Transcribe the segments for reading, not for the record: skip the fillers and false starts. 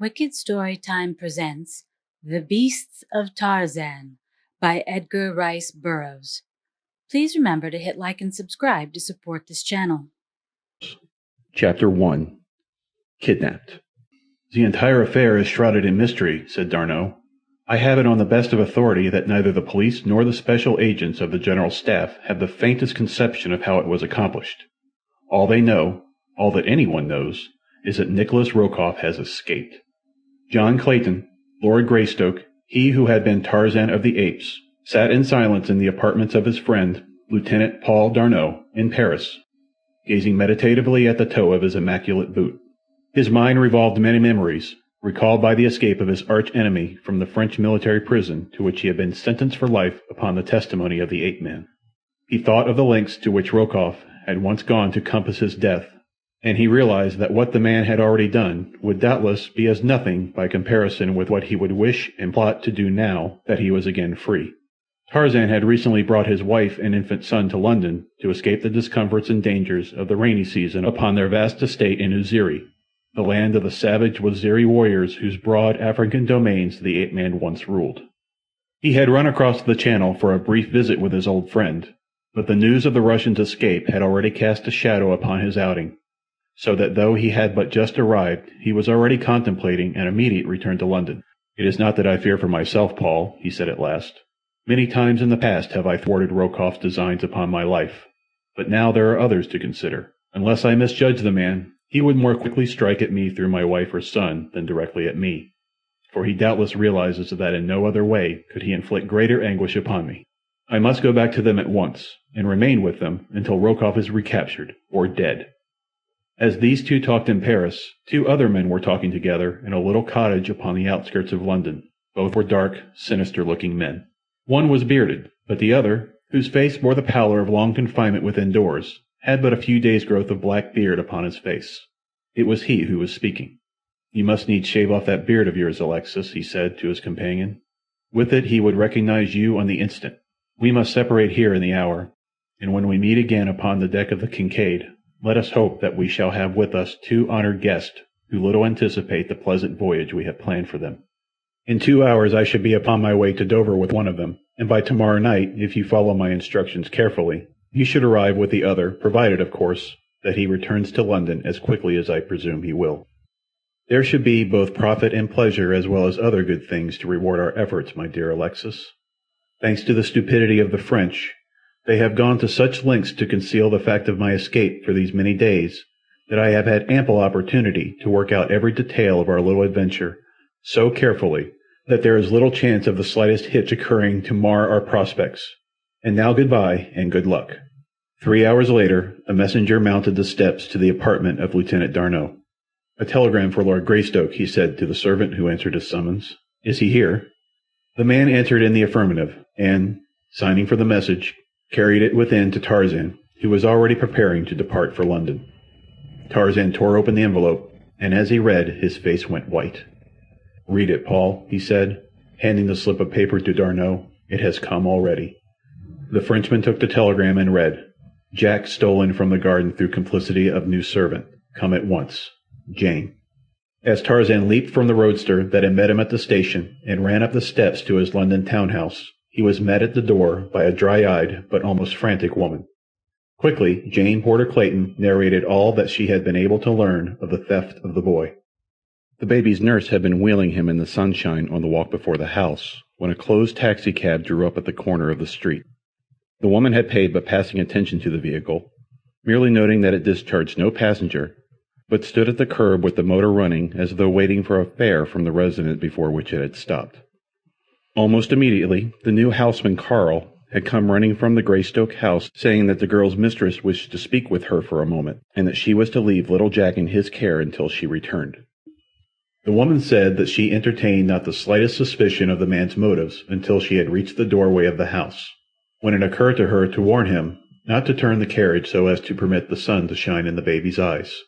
Wicked Storytime presents The Beasts of Tarzan by Edgar Rice Burroughs. Please remember to hit like and subscribe to support this channel. Chapter 1. Kidnapped. The entire affair is shrouded in mystery, said D'Arnot. I have it on the best of authority that neither the police nor the special agents of the General Staff have the faintest conception of how it was accomplished. All they know, all that anyone knows, is that Nikolas Rokoff has escaped. John Clayton, Lord Greystoke, he who had been Tarzan of the Apes, sat in silence in the apartments of his friend, Lieutenant Paul D'Arnot, in Paris, gazing meditatively at the toe of his immaculate boot. His mind revolved many memories, recalled by the escape of his arch-enemy from the French military prison to which he had been sentenced for life upon the testimony of the ape-man. He thought of the lengths to which Rokoff had once gone to compass his death, and he realized that what the man had already done would doubtless be as nothing by comparison with what he would wish and plot to do now that he was again free. Tarzan had recently brought his wife and infant son to London to escape the discomforts and dangers of the rainy season upon their vast estate in Uziri, the land of the savage Waziri warriors whose broad African domains the ape-man once ruled. He had run across the channel for a brief visit with his old friend, but the news of the Russian's escape had already cast a shadow upon his outing, so that though he had but just arrived, he was already contemplating an immediate return to London. "It is not that I fear for myself, Paul," he said at last. "Many times in the past have I thwarted Rokoff's designs upon my life, but now there are others to consider. Unless I misjudge the man, he would more quickly strike at me through my wife or son than directly at me, for he doubtless realizes that in no other way could he inflict greater anguish upon me. I must go back to them at once, and remain with them until Rokoff is recaptured, or dead." As these two talked in Paris, two other men were talking together in a little cottage upon the outskirts of London. Both were dark, sinister-looking men. One was bearded, but the other, whose face bore the pallor of long confinement within doors, had but a few days' growth of black beard upon his face. It was he who was speaking. "You must needs shave off that beard of yours, Alexis," he said to his companion. "With it he would recognize you on the instant. We must separate here in the hour, and when we meet again upon the deck of the Kincaid, let us hope that we shall have with us two honored guests who little anticipate the pleasant voyage we have planned for them. In 2 hours I should be upon my way to Dover with one of them, and by tomorrow night, if you follow my instructions carefully, you should arrive with the other, provided, of course, that he returns to London as quickly as I presume he will. There should be both profit and pleasure as well as other good things to reward our efforts, my dear Alexis. Thanks to the stupidity of the French, they have gone to such lengths to conceal the fact of my escape for these many days that I have had ample opportunity to work out every detail of our little adventure so carefully that there is little chance of the slightest hitch occurring to mar our prospects. And now goodbye and good luck." 3 hours later, a messenger mounted the steps to the apartment of Lieutenant D'Arnot. "A telegram for Lord Greystoke," he said to the servant who answered his summons. "Is he here?" The man answered in the affirmative, and, signing for the message, carried it within to Tarzan, who was already preparing to depart for London. Tarzan tore open the envelope, and as he read, his face went white. "Read it, Paul," he said, handing the slip of paper to D'Arnot. "It has come already." The Frenchman took the telegram and read, "Jack stolen from the garden through complicity of new servant. Come at once. Jane." As Tarzan leaped from the roadster that had met him at the station and ran up the steps to his London townhouse, he was met at the door by a dry-eyed but almost frantic woman. Quickly, Jane Porter Clayton narrated all that she had been able to learn of the theft of the boy. The baby's nurse had been wheeling him in the sunshine on the walk before the house when a closed taxicab drew up at the corner of the street. The woman had paid but passing attention to the vehicle, merely noting that it discharged no passenger, but stood at the curb with the motor running as though waiting for a fare from the residence before which it had stopped. Almost immediately, the new houseman, Carl, had come running from the Greystoke house, saying that the girl's mistress wished to speak with her for a moment, and that she was to leave little Jack in his care until she returned. The woman said that she entertained not the slightest suspicion of the man's motives until she had reached the doorway of the house, when it occurred to her to warn him not to turn the carriage so as to permit the sun to shine in the baby's eyes.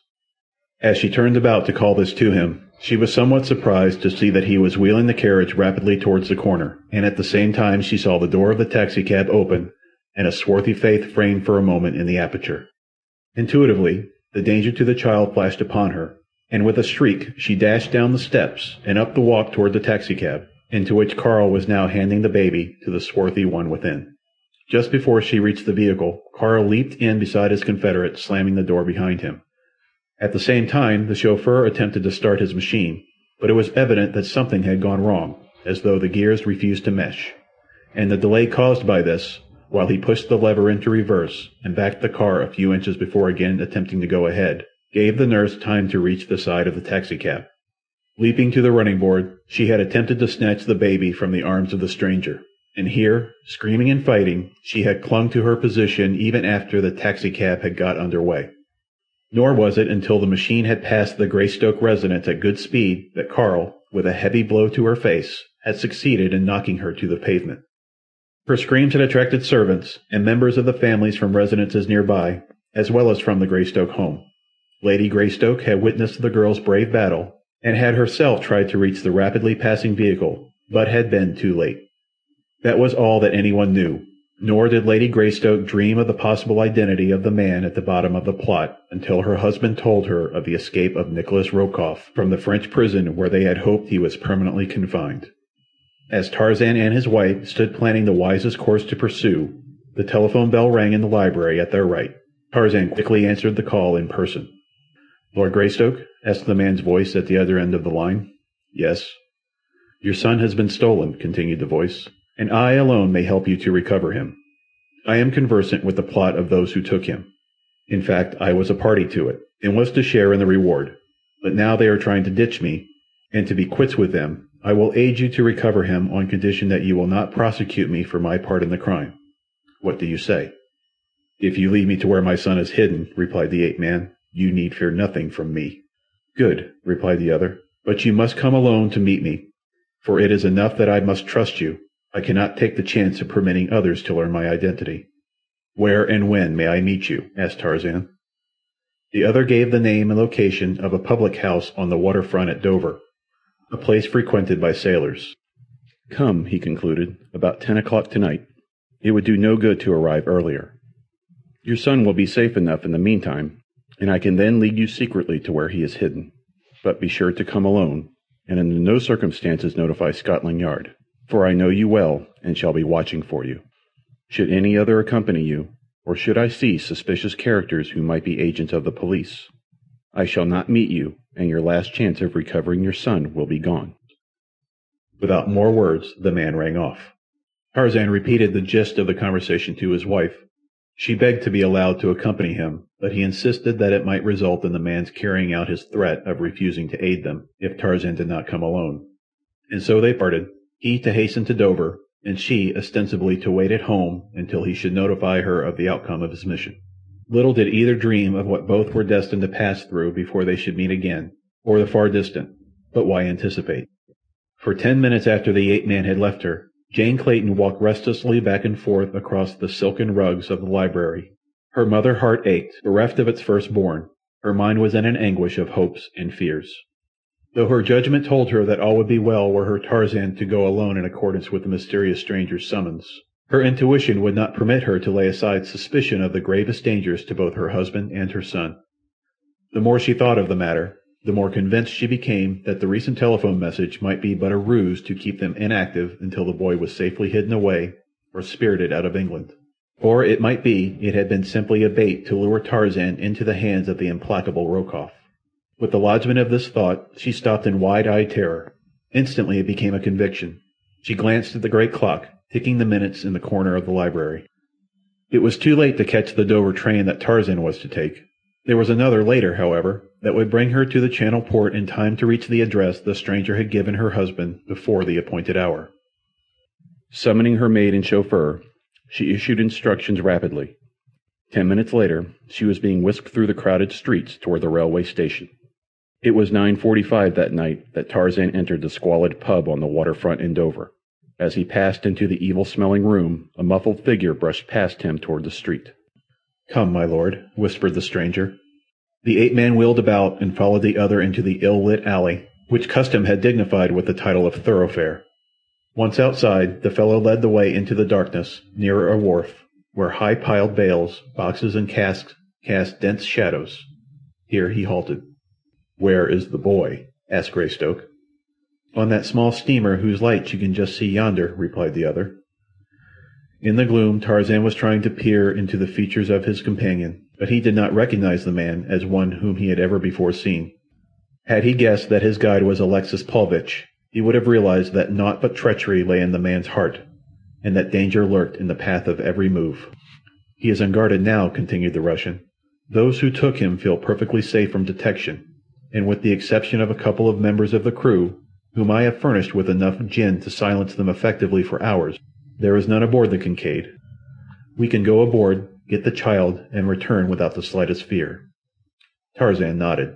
As she turned about to call this to him, she was somewhat surprised to see that he was wheeling the carriage rapidly towards the corner, and at the same time she saw the door of the taxicab open and a swarthy face framed for a moment in the aperture. Intuitively, the danger to the child flashed upon her, and with a shriek she dashed down the steps and up the walk toward the taxicab, into which Carl was now handing the baby to the swarthy one within. Just before she reached the vehicle, Carl leaped in beside his confederate, slamming the door behind him. At the same time, the chauffeur attempted to start his machine, but it was evident that something had gone wrong, as though the gears refused to mesh, and the delay caused by this, while he pushed the lever into reverse and backed the car a few inches before again attempting to go ahead, gave the nurse time to reach the side of the taxicab. Leaping to the running board, she had attempted to snatch the baby from the arms of the stranger, and here, screaming and fighting, she had clung to her position even after the taxicab had got under way. Nor was it until the machine had passed the Greystoke residence at good speed that Carl, with a heavy blow to her face, had succeeded in knocking her to the pavement. Her screams had attracted servants and members of the families from residences nearby, as well as from the Greystoke home. Lady Greystoke had witnessed the girl's brave battle, and had herself tried to reach the rapidly passing vehicle, but had been too late. That was all that anyone knew, nor did Lady Greystoke dream of the possible identity of the man at the bottom of the plot until her husband told her of the escape of Nikolas Rokoff from the French prison where they had hoped he was permanently confined. As Tarzan and his wife stood planning the wisest course to pursue, the telephone bell rang in the library at their right. Tarzan quickly answered the call in person. "Lord Greystoke?" asked the man's voice at the other end of the line. "Yes." "Your son has been stolen," continued the voice, "and I alone may help you to recover him. I am conversant with the plot of those who took him. In fact, I was a party to it, and was to share in the reward. But now they are trying to ditch me, and to be quits with them, I will aid you to recover him on condition that you will not prosecute me for my part in the crime. What do you say?" "If you lead me to where my son is hidden," replied the ape-man, "you need fear nothing from me." "Good," replied the other, "but you must come alone to meet me, for it is enough that I must trust you. I cannot take the chance of permitting others to learn my identity." "Where and when may I meet you?" asked Tarzan. The other gave the name and location of a public house on the waterfront at Dover, a place frequented by sailors. "Come," he concluded, "about 10 o'clock tonight. It would do no good to arrive earlier. Your son will be safe enough in the meantime, and I can then lead you secretly to where he is hidden. But be sure to come alone, and under no circumstances notify Scotland Yard, for I know you well and shall be watching for you. Should any other accompany you, or should I see suspicious characters who might be agents of the police, I shall not meet you, and your last chance of recovering your son will be gone." Without more words, the man rang off. Tarzan repeated the gist of the conversation to his wife. She begged to be allowed to accompany him, but he insisted that it might result in the man's carrying out his threat of refusing to aid them if Tarzan did not come alone. And so they parted, he to hasten to Dover, and she ostensibly to wait at home until he should notify her of the outcome of his mission. Little did either dream of what both were destined to pass through before they should meet again, or the far distant, but why anticipate? For 10 minutes after the ape-man had left her, Jane Clayton walked restlessly back and forth across the silken rugs of the library. Her mother heart ached, bereft of its firstborn. Her mind was in an anguish of hopes and fears. Though her judgment told her that all would be well were her Tarzan to go alone in accordance with the mysterious stranger's summons, her intuition would not permit her to lay aside suspicion of the gravest dangers to both her husband and her son. The more she thought of the matter, the more convinced she became that the recent telephone message might be but a ruse to keep them inactive until the boy was safely hidden away or spirited out of England. Or it might be it had been simply a bait to lure Tarzan into the hands of the implacable Rokoff. With the lodgment of this thought, she stopped in wide-eyed terror. Instantly it became a conviction. She glanced at the great clock, ticking the minutes in the corner of the library. It was too late to catch the Dover train that Tarzan was to take. There was another later, however, that would bring her to the Channel port in time to reach the address the stranger had given her husband before the appointed hour. Summoning her maid and chauffeur, she issued instructions rapidly. 10 minutes later, she was being whisked through the crowded streets toward the railway station. It was 9:45 that night that Tarzan entered the squalid pub on the waterfront in Dover. As he passed into the evil-smelling room, a muffled figure brushed past him toward the street. "Come, my lord," whispered the stranger. The ape-man wheeled about and followed the other into the ill-lit alley, which custom had dignified with the title of thoroughfare. Once outside, the fellow led the way into the darkness, nearer a wharf, where high-piled bales, boxes, and casks cast dense shadows. Here he halted. "Where is the boy?" asked Greystoke. "On that small steamer whose lights you can just see yonder," replied the other. In the gloom Tarzan was trying to peer into the features of his companion, but he did not recognize the man as one whom he had ever before seen. Had he guessed that his guide was Alexis Paulvitch, he would have realized that naught but treachery lay in the man's heart, and that danger lurked in the path of every move. "He is unguarded now," continued the Russian. "Those who took him feel perfectly safe from detection, and with the exception of a couple of members of the crew, whom I have furnished with enough gin to silence them effectively for hours, there is none aboard the Kincaid. We can go aboard, get the child, and return without the slightest fear." Tarzan nodded.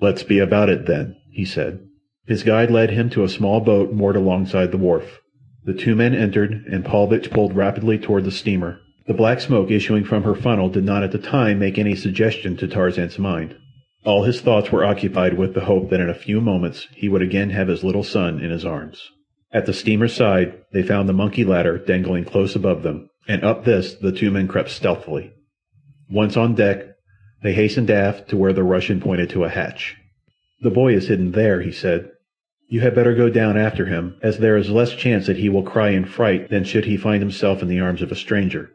"Let's be about it, then," he said. His guide led him to a small boat moored alongside the wharf. The two men entered, and Paulvitch pulled rapidly toward the steamer. The black smoke issuing from her funnel did not at the time make any suggestion to Tarzan's mind. All his thoughts were occupied with the hope that in a few moments he would again have his little son in his arms. At the steamer's side they found the monkey ladder dangling close above them, and up this the two men crept stealthily. Once on deck, they hastened aft to where the Russian pointed to a hatch. "The boy is hidden there," he said. "You had better go down after him, as there is less chance that he will cry in fright than should he find himself in the arms of a stranger.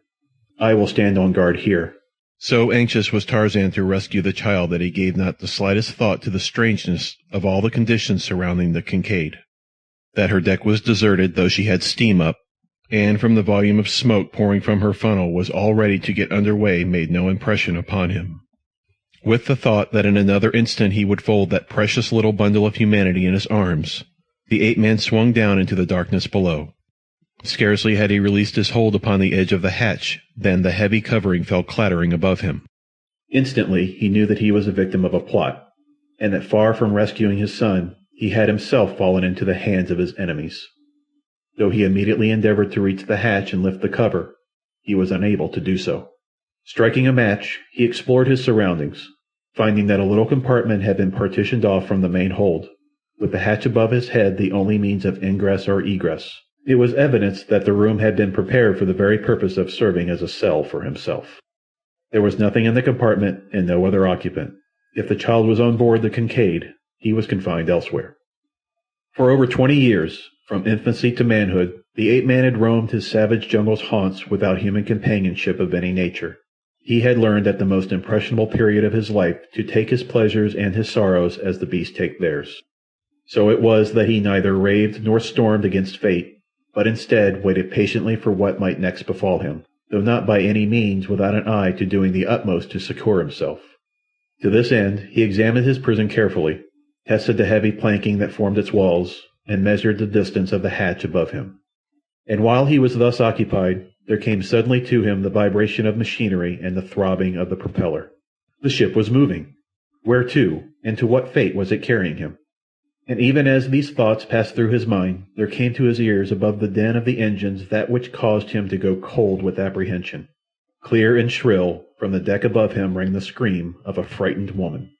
I will stand on guard here." So anxious was Tarzan to rescue the child that he gave not the slightest thought to the strangeness of all the conditions surrounding the Kincaid. That her deck was deserted, though she had steam up, and from the volume of smoke pouring from her funnel was all ready to get under way, made no impression upon him. With the thought that in another instant he would fold that precious little bundle of humanity in his arms, the ape-man swung down into the darkness below. Scarcely had he released his hold upon the edge of the hatch than the heavy covering fell clattering above him. Instantly he knew that he was a victim of a plot, and that far from rescuing his son, he had himself fallen into the hands of his enemies. Though he immediately endeavored to reach the hatch and lift the cover, he was unable to do so. Striking a match, he explored his surroundings, finding that a little compartment had been partitioned off from the main hold, with the hatch above his head the only means of ingress or egress. It was evidence that the room had been prepared for the very purpose of serving as a cell for himself. There was nothing in the compartment and no other occupant. If the child was on board the Kincaid, he was confined elsewhere. For over 20 years, from infancy to manhood, the ape-man had roamed his savage jungle's haunts without human companionship of any nature. He had learned at the most impressionable period of his life to take his pleasures and his sorrows as the beasts take theirs. So it was that he neither raved nor stormed against fate, but instead waited patiently for what might next befall him, though not by any means without an eye to doing the utmost to succour himself. To this end he examined his prison carefully, tested the heavy planking that formed its walls, and measured the distance of the hatch above him. And while he was thus occupied, there came suddenly to him the vibration of machinery and the throbbing of the propeller. The ship was moving. Where to, and to what fate was it carrying him? And even as these thoughts passed through his mind, there came to his ears above the din of the engines that which caused him to go cold with apprehension. Clear and shrill, from the deck above him rang the scream of a frightened woman.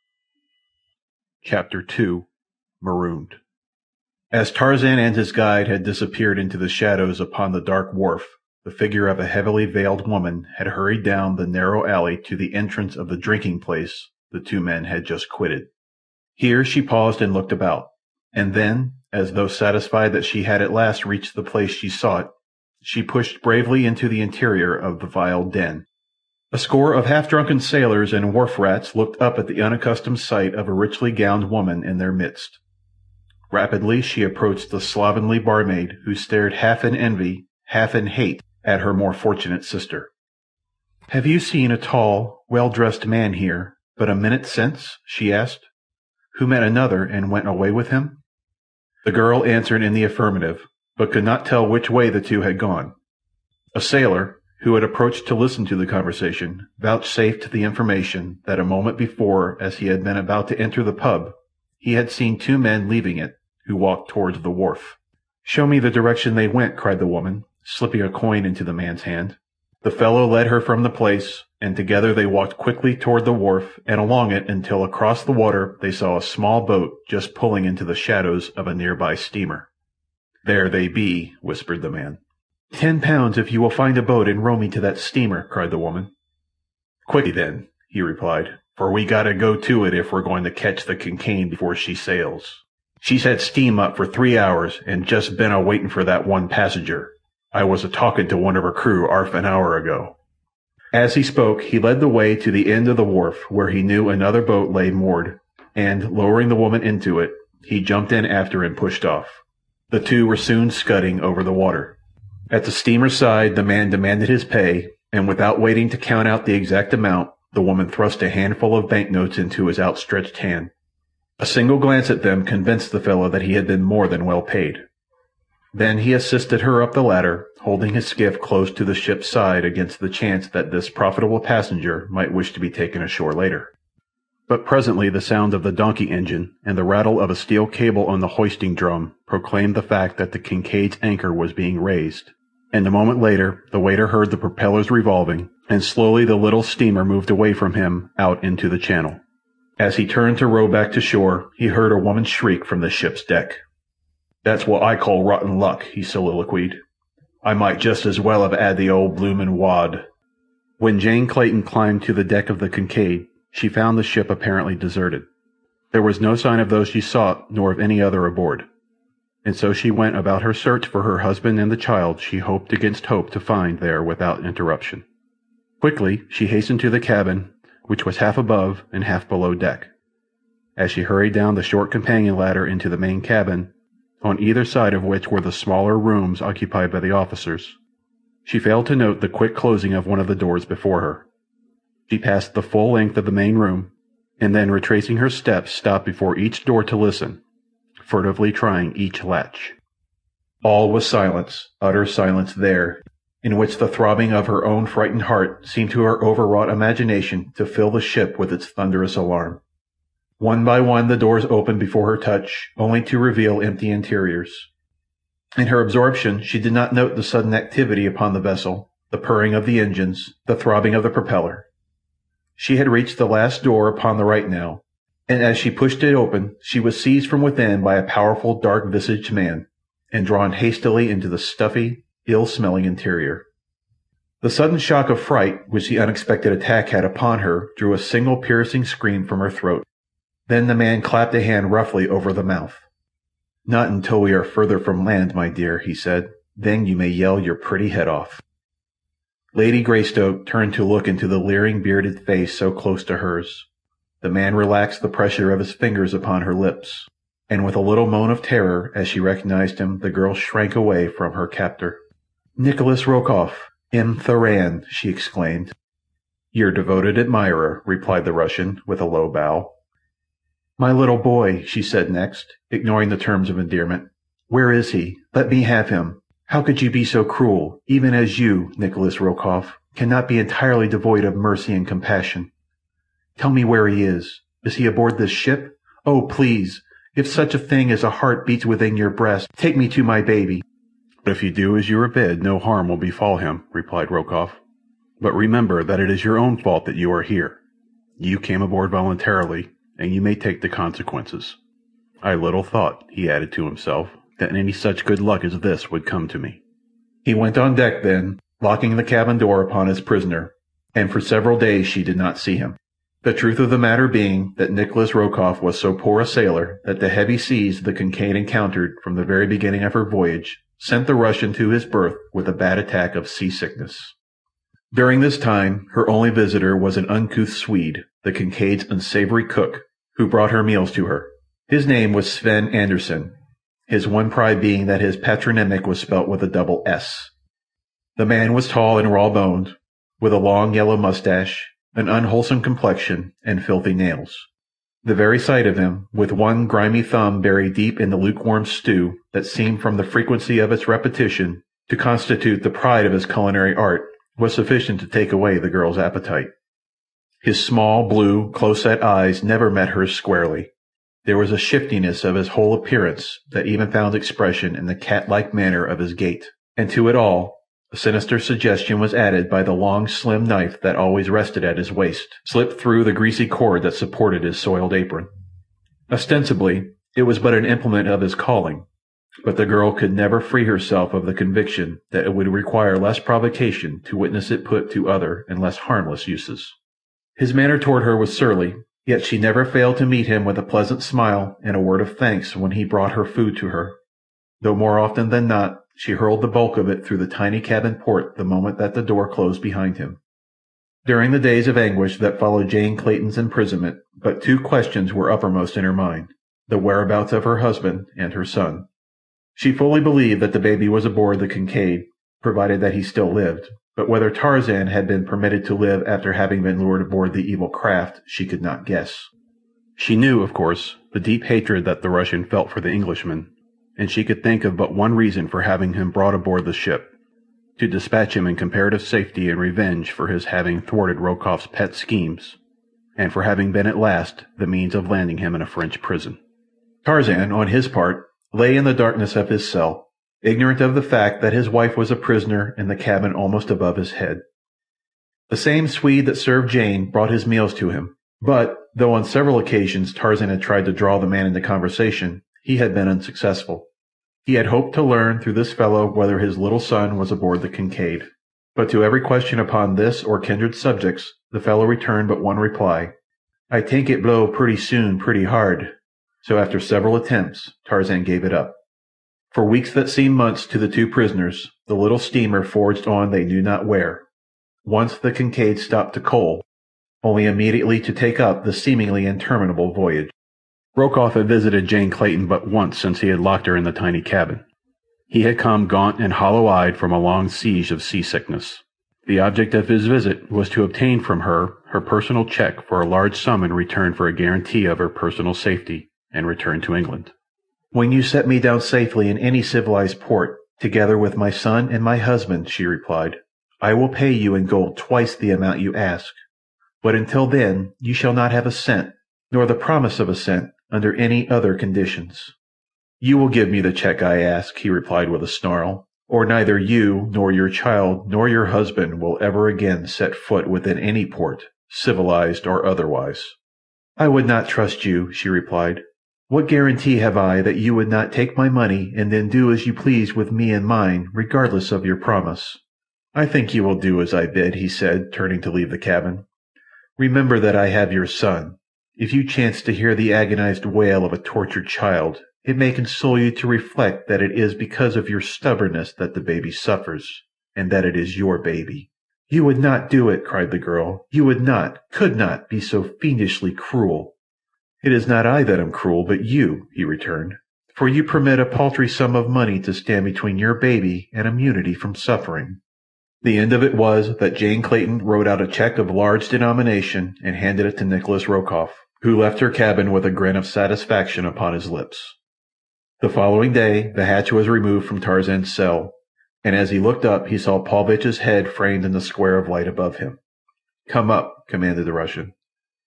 Chapter 2. Marooned. As Tarzan and his guide had disappeared into the shadows upon the dark wharf, the figure of a heavily veiled woman had hurried down the narrow alley to the entrance of the drinking place the two men had just quitted. Here she paused and looked about, and then, as though satisfied that she had at last reached the place she sought, she pushed bravely into the interior of the vile den. A score of half-drunken sailors and wharf-rats looked up at the unaccustomed sight of a richly gowned woman in their midst. Rapidly she approached the slovenly barmaid, who stared half in envy, half in hate, at her more fortunate sister. "Have you seen a tall, well-dressed man here, but a minute since?" she asked, "who met another and went away with him?" The girl answered in the affirmative, but could not tell which way the two had gone. A sailor, who had approached to listen to the conversation, vouchsafed the information that a moment before, as he had been about to enter the pub, he had seen two men leaving it, who walked towards the wharf. "Show me the direction they went," cried the woman, slipping a coin into the man's hand. The fellow led her from the place, and together they walked quickly toward the wharf and along it until across the water they saw a small boat just pulling into the shadows of a nearby steamer. "There they be," whispered the man. £10 if you will find a boat and row me to that steamer," cried the woman. "Quickly then," he replied, for we gotta go to it if we're going to catch the Kincaid before she sails. She's had steam up for 3 hours and just been a-waiting for that one passenger. I was a-talking to one of her crew 'arf an hour ago." As he spoke, he led the way to the end of the wharf, where he knew another boat lay moored, and, lowering the woman into it, he jumped in after and pushed off. The two were soon scudding over the water. At the steamer's side, the man demanded his pay, and without waiting to count out the exact amount, the woman thrust a handful of banknotes into his outstretched hand. A single glance at them convinced the fellow that he had been more than well paid. Then he assisted her up the ladder, holding his skiff close to the ship's side against the chance that this profitable passenger might wish to be taken ashore later. But presently the sound of the donkey engine and the rattle of a steel cable on the hoisting drum proclaimed the fact that the Kincaid's anchor was being raised, and a moment later the waiter heard the propellers revolving, and slowly the little steamer moved away from him out into the channel. As he turned to row back to shore, he heard a woman shriek from the ship's deck. "That's what I call rotten luck," he soliloquized. "I might just as well have 'ad the old bloomin' wad." When Jane Clayton climbed to the deck of the Kincaid, she found the ship apparently deserted. There was no sign of those she sought, nor of any other aboard. And so she went about her search for her husband and the child she hoped against hope to find there without interruption. Quickly she hastened to the cabin, which was half above and half below deck. As she hurried down the short companion ladder into the main cabin, on either side of which were the smaller rooms occupied by the officers, she failed to note the quick closing of one of the doors before her. She passed the full length of the main room, and then retracing her steps stopped before each door to listen, furtively trying each latch. All was silence, utter silence there, in which the throbbing of her own frightened heart seemed to her overwrought imagination to fill the ship with its thunderous alarm. One by one the doors opened before her touch, only to reveal empty interiors. In her absorption she did not note the sudden activity upon the vessel, the purring of the engines, the throbbing of the propeller. She had reached the last door upon the right now, and as she pushed it open she was seized from within by a powerful dark-visaged man, and drawn hastily into the stuffy, ill-smelling interior. The sudden shock of fright which the unexpected attack had upon her drew a single piercing scream from her throat. Then the man clapped a hand roughly over the mouth. "Not until we are further from land, my dear," he said. "Then you may yell your pretty head off." Lady Greystoke turned to look into the leering bearded face so close to hers. The man relaxed the pressure of his fingers upon her lips, and with a little moan of terror as she recognized him, the girl shrank away from her captor. "Nikolas Rokoff, M. Tarzan," she exclaimed. "Your devoted admirer," replied the Russian, with a low bow. "My little boy," she said next, ignoring the terms of endearment. "Where is he? Let me have him. How could you be so cruel, even as you, Nikolas Rokoff, cannot be entirely devoid of mercy and compassion? Tell me where he is. Is he aboard this ship? Oh, please, if such a thing as a heart beats within your breast, take me to my baby." "If you do as you are bid, no harm will befall him," replied Rokoff. "But remember that it is your own fault that you are here. You came aboard voluntarily, and you may take the consequences. I little thought," he added to himself, "that any such good luck as this would come to me." He went on deck then, locking the cabin door upon his prisoner, and for several days she did not see him. The truth of the matter being that Nikolas Rokoff was so poor a sailor that the heavy seas the Kincaid encountered from the very beginning of her voyage sent the Russian to his berth with a bad attack of seasickness. During this time her only visitor was an uncouth Swede, the Kincaid's unsavory cook, who brought her meals to her. His name was Sven Anderson, his one pride being that his patronymic was spelt with a double S. The man was tall and raw-boned, with a long yellow mustache, an unwholesome complexion, and filthy nails. The very sight of him, with one grimy thumb buried deep in the lukewarm stew that seemed from the frequency of its repetition to constitute the pride of his culinary art, was sufficient to take away the girl's appetite. His small, blue, close-set eyes never met hers squarely. There was a shiftiness of his whole appearance that even found expression in the cat-like manner of his gait, and to it all a sinister suggestion was added by the long, slim knife that always rested at his waist, slipped through the greasy cord that supported his soiled apron. Ostensibly, it was but an implement of his calling, but the girl could never free herself of the conviction that it would require less provocation to witness it put to other and less harmless uses. His manner toward her was surly, yet she never failed to meet him with a pleasant smile and a word of thanks when he brought her food to her, though more often than not she hurled the bulk of it through the tiny cabin port the moment that the door closed behind him. During the days of anguish that followed Jane Clayton's imprisonment, but two questions were uppermost in her mind: the whereabouts of her husband and her son. She fully believed that the baby was aboard the Kincaid, provided that he still lived, but whether Tarzan had been permitted to live after having been lured aboard the evil craft she could not guess. She knew, of course, the deep hatred that the Russian felt for the Englishman, and she could think of but one reason for having him brought aboard the ship: to dispatch him in comparative safety in revenge for his having thwarted Rokoff's pet schemes, and for having been at last the means of landing him in a French prison. Tarzan, on his part, lay in the darkness of his cell, ignorant of the fact that his wife was a prisoner in the cabin almost above his head. The same Swede that served Jane brought his meals to him, but, though on several occasions Tarzan had tried to draw the man into conversation, he had been unsuccessful. He had hoped to learn through this fellow whether his little son was aboard the Kincaid, but to every question upon this or kindred subjects the fellow returned but one reply: "I think it blow pretty soon pretty hard." So after several attempts Tarzan gave it up. For weeks that seemed months to the two prisoners, the little steamer forged on they knew not where. Once the Kincaid stopped to coal, only immediately to take up the seemingly interminable voyage. Rokoff had visited Jane Clayton but once since he had locked her in the tiny cabin. He had come gaunt and hollow-eyed from a long siege of seasickness. The object of his visit was to obtain from her her personal check for a large sum in return for a guarantee of her personal safety, and return to England. "When you set me down safely in any civilized port, together with my son and my husband," she replied, "I will pay you in gold twice the amount you ask. But until then you shall not have a cent, nor the promise of a cent, under any other conditions." "You will give me the check I ask," he replied with a snarl, "or neither you, nor your child, nor your husband will ever again set foot within any port, civilized or otherwise." "I would not trust you," she replied. "What guarantee have I that you would not take my money and then do as you please with me and mine, regardless of your promise?" "I think you will do as I bid," he said, turning to leave the cabin. "Remember that I have your son. If you chance to hear the agonized wail of a tortured child, it may console you to reflect that it is because of your stubbornness that the baby suffers, and that it is your baby." "You would not do it," cried the girl. "You would not, could not, be so fiendishly cruel." "It is not I that am cruel, but you," he returned, "for you permit a paltry sum of money to stand between your baby and immunity from suffering." The end of it was that Jane Clayton wrote out a check of large denomination and handed it to Nikolas Rokoff, who left her cabin with a grin of satisfaction upon his lips. The following day the hatch was removed from Tarzan's cell, and as he looked up he saw Paulvitch's head framed in the square of light above him. "Come up," commanded the Russian,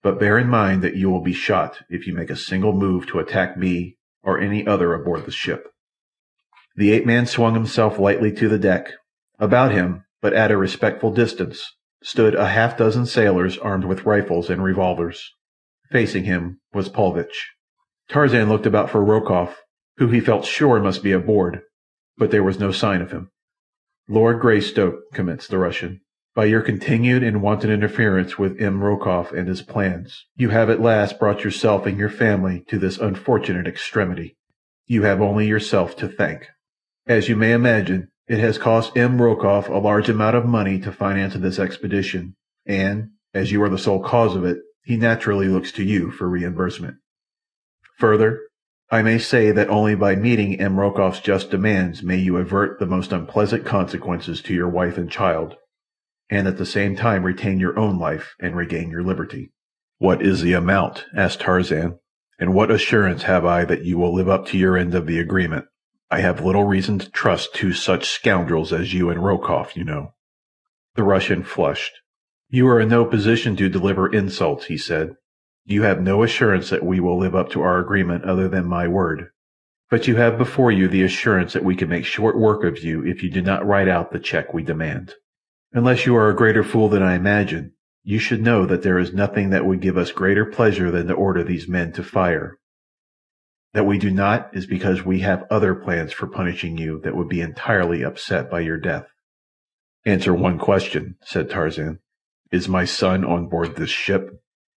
"but bear in mind that you will be shot if you make a single move to attack me or any other aboard the ship." The ape-man swung himself lightly to the deck. About him, but at a respectful distance, stood a half-dozen sailors armed with rifles and revolvers. Facing him was Paulvitch. Tarzan looked about for Rokoff, who he felt sure must be aboard, but there was no sign of him. "Lord Greystoke," commenced the Russian, "by your continued and wanton interference with M. Rokoff and his plans, you have at last brought yourself and your family to this unfortunate extremity. You have only yourself to thank. As you may imagine, it has cost M. Rokoff a large amount of money to finance this expedition, and, as you are the sole cause of it, he naturally looks to you for reimbursement. Further, I may say that only by meeting M. Rokoff's just demands may you avert the most unpleasant consequences to your wife and child, and at the same time retain your own life and regain your liberty." "What is the amount?" asked Tarzan, "and what assurance have I that you will live up to your end of the agreement? I have little reason to trust two such scoundrels as you and Rokoff, you know." The Russian flushed. "You are in no position to deliver insults," he said. "You have no assurance that we will live up to our agreement other than my word. But you have before you the assurance that we can make short work of you if you do not write out the check we demand. Unless you are a greater fool than I imagine, you should know that there is nothing that would give us greater pleasure than to order these men to fire. That we do not is because we have other plans for punishing you that would be entirely upset by your death." "Answer one question," said Tarzan. Is my son on board this ship?"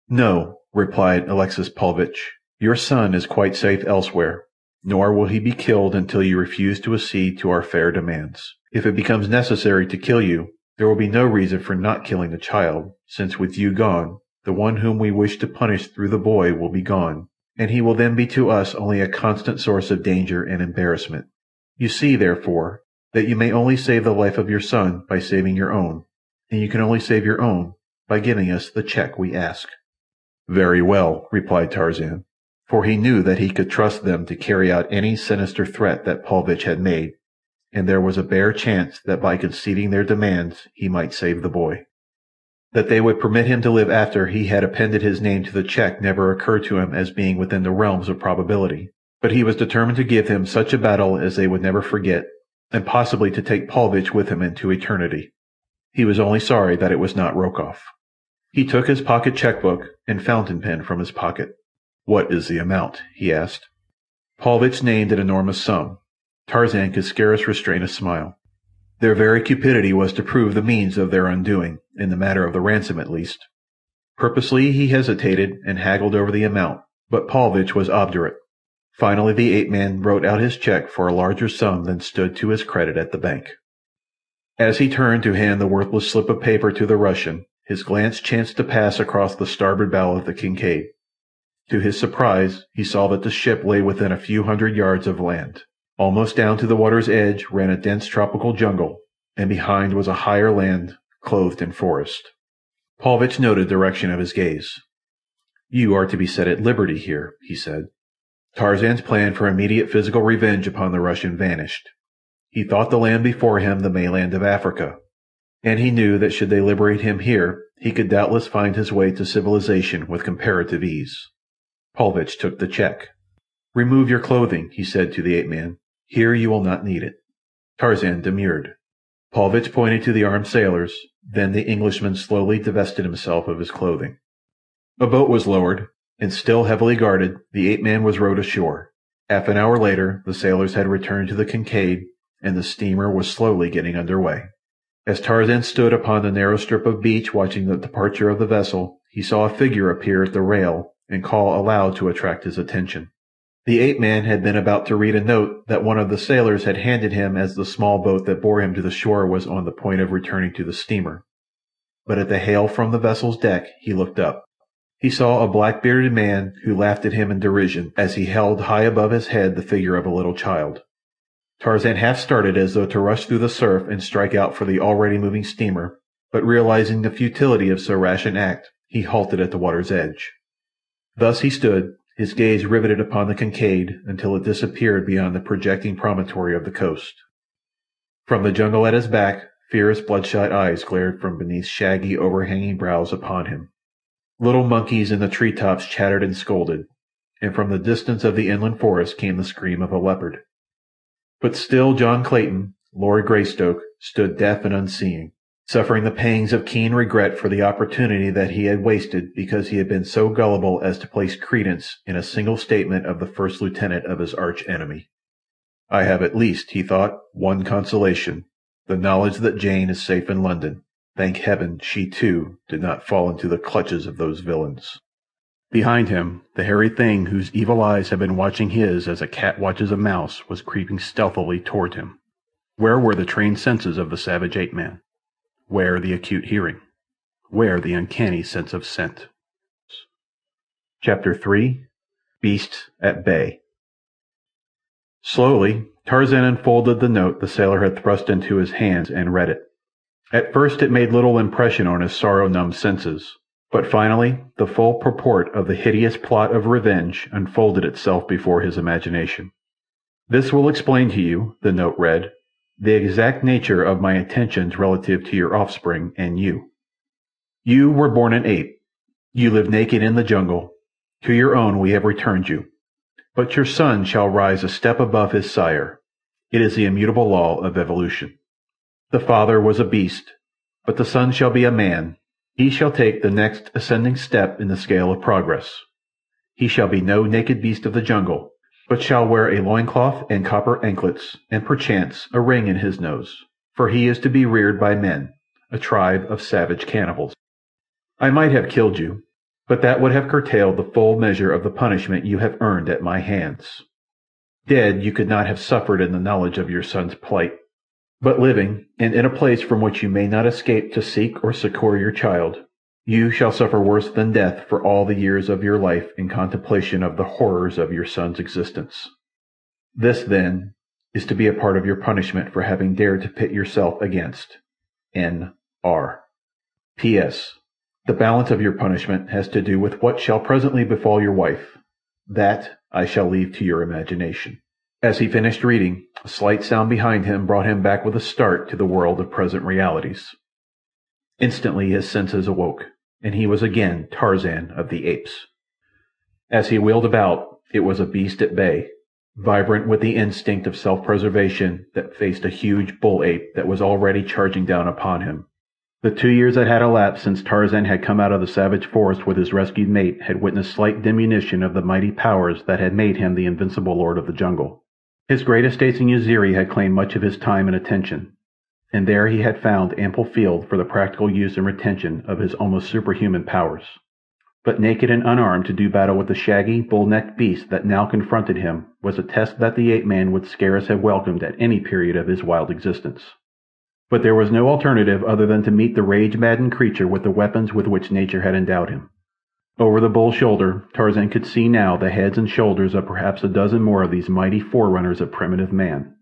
"No," replied Alexis Paulvitch. "Your son is quite safe elsewhere, nor will he be killed until you refuse to accede to our fair demands. If it becomes necessary to kill you, there will be no reason for not killing the child, since with you gone, the one whom we wish to punish through the boy will be gone, and he will then be to us only a constant source of danger and embarrassment. You see, therefore, that you may only save the life of your son by saving your own, and you can only save your own by giving us the check we ask." "Very well," replied Tarzan, for he knew that he could trust them to carry out any sinister threat that Paulvitch had made, and there was a bare chance that by conceding their demands he might save the boy. That they would permit him to live after he had appended his name to the check never occurred to him as being within the realms of probability, but he was determined to give him such a battle as they would never forget, and possibly to take Paulvitch with him into eternity. He was only sorry that it was not Rokoff. He took his pocket checkbook and fountain pen from his pocket. "What is the amount?" he asked. Paulvitch named an enormous sum. Tarzan could scarce restrain a smile. Their very cupidity was to prove the means of their undoing, in the matter of the ransom at least. Purposely he hesitated and haggled over the amount, but Paulvitch was obdurate. Finally the ape-man wrote out his check for a larger sum than stood to his credit at the bank. As he turned to hand the worthless slip of paper to the Russian, his glance chanced to pass across the starboard bow of the Kincaid. To his surprise, he saw that the ship lay within a few hundred yards of land. Almost down to the water's edge ran a dense tropical jungle, and behind was a higher land clothed in forest. Paulvitch noted the direction of his gaze. "You are to be set at liberty here," he said. Tarzan's plan for immediate physical revenge upon the Russian vanished. He thought the land before him the mainland of Africa, and he knew that should they liberate him here, he could doubtless find his way to civilization with comparative ease. Paulvitch took the check. "Remove your clothing," he said to the ape-man. "Here you will not need it." Tarzan demurred. Paulvitch pointed to the armed sailors, then the Englishman slowly divested himself of his clothing. A boat was lowered, and still heavily guarded, the ape-man was rowed ashore. Half an hour later the sailors had returned to the Kincaid, and the steamer was slowly getting under way. As Tarzan stood upon the narrow strip of beach watching the departure of the vessel, he saw a figure appear at the rail and call aloud to attract his attention. The ape-man had been about to read a note that one of the sailors had handed him as the small boat that bore him to the shore was on the point of returning to the steamer. But at the hail from the vessel's deck he looked up. He saw a black-bearded man who laughed at him in derision as he held high above his head the figure of a little child. Tarzan half started as though to rush through the surf and strike out for the already moving steamer, but realizing the futility of so rash an act, he halted at the water's edge. Thus he stood, his gaze riveted upon the Kincaid until it disappeared beyond the projecting promontory of the coast. From the jungle at his back, fierce bloodshot eyes glared from beneath shaggy overhanging brows upon him. Little monkeys in the tree-tops chattered and scolded, and from the distance of the inland forest came the scream of a leopard. But still John Clayton, Lord Greystoke, stood deaf and unseeing, suffering the pangs of keen regret for the opportunity that he had wasted because he had been so gullible as to place credence in a single statement of the first lieutenant of his arch-enemy. "I have at least," he thought, "one consolation, the knowledge that Jane is safe in London. Thank heaven she, too, did not fall into the clutches of those villains." Behind him, the hairy thing whose evil eyes had been watching his as a cat watches a mouse was creeping stealthily toward him. Where were the trained senses of the savage ape-man? Where the acute hearing? Where the uncanny sense of scent? Chapter 3. Beasts at Bay. Slowly, Tarzan unfolded the note the sailor had thrust into his hands and read it. At first it made little impression on his sorrow-numbed senses, but finally the full purport of the hideous plot of revenge unfolded itself before his imagination. "This will explain to you," the note read, "the exact nature of my intentions relative to your offspring and you. You were born an ape. You live naked in the jungle. To your own we have returned you. But your son shall rise a step above his sire. It is the immutable law of evolution. The father was a beast, but the son shall be a man. He shall take the next ascending step in the scale of progress. He shall be no naked beast of the jungle, but shall wear a loincloth and copper anklets, and perchance a ring in his nose, for he is to be reared by men, a tribe of savage cannibals. I might have killed you, but that would have curtailed the full measure of the punishment you have earned at my hands. Dead, you could not have suffered in the knowledge of your son's plight. But living, and in a place from which you may not escape to seek or succour your child, you shall suffer worse than death for all the years of your life in contemplation of the horrors of your son's existence. This, then, is to be a part of your punishment for having dared to pit yourself against N.R. P.S. The balance of your punishment has to do with what shall presently befall your wife. That I shall leave to your imagination. As he finished reading, a slight sound behind him brought him back with a start to the world of present realities. Instantly his senses awoke, and he was again Tarzan of the apes. As he wheeled about, it was a beast at bay, vibrant with the instinct of self-preservation, that faced a huge bull-ape that was already charging down upon him. The 2 years that had elapsed since Tarzan had come out of the savage forest with his rescued mate had witnessed slight diminution of the mighty powers that had made him the invincible lord of the jungle. His great estates in Uziri had claimed much of his time and attention, and there he had found ample field for the practical use and retention of his almost superhuman powers. But naked and unarmed to do battle with the shaggy, bull-necked beast that now confronted him was a test that the ape-man would scarce have welcomed at any period of his wild existence. But there was no alternative other than to meet the rage-maddened creature with the weapons with which nature had endowed him. Over the bull's shoulder, Tarzan could see now the heads and shoulders of perhaps a dozen more of these mighty forerunners of primitive man.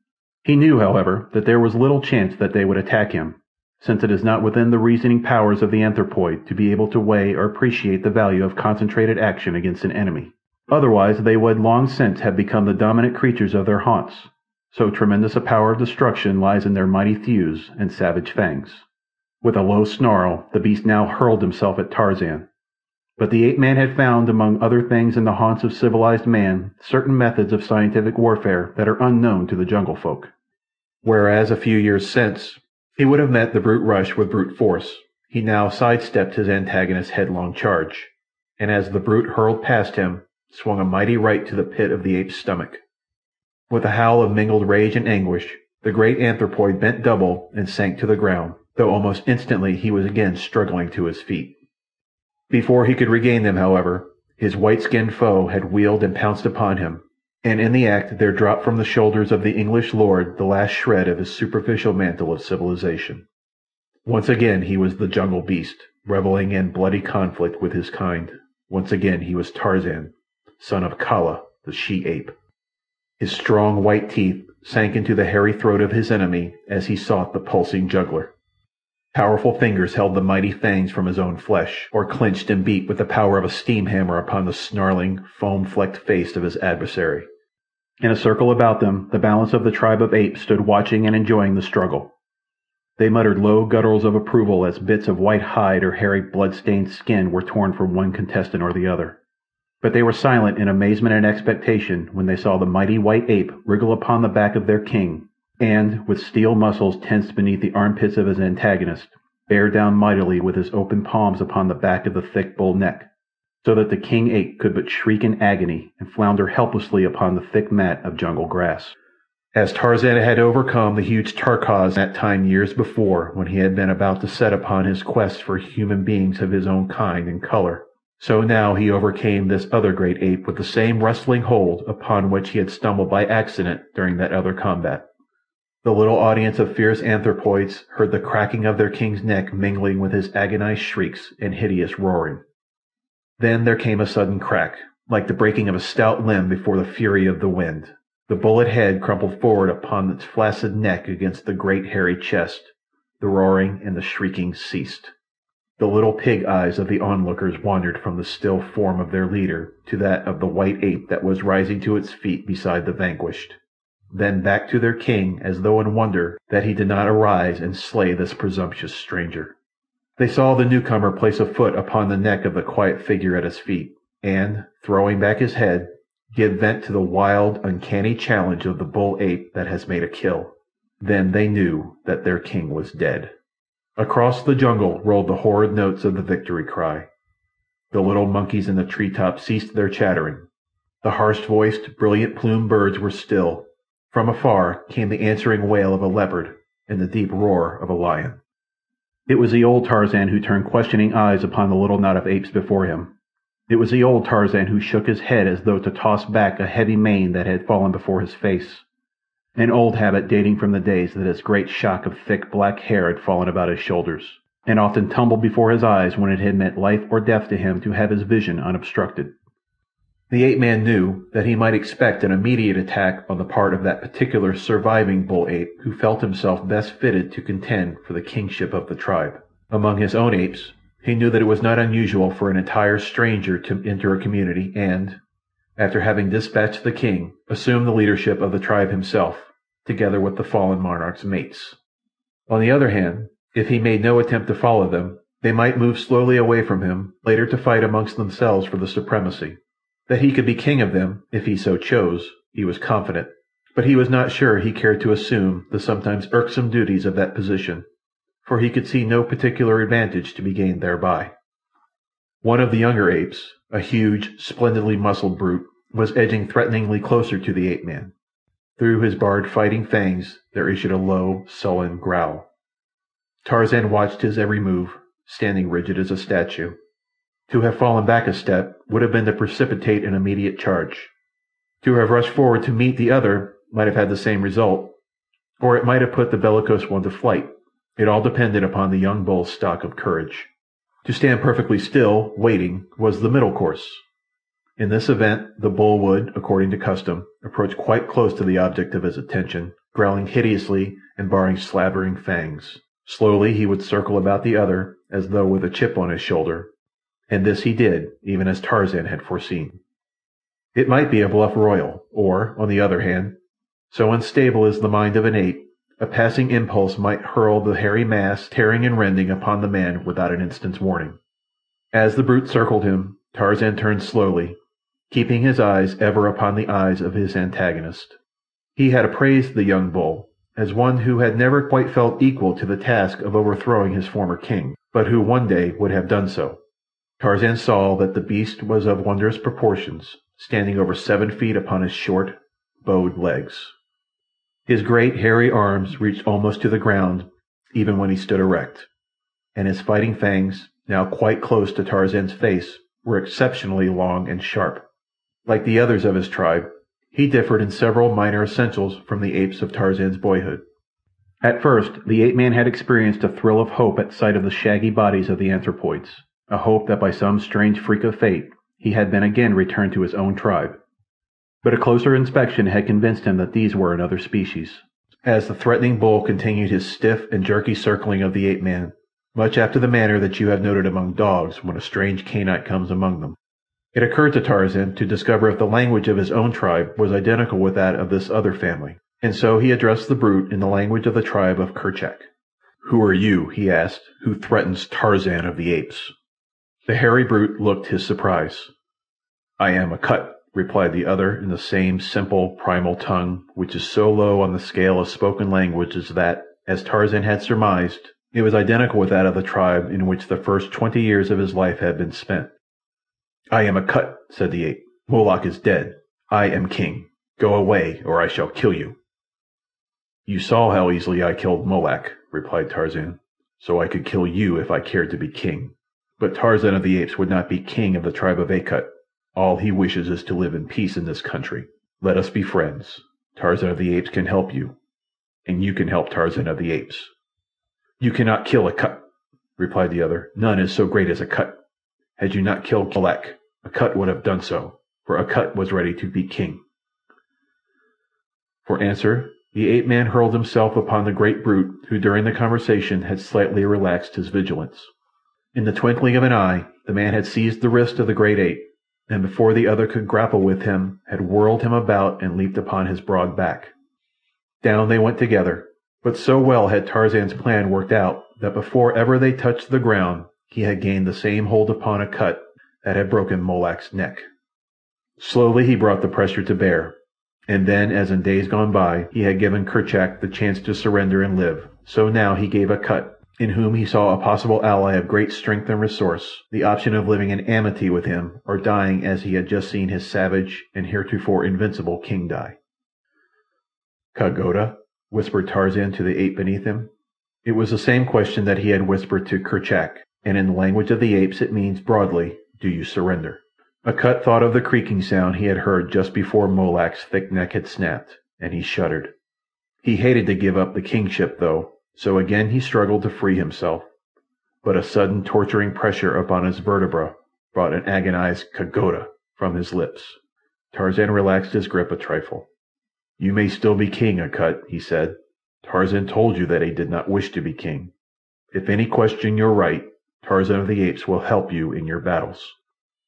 He knew, however, that there was little chance that they would attack him, since it is not within the reasoning powers of the anthropoid to be able to weigh or appreciate the value of concentrated action against an enemy. Otherwise they would long since have become the dominant creatures of their haunts. So tremendous a power of destruction lies in their mighty thews and savage fangs. With a low snarl, the beast now hurled himself at Tarzan. But the ape-man had found, among other things in the haunts of civilized man, certain methods of scientific warfare that are unknown to the jungle folk. Whereas a few years since he would have met the brute rush with brute force, he now sidestepped his antagonist's headlong charge, and as the brute hurled past him, swung a mighty right to the pit of the ape's stomach. With a howl of mingled rage and anguish, the great anthropoid bent double and sank to the ground, though almost instantly he was again struggling to his feet. Before he could regain them, however, his white-skinned foe had wheeled and pounced upon him, and in the act there dropped from the shoulders of the English lord the last shred of his superficial mantle of civilization. Once again he was the jungle beast, reveling in bloody conflict with his kind. Once again he was Tarzan, son of Kala, the she-ape. His strong white teeth sank into the hairy throat of his enemy as he sought the pulsing jugular. Powerful fingers held the mighty fangs from his own flesh, or clenched and beat with the power of a steam hammer upon the snarling, foam-flecked face of his adversary. In a circle about them, the balance of the tribe of apes stood watching and enjoying the struggle. They muttered low gutturals of approval as bits of white hide or hairy blood-stained skin were torn from one contestant or the other. But they were silent in amazement and expectation when they saw the mighty white ape wriggle upon the back of their king, and, with steel muscles tensed beneath the armpits of his antagonist, bear down mightily with his open palms upon the back of the thick bull neck, so that the king-ape could but shriek in agony and flounder helplessly upon the thick mat of jungle grass. As Tarzan had overcome the huge Tarkaz that time years before when he had been about to set upon his quest for human beings of his own kind and color, so now he overcame this other great ape with the same wrestling hold upon which he had stumbled by accident during that other combat. The little audience of fierce anthropoids heard the cracking of their king's neck mingling with his agonized shrieks and hideous roaring. Then there came a sudden crack, like the breaking of a stout limb before the fury of the wind. The bullet head crumpled forward upon its flaccid neck against the great hairy chest. The roaring and the shrieking ceased. The little pig eyes of the onlookers wandered from the still form of their leader to that of the white ape that was rising to its feet beside the vanquished, then back to their king as though in wonder that he did not arise and slay this presumptuous stranger. They saw the newcomer place a foot upon the neck of the quiet figure at his feet, and, throwing back his head, give vent to the wild, uncanny challenge of the bull-ape that has made a kill. Then they knew that their king was dead. Across the jungle rolled the horrid notes of the victory cry. The little monkeys in the treetops ceased their chattering. The harsh-voiced, brilliant-plumed birds were still. From afar came the answering wail of a leopard and the deep roar of a lion. It was the old Tarzan who turned questioning eyes upon the little knot of apes before him. It was the old Tarzan who shook his head as though to toss back a heavy mane that had fallen before his face, an old habit dating from the days that his great shock of thick black hair had fallen about his shoulders, and often tumbled before his eyes when it had meant life or death to him to have his vision unobstructed. The ape-man knew that he might expect an immediate attack on the part of that particular surviving bull-ape who felt himself best fitted to contend for the kingship of the tribe. Among his own apes, he knew that it was not unusual for an entire stranger to enter a community and, after having dispatched the king, assume the leadership of the tribe himself, together with the fallen monarch's mates. On the other hand, if he made no attempt to follow them, they might move slowly away from him, later to fight amongst themselves for the supremacy. That he could be king of them, if he so chose, he was confident, but he was not sure he cared to assume the sometimes irksome duties of that position, for he could see no particular advantage to be gained thereby. One of the younger apes, a huge, splendidly muscled brute, was edging threateningly closer to the ape-man. Through his barred fighting fangs there issued a low, sullen growl. Tarzan watched his every move, standing rigid as a statue. To have fallen back a step would have been to precipitate an immediate charge. To have rushed forward to meet the other might have had the same result, or it might have put the bellicose one to flight. It all depended upon the young bull's stock of courage. To stand perfectly still, waiting, was the middle course. In this event, the bull would, according to custom, approach quite close to the object of his attention, growling hideously and baring slavering fangs. Slowly he would circle about the other, as though with a chip on his shoulder, and this he did, even as Tarzan had foreseen. It might be a bluff royal, or, on the other hand, so unstable is the mind of an ape, a passing impulse might hurl the hairy mass tearing and rending upon the man without an instant's warning. As the brute circled him, Tarzan turned slowly, keeping his eyes ever upon the eyes of his antagonist. He had appraised the young bull as one who had never quite felt equal to the task of overthrowing his former king, but who one day would have done so. Tarzan saw that the beast was of wondrous proportions, standing over 7 feet upon his short, bowed legs. His great hairy arms reached almost to the ground, even when he stood erect, and his fighting fangs, now quite close to Tarzan's face, were exceptionally long and sharp. Like the others of his tribe, he differed in several minor essentials from the apes of Tarzan's boyhood. At first, the ape-man had experienced a thrill of hope at sight of the shaggy bodies of the anthropoids, a hope that by some strange freak of fate he had been again returned to his own tribe. But a closer inspection had convinced him that these were another species, as the threatening bull continued his stiff and jerky circling of the ape-man, much after the manner that you have noted among dogs when a strange canine comes among them. It occurred to Tarzan to discover if the language of his own tribe was identical with that of this other family, and so he addressed the brute in the language of the tribe of Kerchak. "Who are you," he asked, "who threatens Tarzan of the apes?" The hairy brute looked his surprise. "I am a cut," replied the other in the same simple, primal tongue, which is so low on the scale of spoken languages that, as Tarzan had surmised, it was identical with that of the tribe in which the first 20 years of his life had been spent. "I am a cut," said the ape. "Molak is dead. I am king. Go away, or I shall kill you." "You saw how easily I killed Molak," replied Tarzan, "so I could kill you if I cared to be king. But Tarzan of the Apes would not be king of the tribe of Akut. All he wishes is to live in peace in this country. Let us be friends. Tarzan of the Apes can help you, and you can help Tarzan of the Apes." "You cannot kill a cut," replied the other. "None is so great as a cut. Had you not killed Molak, a cut would have done so, for a cut was ready to be king." For answer, the ape-man hurled himself upon the great brute, who during the conversation had slightly relaxed his vigilance. In the twinkling of an eye, the man had seized the wrist of the great ape, and before the other could grapple with him, had whirled him about and leaped upon his broad back. Down they went together, but so well had Tarzan's plan worked out that before ever they touched the ground he had gained the same hold upon a cut that had broken Molak's neck. Slowly he brought the pressure to bear, and then, as in days gone by, he had given Kerchak the chance to surrender and live, so now he gave a cut, in whom he saw a possible ally of great strength and resource, the option of living in amity with him or dying as he had just seen his savage and heretofore invincible king die. "Kagoda," whispered Tarzan to the ape beneath him. It was the same question that he had whispered to Kerchak, and in the language of the apes it means broadly, "Do you surrender?" Akut thought of the creaking sound he had heard just before Molak's thick neck had snapped, and he shuddered. He hated to give up the kingship, though, so again he struggled to free himself. But a sudden torturing pressure upon his vertebra brought an agonized "Kagoda" from his lips. Tarzan relaxed his grip a trifle. "You may still be king, Akut," he said. "Tarzan told you that he did not wish to be king. If any question your right, Tarzan of the Apes will help you in your battles."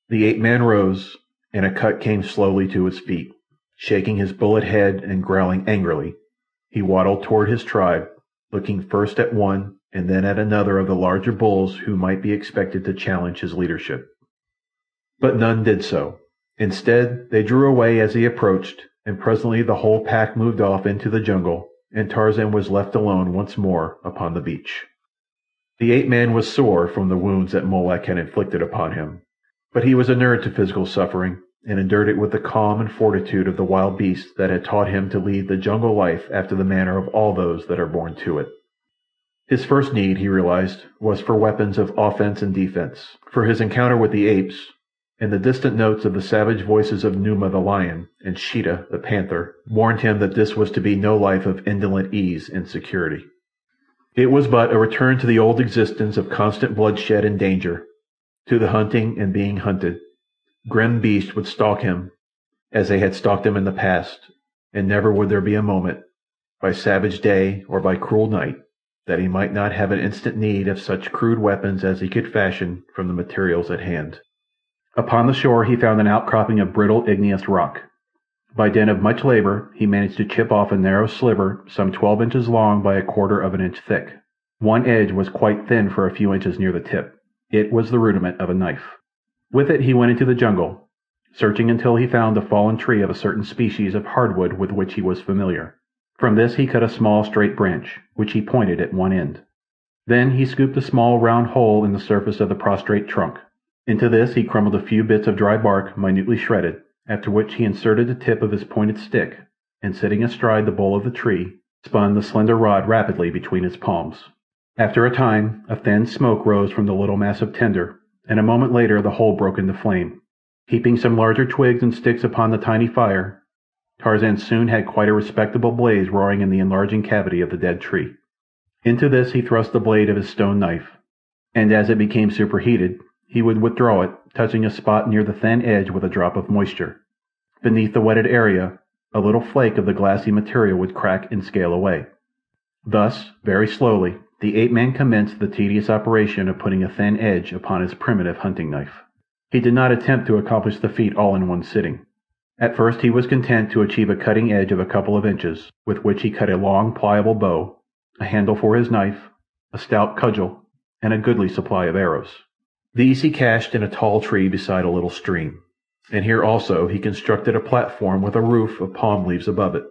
The ape-man rose, and Akut came slowly to his feet. Shaking his bullet head and growling angrily, he waddled toward his tribe, looking first at one and then at another of the larger bulls who might be expected to challenge his leadership. But none did so. Instead, they drew away as he approached, and presently the whole pack moved off into the jungle, and Tarzan was left alone once more upon the beach. The ape-man was sore from the wounds that Molak had inflicted upon him, but he was inured to physical suffering, and endured it with the calm and fortitude of the wild beast that had taught him to lead the jungle life after the manner of all those that are born to it. His first need, he realized, was for weapons of offense and defense, for his encounter with the apes, and the distant notes of the savage voices of Numa the lion and Sheeta the panther warned him that this was to be no life of indolent ease and security. It was but a return to the old existence of constant bloodshed and danger, to the hunting and being hunted. Grim beasts would stalk him, as they had stalked him in the past, and never would there be a moment, by savage day or by cruel night, that he might not have an instant need of such crude weapons as he could fashion from the materials at hand. Upon the shore he found an outcropping of brittle igneous rock. By dint of much labor he managed to chip off a narrow sliver some 12 inches long by 1/4 of an inch thick. One edge was quite thin for a few inches near the tip. It was the rudiment of a knife. With it he went into the jungle, searching until he found a fallen tree of a certain species of hardwood with which he was familiar. From this he cut a small straight branch, which he pointed at one end. Then he scooped a small round hole in the surface of the prostrate trunk. Into this he crumbled a few bits of dry bark minutely shredded, after which he inserted the tip of his pointed stick, and sitting astride the bole of the tree, spun the slender rod rapidly between his palms. After a time a thin smoke rose from the little mass of tinder, and a moment later the whole broke into flame. Heaping some larger twigs and sticks upon the tiny fire, Tarzan soon had quite a respectable blaze roaring in the enlarging cavity of the dead tree. Into this he thrust the blade of his stone knife, and as it became superheated, he would withdraw it, touching a spot near the thin edge with a drop of moisture. Beneath the wetted area, a little flake of the glassy material would crack and scale away. Thus, very slowly, the ape-man commenced the tedious operation of putting a thin edge upon his primitive hunting knife. He did not attempt to accomplish the feat all in one sitting. At first he was content to achieve a cutting edge of a couple of inches, with which he cut a long, pliable bow, a handle for his knife, a stout cudgel, and a goodly supply of arrows. These he cached in a tall tree beside a little stream, and here also he constructed a platform with a roof of palm leaves above it.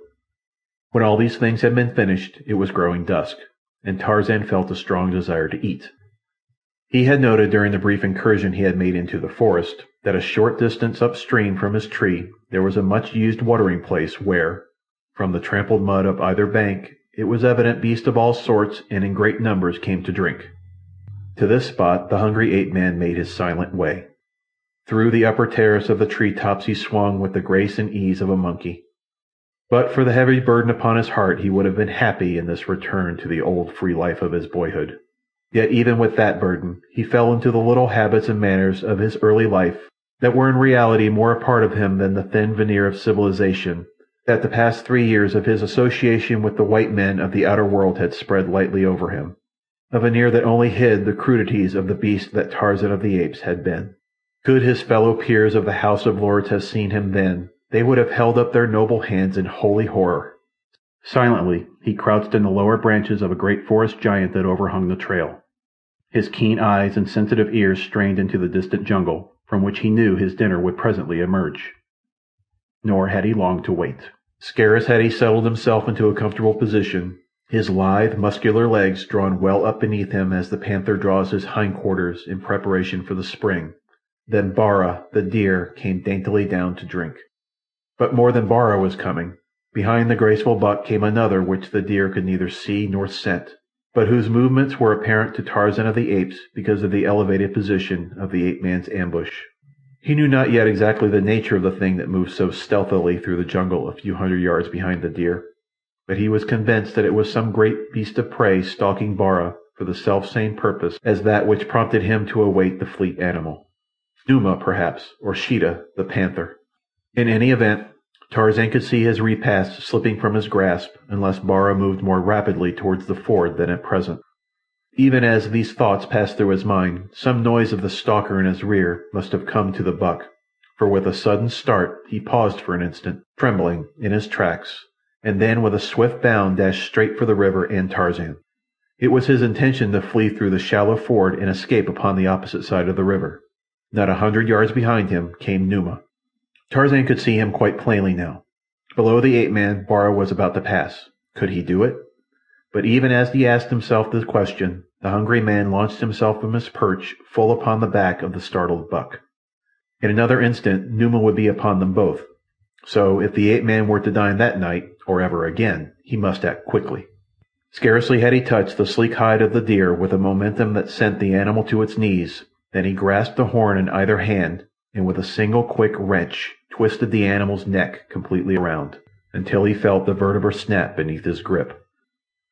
When all these things had been finished, it was growing dusk, and Tarzan felt a strong desire to eat. He had noted during the brief incursion he had made into the forest that a short distance upstream from his tree there was a much-used watering place where, from the trampled mud of either bank, it was evident beasts of all sorts and in great numbers came to drink. To this spot the hungry ape-man made his silent way. Through the upper terrace of the tree-tops he swung with the grace and ease of a monkey. But for the heavy burden upon his heart he would have been happy in this return to the old free life of his boyhood. Yet even with that burden he fell into the little habits and manners of his early life that were in reality more a part of him than the thin veneer of civilization that the past 3 years of his association with the white men of the outer world had spread lightly over him, a veneer that only hid the crudities of the beast that Tarzan of the Apes had been. Could his fellow peers of the House of Lords have seen him then, they would have held up their noble hands in holy horror. Silently he crouched in the lower branches of a great forest giant that overhung the trail. His keen eyes and sensitive ears strained into the distant jungle, from which he knew his dinner would presently emerge. Nor had he long to wait. Scarce had he settled himself into a comfortable position, his lithe, muscular legs drawn well up beneath him as the panther draws his hindquarters in preparation for the spring, then Bara, the deer, came daintily down to drink. But more than Bara was coming. Behind the graceful buck came another which the deer could neither see nor scent, but whose movements were apparent to Tarzan of the Apes because of the elevated position of the ape-man's ambush. He knew not yet exactly the nature of the thing that moved so stealthily through the jungle a few hundred yards behind the deer, but he was convinced that it was some great beast of prey stalking Bara for the self-same purpose as that which prompted him to await the fleet animal. Numa, perhaps, or Sheeta, the panther. In any event, Tarzan could see his repast slipping from his grasp unless Bara moved more rapidly towards the ford than at present. Even as these thoughts passed through his mind, some noise of the stalker in his rear must have come to the buck, for with a sudden start he paused for an instant, trembling, in his tracks, and then with a swift bound dashed straight for the river and Tarzan. It was his intention to flee through the shallow ford and escape upon the opposite side of the river. Not 100 yards behind him came Numa. Tarzan could see him quite plainly now. Below the ape-man, Bara was about to pass. Could he do it? But even as he asked himself this question, the hungry man launched himself from his perch full upon the back of the startled buck. In another instant Numa would be upon them both. So if the ape-man were to dine that night, or ever again, he must act quickly. Scarcely had he touched the sleek hide of the deer with a momentum that sent the animal to its knees, than he grasped the horn in either hand, and with a single quick wrench twisted the animal's neck completely around, until he felt the vertebra snap beneath his grip.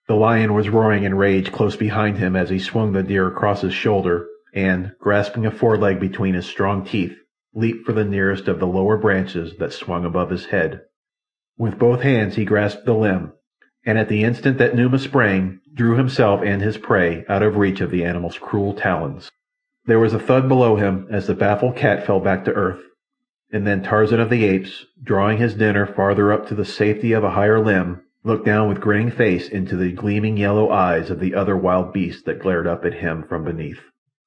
The lion was roaring in rage close behind him as he swung the deer across his shoulder, and, grasping a foreleg between his strong teeth, leaped for the nearest of the lower branches that swung above his head. With both hands he grasped the limb, and at the instant that Numa sprang, drew himself and his prey out of reach of the animal's cruel talons. There was a thud below him as the baffled cat fell back to earth, and then Tarzan of the Apes, drawing his dinner farther up to the safety of a higher limb, looked down with grinning face into the gleaming yellow eyes of the other wild beast that glared up at him from beneath,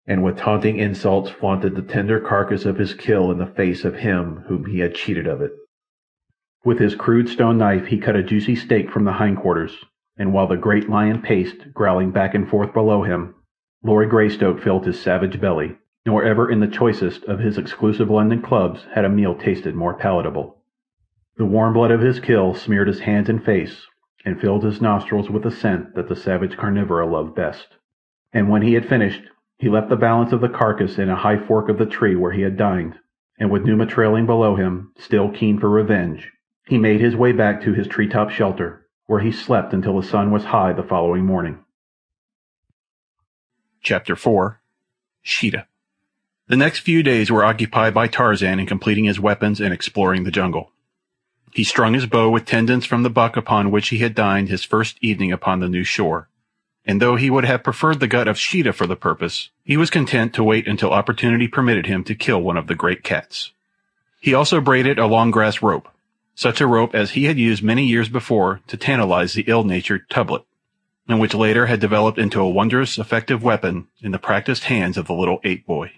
and with taunting insults flaunted the tender carcass of his kill in the face of him whom he had cheated of it. With his crude stone knife he cut a juicy steak from the hindquarters, and while the great lion paced, growling back and forth below him, Lord Greystoke filled his savage belly, nor ever in the choicest of his exclusive London clubs had a meal tasted more palatable. The warm blood of his kill smeared his hands and face, and filled his nostrils with the scent that the savage carnivora loved best. And when he had finished, he left the balance of the carcass in a high fork of the tree where he had dined, and with Numa trailing below him, still keen for revenge, he made his way back to his treetop shelter, where he slept until the sun was high the following morning. Chapter 4. Sheeta. The next few days were occupied by Tarzan in completing his weapons and exploring the jungle. He strung his bow with tendons from the buck upon which he had dined his first evening upon the new shore, and though he would have preferred the gut of Sheeta for the purpose, he was content to wait until opportunity permitted him to kill one of the great cats. He also braided a long grass rope, such a rope as he had used many years before to tantalize the ill-natured Tublet, and which later had developed into a wondrous effective weapon in the practiced hands of the little ape-boy.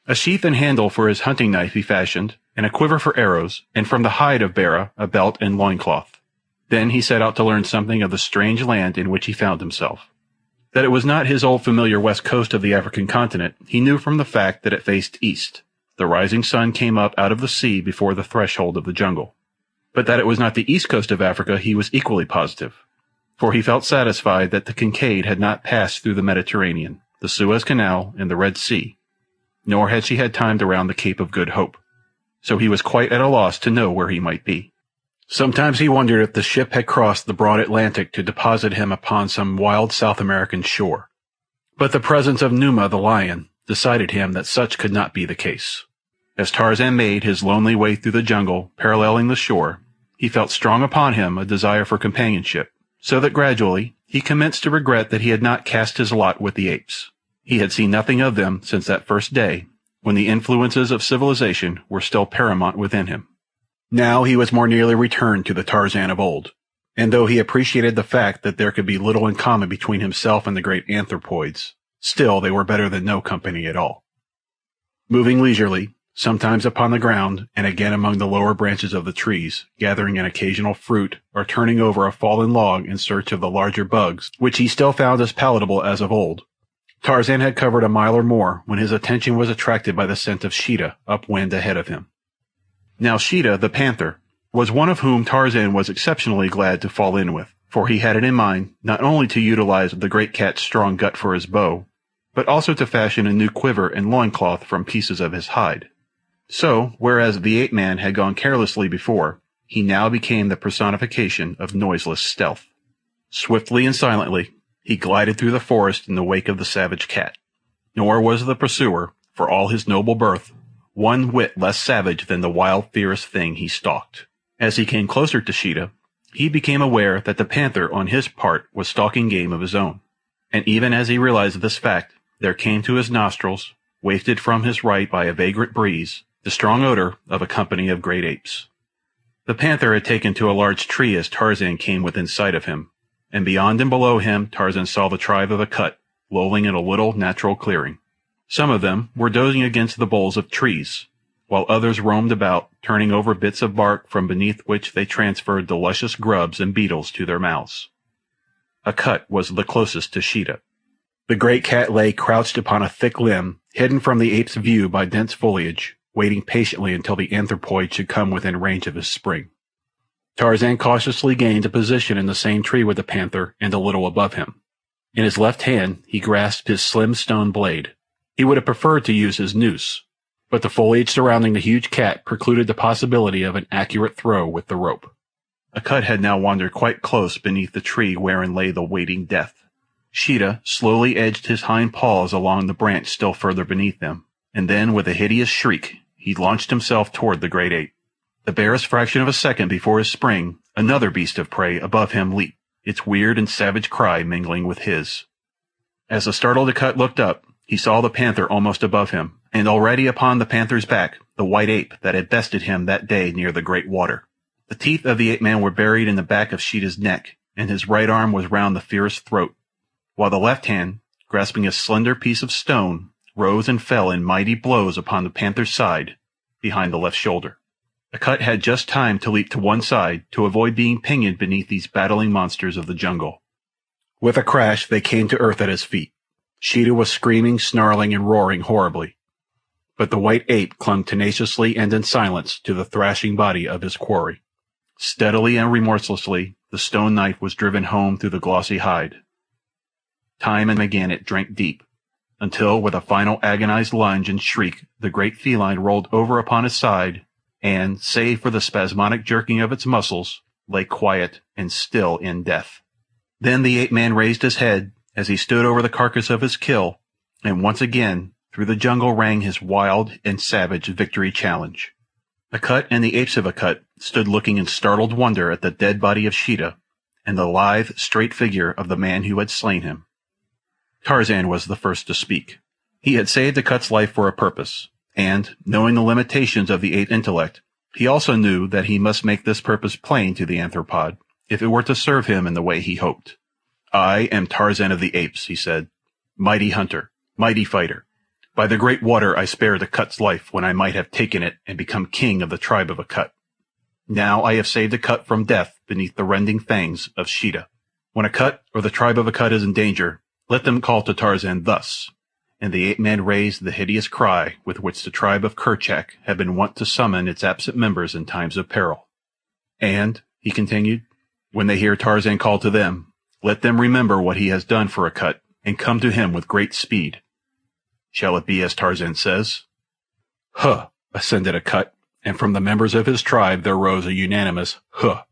A sheath and handle for his hunting knife he fashioned, and a quiver for arrows, and from the hide of Bara a belt and loincloth. Then he set out to learn something of the strange land in which he found himself. That it was not his old familiar west coast of the African continent he knew from the fact that it faced east. The rising sun came up out of the sea before the threshold of the jungle. But that it was not the east coast of Africa he was equally positive, for he felt satisfied that the Kincaid had not passed through the Mediterranean, the Suez Canal, and the Red Sea, nor had she had time to round the Cape of Good Hope, so he was quite at a loss to know where he might be. Sometimes he wondered if the ship had crossed the broad Atlantic to deposit him upon some wild South American shore, but the presence of Numa the lion decided him that such could not be the case. As Tarzan made his lonely way through the jungle paralleling the shore, he felt strong upon him a desire for companionship, so that gradually he commenced to regret that he had not cast his lot with the apes. He had seen nothing of them since that first day, when the influences of civilization were still paramount within him. Now he was more nearly returned to the Tarzan of old, and though he appreciated the fact that there could be little in common between himself and the great anthropoids, still they were better than no company at all. Moving leisurely, sometimes upon the ground and again among the lower branches of the trees, gathering an occasional fruit or turning over a fallen log in search of the larger bugs, which he still found as palatable as of old, Tarzan had covered a mile or more when his attention was attracted by the scent of Sheeta upwind ahead of him. Now Sheeta, the panther, was one of whom Tarzan was exceptionally glad to fall in with, for he had it in mind not only to utilize the great cat's strong gut for his bow, but also to fashion a new quiver and loincloth from pieces of his hide. So, whereas the ape-man had gone carelessly before, he now became the personification of noiseless stealth. Swiftly and silently, he glided through the forest in the wake of the savage cat. Nor was the pursuer, for all his noble birth, one whit less savage than the wild, fierce thing he stalked. As he came closer to Sheeta, he became aware that the panther on his part was stalking game of his own. And even as he realized this fact, there came to his nostrils, wafted from his right by a vagrant breeze, the strong odor of a company of great apes. The panther had taken to a large tree as Tarzan came within sight of him, and beyond and below him Tarzan saw the tribe of Akut lolling in a little natural clearing. Some of them were dozing against the boles of trees, while others roamed about, turning over bits of bark from beneath which they transferred the luscious grubs and beetles to their mouths. Akut was the closest to Sheeta. The great cat lay crouched upon a thick limb, hidden from the ape's view by dense foliage, waiting patiently until the anthropoid should come within range of his spring. Tarzan cautiously gained a position in the same tree with the panther and a little above him. In his left hand he grasped his slim stone blade. He would have preferred to use his noose, but the foliage surrounding the huge cat precluded the possibility of an accurate throw with the rope. Akut had now wandered quite close beneath the tree wherein lay the waiting death. Sheeta slowly edged his hind paws along the branch still further beneath them, and then with a hideous shriek he launched himself toward the great ape. The barest fraction of a second before his spring, another beast of prey above him leaped, its weird and savage cry mingling with his. As the startled Akut looked up, he saw the panther almost above him, and already upon the panther's back the white ape that had bested him that day near the great water. The teeth of the ape-man were buried in the back of Sheeta's neck, and his right arm was round the fierce throat, while the left hand, grasping a slender piece of stone, rose and fell in mighty blows upon the panther's side, behind the left shoulder. Akut had just time to leap to one side to avoid being pinioned beneath these battling monsters of the jungle. With a crash they came to earth at his feet. Sheeta was screaming, snarling, and roaring horribly, but the white ape clung tenaciously and in silence to the thrashing body of his quarry. Steadily and remorselessly the stone knife was driven home through the glossy hide. Time and again it drank deep, until with a final agonized lunge and shriek the great feline rolled over upon his side and, save for the spasmodic jerking of its muscles, lay quiet and still in death. Then the ape-man raised his head as he stood over the carcass of his kill, and once again through the jungle rang his wild and savage victory challenge. Akut and the apes of Akut stood looking in startled wonder at the dead body of Sheeta and the lithe, straight figure of the man who had slain him. Tarzan was the first to speak. He had saved Akut's life for a purpose, and, knowing the limitations of the ape intellect, he also knew that he must make this purpose plain to the anthropod if it were to serve him in the way he hoped. "I am Tarzan of the Apes," he said. "Mighty hunter, mighty fighter. By the great water I spared Akut's life when I might have taken it and become king of the tribe of Akut. Now I have saved Akut from death beneath the rending fangs of Sheeta. When Akut or the tribe of Akut is in danger, let them call to Tarzan thus," and the ape-man raised the hideous cry with which the tribe of Kerchak had been wont to summon its absent members in times of peril. "And," he continued, "when they hear Tarzan call to them, let them remember what he has done for Akut and come to him with great speed. Shall it be as Tarzan says?" "Huh!" ascended Akut, and from the members of his tribe there rose a unanimous "huh."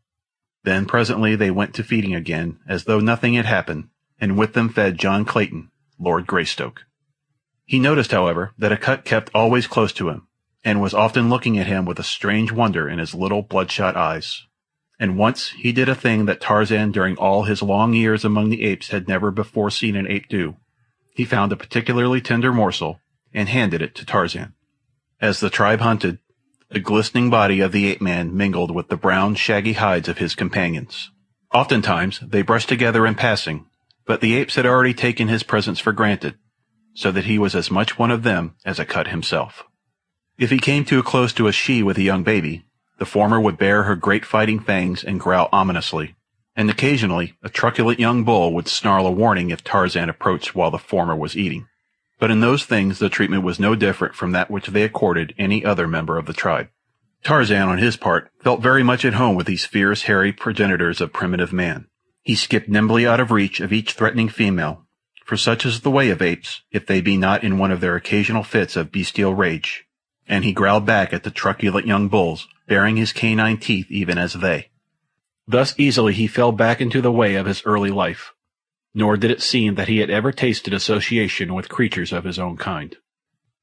Then presently they went to feeding again as though nothing had happened, and with them fed John Clayton, Lord Greystoke. He noticed, however, that Akut kept always close to him, and was often looking at him with a strange wonder in his little bloodshot eyes. And once he did a thing that Tarzan during all his long years among the apes had never before seen an ape do. He found a particularly tender morsel and handed it to Tarzan. As the tribe hunted, the glistening body of the ape-man mingled with the brown, shaggy hides of his companions. Oftentimes they brushed together in passing, but the apes had already taken his presence for granted, so that he was as much one of them as Akut himself. If he came too close to a she with a young baby, the former would bare her great fighting fangs and growl ominously, and occasionally a truculent young bull would snarl a warning if Tarzan approached while the former was eating. But in those things the treatment was no different from that which they accorded any other member of the tribe. Tarzan, on his part, felt very much at home with these fierce, hairy progenitors of primitive man. He skipped nimbly out of reach of each threatening female, for such is the way of apes, if they be not in one of their occasional fits of bestial rage, and he growled back at the truculent young bulls, baring his canine teeth even as they. Thus easily he fell back into the way of his early life, nor did it seem that he had ever tasted association with creatures of his own kind.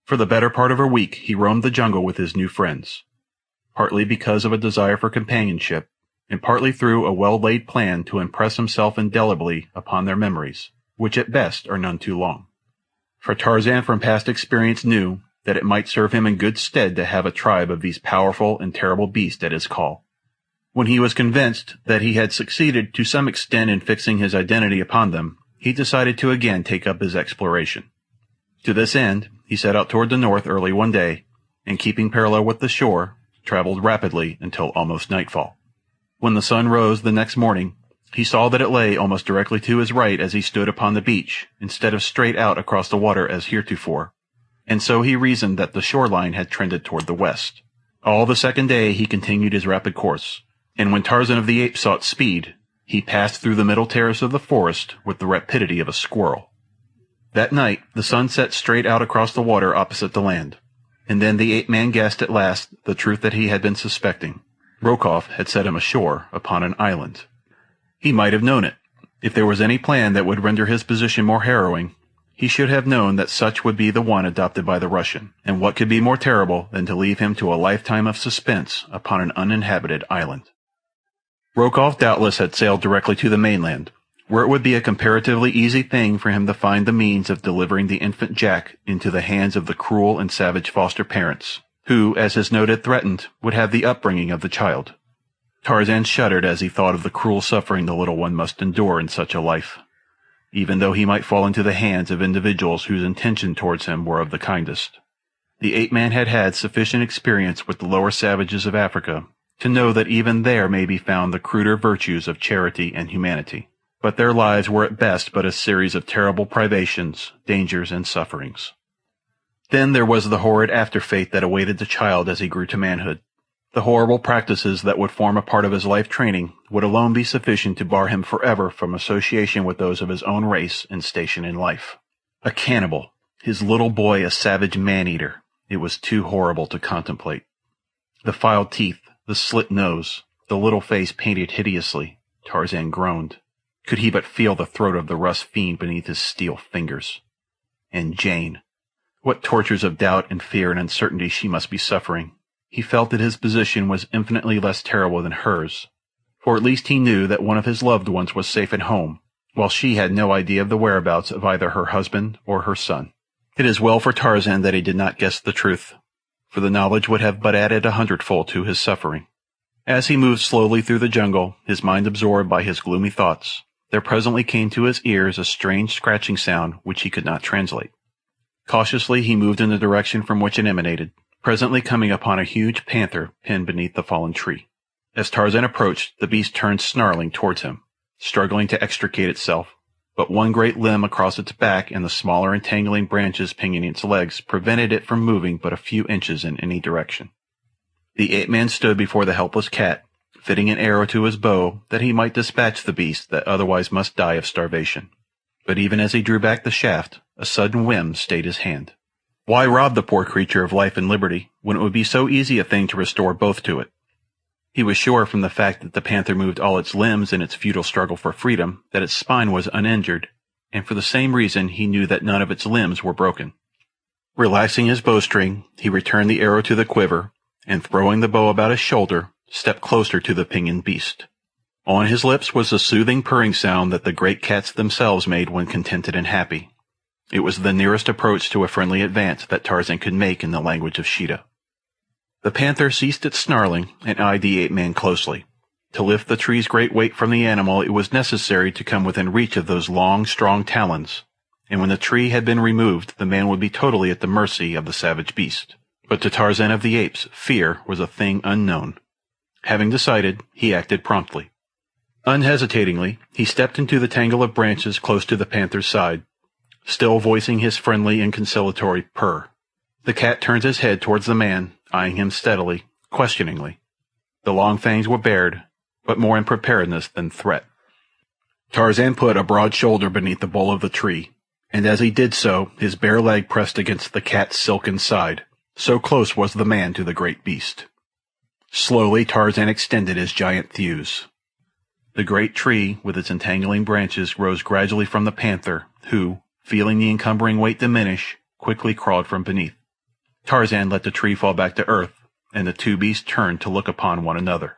For the better part of a week he roamed the jungle with his new friends, partly because of a desire for companionship, and partly through a well-laid plan to impress himself indelibly upon their memories, which at best are none too long. For Tarzan from past experience knew that it might serve him in good stead to have a tribe of these powerful and terrible beasts at his call. When he was convinced that he had succeeded to some extent in fixing his identity upon them, he decided to again take up his exploration. To this end, he set out toward the north early one day, and keeping parallel with the shore, traveled rapidly until almost nightfall. When the sun rose the next morning, he saw that it lay almost directly to his right as he stood upon the beach, instead of straight out across the water as heretofore, and so he reasoned that the shoreline had trended toward the west. All the second day he continued his rapid course, and when Tarzan of the Apes sought speed, he passed through the middle terrace of the forest with the rapidity of a squirrel. That night the sun set straight out across the water opposite the land, and then the ape-man guessed at last the truth that he had been suspecting. Rokoff had set him ashore upon an island. He might have known it. If there was any plan that would render his position more harrowing, he should have known that such would be the one adopted by the Russian, and what could be more terrible than to leave him to a lifetime of suspense upon an uninhabited island? Rokoff doubtless had sailed directly to the mainland, where it would be a comparatively easy thing for him to find the means of delivering the infant Jack into the hands of the cruel and savage foster parents, who, as his note had threatened, would have the upbringing of the child. Tarzan shuddered as he thought of the cruel suffering the little one must endure in such a life, even though he might fall into the hands of individuals whose intention towards him were of the kindest. The ape-man had had sufficient experience with the lower savages of Africa to know that even there may be found the cruder virtues of charity and humanity, but their lives were at best but a series of terrible privations, dangers, and sufferings. Then there was the horrid after-fate that awaited the child as he grew to manhood. The horrible practices that would form a part of his life training would alone be sufficient to bar him forever from association with those of his own race and station in life. A cannibal, his little boy a savage man-eater. It was too horrible to contemplate. The filed teeth, the slit nose, the little face painted hideously. Tarzan groaned. Could he but feel the throat of the rust fiend beneath his steel fingers. And Jane. What tortures of doubt and fear and uncertainty she must be suffering. He felt that his position was infinitely less terrible than hers, for at least he knew that one of his loved ones was safe at home, while she had no idea of the whereabouts of either her husband or her son. It is well for Tarzan that he did not guess the truth, for the knowledge would have but added 100-fold to his suffering. As he moved slowly through the jungle, his mind absorbed by his gloomy thoughts, there presently came to his ears a strange scratching sound which he could not translate. Cautiously he moved in the direction from which it emanated, presently coming upon a huge panther pinned beneath the fallen tree. As Tarzan approached, the beast turned snarling towards him, struggling to extricate itself, but one great limb across its back and the smaller entangling branches pinioning its legs prevented it from moving but a few inches in any direction. The ape-man stood before the helpless cat, fitting an arrow to his bow that he might dispatch the beast that otherwise must die of starvation. But even as he drew back the shaft, a sudden whim stayed his hand. Why rob the poor creature of life and liberty, when it would be so easy a thing to restore both to it? He was sure from the fact that the panther moved all its limbs in its futile struggle for freedom that its spine was uninjured, and for the same reason he knew that none of its limbs were broken. Relaxing his bowstring, he returned the arrow to the quiver, and throwing the bow about his shoulder, stepped closer to the pinioned beast. On his lips was the soothing purring sound that the great cats themselves made when contented and happy. It was the nearest approach to a friendly advance that Tarzan could make in the language of Sheeta. The panther ceased its snarling and eyed the ape-man closely. To lift the tree's great weight from the animal it was necessary to come within reach of those long, strong talons, and when the tree had been removed the man would be totally at the mercy of the savage beast. But to Tarzan of the Apes, fear was a thing unknown. Having decided, he acted promptly. Unhesitatingly, he stepped into the tangle of branches close to the panther's side, still voicing his friendly and conciliatory purr. The cat turned his head towards the man, eyeing him steadily, questioningly. The long fangs were bared, but more in preparedness than threat. Tarzan put a broad shoulder beneath the bole of the tree, and as he did so, his bare leg pressed against the cat's silken side. So close was the man to the great beast. Slowly Tarzan extended his giant thews. The great tree, with its entangling branches, rose gradually from the panther, who, feeling the encumbering weight diminish, quickly crawled from beneath. Tarzan let the tree fall back to earth, and the two beasts turned to look upon one another.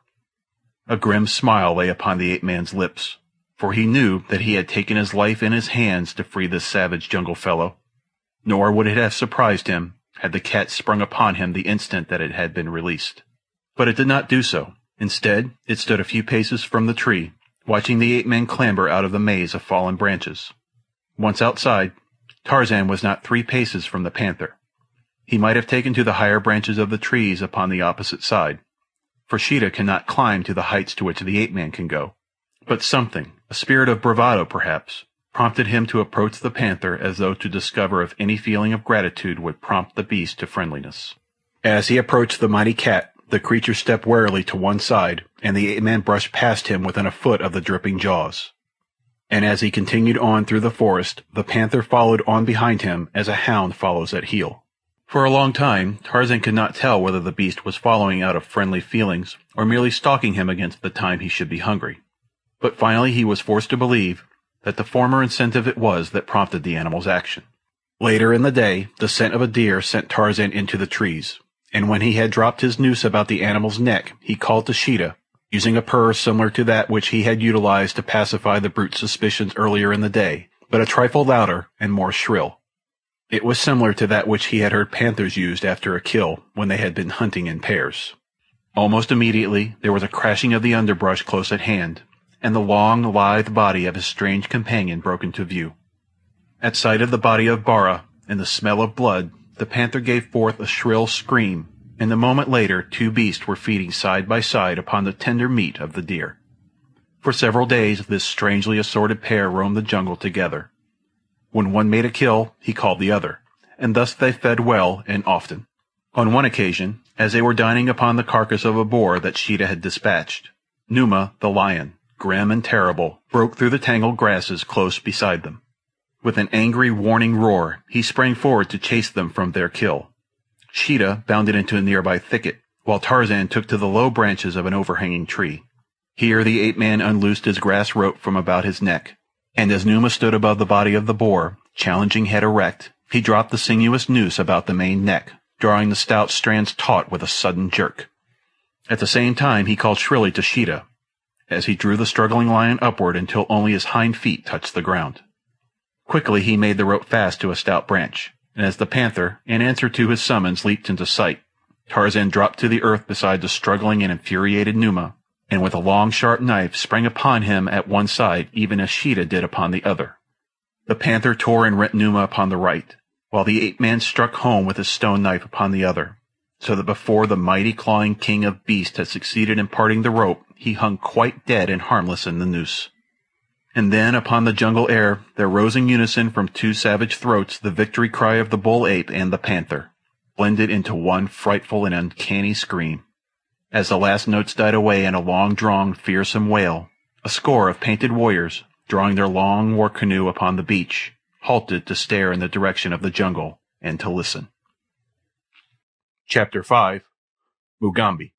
A grim smile lay upon the ape-man's lips, for he knew that he had taken his life in his hands to free this savage jungle fellow. Nor would it have surprised him had the cat sprung upon him the instant that it had been released. But it did not do so. Instead, it stood a few paces from the tree, watching the ape-man clamber out of the maze of fallen branches. Once outside, Tarzan was not 3 paces from the panther. He might have taken to the higher branches of the trees upon the opposite side, for Sheeta cannot climb to the heights to which the ape-man can go. But something, a spirit of bravado perhaps, prompted him to approach the panther as though to discover if any feeling of gratitude would prompt the beast to friendliness. As he approached the mighty cat, the creature stepped warily to one side, and the ape-man brushed past him within a foot of the dripping jaws. And as he continued on through the forest, the panther followed on behind him as a hound follows at heel. For a long time, Tarzan could not tell whether the beast was following out of friendly feelings or merely stalking him against the time he should be hungry. But finally he was forced to believe that the former incentive it was that prompted the animal's action. Later in the day, the scent of a deer sent Tarzan into the trees, and when he had dropped his noose about the animal's neck, he called to Sheeta, using a purr similar to that which he had utilized to pacify the brute's suspicions earlier in the day, but a trifle louder and more shrill. It was similar to that which he had heard panthers used after a kill when they had been hunting in pairs. Almost immediately there was a crashing of the underbrush close at hand, and the long, lithe body of his strange companion broke into view. At sight of the body of Bara and the smell of blood, the panther gave forth a shrill scream, and a moment later 2 beasts were feeding side by side upon the tender meat of the deer. For several days this strangely assorted pair roamed the jungle together. When one made a kill, he called the other, and thus they fed well and often. On one occasion, as they were dining upon the carcass of a boar that Sheeta had dispatched, Numa, the lion, grim and terrible, broke through the tangled grasses close beside them. With an angry, warning roar, he sprang forward to chase them from their kill. Sheeta bounded into a nearby thicket, while Tarzan took to the low branches of an overhanging tree. Here the ape-man unloosed his grass rope from about his neck, and as Numa stood above the body of the boar, challenging head erect, he dropped the sinuous noose about the maned neck, drawing the stout strands taut with a sudden jerk. At the same time he called shrilly to Sheeta, as he drew the struggling lion upward until only his hind feet touched the ground. Quickly he made the rope fast to a stout branch, and as the panther, in answer to his summons, leaped into sight, Tarzan dropped to the earth beside the struggling and infuriated Numa, and with a long sharp knife sprang upon him at one side even as Sheeta did upon the other. The panther tore and rent Numa upon the right, while the ape-man struck home with his stone knife upon the other, so that before the mighty clawing king of beasts had succeeded in parting the rope, he hung quite dead and harmless in the noose. And then upon the jungle air there rose in unison from 2 savage throats the victory cry of the bull-ape and the panther, blended into one frightful and uncanny scream. As the last notes died away in a long-drawn, fearsome wail, a score of painted warriors, drawing their long war-canoe upon the beach, halted to stare in the direction of the jungle and to listen. Chapter 5. Mugambi.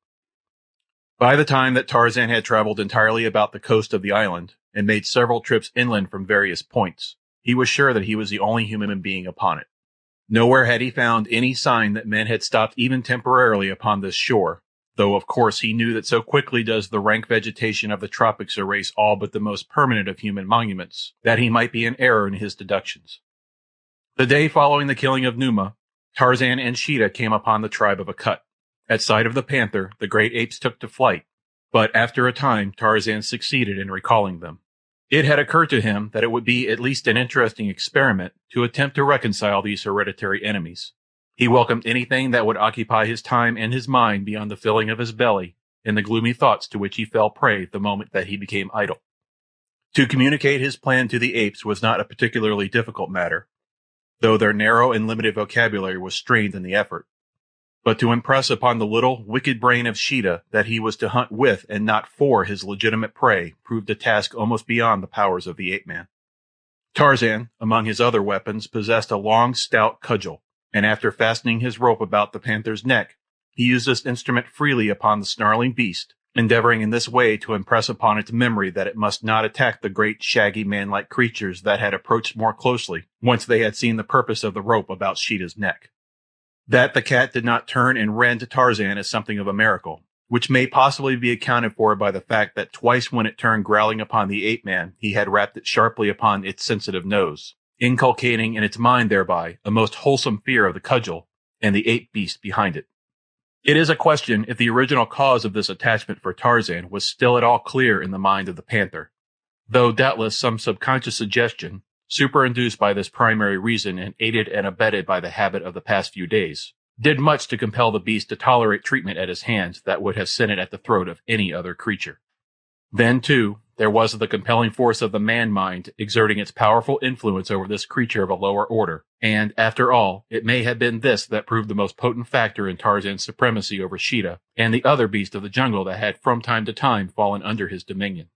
By the time that Tarzan had traveled entirely about the coast of the island, and made several trips inland from various points, he was sure that he was the only human being upon it. Nowhere had he found any sign that men had stopped even temporarily upon this shore, though of course he knew that so quickly does the rank vegetation of the tropics erase all but the most permanent of human monuments, that he might be in error in his deductions. The day following the killing of Numa, Tarzan and Sheeta came upon the tribe of Akut. At sight of the panther, the great apes took to flight, but after a time Tarzan succeeded in recalling them. It had occurred to him that it would be at least an interesting experiment to attempt to reconcile these hereditary enemies. He welcomed anything that would occupy his time and his mind beyond the filling of his belly and the gloomy thoughts to which he fell prey the moment that he became idle. To communicate his plan to the apes was not a particularly difficult matter, though their narrow and limited vocabulary was strained in the effort. But to impress upon the little, wicked brain of Sheeta that he was to hunt with and not for his legitimate prey proved a task almost beyond the powers of the ape-man. Tarzan, among his other weapons, possessed a long, stout cudgel, and after fastening his rope about the panther's neck, he used this instrument freely upon the snarling beast, endeavoring in this way to impress upon its memory that it must not attack the great, shaggy, man-like creatures that had approached more closely once they had seen the purpose of the rope about Sheeta's neck. That the cat did not turn and rend Tarzan is something of a miracle, which may possibly be accounted for by the fact that twice when it turned growling upon the ape-man, he had rapped it sharply upon its sensitive nose, inculcating in its mind thereby a most wholesome fear of the cudgel and the ape-beast behind it. It is a question if the original cause of this attachment for Tarzan was still at all clear in the mind of the panther, though doubtless some subconscious suggestion, superinduced by this primary reason and aided and abetted by the habit of the past few days, did much to compel the beast to tolerate treatment at his hands that would have sent it at the throat of any other creature. Then, too, there was the compelling force of the man-mind exerting its powerful influence over this creature of a lower order, and, after all, it may have been this that proved the most potent factor in Tarzan's supremacy over Sheeta and the other beasts of the jungle that had from time to time fallen under his dominion.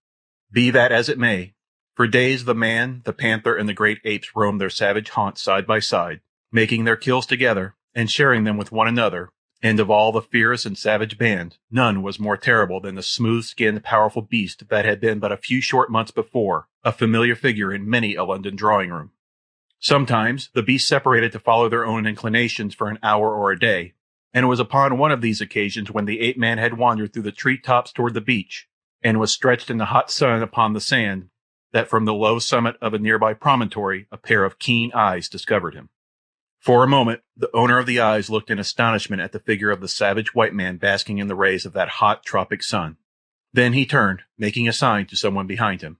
Be that as it may, for days the man, the panther, and the great apes roamed their savage haunts side by side, making their kills together and sharing them with one another, and of all the fierce and savage band, none was more terrible than the smooth-skinned, powerful beast that had been but a few short months before a familiar figure in many a London drawing-room. Sometimes the beasts separated to follow their own inclinations for an hour or a day, and it was upon one of these occasions when the ape-man had wandered through the tree-tops toward the beach, and was stretched in the hot sun upon the sand, that from the low summit of a nearby promontory a pair of keen eyes discovered him. For a moment, the owner of the eyes looked in astonishment at the figure of the savage white man basking in the rays of that hot tropic sun. Then he turned, making a sign to someone behind him.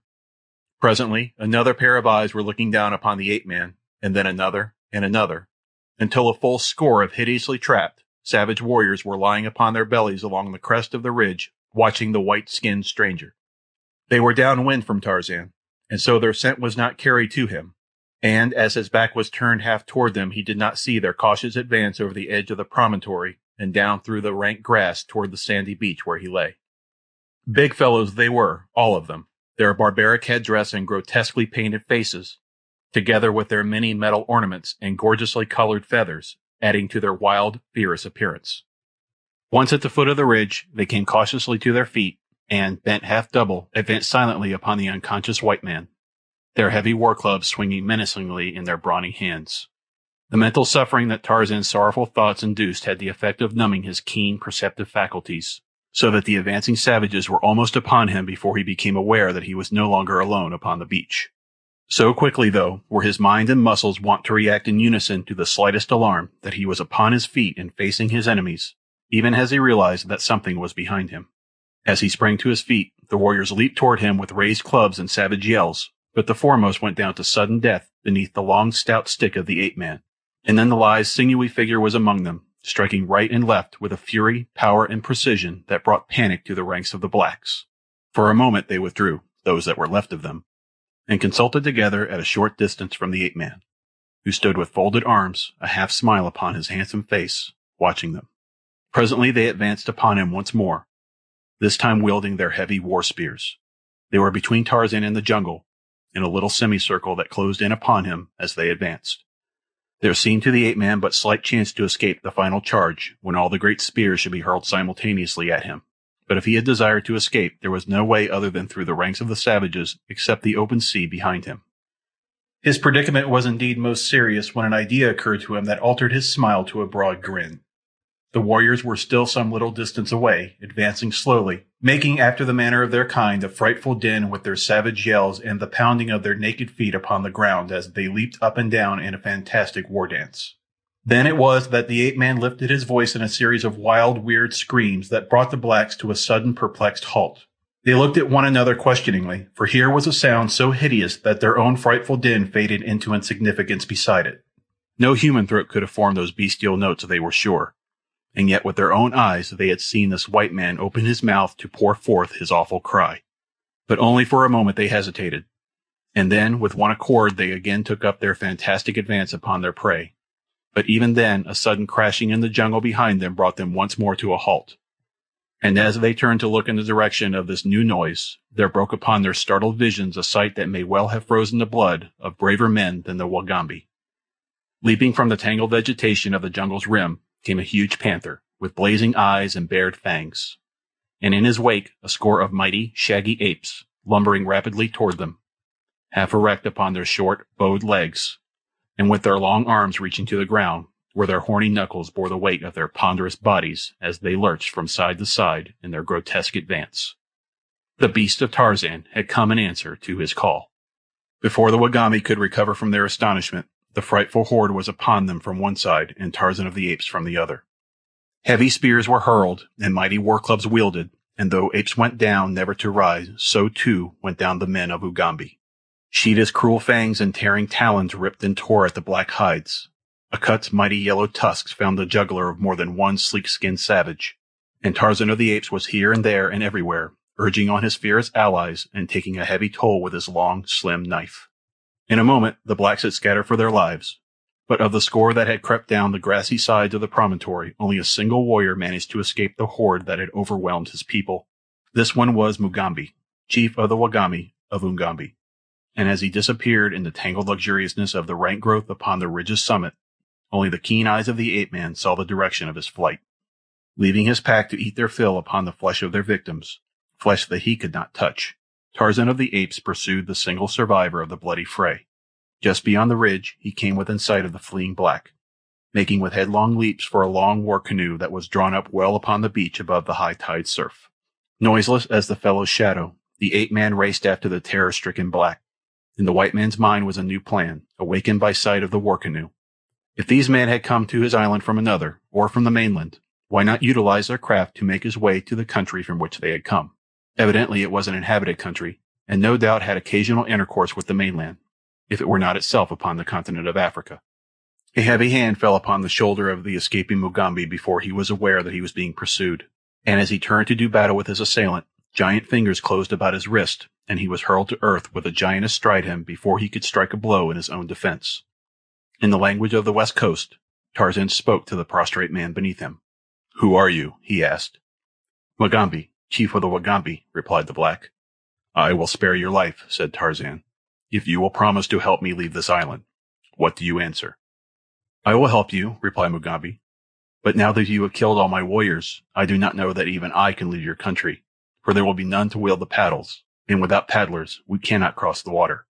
Presently, another pair of eyes were looking down upon the ape-man, and then another, and another, until a full score of hideously trapped, savage warriors were lying upon their bellies along the crest of the ridge, watching the white-skinned stranger. They were downwind from Tarzan, and so their scent was not carried to him, and as his back was turned half toward them he did not see their cautious advance over the edge of the promontory and down through the rank grass toward the sandy beach where he lay. Big fellows they were, all of them, their barbaric headdress and grotesquely painted faces, together with their many metal ornaments and gorgeously colored feathers, adding to their wild, fierce appearance. Once at the foot of the ridge, they came cautiously to their feet, and, bent half double, advanced silently upon the unconscious white man, their heavy war clubs swinging menacingly in their brawny hands. The mental suffering that Tarzan's sorrowful thoughts induced had the effect of numbing his keen, perceptive faculties, so that the advancing savages were almost upon him before he became aware that he was no longer alone upon the beach. So quickly, though, were his mind and muscles wont to react in unison to the slightest alarm that he was upon his feet and facing his enemies, even as he realized that something was behind him. As he sprang to his feet, the warriors leaped toward him with raised clubs and savage yells, but the foremost went down to sudden death beneath the long, stout stick of the ape-man, and then the lithe, sinewy figure was among them, striking right and left with a fury, power, and precision that brought panic to the ranks of the blacks. For a moment they withdrew, those that were left of them, and consulted together at a short distance from the ape-man, who stood with folded arms, a half smile upon his handsome face, watching them. Presently they advanced upon him once more, this time wielding their heavy war spears. They were between Tarzan and the jungle, in a little semicircle that closed in upon him as they advanced. There seemed to the ape-man but slight chance to escape the final charge when all the great spears should be hurled simultaneously at him. But if he had desired to escape, there was no way other than through the ranks of the savages except the open sea behind him. His predicament was indeed most serious when an idea occurred to him that altered his smile to a broad grin. The warriors were still some little distance away, advancing slowly, making after the manner of their kind a frightful din with their savage yells and the pounding of their naked feet upon the ground as they leaped up and down in a fantastic war dance. Then it was that the ape-man lifted his voice in a series of wild, weird screams that brought the blacks to a sudden, perplexed halt. They looked at one another questioningly, for here was a sound so hideous that their own frightful din faded into insignificance beside it. No human throat could have formed those bestial notes, they were sure. And yet with their own eyes they had seen this white man open his mouth to pour forth his awful cry. But only for a moment they hesitated, and then with one accord they again took up their fantastic advance upon their prey. But even then, a sudden crashing in the jungle behind them brought them once more to a halt. And as they turned to look in the direction of this new noise, there broke upon their startled visions a sight that may well have frozen the blood of braver men than the Wagambi. Leaping from the tangled vegetation of the jungle's rim came a huge panther, with blazing eyes and bared fangs. And in his wake, a score of mighty, shaggy apes, lumbering rapidly toward them, half erect upon their short, bowed legs, and with their long arms reaching to the ground, where their horny knuckles bore the weight of their ponderous bodies as they lurched from side to side in their grotesque advance. The beast of Tarzan had come in answer to his call. Before the Wagambi could recover from their astonishment, the frightful horde was upon them from one side and Tarzan of the Apes from the other. Heavy spears were hurled and mighty war clubs wielded, and though apes went down never to rise, so too went down the men of Ugambi. Sheeta's cruel fangs and tearing talons ripped and tore at the black hides. Akut's mighty yellow tusks found the jugular of more than one sleek-skinned savage, and Tarzan of the Apes was here and there and everywhere, urging on his fierce allies and taking a heavy toll with his long, slim knife. In a moment, the blacks had scattered for their lives, but of the score that had crept down the grassy sides of the promontory, only a single warrior managed to escape the horde that had overwhelmed his people. This one was Mugambi, chief of the Wagambi of Ugambi, and as he disappeared in the tangled luxuriousness of the rank growth upon the ridge's summit, only the keen eyes of the ape-man saw the direction of his flight. Leaving his pack to eat their fill upon the flesh of their victims, flesh that he could not touch, Tarzan of the Apes pursued the single survivor of the bloody fray. Just beyond the ridge, he came within sight of the fleeing black, making with headlong leaps for a long war canoe that was drawn up well upon the beach above the high-tide surf. Noiseless as the fellow's shadow, the ape-man raced after the terror-stricken black. In the white man's mind was a new plan, awakened by sight of the war canoe. If these men had come to his island from another, or from the mainland, why not utilize their craft to make his way to the country from which they had come? Evidently it was an inhabited country, and no doubt had occasional intercourse with the mainland, if it were not itself upon the continent of Africa. A heavy hand fell upon the shoulder of the escaping Mugambi before he was aware that he was being pursued, and as he turned to do battle with his assailant, giant fingers closed about his wrist, and he was hurled to earth with a giant astride him before he could strike a blow in his own defense. In the language of the West Coast, Tarzan spoke to the prostrate man beneath him. "Who are you?" he asked. "Wagambi, chief of the Wagambi," replied the black. "I will spare your life," said Tarzan, "if you will promise to help me leave this island. What do you answer?" "I will help you," replied Mugambi. "But now that you have killed all my warriors, I do not know that even I can leave your country, for there will be none to wield the paddles, and without paddlers we cannot cross the water."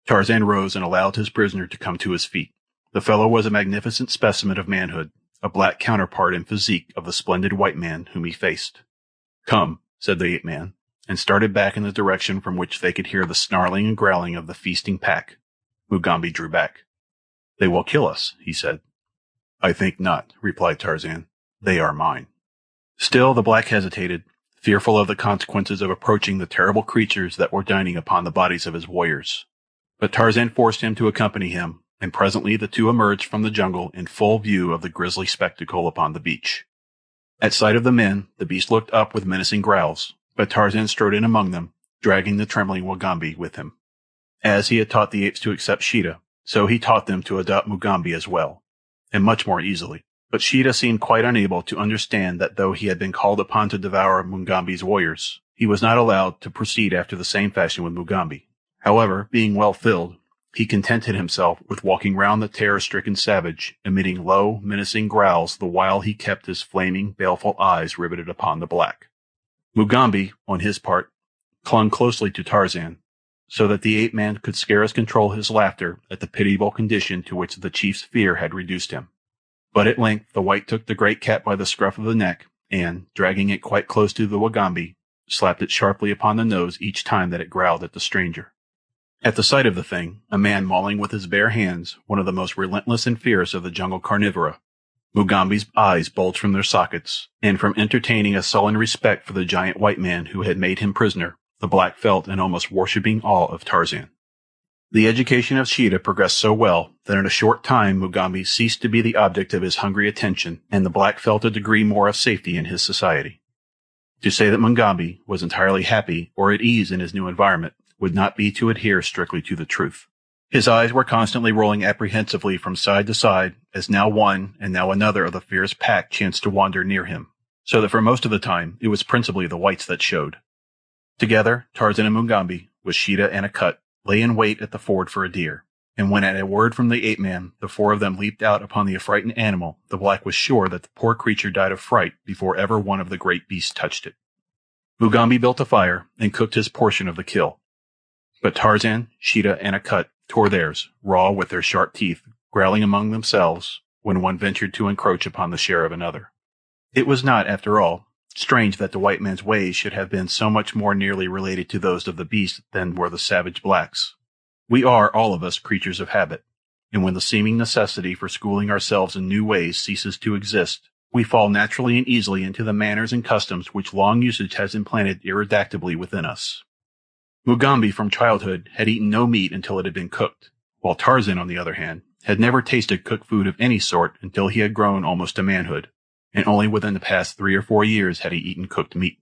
Tarzan rose and allowed his prisoner to come to his feet. The fellow was a magnificent specimen of manhood, a black counterpart in physique of the splendid white man whom he faced. "Come," said the ape-man, and started back in the direction from which they could hear the snarling and growling of the feasting pack. Mugambi drew back. "They will kill us," he said. "I think not," replied Tarzan. "They are mine." Still the black hesitated, fearful of the consequences of approaching the terrible creatures that were dining upon the bodies of his warriors. But Tarzan forced him to accompany him, and presently the two emerged from the jungle in full view of the grisly spectacle upon the beach. At sight of the men, the beast looked up with menacing growls, but Tarzan strode in among them, dragging the trembling Wagambi with him. As he had taught the apes to accept Sheeta, so he taught them to adopt Mugambi as well, and much more easily. But Sheeta seemed quite unable to understand that though he had been called upon to devour Mugambi's warriors, he was not allowed to proceed after the same fashion with Mugambi. However, being well filled, he contented himself with walking round the terror-stricken savage, emitting low, menacing growls the while he kept his flaming, baleful eyes riveted upon the black. Mugambi, on his part, clung closely to Tarzan, so that the ape-man could scarce control his laughter at the pitiable condition to which the chief's fear had reduced him. But at length the white took the great cat by the scruff of the neck, and, dragging it quite close to the Wagambi, slapped it sharply upon the nose each time that it growled at the stranger. At the sight of the thing, a man mauling with his bare hands, one of the most relentless and fierce of the jungle carnivora, Mugambi's eyes bulged from their sockets, and from entertaining a sullen respect for the giant white man who had made him prisoner, the black felt an almost worshipping awe of Tarzan. The education of Sheeta progressed so well that in a short time Mugambi ceased to be the object of his hungry attention, and the black felt a degree more of safety in his society. To say that Mugambi was entirely happy or at ease in his new environment would not be to adhere strictly to the truth. His eyes were constantly rolling apprehensively from side to side as now one and now another of the fierce pack chanced to wander near him, so that for most of the time it was principally the whites that showed. Together, Tarzan and Mugambi, with Sheeta and Akut, lay in wait at the ford for a deer, and when at a word from the ape-man the four of them leaped out upon the affrighted animal, the black was sure that the poor creature died of fright before ever one of the great beasts touched it. Mugambi built a fire and cooked his portion of the kill. But Tarzan, Sheeta, and Akut tore theirs, raw with their sharp teeth, growling among themselves when one ventured to encroach upon the share of another. It was not, after all, strange that the white man's ways should have been so much more nearly related to those of the beast than were the savage blacks. We are, all of us, creatures of habit, and when the seeming necessity for schooling ourselves in new ways ceases to exist, we fall naturally and easily into the manners and customs which long usage has implanted ineradicably within us. Mugambi, from childhood, had eaten no meat until it had been cooked, while Tarzan, on the other hand, had never tasted cooked food of any sort until he had grown almost to manhood, and only within the past 3 or 4 years had he eaten cooked meat.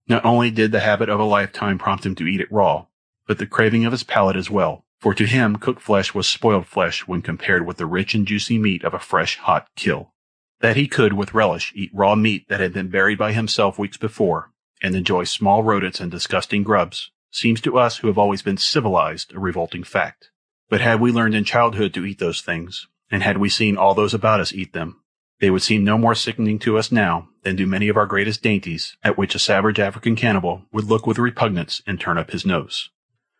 Not only did the habit of a lifetime prompt him to eat it raw, but the craving of his palate as well, for to him cooked flesh was spoiled flesh when compared with the rich and juicy meat of a fresh, hot kill. That he could, with relish, eat raw meat that had been buried by himself weeks before, and enjoy small rodents and disgusting grubs, seems to us who have always been civilized a revolting fact. But had we learned in childhood to eat those things, and had we seen all those about us eat them, they would seem no more sickening to us now than do many of our greatest dainties, at which a savage African cannibal would look with repugnance and turn up his nose.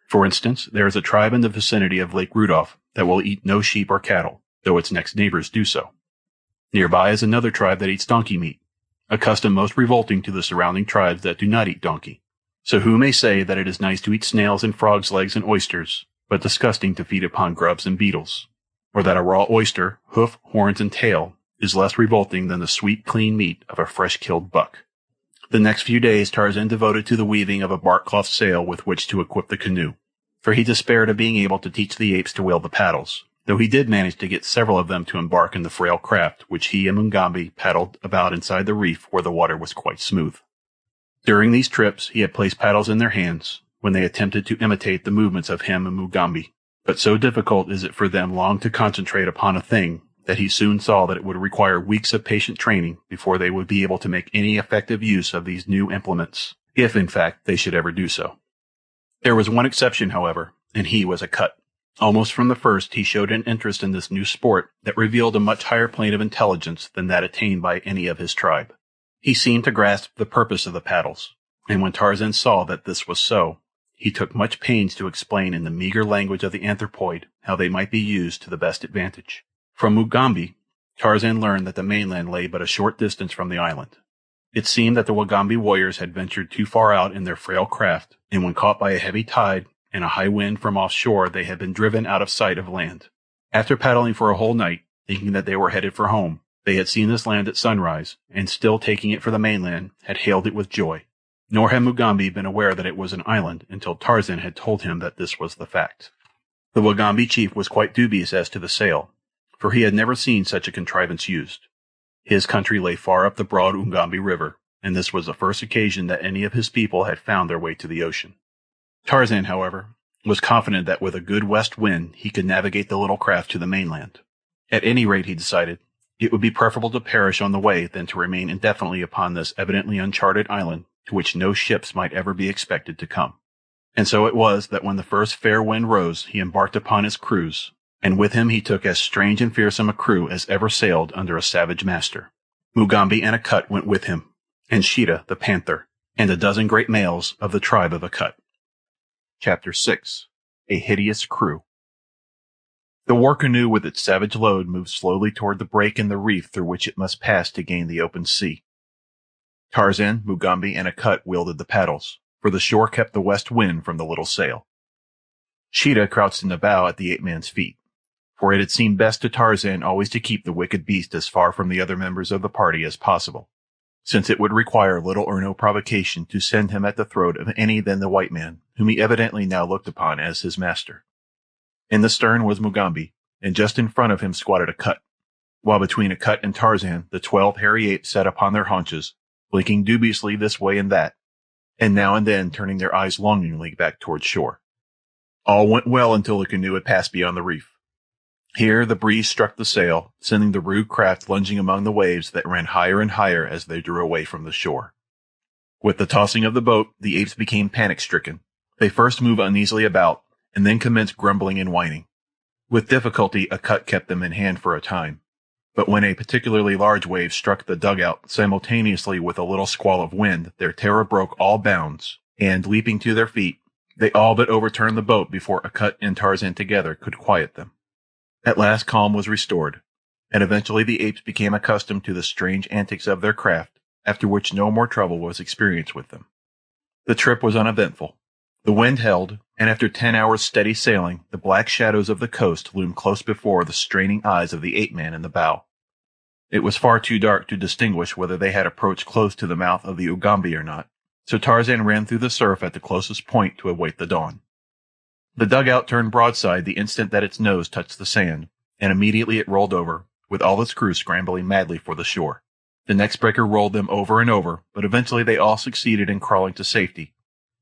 For instance, there is a tribe in the vicinity of Lake Rudolph that will eat no sheep or cattle, though its next neighbors do so. Nearby is another tribe that eats donkey meat, a custom most revolting to the surrounding tribes that do not eat donkey. So who may say that it is nice to eat snails and frogs' legs and oysters, but disgusting to feed upon grubs and beetles? Or that a raw oyster, hoof, horns, and tail is less revolting than the sweet, clean meat of a fresh-killed buck? The next few days Tarzan devoted to the weaving of a bark cloth sail with which to equip the canoe, for he despaired of being able to teach the apes to wield the paddles, though he did manage to get several of them to embark in the frail craft which he and Mugambi paddled about inside the reef where the water was quite smooth. During these trips he had placed paddles in their hands, when they attempted to imitate the movements of him and Mugambi, but so difficult is it for them long to concentrate upon a thing that he soon saw that it would require weeks of patient training before they would be able to make any effective use of these new implements, if in fact they should ever do so. There was one exception, however, and he was Akut. Almost from the first he showed an interest in this new sport that revealed a much higher plane of intelligence than that attained by any of his tribe. He seemed to grasp the purpose of the paddles, and when Tarzan saw that this was so, he took much pains to explain in the meager language of the anthropoid how they might be used to the best advantage. From Mugambi, Tarzan learned that the mainland lay but a short distance from the island. It seemed that the Wagambi warriors had ventured too far out in their frail craft, and when caught by a heavy tide and a high wind from offshore, they had been driven out of sight of land. After paddling for a whole night, thinking that they were headed for home, they had seen this land at sunrise, and still taking it for the mainland, had hailed it with joy. Nor had Mugambi been aware that it was an island until Tarzan had told him that this was the fact. The Wagambi chief was quite dubious as to the sail, for he had never seen such a contrivance used. His country lay far up the broad Ugambi River, and this was the first occasion that any of his people had found their way to the ocean. Tarzan, however, was confident that with a good west wind he could navigate the little craft to the mainland. At any rate, he decided, it would be preferable to perish on the way than to remain indefinitely upon this evidently uncharted island to which no ships might ever be expected to come. And so it was that when the first fair wind rose he embarked upon his cruise, and with him he took as strange and fearsome a crew as ever sailed under a savage master. Mugambi and Akut went with him, and Sheeta the panther, and a dozen great males of the tribe of Akut. Chapter 6. A Hideous Crew. The war canoe with its savage load moved slowly toward the break in the reef through which it must pass to gain the open sea. Tarzan, Mugambi, and Akut wielded the paddles, for the shore kept the west wind from the little sail. Sheeta crouched in the bow at the ape-man's feet, for it had seemed best to Tarzan always to keep the wicked beast as far from the other members of the party as possible, since it would require little or no provocation to send him at the throat of any than the white man, whom he evidently now looked upon as his master. In the stern was Mugambi, and just in front of him squatted Akut, while between Akut and Tarzan the 12 hairy apes sat upon their haunches, blinking dubiously this way and that, and now and then turning their eyes longingly back toward shore. All went well until the canoe had passed beyond the reef. Here the breeze struck the sail, sending the rude craft lunging among the waves that ran higher and higher as they drew away from the shore. With the tossing of the boat, the apes became panic-stricken. They first moved uneasily about, and then commenced grumbling and whining. With difficulty, a cut kept them in hand for a time. But when a particularly large wave struck the dugout simultaneously with a little squall of wind, their terror broke all bounds, and, leaping to their feet, they all but overturned the boat before Akut and Tarzan together could quiet them. At last calm was restored, and eventually the apes became accustomed to the strange antics of their craft, after which no more trouble was experienced with them. The trip was uneventful. The wind held, and after 10 hours' steady sailing, the black shadows of the coast loomed close before the straining eyes of the ape-man in the bow. It was far too dark to distinguish whether they had approached close to the mouth of the Ugambi or not, so Tarzan ran through the surf at the closest point to await the dawn. The dugout turned broadside the instant that its nose touched the sand, and immediately it rolled over, with all its crew scrambling madly for the shore. The next breaker rolled them over and over, but eventually they all succeeded in crawling to safety,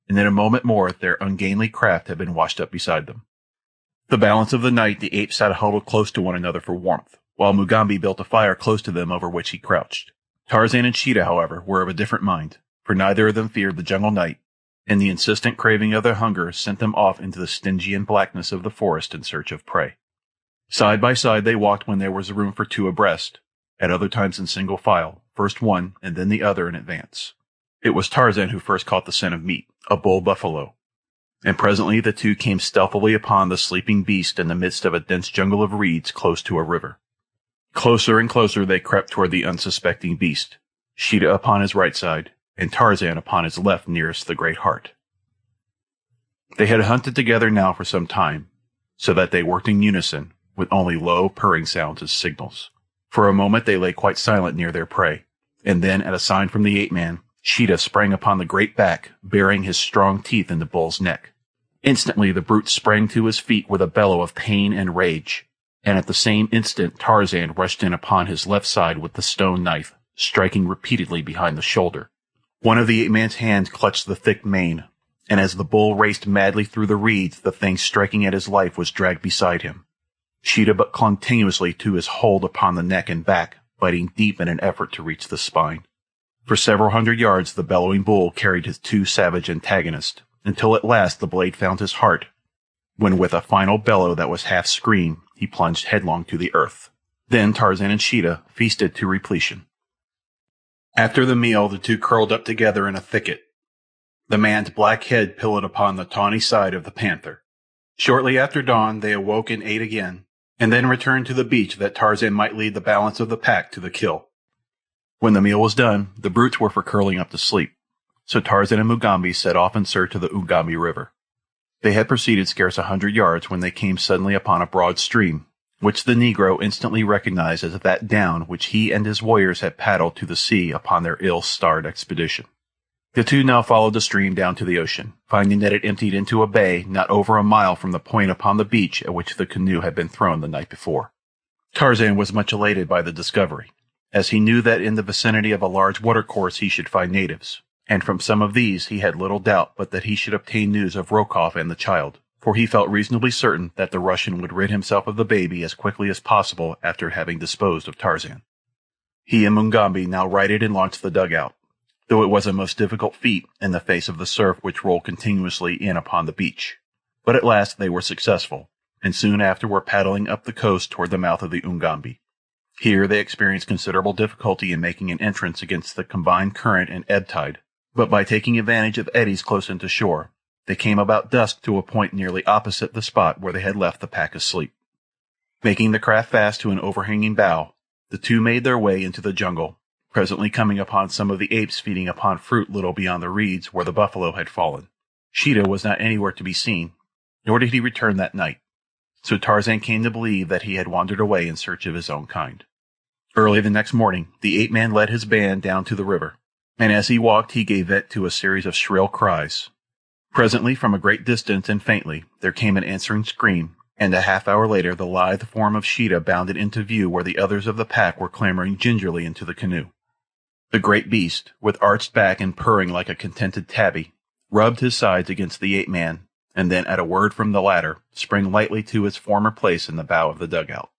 and in a moment more their ungainly craft had been washed up beside them. The balance of the night the apes sat huddled close to one another for warmth, while Mugambi built a fire close to them over which he crouched. Tarzan and Sheeta, however, were of a different mind, for neither of them feared the jungle night, and the insistent craving of their hunger sent them off into the Stygian blackness of the forest in search of prey. Side by side they walked when there was room for two abreast, at other times in single file, first one and then the other in advance. It was Tarzan who first caught the scent of meat, a bull buffalo, and presently the two came stealthily upon the sleeping beast in the midst of a dense jungle of reeds close to a river. Closer and closer they crept toward the unsuspecting beast, Sheeta upon his right side, and Tarzan upon his left nearest the great heart. They had hunted together now for some time, so that they worked in unison, with only low purring sounds as signals. For a moment they lay quite silent near their prey, and then, at a sign from the ape-man, Sheeta sprang upon the great back, burying his strong teeth in the bull's neck. Instantly the brute sprang to his feet with a bellow of pain and rage, and at the same instant Tarzan rushed in upon his left side with the stone knife, striking repeatedly behind the shoulder. One of the ape-man's hands clutched the thick mane, and as the bull raced madly through the reeds, the thing striking at his life was dragged beside him. Sheeta but clung tenuously to his hold upon the neck and back, biting deep in an effort to reach the spine. For several hundred yards the bellowing bull carried his two savage antagonists, until at last the blade found his heart, when with a final bellow that was half scream, he plunged headlong to the earth. Then Tarzan and Sheeta feasted to repletion. After the meal, the two curled up together in a thicket, the man's black head pillowed upon the tawny side of the panther. Shortly after dawn, they awoke and ate again, and then returned to the beach that Tarzan might lead the balance of the pack to the kill. When the meal was done, the brutes were for curling up to sleep, so Tarzan and Mugambi set off in search of the Ugambi River. They had proceeded scarce 100 yards when they came suddenly upon a broad stream, which the Negro instantly recognized as that down which he and his warriors had paddled to the sea upon their ill-starred expedition. The two now followed the stream down to the ocean, finding that it emptied into a bay not over a mile from the point upon the beach at which the canoe had been thrown the night before. Tarzan was much elated by the discovery, as he knew that in the vicinity of a large watercourse he should find natives, and from some of these he had little doubt but that he should obtain news of Rokoff and the child, for he felt reasonably certain that the Russian would rid himself of the baby as quickly as possible after having disposed of Tarzan. He and Mugambi now righted and launched the dugout, though it was a most difficult feat in the face of the surf which rolled continuously in upon the beach. But at last they were successful, and soon after were paddling up the coast toward the mouth of the Ugambi. Here they experienced considerable difficulty in making an entrance against the combined current and ebb tide, but by taking advantage of eddies close into shore, they came about dusk to a point nearly opposite the spot where they had left the pack asleep. Making the craft fast to an overhanging bough, the two made their way into the jungle, presently coming upon some of the apes feeding upon fruit little beyond the reeds where the buffalo had fallen. Sheeta was not anywhere to be seen, nor did he return that night, so Tarzan came to believe that he had wandered away in search of his own kind. Early the next morning, the ape-man led his band down to the river, and as he walked he gave vent to a series of shrill cries. Presently, from a great distance and faintly, there came an answering scream, and a half-hour later the lithe form of Sheeta bounded into view where the others of the pack were clambering gingerly into the canoe. The great beast, with arched back and purring like a contented tabby, rubbed his sides against the ape-man, and then at a word from the latter, sprang lightly to his former place in the bow of the dugout.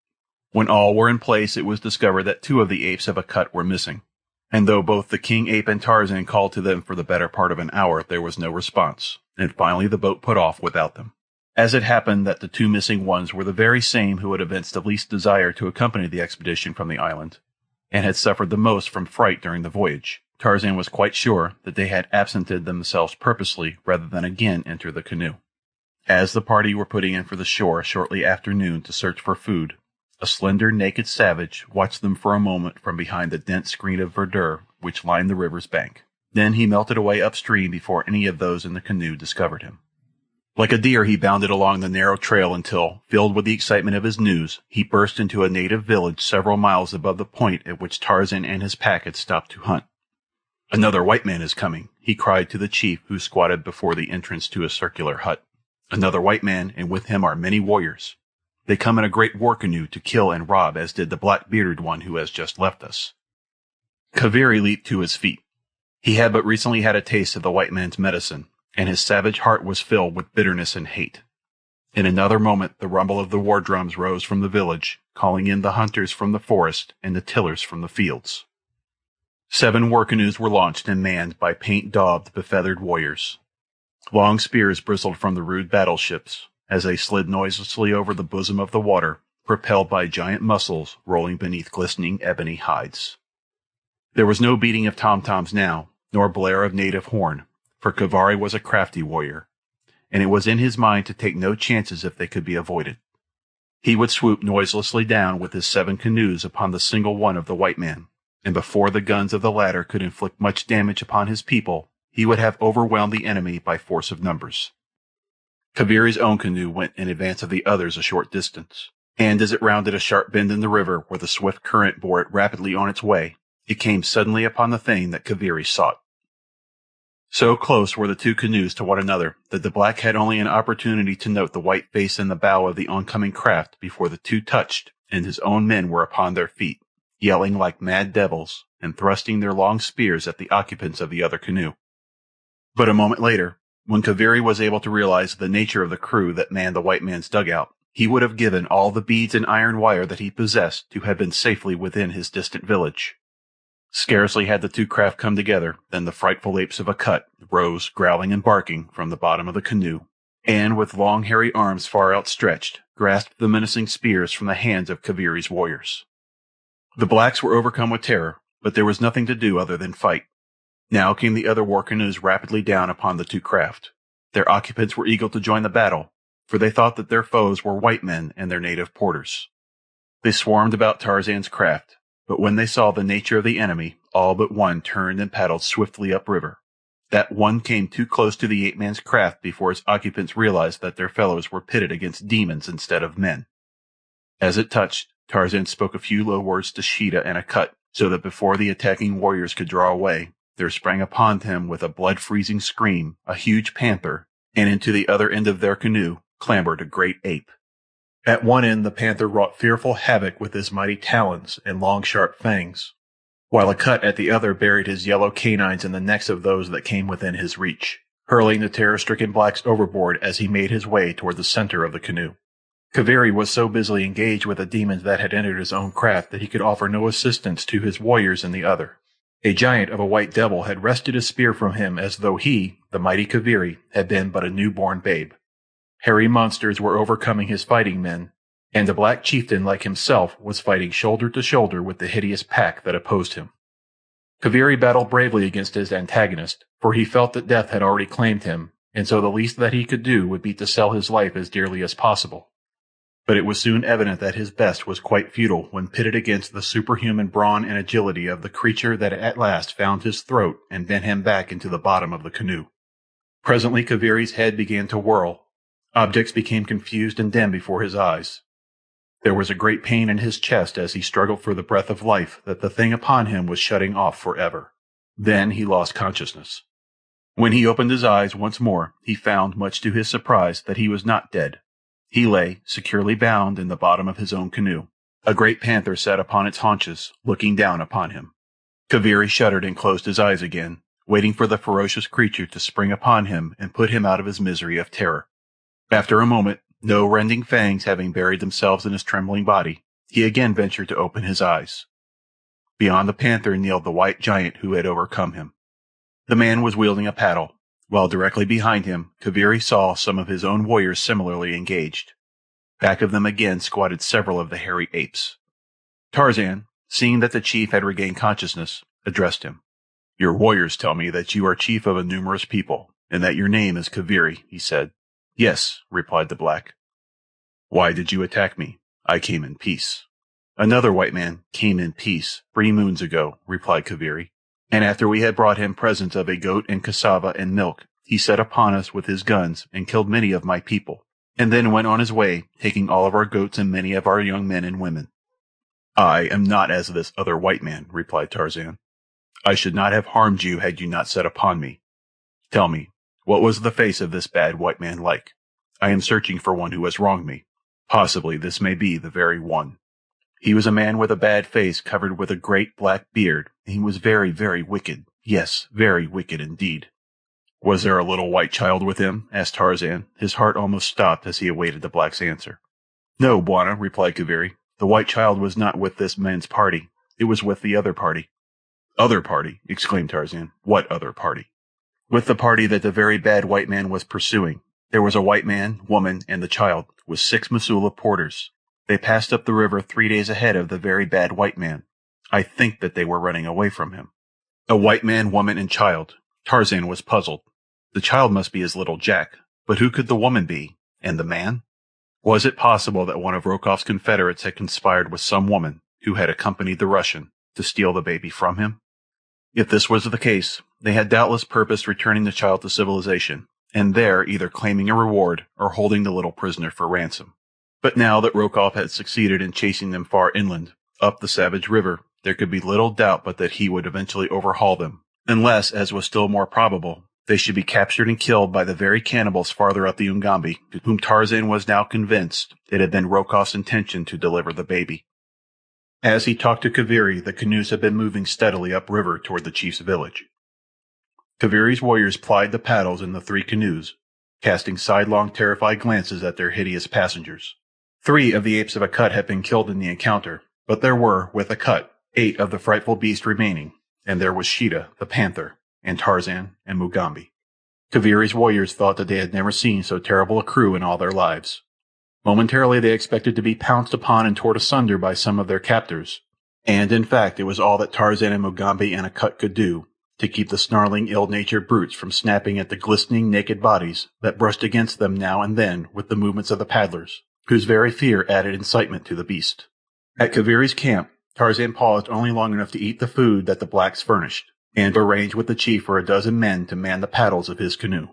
When all were in place, it was discovered that 2 of the apes of a cut were missing, and though both the king ape and Tarzan called to them for the better part of an hour, there was no response, and finally the boat put off without them. As it happened that the 2 missing ones were the very same who had evinced the least desire to accompany the expedition from the island, and had suffered the most from fright during the voyage, Tarzan was quite sure that they had absented themselves purposely rather than again enter the canoe. As the party were putting in for the shore shortly after noon to search for food, a slender, naked savage watched them for a moment from behind the dense screen of verdure which lined the river's bank. Then he melted away upstream before any of those in the canoe discovered him. Like a deer, he bounded along the narrow trail until, filled with the excitement of his news, he burst into a native village several miles above the point at which Tarzan and his pack had stopped to hunt. "Another white man is coming," he cried to the chief who squatted before the entrance to a circular hut. "Another white man, and with him are many warriors. They come in a great war canoe to kill and rob, as did the black-bearded one who has just left us." Kaviri leaped to his feet. He had but recently had a taste of the white man's medicine, and his savage heart was filled with bitterness and hate. In another moment the rumble of the war drums rose from the village, calling in the hunters from the forest and the tillers from the fields. 7 war canoes were launched and manned by paint-daubed, befeathered warriors. Long spears bristled from the rude battleships as they slid noiselessly over the bosom of the water, propelled by giant muscles rolling beneath glistening ebony hides. There was no beating of tom-toms now, nor blare of native horn, for Kaviri was a crafty warrior, and it was in his mind to take no chances if they could be avoided. He would swoop noiselessly down with his 7 canoes upon the single one of the white man, and before the guns of the latter could inflict much damage upon his people, he would have overwhelmed the enemy by force of numbers. Kaviri's own canoe went in advance of the others a short distance, and as it rounded a sharp bend in the river where the swift current bore it rapidly on its way, it came suddenly upon the thing that Kaviri sought. So close were the 2 canoes to one another that the black had only an opportunity to note the white face in the bow of the oncoming craft before the 2 touched, and his own men were upon their feet, yelling like mad devils and thrusting their long spears at the occupants of the other canoe. But a moment later, when Kaviri was able to realize the nature of the crew that manned the white man's dugout, he would have given all the beads and iron wire that he possessed to have been safely within his distant village. Scarcely had the 2 craft come together than the frightful apes of a cut rose, growling and barking, from the bottom of the canoe, and with long hairy arms far outstretched, grasped the menacing spears from the hands of Kaviri's warriors. The blacks were overcome with terror, but there was nothing to do other than fight. Now came the other war canoes rapidly down upon the 2 craft. Their occupants were eager to join the battle, for they thought that their foes were white men and their native porters. They swarmed about Tarzan's craft, but when they saw the nature of the enemy, all but one turned and paddled swiftly upriver. That one came too close to the ape-man's craft before its occupants realized that their fellows were pitted against demons instead of men. As it touched, Tarzan spoke a few low words to Sheeta and a cut, so that before the attacking warriors could draw away, there sprang upon them with a blood-freezing scream a huge panther, and into the other end of their canoe clambered a great ape. At one end the panther wrought fearful havoc with his mighty talons and long sharp fangs, while a cut at the other buried his yellow canines in the necks of those that came within his reach, hurling the terror-stricken blacks overboard as he made his way toward the center of the canoe. Kaviri was so busily engaged with the demons that had entered his own craft that he could offer no assistance to his warriors in the other. A giant of a white devil had wrested a spear from him as though he, the mighty Kaviri, had been but a newborn babe. Hairy monsters were overcoming his fighting men, and a black chieftain like himself was fighting shoulder to shoulder with the hideous pack that opposed him. Kaviri battled bravely against his antagonist, for he felt that death had already claimed him, and so the least that he could do would be to sell his life as dearly as possible. But it was soon evident that his best was quite futile when pitted against the superhuman brawn and agility of the creature that at last found his throat and bent him back into the bottom of the canoe. Presently Kaviri's head began to whirl. Objects became confused and dim before his eyes. There was a great pain in his chest as he struggled for the breath of life that the thing upon him was shutting off forever. Then he lost consciousness. When he opened his eyes once more, he found, much to his surprise, that he was not dead. He lay, securely bound, in the bottom of his own canoe. A great panther sat upon its haunches, looking down upon him. Kaviri shuddered and closed his eyes again, waiting for the ferocious creature to spring upon him and put him out of his misery of terror. After a moment, no rending fangs having buried themselves in his trembling body, he again ventured to open his eyes. Beyond the panther kneeled the white giant who had overcome him. The man was wielding a paddle, while directly behind him, Kaviri saw some of his own warriors similarly engaged. Back of them again squatted several of the hairy apes. Tarzan, seeing that the chief had regained consciousness, addressed him. "Your warriors tell me that you are chief of a numerous people, and that your name is Kaviri," he said. "Yes," replied the black. "Why did you attack me? I came in peace." "Another white man came in peace 3 moons ago," replied Kaviri. "And after we had brought him presents of a goat and cassava and milk, he set upon us with his guns and killed many of my people, and then went on his way, taking all of our goats and many of our young men and women." "I am not as this other white man," replied Tarzan. "I should not have harmed you had you not set upon me. Tell me, what was the face of this bad white man like? I am searching for one who has wronged me. Possibly this may be the very one." "He was a man with a bad face covered with a great black beard, and he was very, very wicked. Yes, very wicked indeed." "Was there a little white child with him?" asked Tarzan. His heart almost stopped as he awaited the black's answer. "No, Bwana," replied Kaviri. "The white child was not with this man's party. It was with the other party." "Other party?" exclaimed Tarzan. "What other party?" "With the party that the very bad white man was pursuing. There was a white man, woman, and the child, with 6 Mosula porters. They passed up the river 3 days ahead of the very bad white man. I think that they were running away from him." A white man, woman, and child. Tarzan was puzzled. The child must be his little Jack, but who could the woman be? And the man? Was it possible that one of Rokoff's confederates had conspired with some woman, who had accompanied the Russian, to steal the baby from him? If this was the case, they had doubtless purposed returning the child to civilization, and there either claiming a reward or holding the little prisoner for ransom. But now that Rokoff had succeeded in chasing them far inland, up the savage river, there could be little doubt but that he would eventually overhaul them, unless, as was still more probable, they should be captured and killed by the very cannibals farther up the Ugambi, to whom Tarzan was now convinced it had been Rokoff's intention to deliver the baby. As he talked to Kaviri, the canoes had been moving steadily upriver toward the chief's village. Kaviri's warriors plied the paddles in the 3 canoes, casting sidelong terrified glances at their hideous passengers. 3 of the apes of Akut had been killed in the encounter, but there were, with Akut, 8 of the frightful beast remaining, and there was Sheeta, the panther, and Tarzan and Mugambi. Kaviri's warriors thought that they had never seen so terrible a crew in all their lives. Momentarily they expected to be pounced upon and torn asunder by some of their captors, and in fact it was all that Tarzan and Mugambi and Akut could do to keep the snarling, ill-natured brutes from snapping at the glistening, naked bodies that brushed against them now and then with the movements of the paddlers, whose very fear added incitement to the beast. At Kaviri's camp, Tarzan paused only long enough to eat the food that the blacks furnished, and to arrange with the chief for a dozen men to man the paddles of his canoe.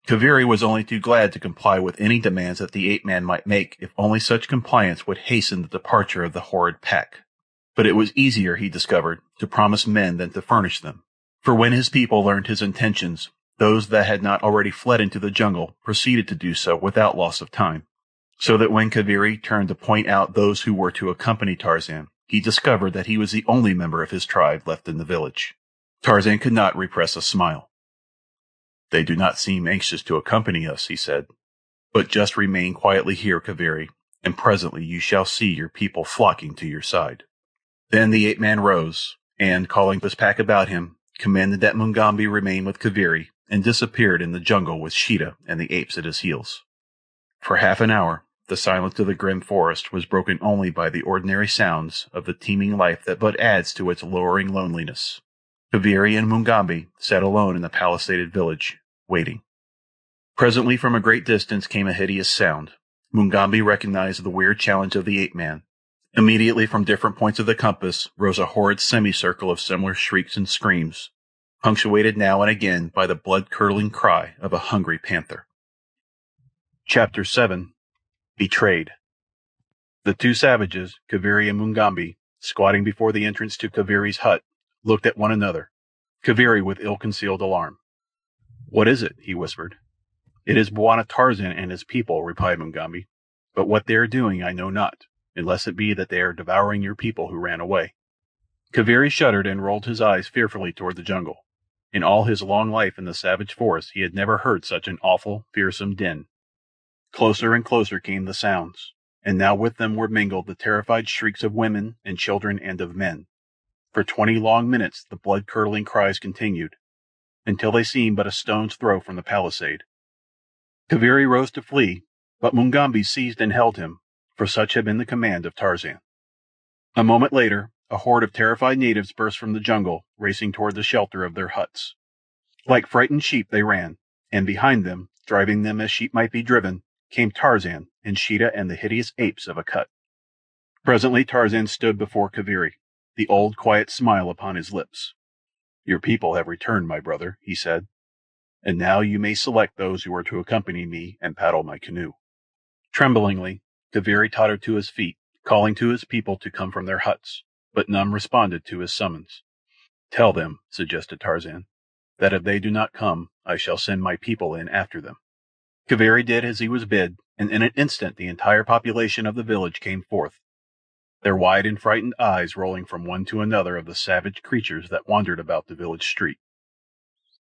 Kaviri was only too glad to comply with any demands that the ape-man might make if only such compliance would hasten the departure of the horrid pack. But it was easier, he discovered, to promise men than to furnish them. For when his people learned his intentions, those that had not already fled into the jungle proceeded to do so without loss of time. So that when Kaviri turned to point out those who were to accompany Tarzan, he discovered that he was the only member of his tribe left in the village. Tarzan could not repress a smile. "They do not seem anxious to accompany us," he said. "But just remain quietly here, Kaviri, and presently you shall see your people flocking to your side." Then the ape-man rose, and, calling his pack about him, commanded that Mugambi remain with Kaviri, and disappeared in the jungle with Sheeta and the apes at his heels. For half an hour, the silence of the grim forest was broken only by the ordinary sounds of the teeming life that but adds to its lowering loneliness. Kaviri and Mugambi sat alone in the palisaded village, waiting. Presently from a great distance came a hideous sound. Mugambi recognized the weird challenge of the ape-man. Immediately from different points of the compass rose a horrid semicircle of similar shrieks and screams, punctuated now and again by the blood-curdling cry of a hungry panther. Chapter 7. Betrayed. The 2 savages, Kaviri and Mugambi, squatting before the entrance to Kaviri's hut, looked at one another, Kaviri with ill-concealed alarm. "What is it?" he whispered. "It is Bwana Tarzan and his people," replied Mugambi. "But what they are doing I know not, unless it be that they are devouring your people who ran away." Kaviri shuddered and rolled his eyes fearfully toward the jungle. In all his long life in the savage forest he had never heard such an awful, fearsome din. Closer and closer came the sounds, and now with them were mingled the terrified shrieks of women and children and of men. For 20 long minutes the blood-curdling cries continued, until they seemed but a stone's throw from the palisade. Kaviri rose to flee, but Mugambi seized and held him, for such had been the command of Tarzan. A moment later, a horde of terrified natives burst from the jungle, racing toward the shelter of their huts. Like frightened sheep they ran, and behind them, driving them as sheep might be driven, came Tarzan and Sheeta and the hideous apes of Akut. Presently Tarzan stood before Kaviri, the old quiet smile upon his lips. "Your people have returned, my brother," he said, "and now you may select those who are to accompany me and paddle my canoe." Tremblingly, Kaviri tottered to his feet, calling to his people to come from their huts, but none responded to his summons. "Tell them," suggested Tarzan, "that if they do not come, I shall send my people in after them." Kaviri did as he was bid, and in an instant the entire population of the village came forth, their wide and frightened eyes rolling from one to another of the savage creatures that wandered about the village street.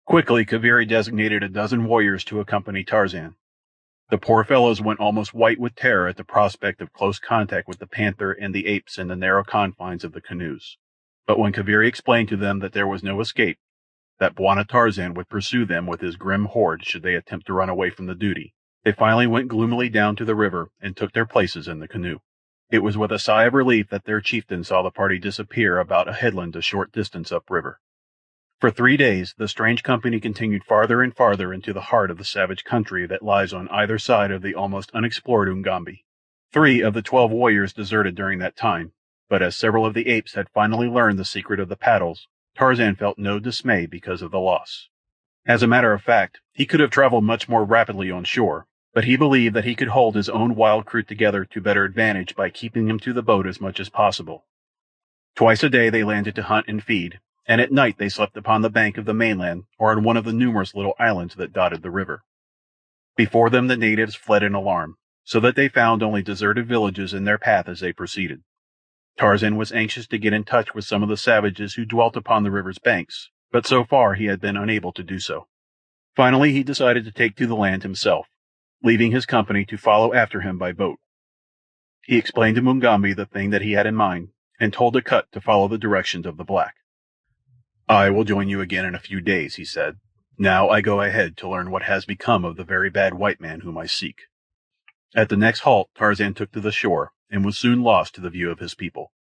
Quickly Kaviri designated a dozen warriors to accompany Tarzan. The poor fellows went almost white with terror at the prospect of close contact with the panther and the apes in the narrow confines of the canoes. But when Kaviri explained to them that there was no escape, that Bwana Tarzan would pursue them with his grim horde should they attempt to run away from the duty, they finally went gloomily down to the river and took their places in the canoe. It was with a sigh of relief that their chieftain saw the party disappear about a headland a short distance upriver. For 3 days the strange company continued farther and farther into the heart of the savage country that lies on either side of the almost unexplored Ugambi. 3 of the 12 warriors deserted during that time, but as several of the apes had finally learned the secret of the paddles, Tarzan felt no dismay because of the loss. As a matter of fact, he could have traveled much more rapidly on shore, but he believed that he could hold his own wild crew together to better advantage by keeping them to the boat as much as possible. Twice a day they landed to hunt and feed, and at night they slept upon the bank of the mainland or on one of the numerous little islands that dotted the river. Before them the natives fled in alarm, so that they found only deserted villages in their path as they proceeded. Tarzan was anxious to get in touch with some of the savages who dwelt upon the river's banks, but so far he had been unable to do so. Finally he decided to take to the land himself, leaving his company to follow after him by boat. He explained to Mugambi the thing that he had in mind, and told Akut to follow the directions of the black. "I will join you again in a few days," he said. "Now I go ahead to learn what has become of the very bad white man whom I seek." At the next halt Tarzan took to the shore, and was soon lost to the view of his people.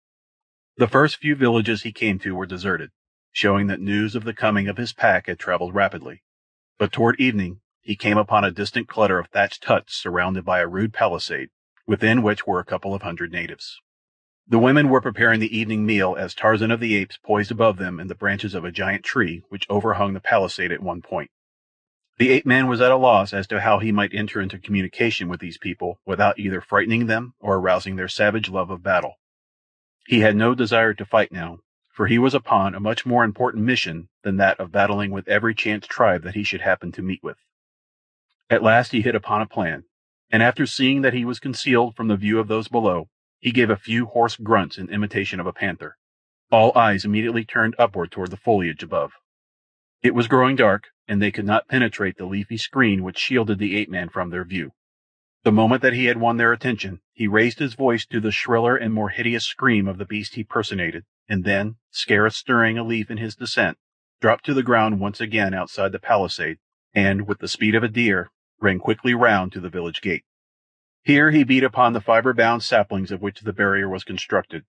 The first few villages he came to were deserted, showing that news of the coming of his pack had traveled rapidly. But toward evening he came upon a distant clutter of thatched huts surrounded by a rude palisade, within which were a couple of hundred natives. The women were preparing the evening meal as Tarzan of the Apes poised above them in the branches of a giant tree which overhung the palisade at one point. The ape-man was at a loss as to how he might enter into communication with these people without either frightening them or arousing their savage love of battle. He had no desire to fight now, for he was upon a much more important mission than that of battling with every chance tribe that he should happen to meet with. At last he hit upon a plan, and after seeing that he was concealed from the view of those below, he gave a few hoarse grunts in imitation of a panther. All eyes immediately turned upward toward the foliage above. It was growing dark, and they could not penetrate the leafy screen which shielded the ape-man from their view. The moment that he had won their attention, he raised his voice to the shriller and more hideous scream of the beast he personated, and then, scarce stirring a leaf in his descent, dropped to the ground once again outside the palisade, and, with the speed of a deer, ran quickly round to the village gate. Here he beat upon the fiber-bound saplings of which the barrier was constructed,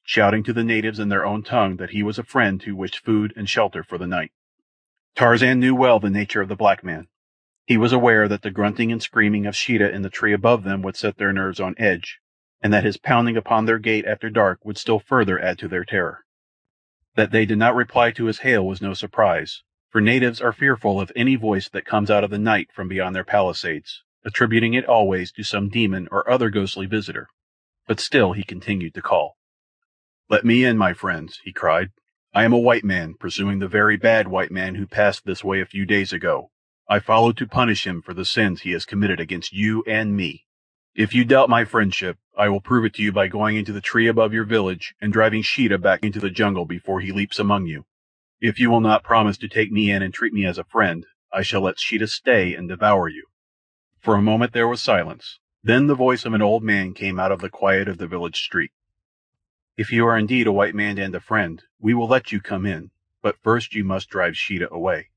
shouting to the natives in their own tongue that he was a friend who wished food and shelter for the night. Tarzan knew well the nature of the black man. He was aware that the grunting and screaming of Sheeta in the tree above them would set their nerves on edge, and that his pounding upon their gate after dark would still further add to their terror. That they did not reply to his hail was no surprise, for natives are fearful of any voice that comes out of the night from beyond their palisades, attributing it always to some demon or other ghostly visitor. But still he continued to call. "Let me in, my friends," he cried. "I am a white man, pursuing the very bad white man who passed this way a few days ago. I follow to punish him for the sins he has committed against you and me. If you doubt my friendship, I will prove it to you by going into the tree above your village and driving Sheeta back into the jungle before he leaps among you. If you will not promise to take me in and treat me as a friend, I shall let Sheeta stay and devour you." For a moment there was silence. Then the voice of an old man came out of the quiet of the village street. "If you are indeed a white man and a friend, we will let you come in, but first you must drive Sheeta away."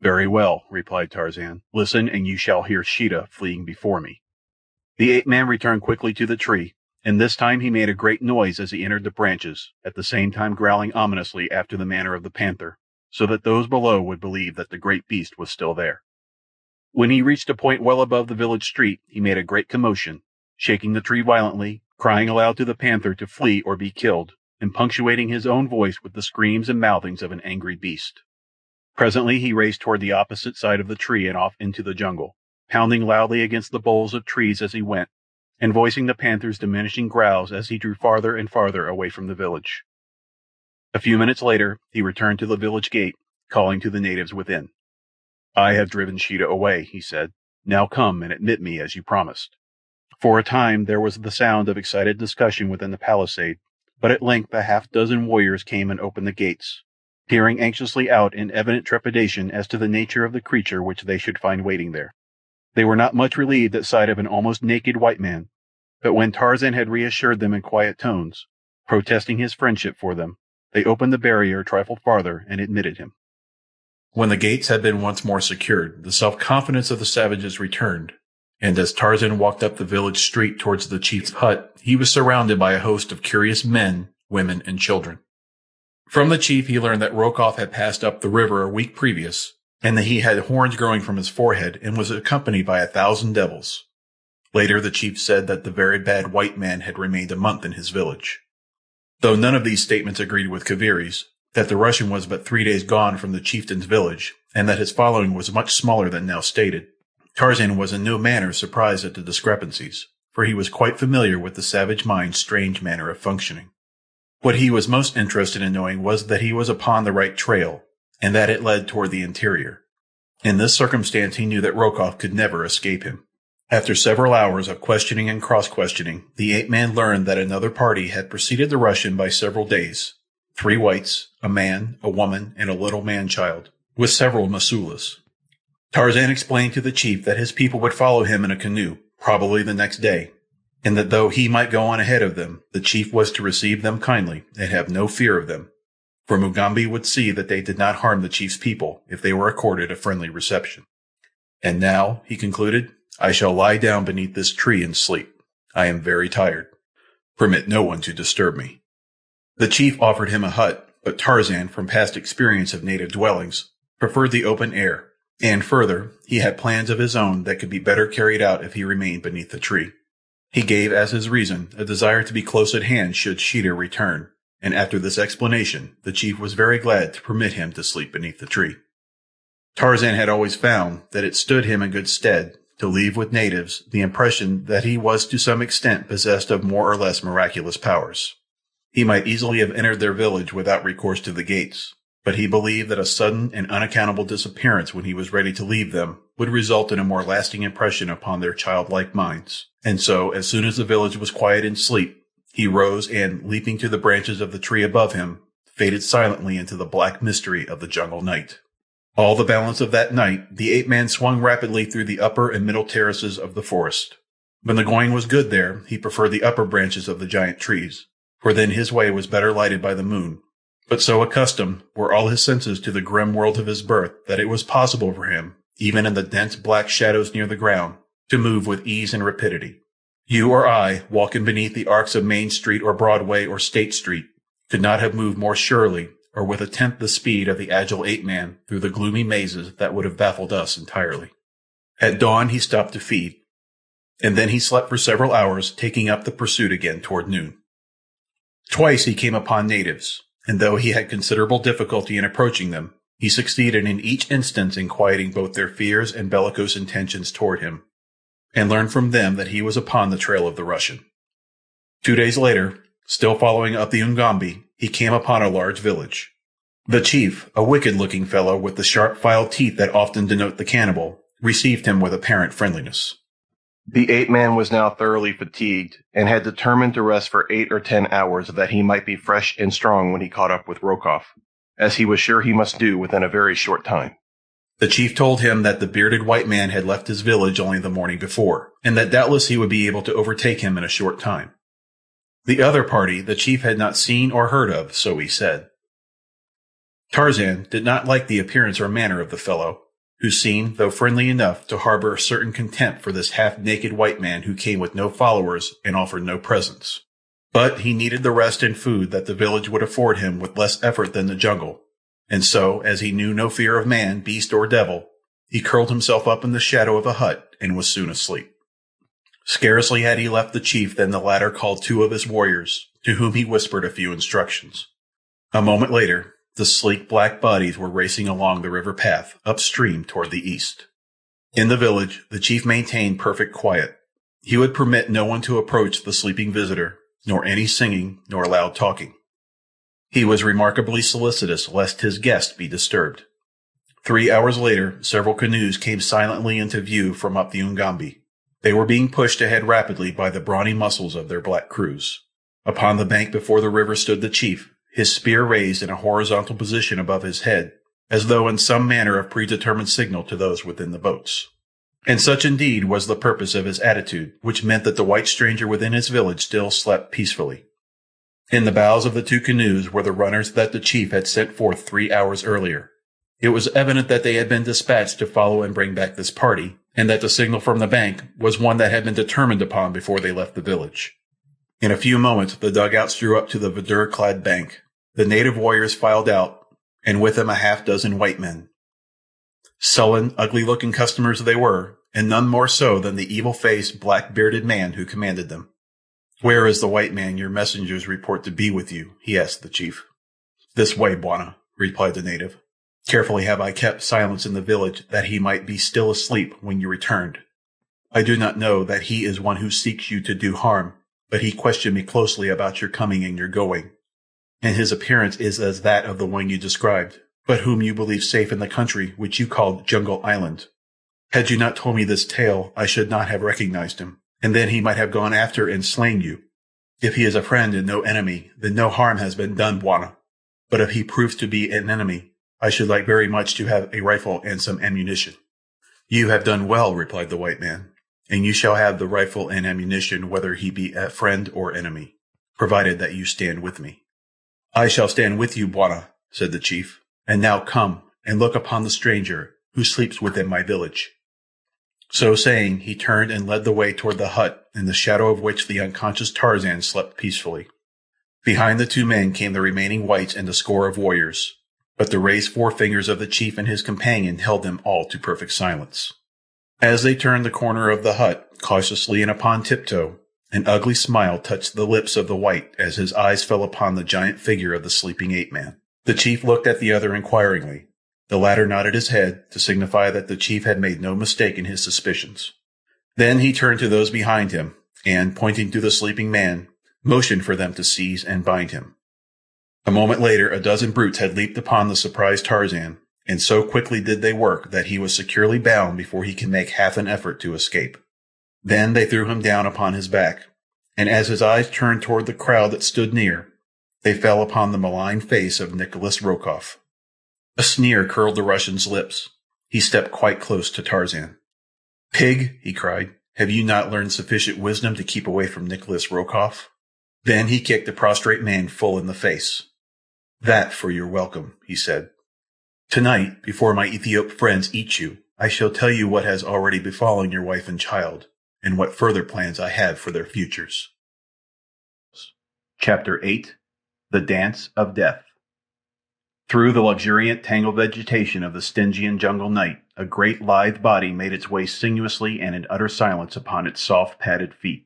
"Very well," replied Tarzan. "Listen, and you shall hear Sheeta fleeing before me." The ape-man returned quickly to the tree, and this time he made a great noise as he entered the branches, at the same time growling ominously after the manner of the panther, so that those below would believe that the great beast was still there. When he reached a point well above the village street, he made a great commotion, shaking the tree violently, crying aloud to the panther to flee or be killed, and punctuating his own voice with the screams and mouthings of an angry beast. Presently he raced toward the opposite side of the tree and off into the jungle, pounding loudly against the boles of trees as he went, and voicing the panther's diminishing growls as he drew farther and farther away from the village. A few minutes later he returned to the village gate, calling to the natives within. "I have driven Sheeta away," he said. "Now come and admit me as you promised." For a time there was the sound of excited discussion within the palisade, but at length a half-dozen warriors came and opened the gates, peering anxiously out in evident trepidation as to the nature of the creature which they should find waiting there. They were not much relieved at sight of an almost naked white man, but when Tarzan had reassured them in quiet tones, protesting his friendship for them, they opened the barrier a trifle farther and admitted him. When the gates had been once more secured, the self-confidence of the savages returned, and as Tarzan walked up the village street towards the chief's hut, he was surrounded by a host of curious men, women, and children. From the chief he learned that Rokoff had passed up the river a week previous, and that he had horns growing from his forehead and was accompanied by 1,000 devils. Later the chief said that the very bad white man had remained a month in his village. Though none of these statements agreed with Kaviri's, that the Russian was but 3 days gone from the chieftain's village, and that his following was much smaller than now stated, Tarzan was in no manner surprised at the discrepancies, for he was quite familiar with the savage mind's strange manner of functioning. What he was most interested in knowing was that he was upon the right trail, and that it led toward the interior. In this circumstance he knew that Rokoff could never escape him. After several hours of questioning and cross-questioning, the ape-man learned that another party had preceded the Russian by several days, 3 whites, a man, a woman, and a little man-child, with several Masulas. Tarzan explained to the chief that his people would follow him in a canoe, probably the next day, and that though he might go on ahead of them, the chief was to receive them kindly and have no fear of them, for Mugambi would see that they did not harm the chief's people if they were accorded a friendly reception. "And now," he concluded, "I shall lie down beneath this tree and sleep. I am very tired. Permit no one to disturb me." The chief offered him a hut, but Tarzan, from past experience of native dwellings, preferred the open air, and further, he had plans of his own that could be better carried out if he remained beneath the tree. He gave as his reason a desire to be close at hand should Sheeta return, and after this explanation, the chief was very glad to permit him to sleep beneath the tree. Tarzan had always found that it stood him in good stead to leave with natives the impression that he was to some extent possessed of more or less miraculous powers. He might easily have entered their village without recourse to the gates, but he believed that a sudden and unaccountable disappearance when he was ready to leave them would result in a more lasting impression upon their childlike minds, and so, as soon as the village was quiet in sleep, he rose and, leaping to the branches of the tree above him, faded silently into the black mystery of the jungle night. All the balance of that night, the ape-man swung rapidly through the upper and middle terraces of the forest. When the going was good there, he preferred the upper branches of the giant trees, for then his way was better lighted by the moon. But so accustomed were all his senses to the grim world of his birth that it was possible for him, even in the dense black shadows near the ground, to move with ease and rapidity. You or I, walking beneath the arcs of Main Street or Broadway or State Street, could not have moved more surely or with 1/10 the speed of the agile ape-man through the gloomy mazes that would have baffled us entirely. At dawn he stopped to feed, and then he slept for several hours, taking up the pursuit again toward noon. Twice he came upon natives, and though he had considerable difficulty in approaching them, he succeeded in each instance in quieting both their fears and bellicose intentions toward him, and learned from them that he was upon the trail of the Russian. 2 days later, still following up the Ugambi, he came upon a large village. The chief, a wicked-looking fellow with the sharp filed teeth that often denote the cannibal, received him with apparent friendliness. The ape-man was now thoroughly fatigued, and had determined to rest for 8 or 10 hours that he might be fresh and strong when he caught up with Rokoff, as he was sure he must do within a very short time. The chief told him that the bearded white man had left his village only the morning before, and that doubtless he would be able to overtake him in a short time. The other party the chief had not seen or heard of, so he said. Tarzan did not like the appearance or manner of the fellow, who seemed, though friendly enough, to harbor a certain contempt for this half-naked white man who came with no followers and offered no presents. But he needed the rest and food that the village would afford him with less effort than the jungle, and so, as he knew no fear of man, beast, or devil, he curled himself up in the shadow of a hut and was soon asleep. Scarcely had he left the chief than the latter called 2 of his warriors, to whom he whispered a few instructions. A moment later, the sleek black bodies were racing along the river path upstream toward the east. In the village, the chief maintained perfect quiet. He would permit no one to approach the sleeping visitor, nor any singing, nor loud talking. He was remarkably solicitous lest his guest be disturbed. 3 hours later, several canoes came silently into view from up the Ugambi. They were being pushed ahead rapidly by the brawny muscles of their black crews. Upon the bank before the river stood the chief, his spear raised in a horizontal position above his head, as though in some manner of predetermined signal to those within the boats. And such indeed was the purpose of his attitude, which meant that the white stranger within his village still slept peacefully. In the bows of the 2 canoes were the runners that the chief had sent forth 3 hours earlier. It was evident that they had been dispatched to follow and bring back this party, and that the signal from the bank was one that had been determined upon before they left the village. In a few moments, the dugouts drew up to the verdure-clad bank. The native warriors filed out, and with them a half-dozen white men. Sullen, ugly-looking customers they were, and none more so than the evil-faced, black-bearded man who commanded them. "Where is the white man your messengers report to be with you?" he asked the chief. "This way, Bwana," replied the native. "Carefully have I kept silence in the village that he might be still asleep when you returned. I do not know that he is one who seeks you to do harm, but he questioned me closely about your coming and your going, and his appearance is as that of the one you described, but whom you believe safe in the country which you called Jungle Island. Had you not told me this tale, I should not have recognized him, and then he might have gone after and slain you. If he is a friend and no enemy, then no harm has been done, Bwana. But if he proves to be an enemy, I should like very much to have a rifle and some ammunition." "You have done well," replied the white man, "and you shall have the rifle and ammunition whether he be a friend or enemy, provided that you stand with me." "I shall stand with you, Bwana," said the chief. "And now come and look upon the stranger who sleeps within my village." So saying, he turned and led the way toward the hut, in the shadow of which the unconscious Tarzan slept peacefully. Behind the 2 men came the remaining whites and a score of warriors, but the raised forefingers of the chief and his companion held them all to perfect silence. As they turned the corner of the hut, cautiously and upon tiptoe, an ugly smile touched the lips of the white as his eyes fell upon the giant figure of the sleeping ape-man. The chief looked at the other inquiringly. The latter nodded his head to signify that the chief had made no mistake in his suspicions. Then he turned to those behind him, and, pointing to the sleeping man, motioned for them to seize and bind him. A moment later, a dozen brutes had leaped upon the surprised Tarzan, and so quickly did they work that he was securely bound before he could make half an effort to escape. Then they threw him down upon his back, and as his eyes turned toward the crowd that stood near, they fell upon the malign face of Nikolas Rokoff. A sneer curled the Russian's lips. He stepped quite close to Tarzan. "Pig," he cried, "have you not learned sufficient wisdom to keep away from Nikolas Rokoff?" Then he kicked the prostrate man full in the face. "That for your welcome," he said. "Tonight, before my Ethiop friends eat you, I shall tell you what has already befallen your wife and child, and what further plans I have for their futures." Chapter 8. The Dance of Death. Through the luxuriant tangled vegetation of the Stygian jungle night, a great lithe body made its way sinuously and in utter silence upon its soft padded feet.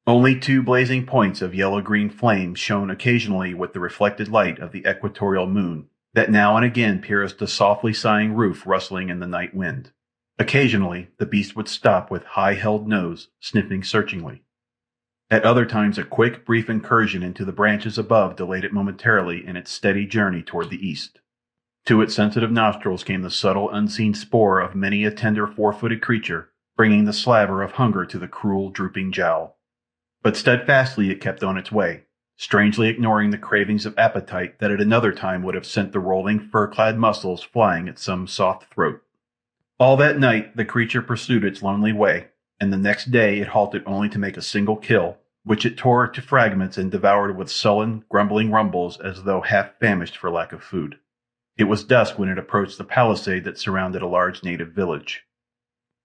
Only 2 blazing points of yellow-green flame shone occasionally with the reflected light of the equatorial moon, that now and again pierced the softly sighing roof rustling in the night wind. Occasionally, the beast would stop with high-held nose, sniffing searchingly. At other times, a quick, brief incursion into the branches above delayed it momentarily in its steady journey toward the east. To its sensitive nostrils came the subtle, unseen spoor of many a tender 4-footed creature, bringing the slaver of hunger to the cruel, drooping jowl. But steadfastly it kept on its way, strangely ignoring the cravings of appetite that at another time would have sent the rolling, fur-clad muscles flying at some soft throat. All that night the creature pursued its lonely way, and the next day it halted only to make a single kill, which it tore to fragments and devoured with sullen, grumbling rumbles as though half famished for lack of food. It was dusk when it approached the palisade that surrounded a large native village.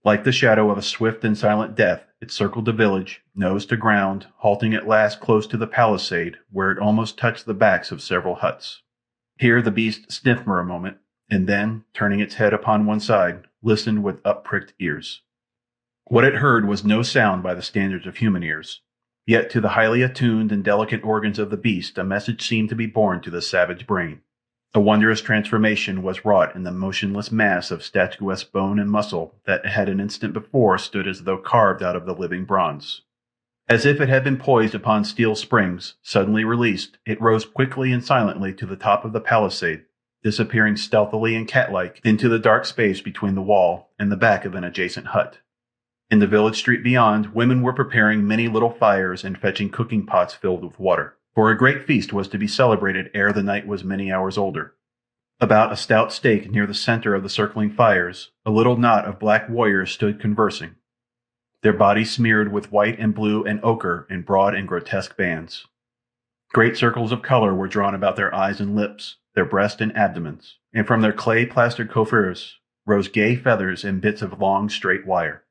Like the shadow of a swift and silent death, it circled the village, nose to ground, halting at last close to the palisade, where it almost touched the backs of several huts. Here the beast sniffed for a moment, and then, turning its head upon one side, listened with up-pricked ears. What it heard was no sound by the standards of human ears, yet to the highly attuned and delicate organs of the beast a message seemed to be borne to the savage brain. A wondrous transformation was wrought in the motionless mass of statuesque bone and muscle that had an instant before stood as though carved out of the living bronze. As if it had been poised upon steel springs, suddenly released, it rose quickly and silently to the top of the palisade, disappearing stealthily and cat-like into the dark space between the wall and the back of an adjacent hut. In the village street beyond, women were preparing many little fires and fetching cooking pots filled with water, for a great feast was to be celebrated ere the night was many hours older. About a stout stake near the center of the circling fires, a little knot of black warriors stood conversing, their bodies smeared with white and blue and ochre in broad and grotesque bands. Great circles of color were drawn about their eyes and lips, their breasts and abdomens, and from their clay-plastered coiffures rose gay feathers and bits of long, straight wire.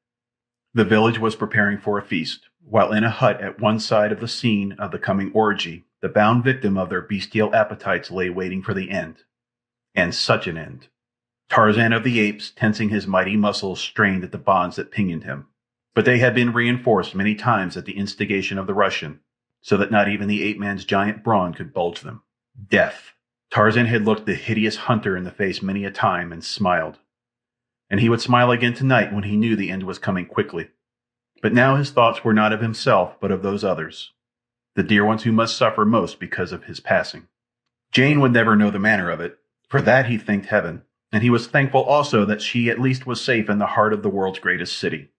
The village was preparing for a feast, while in a hut at one side of the scene of the coming orgy, the bound victim of their bestial appetites lay waiting for the end. And such an end. Tarzan of the apes, tensing his mighty muscles, strained at the bonds that pinioned him. But they had been reinforced many times at the instigation of the Russian, so that not even the ape-man's giant brawn could budge them. Death. Tarzan had looked the hideous hunter in the face many a time and smiled. And he would smile again tonight when he knew the end was coming quickly. But now his thoughts were not of himself, but of those others, the dear ones who must suffer most because of his passing. Jane would never know the manner of it. For that he thanked heaven, and he was thankful also that she at least was safe in the heart of the world's greatest city,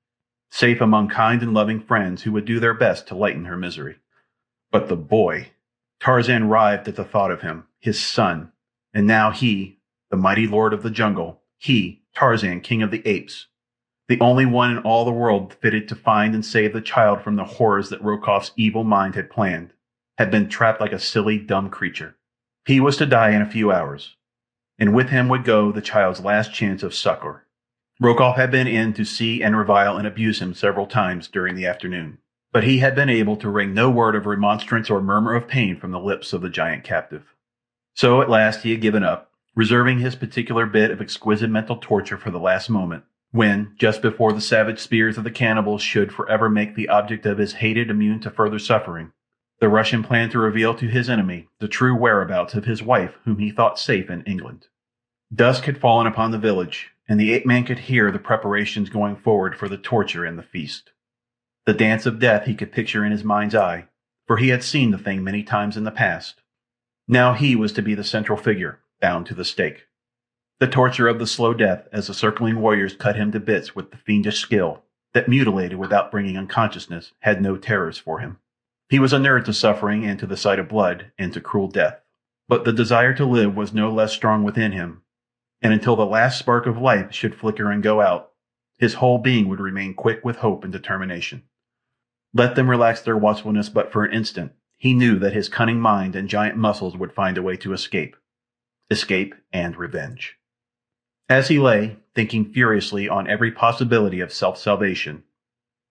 safe among kind and loving friends who would do their best to lighten her misery. But the boy! Tarzan writhed at the thought of him, his son, and now he, the mighty lord of the jungle, he, Tarzan, king of the apes, the only one in all the world fitted to find and save the child from the horrors that Rokoff's evil mind had planned, had been trapped like a silly, dumb creature. He was to die in a few hours, and with him would go the child's last chance of succor. Rokoff had been in to see and revile and abuse him several times during the afternoon, but he had been able to wring no word of remonstrance or murmur of pain from the lips of the giant captive. So at last he had given up, reserving his particular bit of exquisite mental torture for the last moment, when, just before the savage spears of the cannibals should forever make the object of his hated immune to further suffering, the Russian planned to reveal to his enemy the true whereabouts of his wife whom he thought safe in England. Dusk had fallen upon the village, and the ape-man could hear the preparations going forward for the torture and the feast. The dance of death he could picture in his mind's eye, for he had seen the thing many times in the past. Now he was to be the central figure, bound to the stake. The torture of the slow death as the circling warriors cut him to bits with the fiendish skill that mutilated without bringing unconsciousness had no terrors for him. He was inured to suffering and to the sight of blood and to cruel death, but the desire to live was no less strong within him, and until the last spark of life should flicker and go out, his whole being would remain quick with hope and determination. Let them relax their watchfulness but for an instant, he knew that his cunning mind and giant muscles would find a way to escape and revenge. As he lay, thinking furiously on every possibility of self-salvation,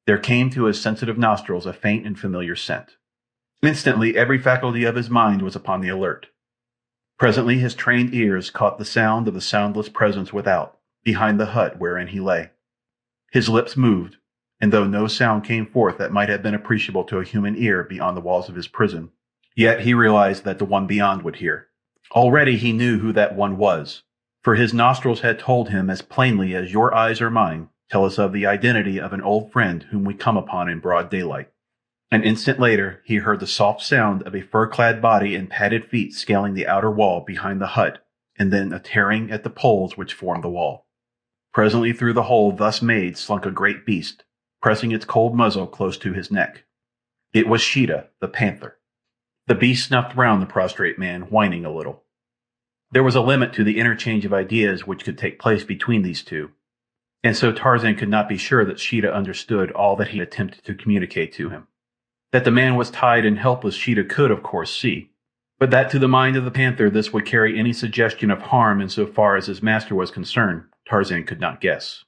there came to his sensitive nostrils a faint and familiar scent. Instantly, every faculty of his mind was upon the alert. Presently, his trained ears caught the sound of the soundless presence without, behind the hut wherein he lay. His lips moved, and though no sound came forth that might have been appreciable to a human ear beyond the walls of his prison, yet he realized that the one beyond would hear. Already he knew who that one was, for his nostrils had told him as plainly as your eyes or mine tell us of the identity of an old friend whom we come upon in broad daylight. An instant later, he heard the soft sound of a fur-clad body and padded feet scaling the outer wall behind the hut, and then a tearing at the poles which formed the wall. Presently through the hole thus made slunk a great beast, pressing its cold muzzle close to his neck. It was Sheeta, the panther. The beast snuffed round the prostrate man, whining a little. There was a limit to the interchange of ideas which could take place between these two. and so Tarzan could not be sure that Sheeta understood all that he attempted to communicate to him. That the man was tied and helpless Sheeta could, of course, see, but that to the mind of the panther this would carry any suggestion of harm insofar as his master was concerned, Tarzan could not guess.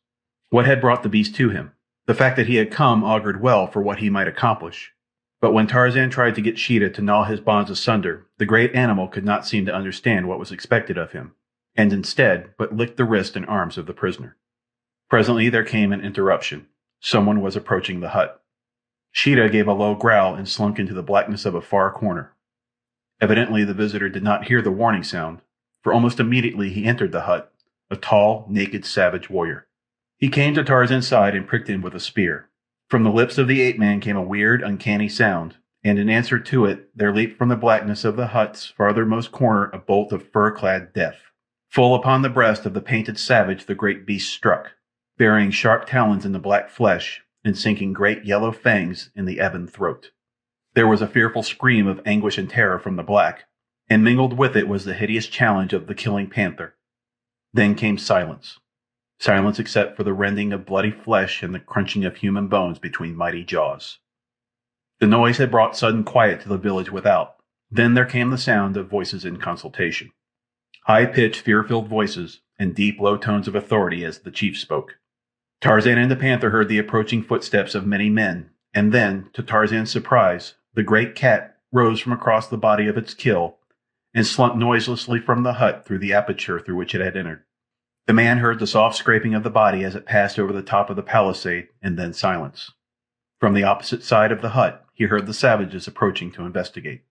What had brought the beast to him? The fact that he had come augured well for what he might accomplish. But when Tarzan tried to get Sheeta to gnaw his bonds asunder, the great animal could not seem to understand what was expected of him, and instead but licked the wrist and arms of the prisoner. Presently there came an interruption. Someone was approaching the hut. Sheeta gave a low growl and slunk into the blackness of a far corner. Evidently the visitor did not hear the warning sound, for almost immediately he entered the hut, a tall, naked, savage warrior. He came to Tarzan's side and pricked him with a spear. From the lips of the ape-man came a weird, uncanny sound, and in answer to it there leaped from the blackness of the hut's farthermost corner a bolt of fur-clad death. Full upon the breast of the painted savage the great beast struck, burying sharp talons in the black flesh and sinking great yellow fangs in the ebon throat. There was a fearful scream of anguish and terror from the black, and mingled with it was the hideous challenge of the killing panther. Then came silence. Silence except for the rending of bloody flesh and the crunching of human bones between mighty jaws. The noise had brought sudden quiet to the village without. Then there came the sound of voices in consultation. High-pitched, fear-filled voices, and deep, low tones of authority as the chief spoke. Tarzan and the panther heard the approaching footsteps of many men, and then, to Tarzan's surprise, the great cat rose from across the body of its kill and slunk noiselessly from the hut through the aperture through which it had entered. The man heard the soft scraping of the body as it passed over the top of the palisade, and then silence. From the opposite side of the hut, he heard the savages approaching to investigate.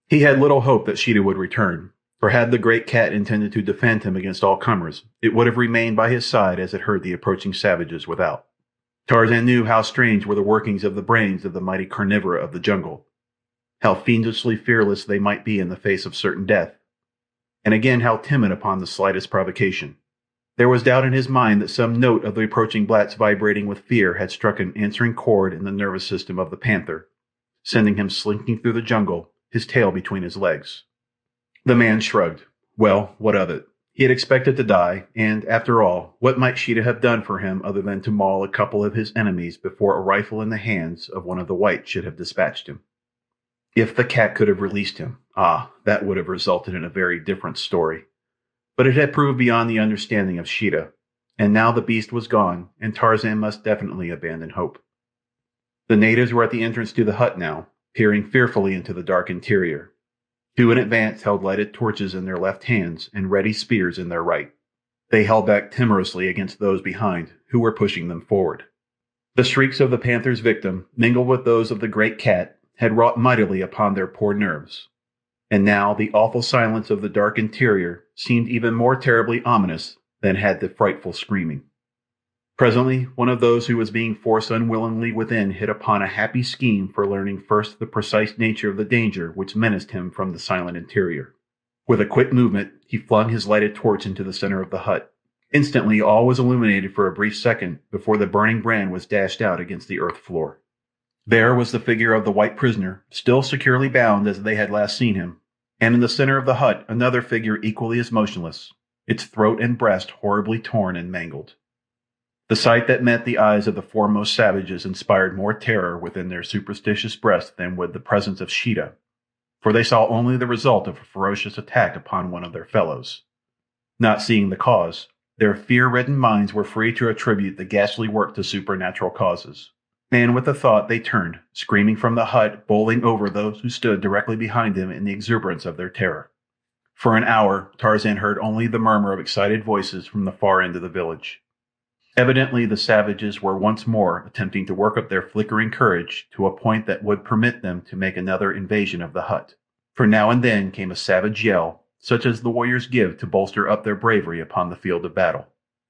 He had little hope that Sheeta would return, for had the great cat intended to defend him against all comers, it would have remained by his side as it heard the approaching savages without. Tarzan knew how strange were the workings of the brains of the mighty carnivora of the jungle, how fiendishly fearless they might be in the face of certain death, and again how timid upon the slightest provocation. There was doubt in his mind that some note of the approaching blacks vibrating with fear had struck an answering chord in the nervous system of the panther, sending him slinking through the jungle, his tail between his legs. The man shrugged. Well, what of it? He had expected to die, and, after all, what might Sheeta have done for him other than to maul a couple of his enemies before a rifle in the hands of one of the whites should have dispatched him? If the cat could have released him, that would have resulted in a very different story. But it had proved beyond the understanding of Sheeta, and now the beast was gone, and Tarzan must definitely abandon hope. The natives were at the entrance to the hut now, peering fearfully into the dark interior. Two in advance held lighted torches in their left hands and ready spears in their right. They held back timorously against those behind, who were pushing them forward. The shrieks of the panther's victim, mingled with those of the great cat, had wrought mightily upon their poor nerves. And now the awful silence of the dark interior seemed even more terribly ominous than had the frightful screaming. Presently, one of those who was being forced unwillingly within hit upon a happy scheme for learning first the precise nature of the danger which menaced him from the silent interior. With a quick movement, he flung his lighted torch into the center of the hut. Instantly, all was illuminated for a brief second before the burning brand was dashed out against the earth floor. There was the figure of the white prisoner, still securely bound as they had last seen him, and in the center of the hut another figure equally as motionless, its throat and breast horribly torn and mangled. The sight that met the eyes of the foremost savages inspired more terror within their superstitious breasts than would the presence of Sheeta, for they saw only the result of a ferocious attack upon one of their fellows. Not seeing the cause, their fear-ridden minds were free to attribute the ghastly work to supernatural causes, and with the thought they turned, screaming from the hut, bowling over those who stood directly behind them in the exuberance of their terror. For an hour, Tarzan heard only the murmur of excited voices from the far end of the village. Evidently, the savages were once more attempting to work up their flickering courage to a point that would permit them to make another invasion of the hut. For now and then came a savage yell, such as the warriors give to bolster up their bravery upon the field of battle.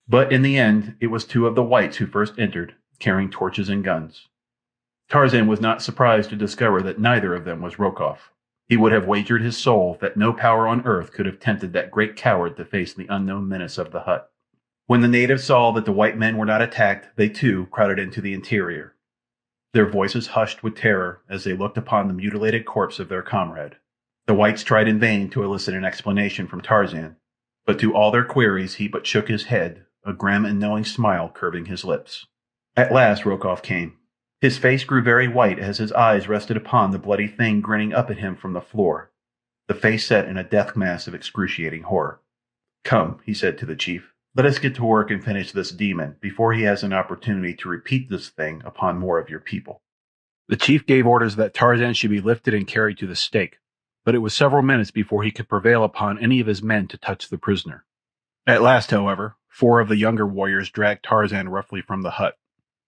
But in the end, it was two of the whites who first entered, carrying torches and guns. Tarzan was not surprised to discover that neither of them was Rokoff. He would have wagered his soul that no power on earth could have tempted that great coward to face the unknown menace of the hut. When the natives saw that the white men were not attacked, they too crowded into the interior. Their voices hushed with terror as they looked upon the mutilated corpse of their comrade. The whites tried in vain to elicit an explanation from Tarzan, but to all their queries he but shook his head, a grim and knowing smile curving his lips. At last Rokoff came. His face grew very white as his eyes rested upon the bloody thing grinning up at him from the floor, the face set in a death mask of excruciating horror. "Come," he said to the chief. "Let us get to work and finish this demon before he has an opportunity to repeat this thing upon more of your people." The chief gave orders that Tarzan should be lifted and carried to the stake, but it was several minutes before he could prevail upon any of his men to touch the prisoner. At last, however, 4 of the younger warriors dragged Tarzan roughly from the hut,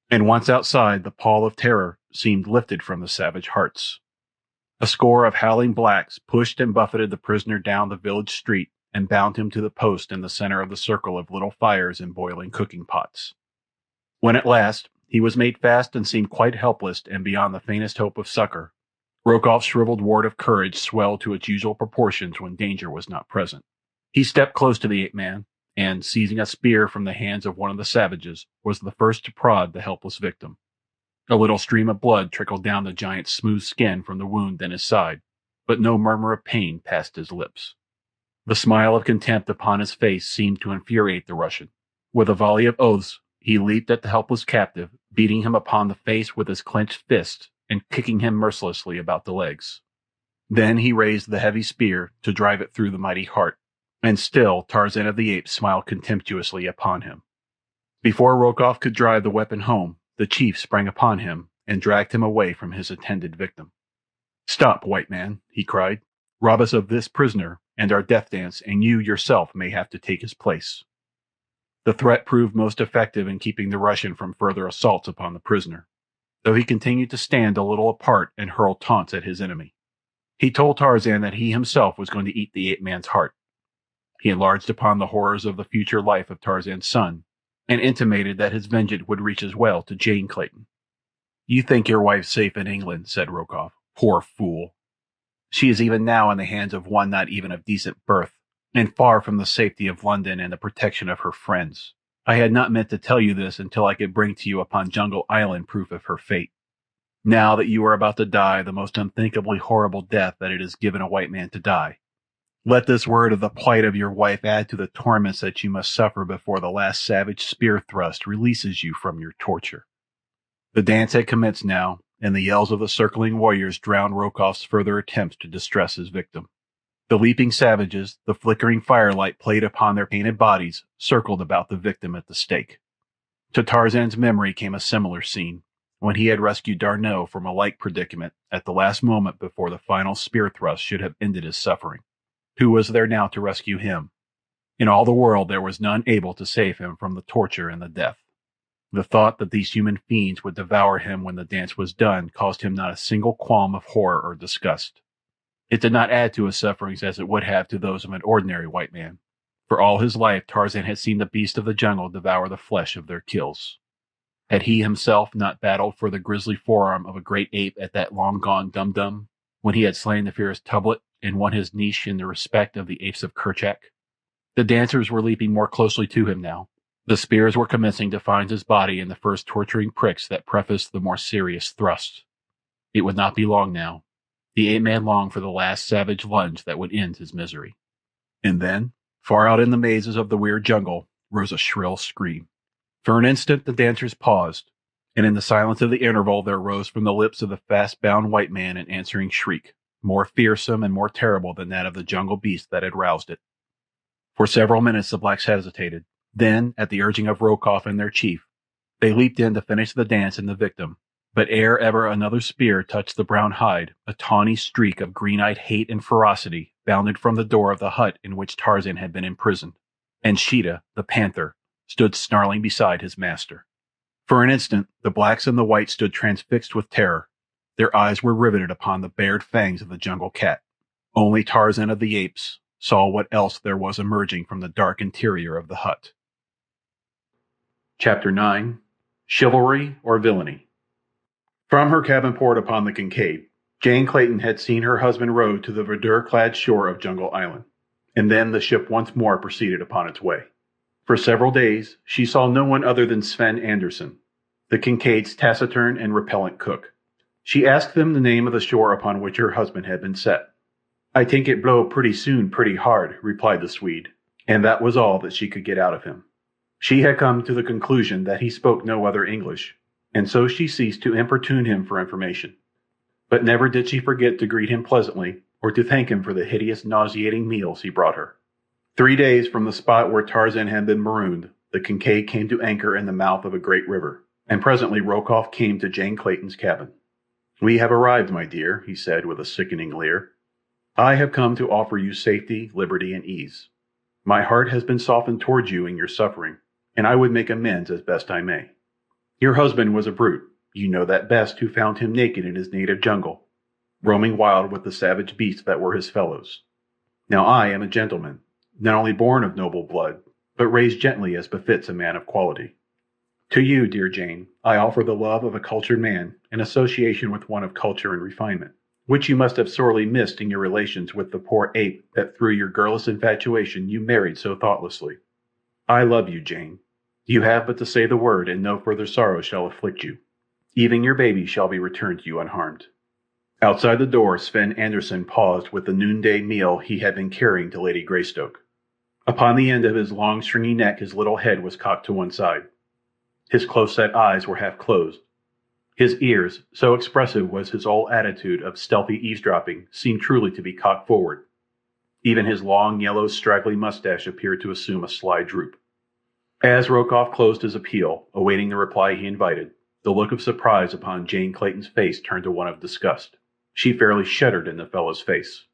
and once outside, the pall of terror seemed lifted from the savage hearts. A score of howling blacks pushed and buffeted the prisoner down the village street and bound him to the post in the center of the circle of little fires and boiling cooking pots. When at last he was made fast and seemed quite helpless and beyond the faintest hope of succor, Rokoff's shriveled wart of courage swelled to its usual proportions when danger was not present. He stepped close to the ape-man, and, seizing a spear from the hands of one of the savages, was the first to prod the helpless victim. A little stream of blood trickled down the giant's smooth skin from the wound in his side, but no murmur of pain passed his lips. The smile of contempt upon his face seemed to infuriate the Russian. With a volley of oaths, he leaped at the helpless captive, beating him upon the face with his clenched fist and kicking him mercilessly about the legs. Then he raised the heavy spear to drive it through the mighty heart, and still Tarzan of the Apes smiled contemptuously upon him. Before Rokoff could drive the weapon home, the chief sprang upon him and dragged him away from his intended victim. "Stop, white man," he cried. "Rob us of this prisoner and our death dance, and you yourself may have to take his place." The threat proved most effective in keeping the Russian from further assaults upon the prisoner, though he continued to stand a little apart and hurl taunts at his enemy. He told Tarzan that he himself was going to eat the ape-man's heart. He enlarged upon the horrors of the future life of Tarzan's son, and intimated that his vengeance would reach as well to Jane Clayton. "You think your wife safe in England," said Rokoff. "Poor fool. She is even now in the hands of one not even of decent birth, and far from the safety of London and the protection of her friends. I had not meant to tell you this until I could bring to you upon Jungle Island proof of her fate. Now that you are about to die the most unthinkably horrible death that it is given a white man to die, let this word of the plight of your wife add to the torments that you must suffer before the last savage spear thrust releases you from your torture." The dance had commenced now, and the yells of the circling warriors drowned Rokoff's further attempts to distress his victim. The leaping savages, the flickering firelight played upon their painted bodies, circled about the victim at the stake. To Tarzan's memory came a similar scene, when he had rescued D'Arnot from a like predicament at the last moment before the final spear thrust should have ended his suffering. Who was there now to rescue him? In all the world there was none able to save him from the torture and the death. The thought that these human fiends would devour him when the dance was done caused him not a single qualm of horror or disgust. It did not add to his sufferings as it would have to those of an ordinary white man, for all his life Tarzan had seen the beasts of the jungle devour the flesh of their kills. Had he himself not battled for the grisly forearm of a great ape at that long-gone Dum-Dum, when he had slain the fierce Tublet and won his niche in the respect of the apes of Kerchak? The dancers were leaping more closely to him now. The spears were commencing to find his body in the first torturing pricks that prefaced the more serious thrusts. It would not be long now. The ape-man longed for the last savage lunge that would end his misery. And then, far out in the mazes of the weird jungle, rose a shrill scream. For an instant the dancers paused, and in the silence of the interval there rose from the lips of the fast-bound white man an answering shriek, more fearsome and more terrible than that of the jungle beast that had roused it. For several minutes the blacks hesitated. Then, at the urging of Rokoff and their chief, they leaped in to finish the dance and the victim. But ere ever another spear touched the brown hide, a tawny streak of green-eyed hate and ferocity bounded from the door of the hut in which Tarzan had been imprisoned, and Sheeta, the panther, stood snarling beside his master. For an instant, the blacks and the whites stood transfixed with terror. Their eyes were riveted upon the bared fangs of the jungle cat. Only Tarzan of the Apes saw what else there was emerging from the dark interior of the hut. Chapter 9. Chivalry or Villainy. From her cabin port upon the Kincaid, Jane Clayton had seen her husband rowed to the verdure-clad shore of Jungle Island, and then the ship once more proceeded upon its way. For several days she saw no one other than Sven Anderson, the Kincaid's taciturn and repellent cook. She asked them the name of the shore upon which her husband had been set. "I think it blow pretty soon pretty hard," replied the Swede, and that was all that she could get out of him. She had come to the conclusion that he spoke no other English, and so she ceased to importune him for information. But never did she forget to greet him pleasantly or to thank him for the hideous, nauseating meals he brought her. 3 days from the spot where Tarzan had been marooned, the Kincaid came to anchor in the mouth of a great river, and presently Rokoff came to Jane Clayton's cabin. "We have arrived, my dear," he said with a sickening leer. "I have come to offer you safety, liberty, and ease. My heart has been softened towards you in your suffering, and I would make amends as best I may. Your husband was a brute. You know that best who found him naked in his native jungle, roaming wild with the savage beasts that were his fellows. Now I am a gentleman, not only born of noble blood, but raised gently as befits a man of quality. To you, dear Jane, I offer the love of a cultured man in association with one of culture and refinement, which you must have sorely missed in your relations with the poor ape that through your girlish infatuation you married so thoughtlessly. I love you, Jane. You have but to say the word, and no further sorrow shall afflict you. Even your baby shall be returned to you unharmed." Outside the door, Sven Anderson paused with the noonday meal he had been carrying to Lady Greystoke. Upon the end of his long, stringy neck his little head was cocked to one side. His close-set eyes were half closed. His ears, so expressive was his whole attitude of stealthy eavesdropping, seemed truly to be cocked forward. Even his long, yellow, straggly mustache appeared to assume a sly droop. As Rokoff closed his appeal, awaiting the reply he invited, the look of surprise upon Jane Clayton's face turned to one of disgust. She fairly shuddered in the fellow's face.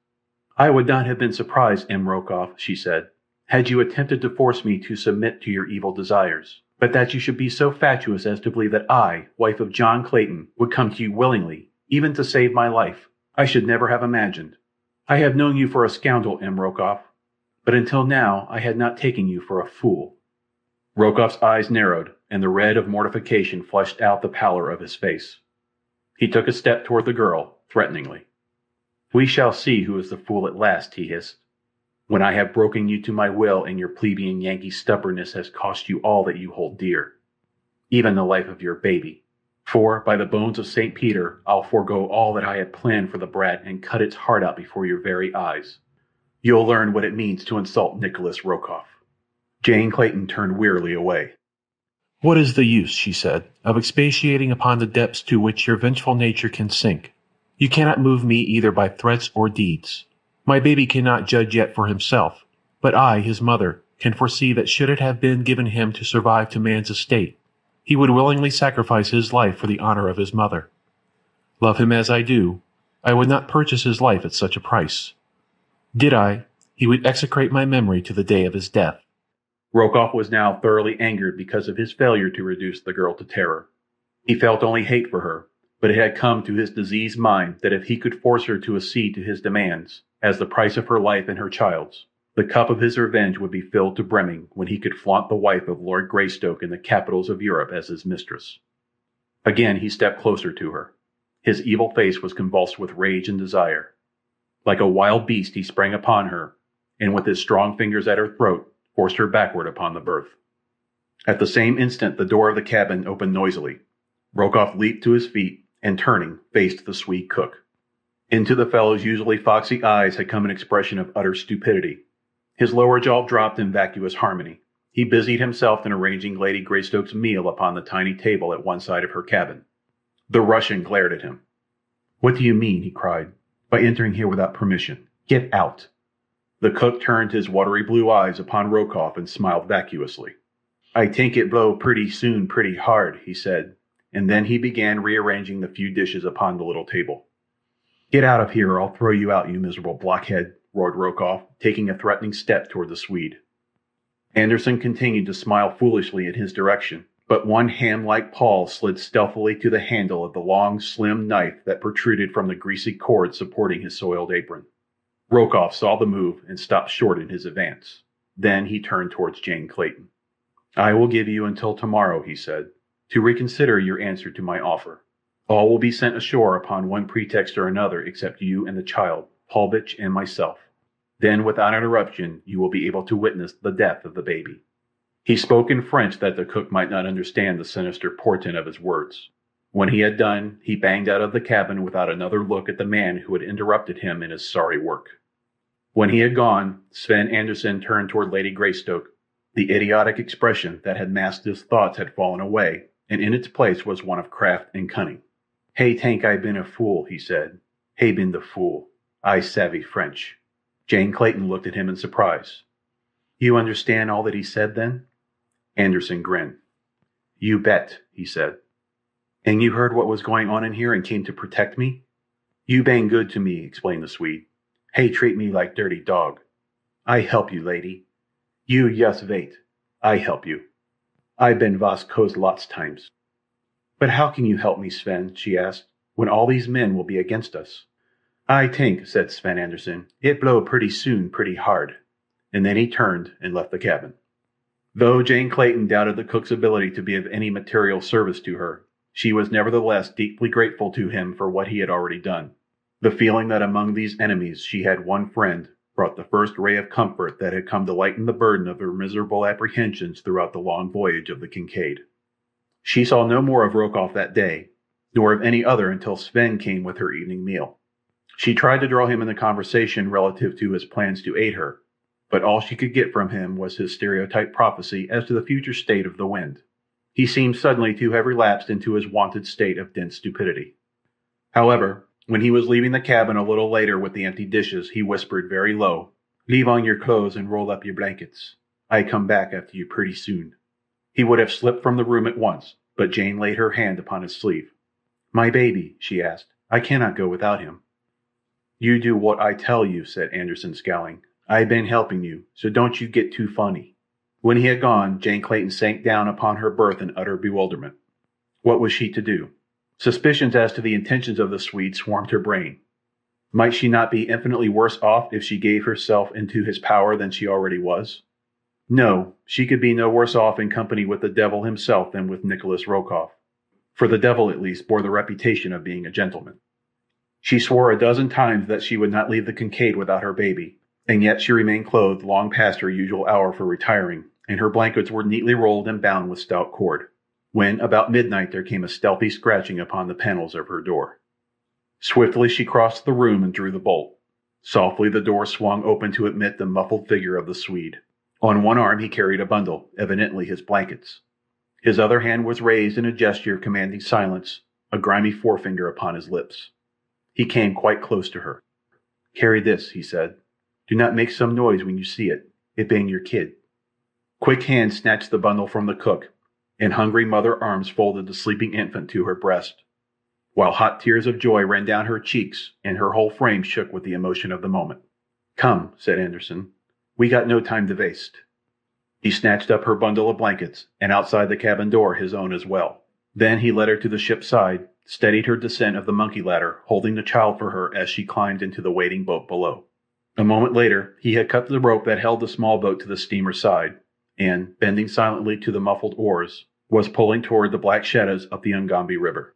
"I would not have been surprised, M. Rokoff," she said, "had you attempted to force me to submit to your evil desires. But that you should be so fatuous as to believe that I, wife of John Clayton, would come to you willingly, even to save my life, I should never have imagined. I have known you for a scoundrel, M. Rokoff, but until now I had not taken you for a fool." Rokoff's eyes narrowed, and the red of mortification flushed out the pallor of his face. He took a step toward the girl, threateningly. "We shall see who is the fool at last," he hissed. "When I have broken you to my will and your plebeian Yankee stubbornness has cost you all that you hold dear, even the life of your baby. For, by the bones of St. Peter, I'll forego all that I had planned for the brat and cut its heart out before your very eyes. You'll learn what it means to insult Nikolas Rokoff." Jane Clayton turned wearily away. "What is the use," she said, "of expatiating upon the depths to which your vengeful nature can sink? You cannot move me either by threats or deeds. My baby cannot judge yet for himself, but I, his mother, can foresee that should it have been given him to survive to man's estate, he would willingly sacrifice his life for the honor of his mother. Love him as I do, I would not purchase his life at such a price. Did I, he would execrate my memory to the day of his death." Rokoff was now thoroughly angered because of his failure to reduce the girl to terror. He felt only hate for her, but it had come to his diseased mind that if he could force her to accede to his demands, as the price of her life and her child's, the cup of his revenge would be filled to brimming when he could flaunt the wife of Lord Greystoke in the capitals of Europe as his mistress. Again he stepped closer to her. His evil face was convulsed with rage and desire. Like a wild beast he sprang upon her, and with his strong fingers at her throat, forced her backward upon the berth. At the same instant the door of the cabin opened noisily. Rokoff leaped to his feet, and turning, faced the Swede cook. Into the fellow's usually foxy eyes had come an expression of utter stupidity. His lower jaw dropped in vacuous harmony. He busied himself in arranging Lady Greystoke's meal upon the tiny table at one side of her cabin. The Russian glared at him. "What do you mean," he cried, "by entering here without permission? Get out!" The cook turned his watery blue eyes upon Rokoff and smiled vacuously. "I think it blow pretty soon pretty hard," he said, and then he began rearranging the few dishes upon the little table. "Get out of here or I'll throw you out, you miserable blockhead," roared Rokoff, taking a threatening step toward the Swede. Anderson continued to smile foolishly in his direction, but one ham-like paw slid stealthily to the handle of the long, slim knife that protruded from the greasy cord supporting his soiled apron. Rokoff saw the move and stopped short in his advance. Then he turned towards Jane Clayton. "I will give you until tomorrow," he said, "to reconsider your answer to my offer. All will be sent ashore upon one pretext or another except you and the child, Paulvitch and myself. Then, without interruption, you will be able to witness the death of the baby." He spoke in French that the cook might not understand the sinister portent of his words. When he had done, he banged out of the cabin without another look at the man who had interrupted him in his sorry work. When he had gone, Sven Anderson turned toward Lady Greystoke. The idiotic expression that had masked his thoughts had fallen away, and in its place was one of craft and cunning. "Hey tank I been a fool," he said. "Hey been the fool. I savvy French." Jane Clayton looked at him in surprise. "You understand all that he said, then?" Anderson grinned. "You bet," he said. "And you heard what was going on in here and came to protect me?" "You bang good to me," explained the Swede. "Hey treat me like dirty dog. I help you, lady. You just wait. I help you. I been vas coast lots times." "But how can you help me, Sven," she asked, "when all these men will be against us?" "I think," said Sven Anderson, "it blow pretty soon pretty hard." And then he turned and left the cabin. Though Jane Clayton doubted the cook's ability to be of any material service to her, she was nevertheless deeply grateful to him for what he had already done. The feeling that among these enemies she had one friend brought the first ray of comfort that had come to lighten the burden of her miserable apprehensions throughout the long voyage of the Kincaid. She saw no more of Rokoff that day, nor of any other until Sven came with her evening meal. She tried to draw him into conversation relative to his plans to aid her, but all she could get from him was his stereotyped prophecy as to the future state of the wind. He seemed suddenly to have relapsed into his wonted state of dense stupidity. However, when he was leaving the cabin a little later with the empty dishes, he whispered very low, "Leave on your clothes and roll up your blankets. I come back after you pretty soon." He would have slipped from the room at once, but Jane laid her hand upon his sleeve. "My baby," she asked. "I cannot go without him." "You do what I tell you," said Anderson, scowling. "I been helping you, so don't you get too funny." When he had gone, Jane Clayton sank down upon her berth in utter bewilderment. What was she to do? Suspicions as to the intentions of the Swede swarmed her brain. Might she not be infinitely worse off if she gave herself into his power than she already was? No, she could be no worse off in company with the devil himself than with Nikolas Rokoff, for the devil at least bore the reputation of being a gentleman. She swore a dozen times that she would not leave the Kincaid without her baby, and yet she remained clothed long past her usual hour for retiring, and her blankets were neatly rolled and bound with stout cord, when about midnight there came a stealthy scratching upon the panels of her door. Swiftly she crossed the room and drew the bolt. Softly the door swung open to admit the muffled figure of the Swede. On one arm he carried a bundle, evidently his blankets. His other hand was raised in a gesture commanding silence, a grimy forefinger upon his lips. He came quite close to her. "Carry this," he said. "Do not make some noise when you see it. It bang your kid." Quick hands snatched the bundle from the cook, and hungry mother arms folded the sleeping infant to her breast, while hot tears of joy ran down her cheeks and her whole frame shook with the emotion of the moment. "Come," said Anderson. "We got no time to waste." He snatched up her bundle of blankets, and outside the cabin door his own as well. Then he led her to the ship's side, steadied her descent of the monkey ladder, holding the child for her as she climbed into the waiting boat below. A moment later he had cut the rope that held the small boat to the steamer's side, and, bending silently to the muffled oars, was pulling toward the black shadows up the Ugambi River.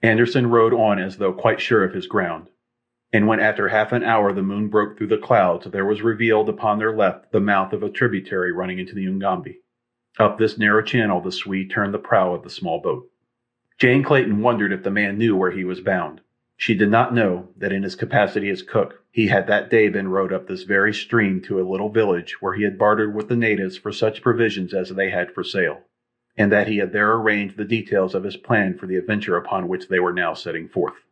Anderson rowed on as though quite sure of his ground, and when after half an hour the moon broke through the clouds, there was revealed upon their left the mouth of a tributary running into the Ugambi. Up this narrow channel the Swede turned the prow of the small boat. Jane Clayton wondered if the man knew where he was bound. She did not know that in his capacity as cook, he had that day been rowed up this very stream to a little village where he had bartered with the natives for such provisions as they had for sale, and that he had there arranged the details of his plan for the adventure upon which they were now setting forth.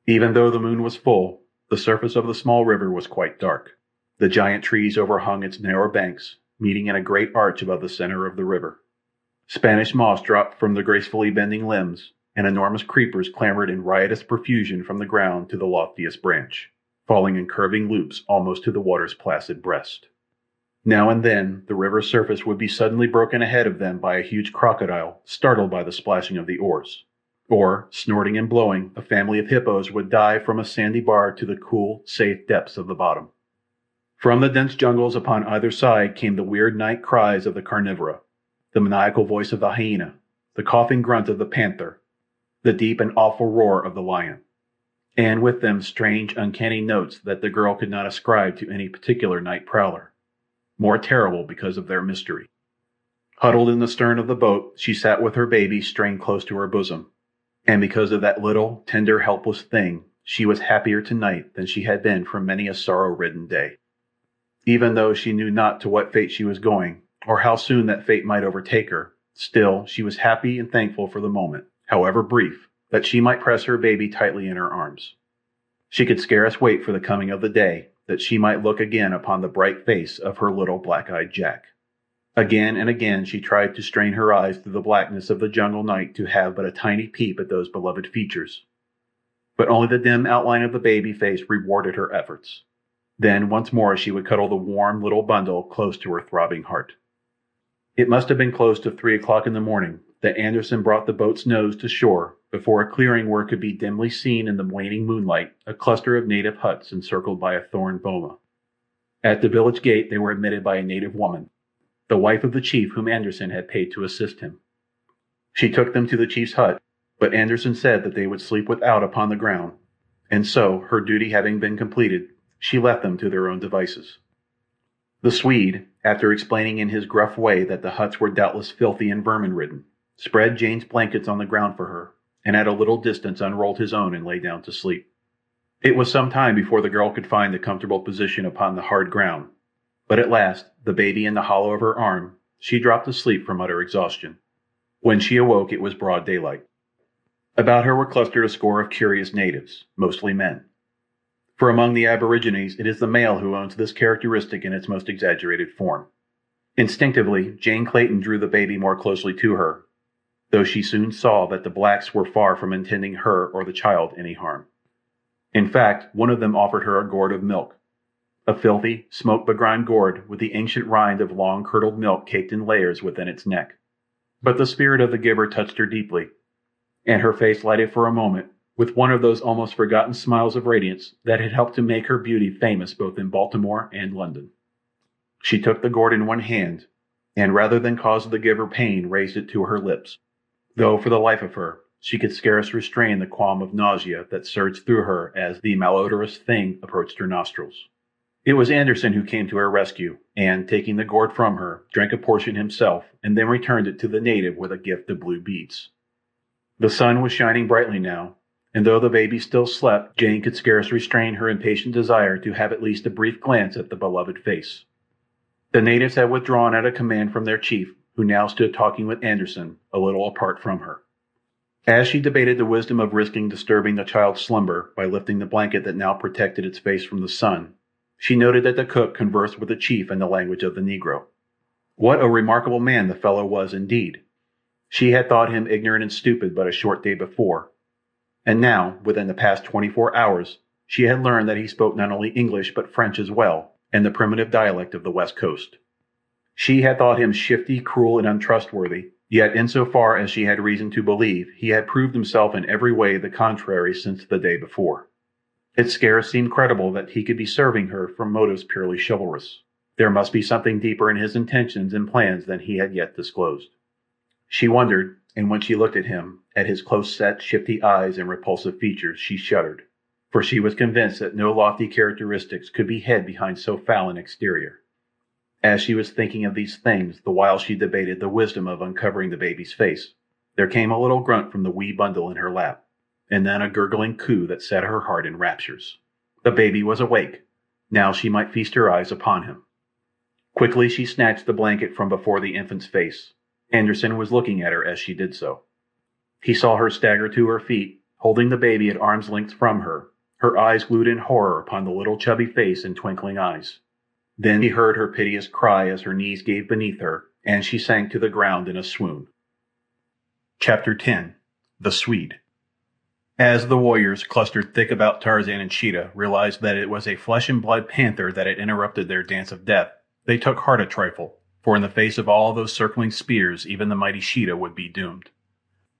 Even though the moon was full, the surface of the small river was quite dark. The giant trees overhung its narrow banks, meeting in a great arch above the center of the river. Spanish moss dropped from the gracefully bending limbs, and enormous creepers clambered in riotous profusion from the ground to the loftiest branch, falling in curving loops almost to the water's placid breast. Now and then the river's surface would be suddenly broken ahead of them by a huge crocodile, startled by the splashing of the oars. Or, snorting and blowing, a family of hippos would dive from a sandy bar to the cool, safe depths of the bottom. From the dense jungles upon either side came the weird night cries of the carnivora, the maniacal voice of the hyena, the coughing grunt of the panther, the deep and awful roar of the lion, and with them strange, uncanny notes that the girl could not ascribe to any particular night prowler, more terrible because of their mystery. Huddled in the stern of the boat, she sat with her baby strained close to her bosom, and because of that little, tender, helpless thing, she was happier tonight than she had been for many a sorrow-ridden day. Even though she knew not to what fate she was going, or how soon that fate might overtake her, still she was happy and thankful for the moment, however brief, that she might press her baby tightly in her arms. She could scarce wait for the coming of the day, that she might look again upon the bright face of her little black-eyed Jack. Again and again she tried to strain her eyes through the blackness of the jungle night to have but a tiny peep at those beloved features. But only the dim outline of the baby face rewarded her efforts. Then once more she would cuddle the warm little bundle close to her throbbing heart. It must have been close to 3 o'clock in the morning that Anderson brought the boat's nose to shore before a clearing where could be dimly seen in the waning moonlight a cluster of native huts encircled by a thorn boma. At the village gate they were admitted by a native woman, the wife of the chief whom Anderson had paid to assist him. She took them to the chief's hut, but Anderson said that they would sleep without upon the ground, and so, her duty having been completed, she left them to their own devices. The Swede, after explaining in his gruff way that the huts were doubtless filthy and vermin-ridden, spread Jane's blankets on the ground for her, and at a little distance unrolled his own and lay down to sleep. It was some time before the girl could find a comfortable position upon the hard ground, but at last, the baby in the hollow of her arm, she dropped asleep from utter exhaustion. When she awoke it was broad daylight. About her were clustered a score of curious natives, mostly men. For among the aborigines it is the male who owns this characteristic in its most exaggerated form. Instinctively, Jane Clayton drew the baby more closely to her, though she soon saw that the blacks were far from intending her or the child any harm. In fact, one of them offered her a gourd of milk, a filthy, smoke-begrimed gourd with the ancient rind of long curdled milk caked in layers within its neck. But the spirit of the giver touched her deeply, and her face lighted for a moment with one of those almost forgotten smiles of radiance that had helped to make her beauty famous both in Baltimore and London. She took the gourd in one hand, and rather than cause the giver pain, raised it to her lips, though for the life of her she could scarce restrain the qualm of nausea that surged through her as the malodorous thing approached her nostrils. It was Anderson who came to her rescue, and, taking the gourd from her, drank a portion himself, and then returned it to the native with a gift of blue beads. The sun was shining brightly now, and though the baby still slept, Jane could scarce restrain her impatient desire to have at least a brief glance at the beloved face. The natives had withdrawn at a command from their chief, who now stood talking with Anderson, a little apart from her. As she debated the wisdom of risking disturbing the child's slumber by lifting the blanket that now protected its face from the sun, she noted that the cook conversed with the chief in the language of the Negro. What a remarkable man the fellow was indeed! She had thought him ignorant and stupid but a short day before, and now, within the past 24 hours, she had learned that he spoke not only English but French as well, and the primitive dialect of the West Coast. She had thought him shifty, cruel, and untrustworthy, yet insofar as she had reason to believe, he had proved himself in every way the contrary since the day before. It scarce seemed credible that he could be serving her from motives purely chivalrous. There must be something deeper in his intentions and plans than he had yet disclosed. She wondered, and when she looked at him, at his close-set, shifty eyes and repulsive features, she shuddered, for she was convinced that no lofty characteristics could be hid behind so foul an exterior. As she was thinking of these things, the while she debated the wisdom of uncovering the baby's face, there came a little grunt from the wee bundle in her lap, and then a gurgling coo that set her heart in raptures. The baby was awake. Now she might feast her eyes upon him. Quickly she snatched the blanket from before the infant's face. Anderson was looking at her as she did so. He saw her stagger to her feet, holding the baby at arm's length from her, her eyes glued in horror upon the little chubby face and twinkling eyes. Then he heard her piteous cry as her knees gave beneath her, and she sank to the ground in a swoon. Chapter 10. The Swede. As the warriors, clustered thick about Tarzan and Sheeta, realized that it was a flesh-and-blood panther that had interrupted their dance of death, they took heart a trifle, for in the face of all those circling spears even the mighty Sheeta would be doomed.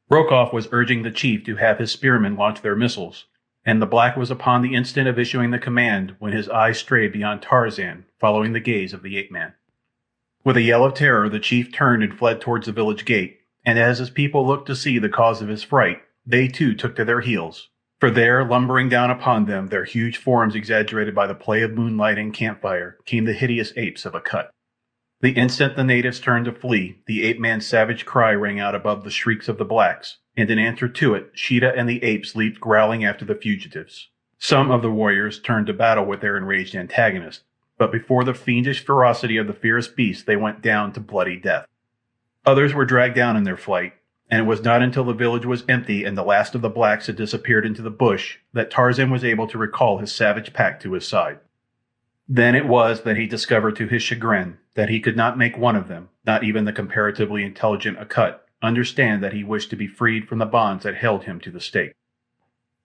Rokoff was urging the chief to have his spearmen launch their missiles, and the black was upon the instant of issuing the command when his eyes strayed beyond Tarzan, following the gaze of the ape-man. With a yell of terror the chief turned and fled towards the village gate, and as his people looked to see the cause of his fright, they too took to their heels, for there, lumbering down upon them, their huge forms exaggerated by the play of moonlight and campfire, came the hideous apes of a cut. The instant the natives turned to flee, the ape-man's savage cry rang out above the shrieks of the blacks, and in answer to it, Sheeta and the apes leaped growling after the fugitives. Some of the warriors turned to battle with their enraged antagonist, but before the fiendish ferocity of the fierce beast, they went down to bloody death. Others were dragged down in their flight, and it was not until the village was empty and the last of the blacks had disappeared into the bush that Tarzan was able to recall his savage pack to his side. Then it was that he discovered to his chagrin that he could not make one of them, not even the comparatively intelligent Akut, understand that he wished to be freed from the bonds that held him to the stake.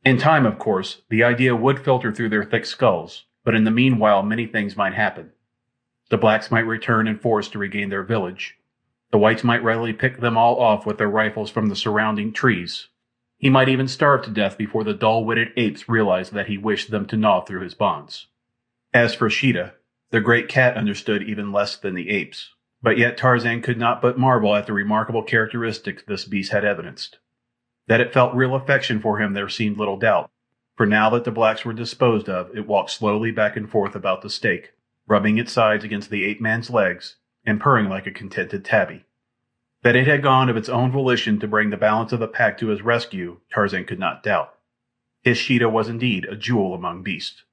In time, of course, the idea would filter through their thick skulls, but in the meanwhile many things might happen. The blacks might return in force to regain their village. The whites might readily pick them all off with their rifles from the surrounding trees. He might even starve to death before the dull-witted apes realized that he wished them to gnaw through his bonds. As for Sheeta, the great cat understood even less than the apes, but yet Tarzan could not but marvel at the remarkable characteristics this beast had evidenced. That it felt real affection for him there seemed little doubt, for now that the blacks were disposed of, it walked slowly back and forth about the stake, rubbing its sides against the ape-man's legs, and purring like a contented tabby. That it had gone of its own volition to bring the balance of the pack to his rescue, Tarzan could not doubt. His Sheeta was indeed a jewel among beasts.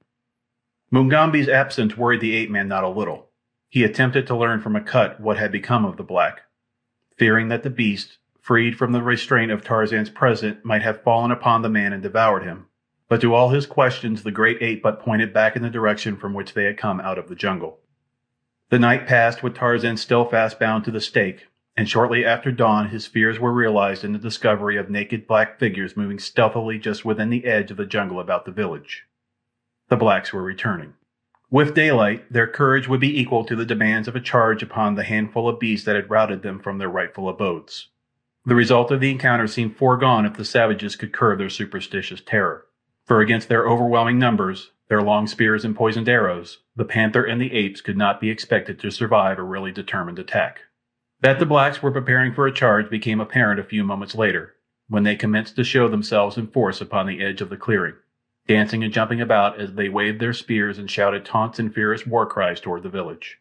Mugambi's absence worried the ape-man not a little. He attempted to learn from Akut what had become of the black, fearing that the beast, freed from the restraint of Tarzan's presence, might have fallen upon the man and devoured him. But to all his questions, the great ape but pointed back in the direction from which they had come out of the jungle. The night passed with Tarzan still fast bound to the stake, and shortly after dawn his fears were realized in the discovery of naked black figures moving stealthily just within the edge of the jungle about the village. The blacks were returning. With daylight, their courage would be equal to the demands of a charge upon the handful of beasts that had routed them from their rightful abodes. The result of the encounter seemed foregone if the savages could curb their superstitious terror, for against their overwhelming numbers, their long spears and poisoned arrows, the panther and the apes could not be expected to survive a really determined attack. That the blacks were preparing for a charge became apparent a few moments later, when they commenced to show themselves in force upon the edge of the clearing, dancing and jumping about as they waved their spears and shouted taunts and fierce war cries toward the village.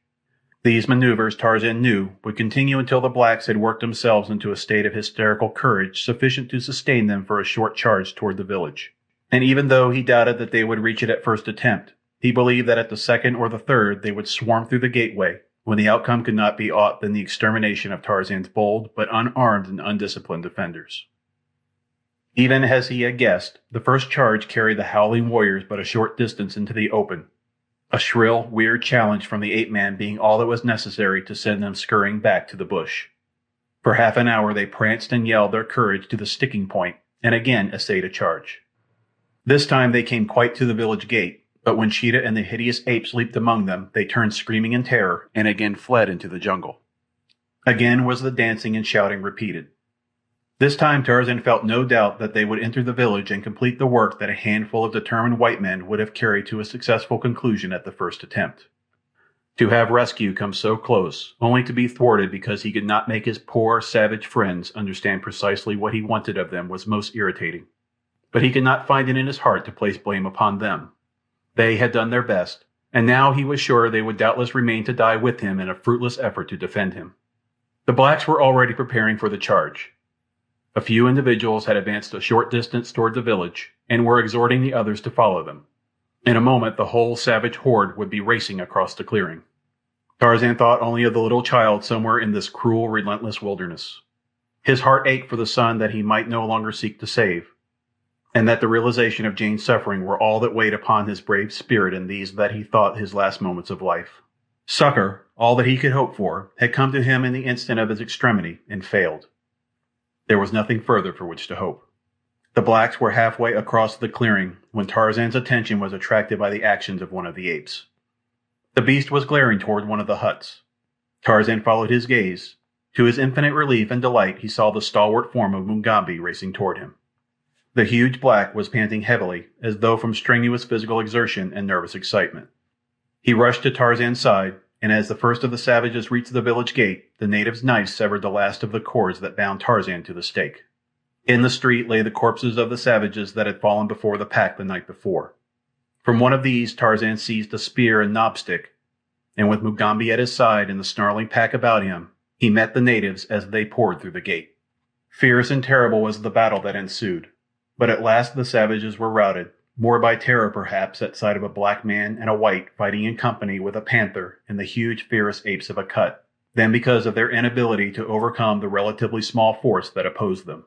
These maneuvers, Tarzan knew, would continue until the blacks had worked themselves into a state of hysterical courage sufficient to sustain them for a short charge toward the village. And even though he doubted that they would reach it at first attempt, he believed that at the second or the third they would swarm through the gateway, when the outcome could not be aught than the extermination of Tarzan's bold but unarmed and undisciplined defenders. Even as he had guessed, the first charge carried the howling warriors but a short distance into the open, a shrill, weird challenge from the ape-man being all that was necessary to send them scurrying back to the bush. For half an hour they pranced and yelled their courage to the sticking point, and again essayed a charge. This time they came quite to the village gate, but when Sheeta and the hideous apes leaped among them, they turned screaming in terror and again fled into the jungle. Again was the dancing and shouting repeated. This time Tarzan felt no doubt that they would enter the village and complete the work that a handful of determined white men would have carried to a successful conclusion at the first attempt. To have rescue come so close, only to be thwarted because he could not make his poor, savage friends understand precisely what he wanted of them was most irritating. But he could not find it in his heart to place blame upon them. They had done their best, and now he was sure they would doubtless remain to die with him in a fruitless effort to defend him. The blacks were already preparing for the charge. A few individuals had advanced a short distance toward the village, and were exhorting the others to follow them. In a moment the whole savage horde would be racing across the clearing. Tarzan thought only of the little child somewhere in this cruel, relentless wilderness. His heart ached for the son that he might no longer seek to save, and that the realization of Jane's suffering were all that weighed upon his brave spirit in these that he thought his last moments of life. Succor, all that he could hope for, had come to him in the instant of his extremity, and failed. There was nothing further for which to hope. The blacks were halfway across the clearing when Tarzan's attention was attracted by the actions of one of the apes. The beast was glaring toward one of the huts. Tarzan followed his gaze. To his infinite relief and delight he saw the stalwart form of Mugambi racing toward him. The huge black was panting heavily, as though from strenuous physical exertion and nervous excitement. He rushed to Tarzan's side, and as the first of the savages reached the village gate, the native's knife severed the last of the cords that bound Tarzan to the stake. In the street lay the corpses of the savages that had fallen before the pack the night before. From one of these Tarzan seized a spear and knobstick, and with Mugambi at his side and the snarling pack about him, he met the natives as they poured through the gate. Fierce and terrible was the battle that ensued, but at last the savages were routed, more by terror perhaps at sight of a black man and a white fighting in company with a panther and the huge fierce apes of a cut, than because of their inability to overcome the relatively small force that opposed them.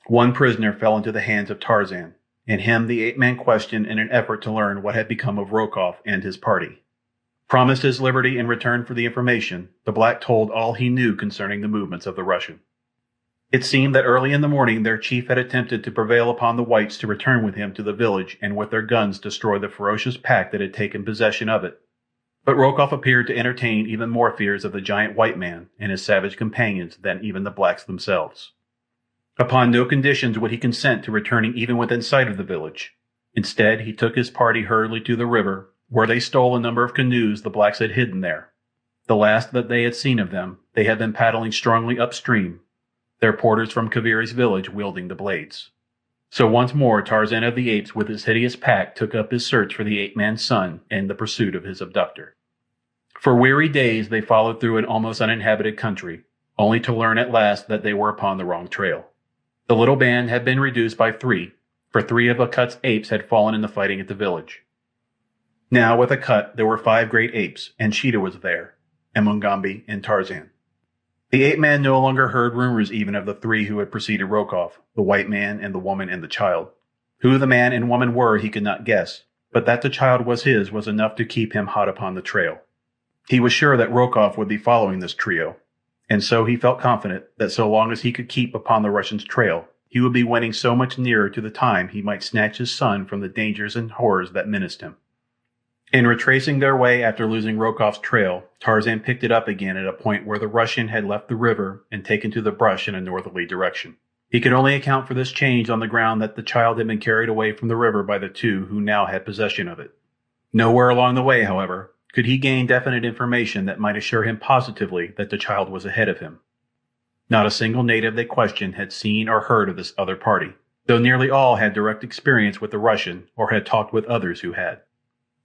One prisoner fell into the hands of Tarzan, and him the ape-man questioned in an effort to learn what had become of Rokoff and his party. Promised his liberty in return for the information, the black told all he knew concerning the movements of the Russian. It seemed that early in the morning their chief had attempted to prevail upon the whites to return with him to the village and with their guns destroy the ferocious pack that had taken possession of it. But Rokoff appeared to entertain even more fears of the giant white man and his savage companions than even the blacks themselves. Upon no conditions would he consent to returning even within sight of the village. Instead, he took his party hurriedly to the river, where they stole a number of canoes the blacks had hidden there. The last that they had seen of them, they had been paddling strongly upstream, their porters from Kaviri's village wielding the blades. So once more Tarzan of the Apes with his hideous pack took up his search for the ape-man's son and the pursuit of his abductor. For weary days they followed through an almost uninhabited country, only to learn at last that they were upon the wrong trail. The little band had been reduced by 3, for 3 of Akut's apes had fallen in the fighting at the village. Now with Akut there were 5 great apes, and Sheeta was there, and Mugambi and Tarzan. The ape-man no longer heard rumors even of the 3 who had preceded Rokoff, the white man and the woman and the child. Who the man and woman were he could not guess, but that the child was his was enough to keep him hot upon the trail. He was sure that Rokoff would be following this trio, and so he felt confident that so long as he could keep upon the Russian's trail, he would be winning so much nearer to the time he might snatch his son from the dangers and horrors that menaced him. In retracing their way after losing Rokoff's trail, Tarzan picked it up again at a point where the Russian had left the river and taken to the brush in a northerly direction. He could only account for this change on the ground that the child had been carried away from the river by the 2 who now had possession of it. Nowhere along the way, however, could he gain definite information that might assure him positively that the child was ahead of him. Not a single native they questioned had seen or heard of this other party, though nearly all had direct experience with the Russian or had talked with others who had.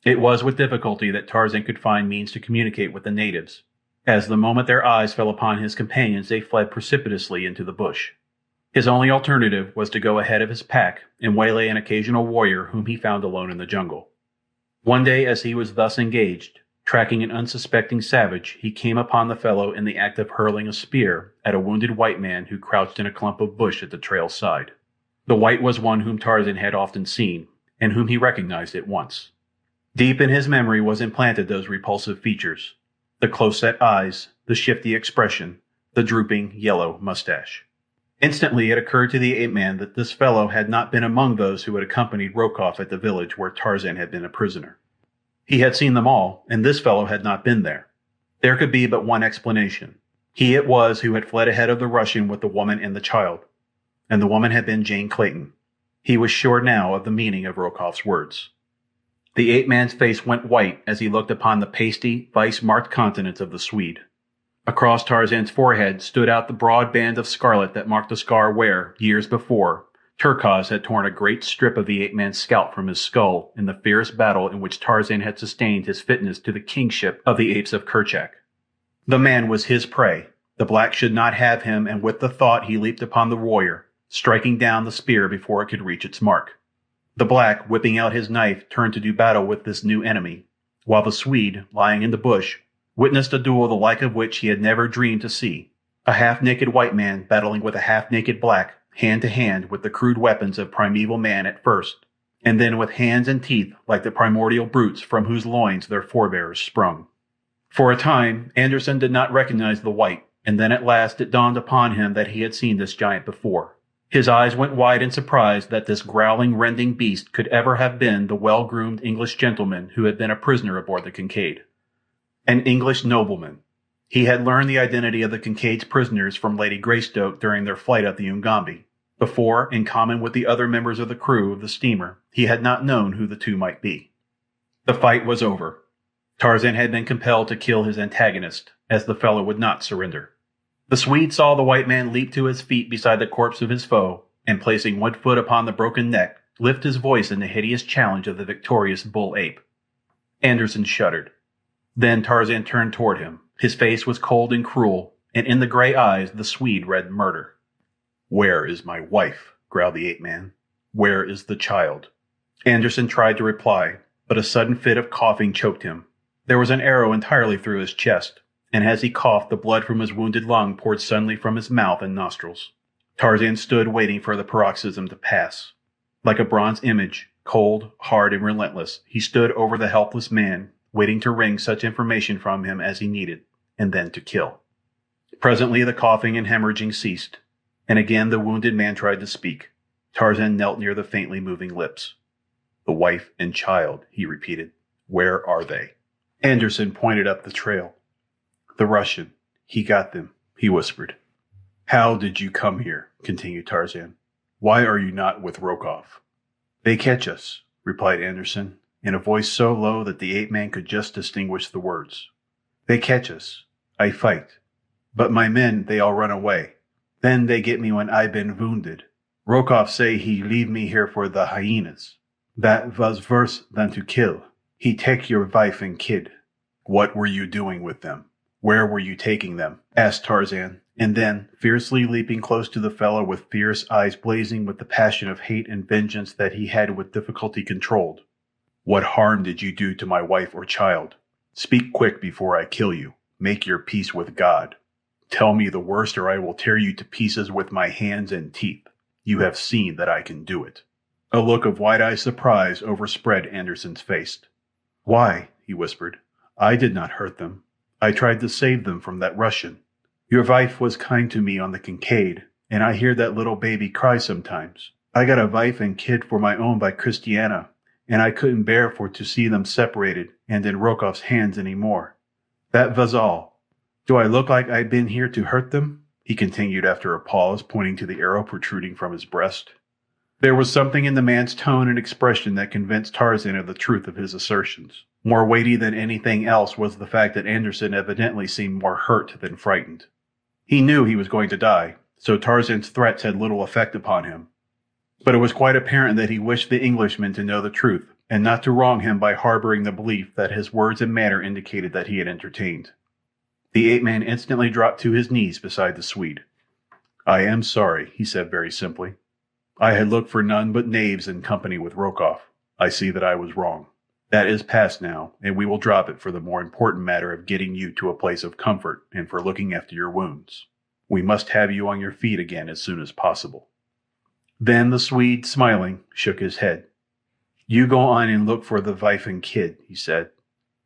It was with difficulty that Tarzan could find means to communicate with the natives, as the moment their eyes fell upon his companions they fled precipitously into the bush. His only alternative was to go ahead of his pack and waylay an occasional warrior whom he found alone in the jungle. One day as he was thus engaged, tracking an unsuspecting savage, he came upon the fellow in the act of hurling a spear at a wounded white man who crouched in a clump of bush at the trail's side. The white was one whom Tarzan had often seen, and whom he recognized at once. Deep in his memory was implanted those repulsive features, the close-set eyes, the shifty expression, the drooping, yellow mustache. Instantly it occurred to the ape-man that this fellow had not been among those who had accompanied Rokoff at the village where Tarzan had been a prisoner. He had seen them all, and this fellow had not been there. There could be but one explanation. He it was who had fled ahead of the Russian with the woman and the child, and the woman had been Jane Clayton. He was sure now of the meaning of Rokoff's words. The ape-man's face went white as he looked upon the pasty, vice-marked countenance of the Swede. Across Tarzan's forehead stood out the broad band of scarlet that marked the scar where, years before, Turkos had torn a great strip of the ape-man's scalp from his skull in the fierce battle in which Tarzan had sustained his fitness to the kingship of the apes of Kerchak. The man was his prey. The black should not have him, and with the thought he leaped upon the warrior, striking down the spear before it could reach its mark. The black, whipping out his knife, turned to do battle with this new enemy, while the Swede, lying in the bush, witnessed a duel the like of which he had never dreamed to see. A half-naked white man battling with a half-naked black, hand to hand with the crude weapons of primeval man at first, and then with hands and teeth like the primordial brutes from whose loins their forebears sprung. For a time, Anderson did not recognize the white, and then at last it dawned upon him that he had seen this giant before. His eyes went wide in surprise that this growling, rending beast could ever have been the well-groomed English gentleman who had been a prisoner aboard the Kincaid. An English nobleman. He had learned the identity of the Kincaid's prisoners from Lady Greystoke during their flight up the Ugambi. Before, in common with the other members of the crew of the steamer, he had not known who the 2 might be. The fight was over. Tarzan had been compelled to kill his antagonist, as the fellow would not surrender. The Swede saw the white man leap to his feet beside the corpse of his foe, and placing one foot upon the broken neck, lift his voice in the hideous challenge of the victorious bull ape. Anderson shuddered. Then Tarzan turned toward him. His face was cold and cruel, and in the gray eyes the Swede read murder. "Where is my wife?" growled the ape-man. "Where is the child?" Anderson tried to reply, but a sudden fit of coughing choked him. There was an arrow entirely through his chest, and as he coughed, the blood from his wounded lung poured suddenly from his mouth and nostrils. Tarzan stood waiting for the paroxysm to pass. Like a bronze image, cold, hard, and relentless, he stood over the helpless man, waiting to wring such information from him as he needed, and then to kill. Presently the coughing and hemorrhaging ceased, and again the wounded man tried to speak. Tarzan knelt near the faintly moving lips. "The wife and child," he repeated. "Where are they?" Anderson pointed up the trail. "The Russian. He got them," he whispered. "How did you come here?" continued Tarzan. "Why are you not with Rokoff?" "They catch us," replied Anderson, in a voice so low that the ape-man could just distinguish the words. "They catch us. I fight. But my men, they all run away. Then they get me when I been wounded. Rokoff say he leave me here for the hyenas. That was worse than to kill. He take your wife and kid." "What were you doing with them? Where were you taking them?" asked Tarzan, and then, fiercely leaping close to the fellow with fierce eyes blazing with the passion of hate and vengeance that he had with difficulty controlled. "What harm did you do to my wife or child? Speak quick before I kill you. Make your peace with God. Tell me the worst, or I will tear you to pieces with my hands and teeth. You have seen that I can do it." A look of wide-eyed surprise overspread Anderson's face. "Why?" he whispered. "I did not hurt them. I tried to save them from that Russian. Your wife was kind to me on the Kincaid, and I hear that little baby cry sometimes. I got a wife and kid for my own by Christiana, and I couldn't bear for to see them separated and in Rokoff's hands any more. That was all. Do I look like I been here to hurt them?" he continued after a pause, pointing to the arrow protruding from his breast. There was something in the man's tone and expression that convinced Tarzan of the truth of his assertions. More weighty than anything else was the fact that Anderson evidently seemed more hurt than frightened. He knew he was going to die, so Tarzan's threats had little effect upon him. But it was quite apparent that he wished the Englishman to know the truth, and not to wrong him by harboring the belief that his words and manner indicated that he had entertained. The ape-man instantly dropped to his knees beside the Swede. "I am sorry," he said very simply. "I had looked for none but knaves in company with Rokoff. I see that I was wrong. That is past now, and we will drop it for the more important matter of getting you to a place of comfort and for looking after your wounds. We must have you on your feet again as soon as possible." Then the Swede, smiling, shook his head. "You go on and look for the wife and kid," he said.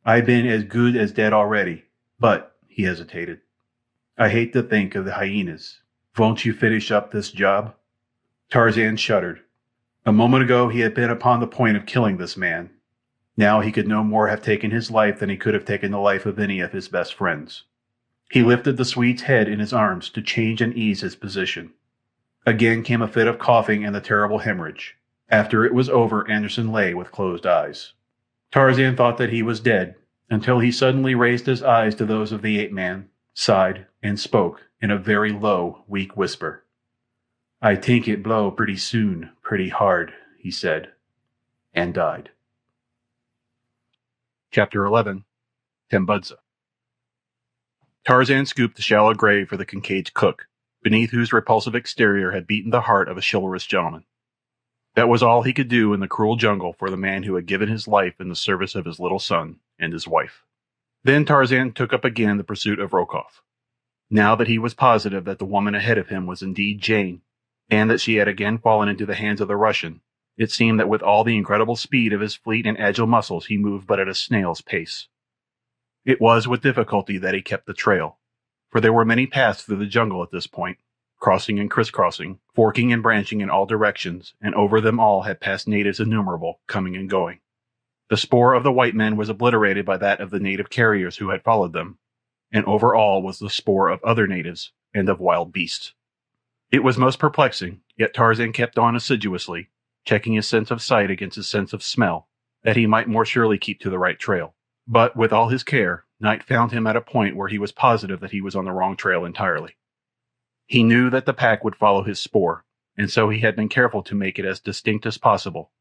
"I been as good as dead already, but," he hesitated, "I hate to think of the hyenas. Won't you finish up this job?" Tarzan shuddered. A moment ago he had been upon the point of killing this man. Now he could no more have taken his life than he could have taken the life of any of his best friends. He lifted the Swede's head in his arms to change and ease his position. Again came a fit of coughing and the terrible hemorrhage. After it was over, Anderson lay with closed eyes. Tarzan thought that he was dead, until he suddenly raised his eyes to those of the ape-man, sighed, and spoke in a very low, weak whisper. "I think it blow pretty soon, pretty hard," he said, and died. Chapter 11. Tambudza. Tarzan scooped the shallow grave for the Kincaid's cook, beneath whose repulsive exterior had beaten the heart of a chivalrous gentleman. That was all he could do in the cruel jungle for the man who had given his life in the service of his little son and his wife. Then Tarzan took up again the pursuit of Rokoff. Now that he was positive that the woman ahead of him was indeed Jane, and that she had again fallen into the hands of the Russian, it seemed that with all the incredible speed of his fleet and agile muscles he moved but at a snail's pace. It was with difficulty that he kept the trail, for there were many paths through the jungle at this point, crossing and crisscrossing, forking and branching in all directions, and over them all had passed natives innumerable, coming and going. The spoor of the white men was obliterated by that of the native carriers who had followed them, and over all was the spoor of other natives and of wild beasts. It was most perplexing, yet Tarzan kept on assiduously, checking his sense of sight against his sense of smell, that he might more surely keep to the right trail. But, with all his care, night found him at a point where he was positive that he was on the wrong trail entirely. He knew that the pack would follow his spoor, and so he had been careful to make it as distinct as possible,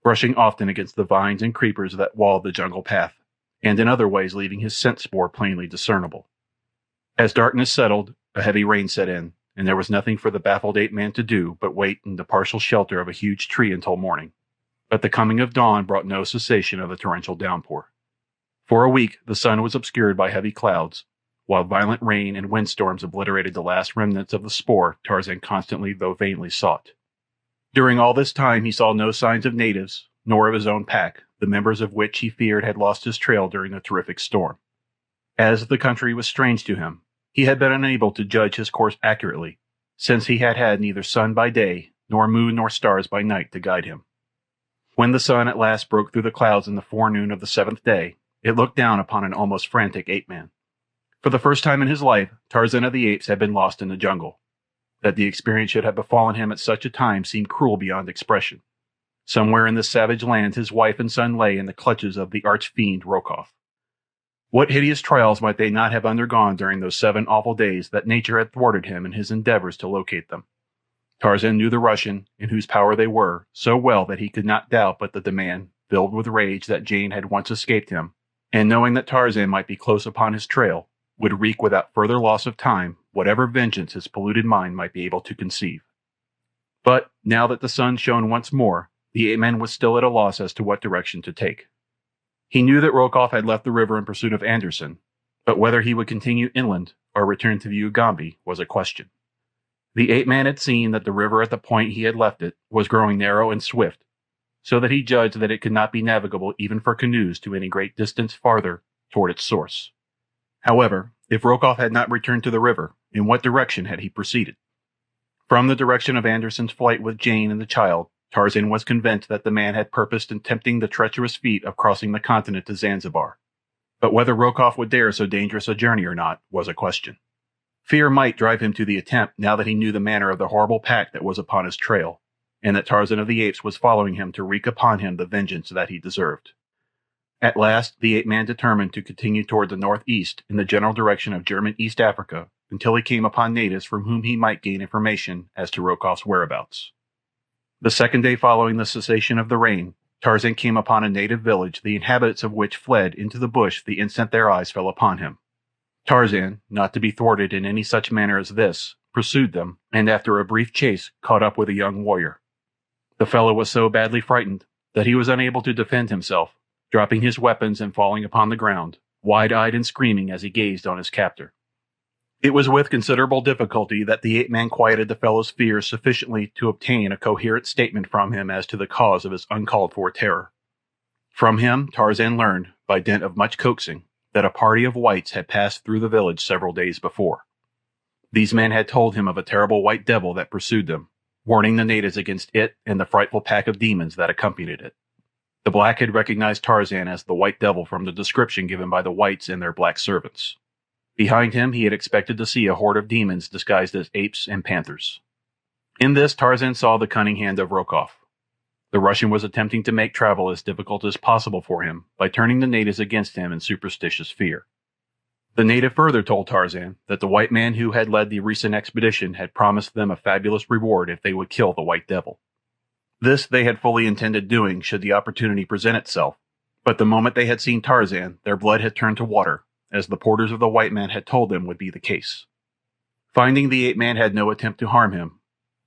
brushing often against the vines and creepers that walled the jungle path, and in other ways leaving his scent spoor plainly discernible. As darkness settled, a heavy rain set in, and there was nothing for the baffled ape-man to do but wait in the partial shelter of a huge tree until morning. but the coming of dawn brought no cessation of the torrential downpour. For a week, the sun was obscured by heavy clouds, while violent rain and windstorms obliterated the last remnants of the spoor Tarzan constantly though vainly sought. During all this time he saw no signs of natives, nor of his own pack, the members of which he feared had lost his trail during the terrific storm. As the country was strange to him, he had been unable to judge his course accurately, since he had had neither sun by day, nor moon nor stars by night to guide him. When the sun at last broke through the clouds in the forenoon of the 7th day, it looked down upon an almost frantic ape-man. For the first time in his life, Tarzan of the Apes had been lost in the jungle. That the experience should have befallen him at such a time seemed cruel beyond expression. Somewhere in this savage land his wife and son lay in the clutches of the arch-fiend Rokoff. What hideous trials might they not have undergone during those 7 awful days that nature had thwarted him in his endeavors to locate them? Tarzan knew the Russian, in whose power they were, so well that he could not doubt but that the man, filled with rage that Jane had once escaped him, and knowing that Tarzan might be close upon his trail, would wreak without further loss of time whatever vengeance his polluted mind might be able to conceive. But, now that the sun shone once more, the ape-man was still at a loss as to what direction to take. He knew that Rokoff had left the river in pursuit of Anderson, but whether he would continue inland or return to the Ugambi was a question. The ape-man had seen that the river at the point he had left it was growing narrow and swift, so that he judged that it could not be navigable even for canoes to any great distance farther toward its source. However, if Rokoff had not returned to the river, in what direction had he proceeded? From the direction of Anderson's flight with Jane and the child, Tarzan was convinced that the man had purposed in tempting the treacherous feat of crossing the continent to Zanzibar. But whether Rokoff would dare so dangerous a journey or not was a question. Fear might drive him to the attempt now that he knew the manner of the horrible pack that was upon his trail, and that Tarzan of the Apes was following him to wreak upon him the vengeance that he deserved. At last, the ape-man determined to continue toward the northeast in the general direction of German East Africa until he came upon natives from whom he might gain information as to Rokoff's whereabouts. The 2nd day following the cessation of the rain, Tarzan came upon a native village, the inhabitants of which fled into the bush the instant their eyes fell upon him. Tarzan, not to be thwarted in any such manner as this, pursued them, and after a brief chase caught up with a young warrior. The fellow was so badly frightened that he was unable to defend himself, dropping his weapons and falling upon the ground, wide-eyed and screaming as he gazed on his captor. It was with considerable difficulty that the ape-man quieted the fellow's fears sufficiently to obtain a coherent statement from him as to the cause of his uncalled-for terror. From him, Tarzan learned, by dint of much coaxing, that a party of whites had passed through the village several days before. These men had told him of a terrible white devil that pursued them, warning the natives against it and the frightful pack of demons that accompanied it. The black had recognized Tarzan as the white devil from the description given by the whites and their black servants. Behind him he had expected to see a horde of demons disguised as apes and panthers. In this Tarzan saw the cunning hand of Rokoff. The Russian was attempting to make travel as difficult as possible for him by turning the natives against him in superstitious fear. The native further told Tarzan that the white man who had led the recent expedition had promised them a fabulous reward if they would kill the white devil. This they had fully intended doing should the opportunity present itself, but the moment they had seen Tarzan, their blood had turned to water, as the porters of the white man had told them would be the case. Finding the ape-man had no attempt to harm him,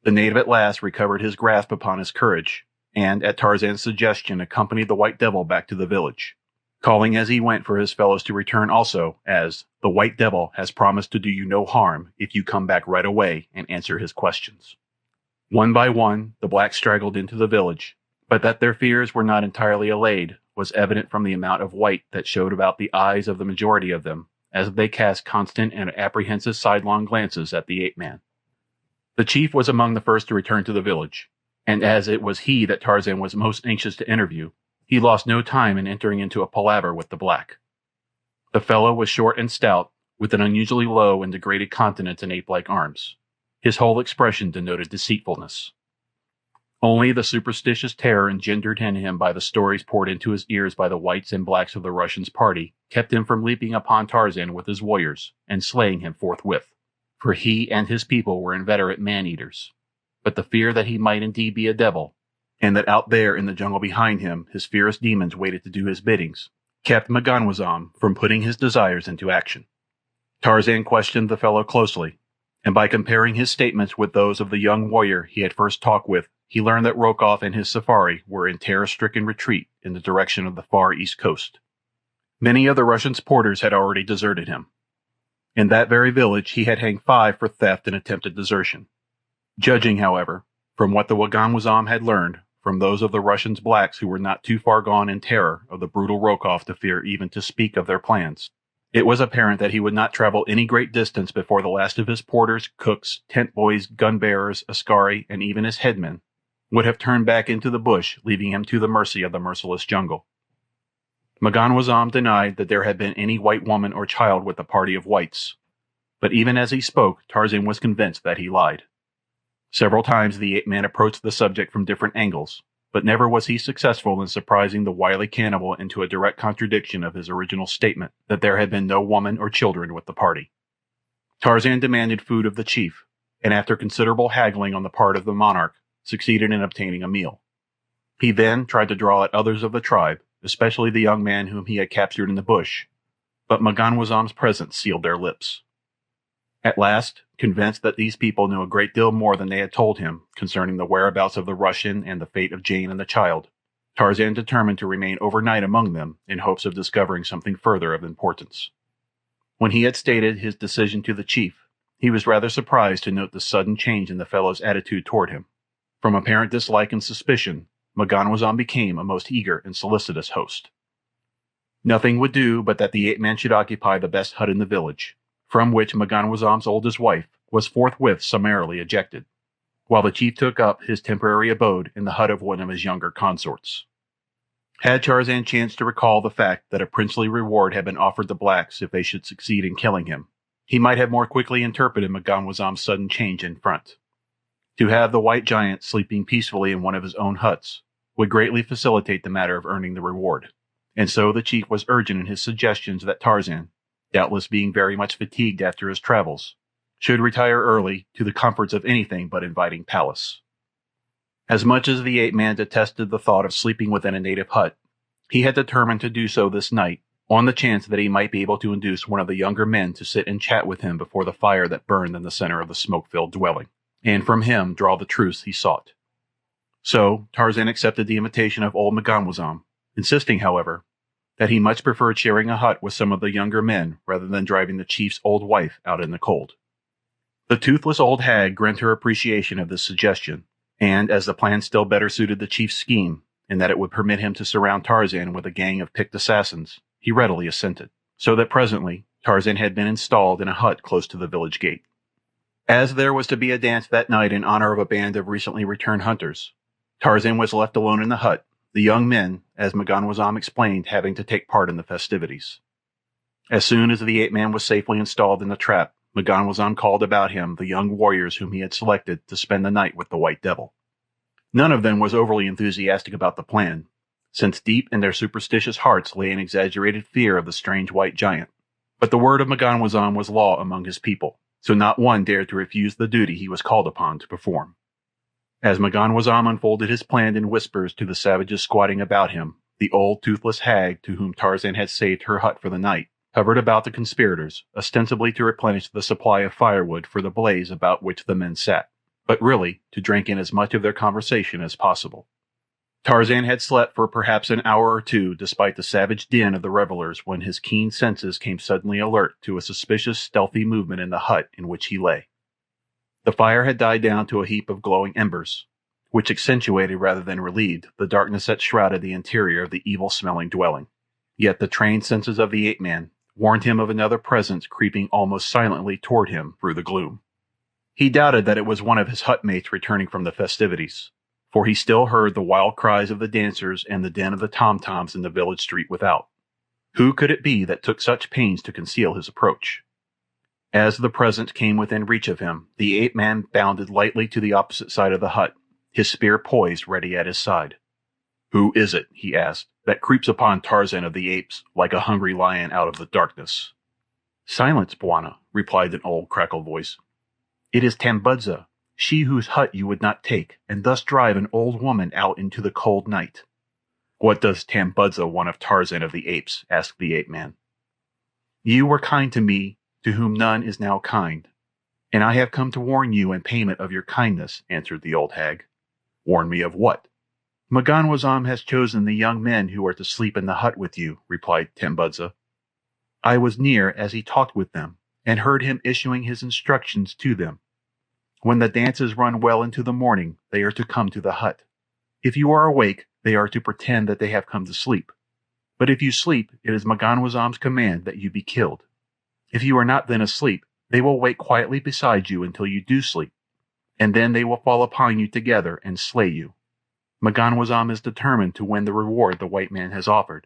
the native at last recovered his grasp upon his courage, and, at Tarzan's suggestion, accompanied the white devil back to the village, calling as he went for his fellows to return also, as the white devil has promised to do you no harm if you come back right away and answer his questions. One by one, the blacks straggled into the village, but that their fears were not entirely allayed was evident from the amount of white that showed about the eyes of the majority of them, as they cast constant and apprehensive sidelong glances at the ape-man. The chief was among the first to return to the village, and as it was he that Tarzan was most anxious to interview, he lost no time in entering into a palaver with the black. The fellow was short and stout, with an unusually low and degraded countenance and ape-like arms. His whole expression denoted deceitfulness. Only the superstitious terror engendered in him by the stories poured into his ears by the whites and blacks of the Russian's party kept him from leaping upon Tarzan with his warriors and slaying him forthwith, for he and his people were inveterate man-eaters. But the fear that he might indeed be a devil, and that out there in the jungle behind him his fierce demons waited to do his biddings, kept M'ganwazam from putting his desires into action. Tarzan questioned the fellow closely, and by comparing his statements with those of the young warrior he had first talked with, he learned that Rokoff and his safari were in terror-stricken retreat in the direction of the far east coast. Many of the Russian porters had already deserted him. In that very village he had hanged 5 for theft and attempted desertion. Judging, however, from what the Waganwazam had learned from those of the Russians' blacks who were not too far gone in terror of the brutal Rokoff to fear even to speak of their plans, it was apparent that he would not travel any great distance before the last of his porters, cooks, tent boys, gun-bearers, askari, and even his headmen would have turned back into the bush, leaving him to the mercy of the merciless jungle. Waganwazam denied that there had been any white woman or child with the party of whites, but even as he spoke, Tarzan was convinced that he lied. Several times the ape-man approached the subject from different angles, but never was he successful in surprising the wily cannibal into a direct contradiction of his original statement that there had been no woman or children with the party. Tarzan demanded food of the chief, and after considerable haggling on the part of the monarch, succeeded in obtaining a meal. He then tried to draw at others of the tribe, especially the young man whom he had captured in the bush, but Waganwazam's presence sealed their lips. At last, convinced that these people knew a great deal more than they had told him concerning the whereabouts of the Russian and the fate of Jane and the child, Tarzan determined to remain overnight among them in hopes of discovering something further of importance. When he had stated his decision to the chief, he was rather surprised to note the sudden change in the fellow's attitude toward him. From apparent dislike and suspicion, Waganwazam became a most eager and solicitous host. Nothing would do but that the ape-man should occupy the best hut in the village, from which Waganwazam's oldest wife was forthwith summarily ejected, while the chief took up his temporary abode in the hut of one of his younger consorts. Had Tarzan chanced to recall the fact that a princely reward had been offered the blacks if they should succeed in killing him, he might have more quickly interpreted Waganwazam's sudden change in front. To have the white giant sleeping peacefully in one of his own huts would greatly facilitate the matter of earning the reward, and so the chief was urgent in his suggestions that Tarzan, doubtless being very much fatigued after his travels, should retire early to the comforts of anything but inviting palace. As much as the ape-man detested the thought of sleeping within a native hut, he had determined to do so this night, on the chance that he might be able to induce one of the younger men to sit and chat with him before the fire that burned in the center of the smoke-filled dwelling, and from him draw the truths he sought. So Tarzan accepted the invitation of old Waganwazam, insisting, however, that he much preferred sharing a hut with some of the younger men rather than driving the chief's old wife out in the cold. The toothless old hag grinned her appreciation of this suggestion, and as the plan still better suited the chief's scheme, in that it would permit him to surround Tarzan with a gang of picked assassins, he readily assented, so that presently Tarzan had been installed in a hut close to the village gate. As there was to be a dance that night in honor of a band of recently returned hunters, Tarzan was left alone in the hut, the young men, as Waganwazam explained, having to take part in the festivities. As soon as the ape-man was safely installed in the trap, Waganwazam called about him the young warriors whom he had selected to spend the night with the White Devil. None of them was overly enthusiastic about the plan, since deep in their superstitious hearts lay an exaggerated fear of the strange white giant. But the word of Waganwazam was law among his people, so not one dared to refuse the duty he was called upon to perform. As Waganwazam unfolded his plan in whispers to the savages squatting about him, the old toothless hag to whom Tarzan had saved her hut for the night hovered about the conspirators, ostensibly to replenish the supply of firewood for the blaze about which the men sat, but really to drink in as much of their conversation as possible. Tarzan had slept for perhaps an hour or two despite the savage din of the revelers when his keen senses came suddenly alert to a suspicious stealthy movement in the hut in which he lay. The fire had died down to a heap of glowing embers, which accentuated rather than relieved the darkness that shrouded the interior of the evil-smelling dwelling. Yet the trained senses of the ape-man warned him of another presence creeping almost silently toward him through the gloom. He doubted that it was one of his hut-mates returning from the festivities, for he still heard the wild cries of the dancers and the din of the tom-toms in the village street without. Who could it be that took such pains to conceal his approach? As the presence came within reach of him, the ape-man bounded lightly to the opposite side of the hut, his spear poised ready at his side. "Who is it," he asked, "that creeps upon Tarzan of the Apes like a hungry lion out of the darkness?" "Silence, Bwana," replied an old cracked voice. "It is Tambudza, she whose hut you would not take, and thus drive an old woman out into the cold night." "What does Tambudza want of Tarzan of the Apes?" asked the ape-man. "You were kind to me, to whom none is now kind, "And I have come to warn you in payment of your kindness," answered the old hag. "Warn me of what?" "M'ganwazam has chosen the young men who are to sleep in the hut with you," replied Tambudza. "I was near as he talked with them, and heard him issuing his instructions to them. When the dances run well into the morning, they are to come to the hut. If you are awake, they are to pretend that they have come to sleep. But if you sleep, it is M'ganwazam's command that you be killed. If you are not then asleep, they will wait quietly beside you until you do sleep, and then they will fall upon you together and slay you. M'ganwazam is determined to win the reward the white man has offered."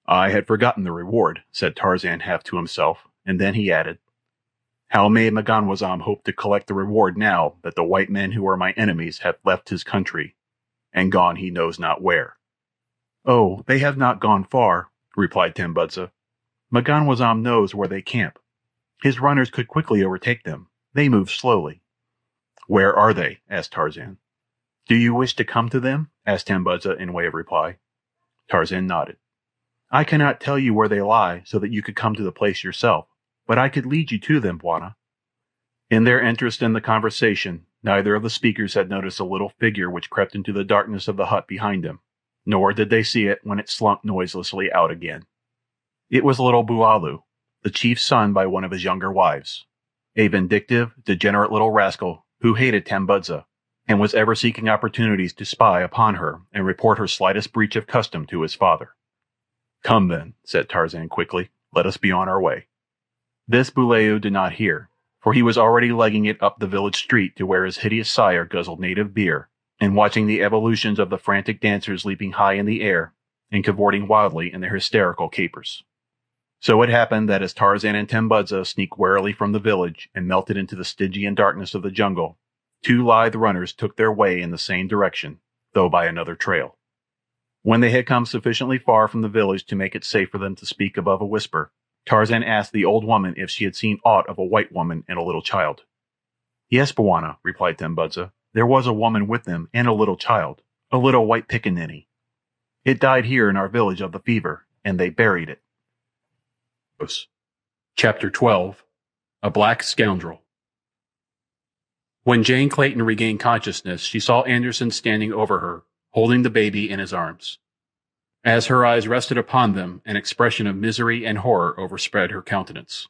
"I had forgotten the reward," said Tarzan half to himself, and then he added, "How may M'ganwazam hope to collect the reward now that the white men who are my enemies have left his country, and gone he knows not where?" "Oh, they have not gone far," replied Tambudza. "M'ganwazam knows where they camp. His runners could quickly overtake them. They move slowly." "Where are they?" asked Tarzan. "Do you wish to come to them?" asked Tambudza in way of reply. Tarzan nodded. "I cannot tell you where they lie so that you could come to the place yourself, but I could lead you to them, Bwana." In their interest in the conversation, neither of the speakers had noticed a little figure which crept into the darkness of the hut behind them, nor did they see it when it slunk noiselessly out again. It was little Bualu, the chief's son by one of his younger wives, a vindictive, degenerate little rascal who hated Tambudza, and was ever seeking opportunities to spy upon her and report her slightest breach of custom to his father. "Come then," said Tarzan quickly, "let us be on our way." This Bulew did not hear, for he was already legging it up the village street to where his hideous sire guzzled native beer, and watching the evolutions of the frantic dancers leaping high in the air and cavorting wildly in their hysterical capers. So it happened that as Tarzan and Tambudza sneaked warily from the village and melted into the Stygian darkness of the jungle, two lithe runners took their way in the same direction, though by another trail. When they had come sufficiently far from the village to make it safe for them to speak above a whisper, Tarzan asked the old woman if she had seen aught of a white woman and a little child. "Yes, Bwana," replied Tambudza. "There was a woman with them and a little child, a little white pickaninny. It died here in our village of the fever, and they buried it." Chapter 12. A Black Scoundrel. When Jane Clayton regained consciousness, she saw Anderson standing over her, holding the baby in his arms. As her eyes rested upon them, an expression of misery and horror overspread her countenance.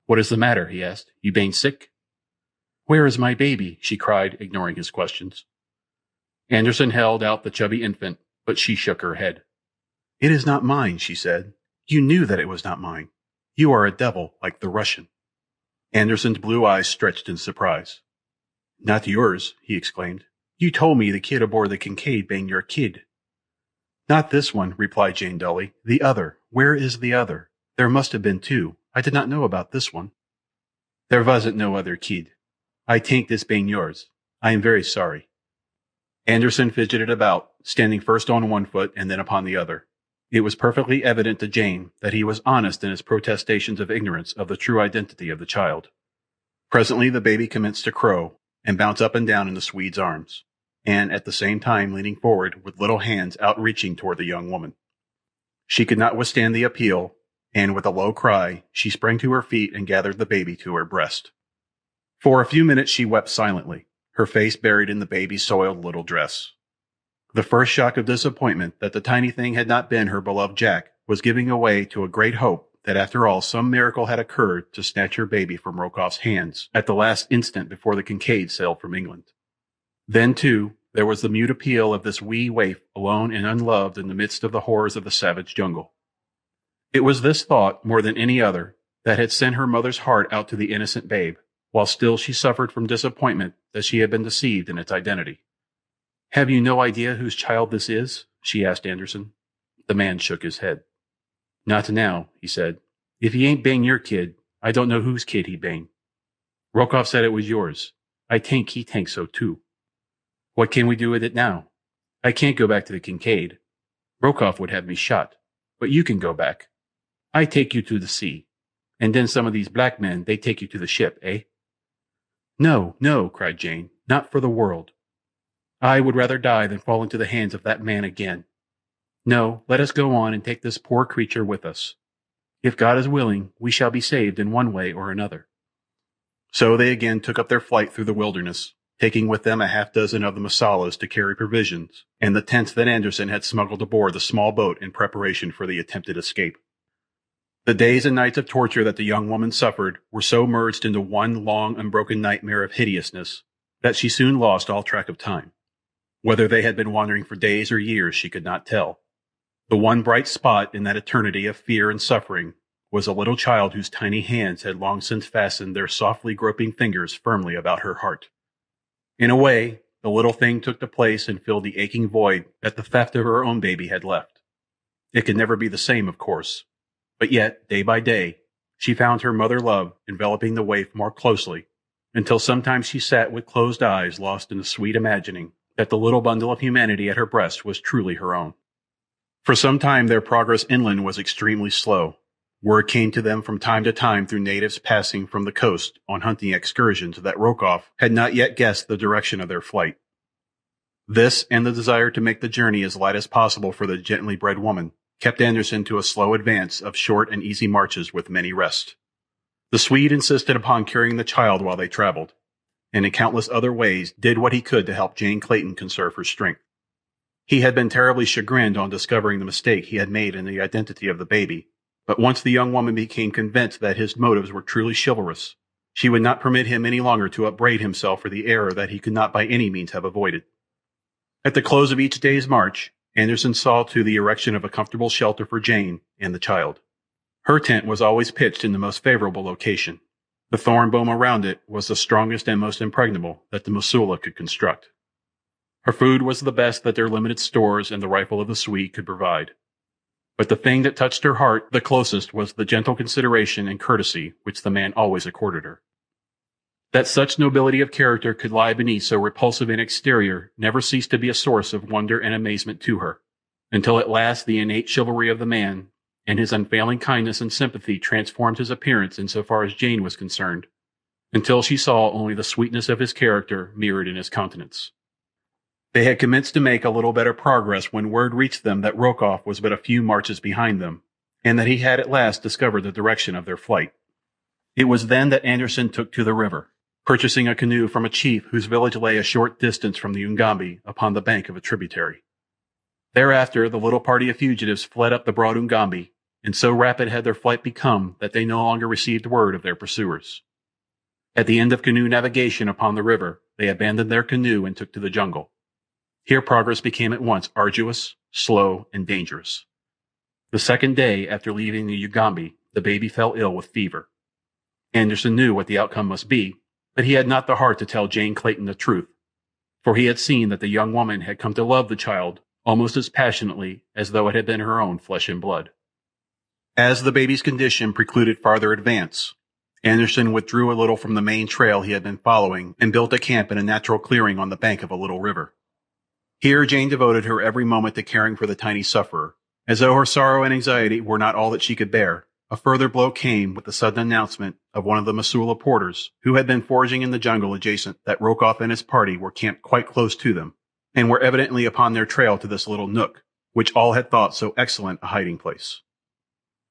"What is the matter?" he asked. "You bane sick?" "Where is my baby?" she cried, ignoring his questions. Anderson held out the chubby infant, but she shook her head. "It is not mine," she said. "You knew that it was not mine. You are a devil, like the Russian." Anderson's blue eyes stretched in surprise. "Not yours," he exclaimed. "You told me the kid aboard the Kincaid bane your kid." "Not this one," replied Jane dully. "The other. Where is the other? There must have been two. I did not know about this one." "There wasn't no other kid. I think this bane yours. I am very sorry." Anderson fidgeted about, standing first on one foot and then upon the other. It was perfectly evident to Jane that he was honest in his protestations of ignorance of the true identity of the child. Presently the baby commenced to crow and bounce up and down in the Swede's arms, and at the same time leaning forward with little hands outreaching toward the young woman. She could not withstand the appeal, and with a low cry, she sprang to her feet and gathered the baby to her breast. For a few minutes she wept silently, her face buried in the baby's soiled little dress. The first shock of disappointment that the tiny thing had not been her beloved Jack was giving way to a great hope that after all some miracle had occurred to snatch her baby from Rokoff's hands at the last instant before the Kincaid sailed from England. Then, too, there was the mute appeal of this wee waif alone and unloved in the midst of the horrors of the savage jungle. It was this thought, more than any other, that had sent her mother's heart out to the innocent babe, while still she suffered from disappointment that she had been deceived in its identity. "Have you no idea whose child this is?" she asked Anderson. The man shook his head. "Not now," he said. "If he ain't bang your kid, I don't know whose kid he bang. Rokoff said it was yours. I think he thinks so too. What can we do with it now? I can't go back to the Kincaid. Rokoff would have me shot, but you can go back. I take you to the sea, and then some of these black men, they take you to the ship, eh?" "No, no," cried Jane, "not for the world. I would rather die than fall into the hands of that man again. No, let us go on and take this poor creature with us. If God is willing, we shall be saved in one way or another." So they again took up their flight through the wilderness, taking with them a half-dozen of the masalas to carry provisions, and the tents that Anderson had smuggled aboard the small boat in preparation for the attempted escape. The days and nights of torture that the young woman suffered were so merged into one long, unbroken nightmare of hideousness that she soon lost all track of time. Whether they had been wandering for days or years, she could not tell. The one bright spot in that eternity of fear and suffering was a little child whose tiny hands had long since fastened their softly groping fingers firmly about her heart. In a way, the little thing took the place and filled the aching void that the theft of her own baby had left. It could never be the same, of course, but yet, day by day, she found her mother love enveloping the waif more closely, until sometimes she sat with closed eyes lost in the sweet imagining that the little bundle of humanity at her breast was truly her own. For some time their progress inland was extremely slow. Word came to them from time to time through natives passing from the coast on hunting excursions that Rokoff had not yet guessed the direction of their flight. This, and the desire to make the journey as light as possible for the gently bred woman, kept Anderson to a slow advance of short and easy marches with many rests. The Swede insisted upon carrying the child while they traveled, and in countless other ways did what he could to help Jane Clayton conserve her strength. He had been terribly chagrined on discovering the mistake he had made in the identity of the baby, but once the young woman became convinced that his motives were truly chivalrous, she would not permit him any longer to upbraid himself for the error that he could not by any means have avoided. At the close of each day's march, Anderson saw to the erection of a comfortable shelter for Jane and the child. Her tent was always pitched in the most favorable location. The thorn boma around it was the strongest and most impregnable that the Mosula could construct. Her food was the best that their limited stores and the rifle of the Swede could provide. But the thing that touched her heart the closest was the gentle consideration and courtesy which the man always accorded her. That such nobility of character could lie beneath so repulsive an exterior never ceased to be a source of wonder and amazement to her, until at last the innate chivalry of the man and his unfailing kindness and sympathy transformed his appearance in so far as Jane was concerned, until she saw only the sweetness of his character mirrored in his countenance. They had commenced to make a little better progress when word reached them that Rokoff was but a few marches behind them, and that he had at last discovered the direction of their flight. It was then that Anderson took to the river, purchasing a canoe from a chief whose village lay a short distance from the Ugambi upon the bank of a tributary. Thereafter, the little party of fugitives fled up the broad Ugambi, and so rapid had their flight become that they no longer received word of their pursuers. At the end of canoe navigation upon the river, they abandoned their canoe and took to the jungle. Here progress became at once arduous, slow, and dangerous. The second day after leaving the Ugambi, the baby fell ill with fever. Anderson knew what the outcome must be, but he had not the heart to tell Jane Clayton the truth, for he had seen that the young woman had come to love the child almost as passionately as though it had been her own flesh and blood. As the baby's condition precluded farther advance, Anderson withdrew a little from the main trail he had been following and built a camp in a natural clearing on the bank of a little river. Here Jane devoted her every moment to caring for the tiny sufferer. As though her sorrow and anxiety were not all that she could bear, a further blow came with the sudden announcement of one of the Mosula porters, who had been foraging in the jungle adjacent, that Rokoff and his party were camped quite close to them, and were evidently upon their trail to this little nook, which all had thought so excellent a hiding place.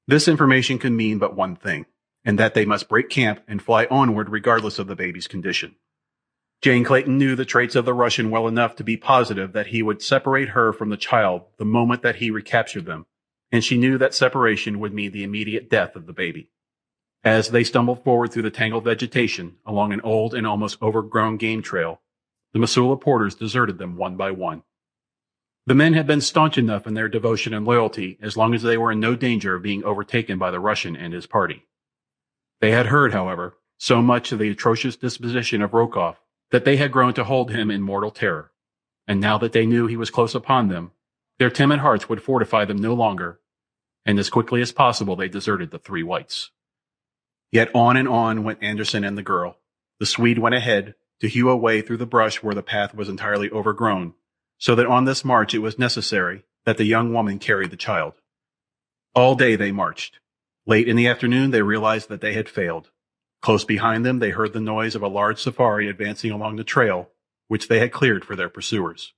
This information could mean but one thing, and that they must break camp and fly onward regardless of the baby's condition. Jane Clayton knew the traits of the Russian well enough to be positive that he would separate her from the child the moment that he recaptured them, and she knew that separation would mean the immediate death of the baby. As they stumbled forward through the tangled vegetation along an old and almost overgrown game trail, the Mosula porters deserted them one by one. The men had been staunch enough in their devotion and loyalty as long as they were in no danger of being overtaken by the Russian and his party. They had heard, however, so much of the atrocious disposition of Rokoff that they had grown to hold him in mortal terror, and now that they knew he was close upon them, their timid hearts would fortify them no longer, and as quickly as possible they deserted the three whites. Yet on and on went Anderson and the girl. The Swede went ahead, to hew a way through the brush where the path was entirely overgrown, so that on this march it was necessary that the young woman carry the child. All day they marched. Late in the afternoon they realized that they had failed. Close behind them they heard the noise of a large safari advancing along the trail, which they had cleared for their pursuers.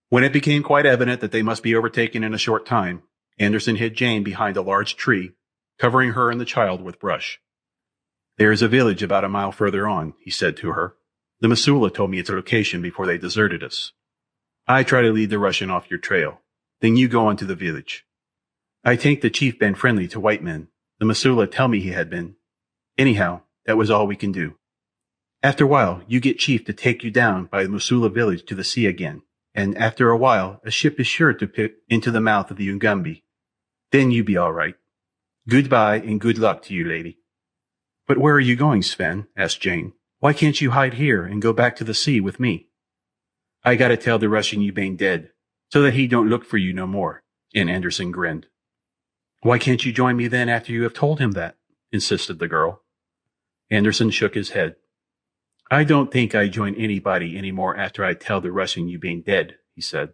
When it became quite evident that they must be overtaken in a short time, Anderson hid Jane behind a large tree, covering her and the child with brush. "There is a village about a mile further on," he said to her. "The Missoula told me its location before they deserted us. I try to lead the Russian off your trail. Then you go on to the village. I think the chief been friendly to white men. The Missoula tell me he had been. Anyhow, that was all we can do. After a while, you get chief to take you down by the Missoula village to the sea again, and after a while, a ship is sure to put into the mouth of the Ugambi. Then you be all right. Goodbye and good luck to you, lady." "But where are you going, Sven?" asked Jane. "Why can't you hide here and go back to the sea with me?" "I gotta tell the Russian you bane dead, so that he don't look for you no more," and Anderson grinned. "Why can't you join me then after you have told him that?" insisted the girl. Anderson shook his head. "I don't think I join anybody any more after I tell the Russian you bane dead," he said.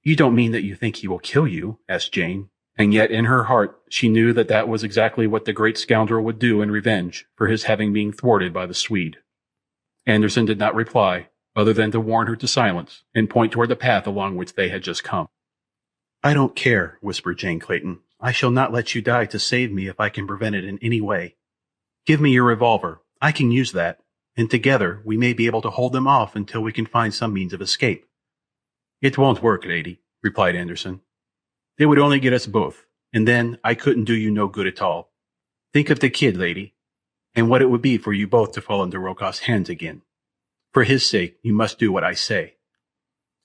"You don't mean that you think he will kill you?" asked Jane, and yet in her heart she knew that that was exactly what the great scoundrel would do in revenge for his having been thwarted by the Swede. Anderson did not reply, other than to warn her to silence and point toward the path along which they had just come. "I don't care," whispered Jane Clayton. "I shall not let you die to save me if I can prevent it in any way. Give me your revolver. I can use that, and together we may be able to hold them off until we can find some means of escape." "It won't work, lady," replied Anderson. "They would only get us both, and then I couldn't do you no good at all. Think of the kid, lady, and what it would be for you both to fall into Rokoff's hands again. For his sake, you must do what I say.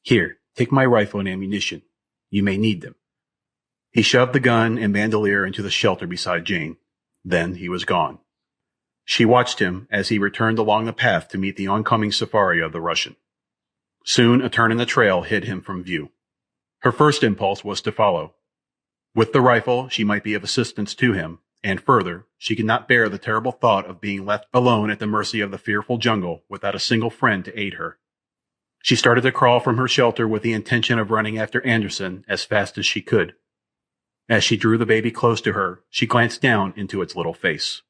Here, take my rifle and ammunition. You may need them." He shoved the gun and bandolier into the shelter beside Jane. Then he was gone. She watched him as he returned along the path to meet the oncoming safari of the Russian. Soon a turn in the trail hid him from view. Her first impulse was to follow. With the rifle, she might be of assistance to him, and further, she could not bear the terrible thought of being left alone at the mercy of the fearful jungle without a single friend to aid her. She started to crawl from her shelter with the intention of running after Anderson as fast as she could. As she drew the baby close to her, she glanced down into its little face.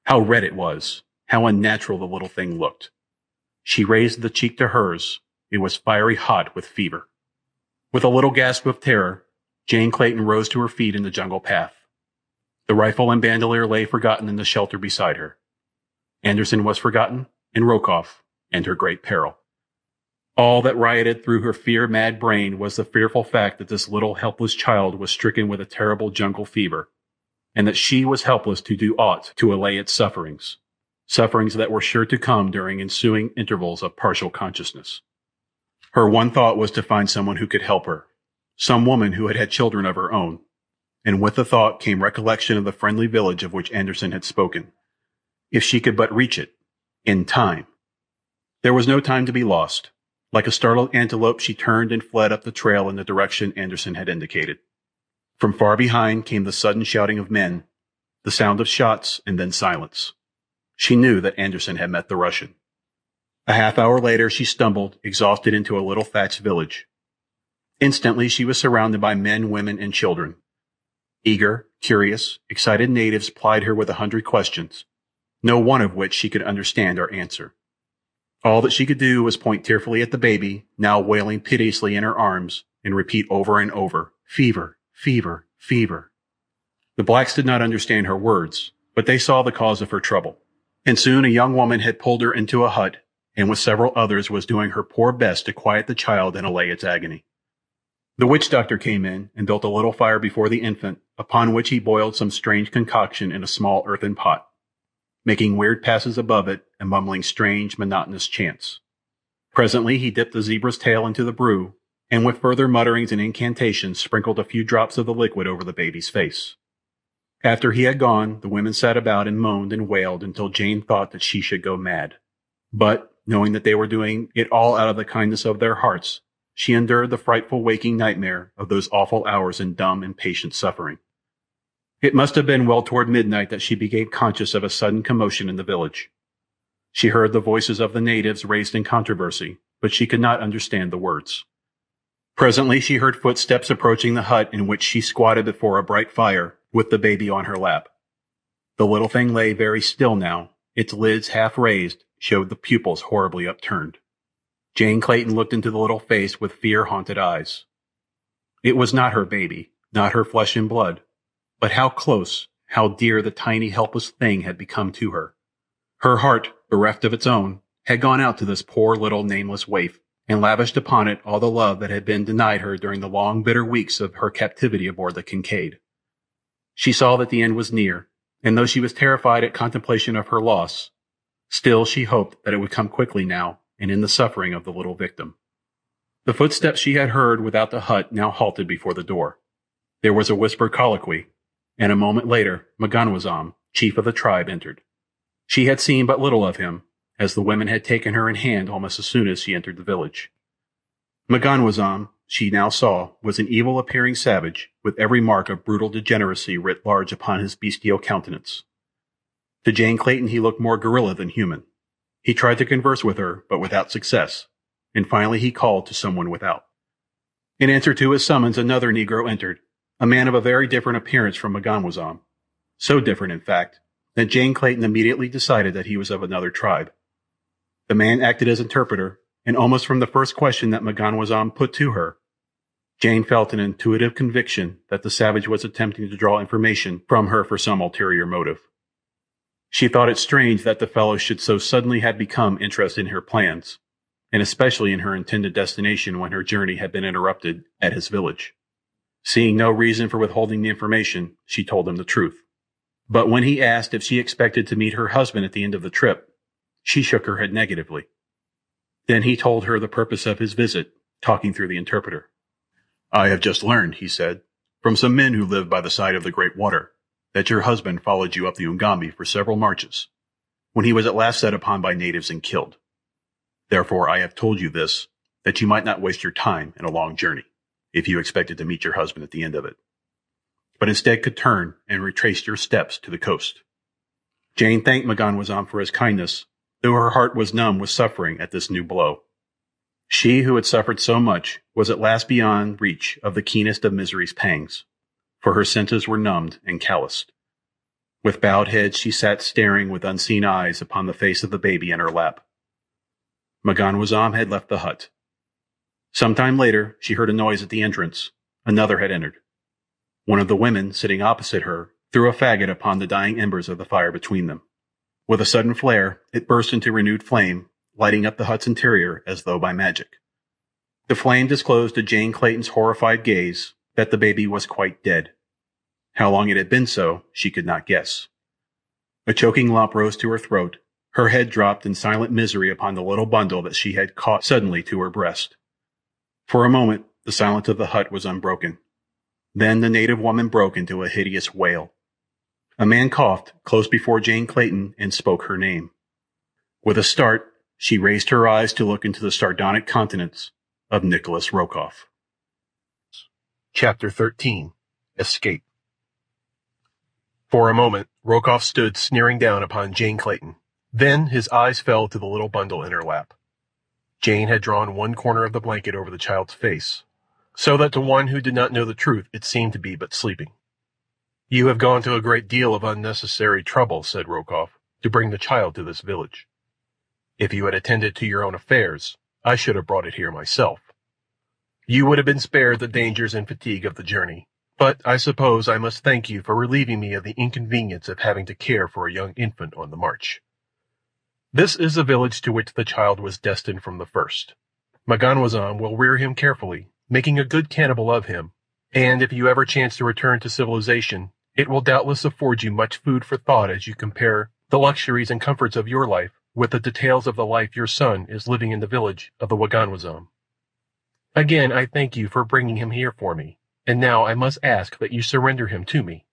How red it was! How unnatural the little thing looked! She raised the cheek to hers. It was fiery hot with fever. With a little gasp of terror, Jane Clayton rose to her feet in the jungle path. The rifle and bandolier lay forgotten in the shelter beside her. Anderson was forgotten, and Rokoff, and her great peril. All that rioted through her fear-mad brain was the fearful fact that this little helpless child was stricken with a terrible jungle fever, and that she was helpless to do aught to allay its sufferings that were sure to come during ensuing intervals of partial consciousness. Her one thought was to find someone who could help her, some woman who had had children of her own, and with the thought came recollection of the friendly village of which Anderson had spoken. If she could but reach it, in time. There was no time to be lost. Like a startled antelope, she turned and fled up the trail in the direction Anderson had indicated. From far behind came the sudden shouting of men, the sound of shots, and then silence. She knew that Anderson had met the Russian. A half hour later, she stumbled, exhausted, into a little thatched village. Instantly, she was surrounded by men, women, and children. Eager, curious, excited natives plied her with 100 questions, no one of which she could understand or answer. All that she could do was point tearfully at the baby, now wailing piteously in her arms, and repeat over and over, "Fever, fever, fever." The blacks did not understand her words, but they saw the cause of her trouble. And soon a young woman had pulled her into a hut, and with several others was doing her poor best to quiet the child and allay its agony. The witch doctor came in and built a little fire before the infant, upon which he boiled some strange concoction in a small earthen pot, making weird passes above it and mumbling strange, monotonous chants. Presently he dipped the zebra's tail into the brew, and with further mutterings and incantations sprinkled a few drops of the liquid over the baby's face. After he had gone, the women sat about and moaned and wailed until Jane thought that she should go mad. But, knowing that they were doing it all out of the kindness of their hearts, she endured the frightful waking nightmare of those awful hours in dumb and patient suffering. It must have been well toward midnight that she became conscious of a sudden commotion in the village. She heard the voices of the natives raised in controversy, but she could not understand the words. Presently she heard footsteps approaching the hut in which she squatted before a bright fire, with the baby on her lap. The little thing lay very still now. Its lids, half raised, showed the pupils horribly upturned. Jane Clayton looked into the little face with fear-haunted eyes. It was not her baby, not her flesh and blood, but how close, how dear the tiny, helpless thing had become to her. Her heart, bereft of its own, had gone out to this poor little nameless waif, and lavished upon it all the love that had been denied her during the long, bitter weeks of her captivity aboard the Kincaid. She saw that the end was near, and though she was terrified at contemplation of her loss, still she hoped that it would come quickly now and in the suffering of the little victim. The footsteps she had heard without the hut now halted before the door. There was a whispered colloquy, and a moment later Mganwazam, chief of the tribe, entered. She had seen but little of him, as the women had taken her in hand almost as soon as she entered the village. Mganwazam, she now saw, was an evil-appearing savage, with every mark of brutal degeneracy writ large upon his bestial countenance. To Jane Clayton he looked more gorilla than human. He tried to converse with her, but without success, and finally he called to someone without. In answer to his summons, another Negro entered, a man of a very different appearance from Mganwazam. So different, in fact, that Jane Clayton immediately decided that he was of another tribe. The man acted as interpreter, and almost from the first question that Mganwazam put to her, Jane felt an intuitive conviction that the savage was attempting to draw information from her for some ulterior motive. She thought it strange that the fellow should so suddenly have become interested in her plans, and especially in her intended destination when her journey had been interrupted at his village. Seeing no reason for withholding the information, she told him the truth. But when he asked if she expected to meet her husband at the end of the trip, she shook her head negatively. Then he told her the purpose of his visit, talking through the interpreter. "I have just learned," he said, "from some men who live by the side of the great water, that your husband followed you up the Ugambi for several marches, when he was at last set upon by natives and killed. Therefore I have told you this, that you might not waste your time in a long journey, if you expected to meet your husband at the end of it, but instead could turn and retrace your steps to the coast." Jane thanked Mganwazam for his kindness, though her heart was numb with suffering at this new blow. She who had suffered so much was at last beyond reach of the keenest of misery's pangs, for her senses were numbed and calloused. With bowed head she sat staring with unseen eyes upon the face of the baby in her lap. Mganwazam had left the hut. Some time later she heard a noise at the entrance. Another had entered. One of the women, sitting opposite her, threw a faggot upon the dying embers of the fire between them. With a sudden flare, it burst into renewed flame, lighting up the hut's interior as though by magic. The flame disclosed to Jane Clayton's horrified gaze that the baby was quite dead. How long it had been so, she could not guess. A choking lump rose to her throat. Her head dropped in silent misery upon the little bundle that she had caught suddenly to her breast. For a moment, the silence of the hut was unbroken. Then the native woman broke into a hideous wail. A man coughed close before Jane Clayton and spoke her name. With a start, she raised her eyes to look into the sardonic countenance of Nikolas Rokoff. Chapter 13. Escape. For a moment, Rokoff stood sneering down upon Jane Clayton. Then his eyes fell to the little bundle in her lap. Jane had drawn one corner of the blanket over the child's face, so that to one who did not know the truth it seemed to be but sleeping. "You have gone to a great deal of unnecessary trouble," said Rokoff, "to bring the child to this village. If you had attended to your own affairs, I should have brought it here myself. You would have been spared the dangers and fatigue of the journey, but I suppose I must thank you for relieving me of the inconvenience of having to care for a young infant on the march. This is the village to which the child was destined from the first. Mganwazam will rear him carefully, making a good cannibal of him, and if you ever chance to return to civilization, it will doubtless afford you much food for thought as you compare the luxuries and comforts of your life with the details of the life your son is living in the village of the Mganwazam. Again, I thank you for bringing him here for me, and now I must ask that you surrender him to me,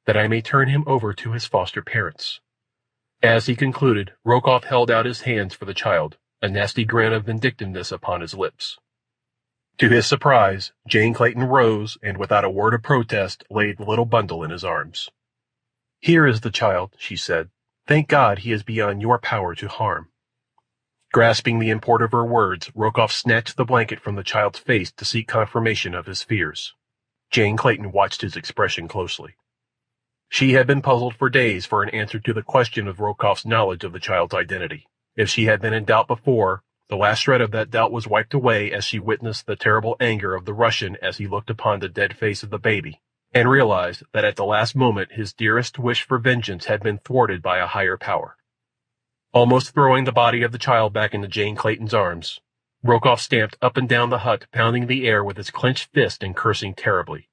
that I may turn him over to his foster parents." As he concluded, Rokoff held out his hands for the child, a nasty grin of vindictiveness upon his lips. To his surprise, Jane Clayton rose and without a word of protest laid the little bundle in his arms. "Here is the child," she said. "Thank God he is beyond your power to harm." Grasping the import of her words, Rokoff snatched the blanket from the child's face to seek confirmation of his fears. Jane Clayton watched his expression closely. She had been puzzled for days for an answer to the question of Rokoff's knowledge of the child's identity. If she had been in doubt before, the last shred of that doubt was wiped away as she witnessed the terrible anger of the Russian as he looked upon the dead face of the baby, and realized that at the last moment his dearest wish for vengeance had been thwarted by a higher power. Almost throwing the body of the child back into Jane Clayton's arms, Rokoff stamped up and down the hut, pounding the air with his clenched fist and cursing terribly.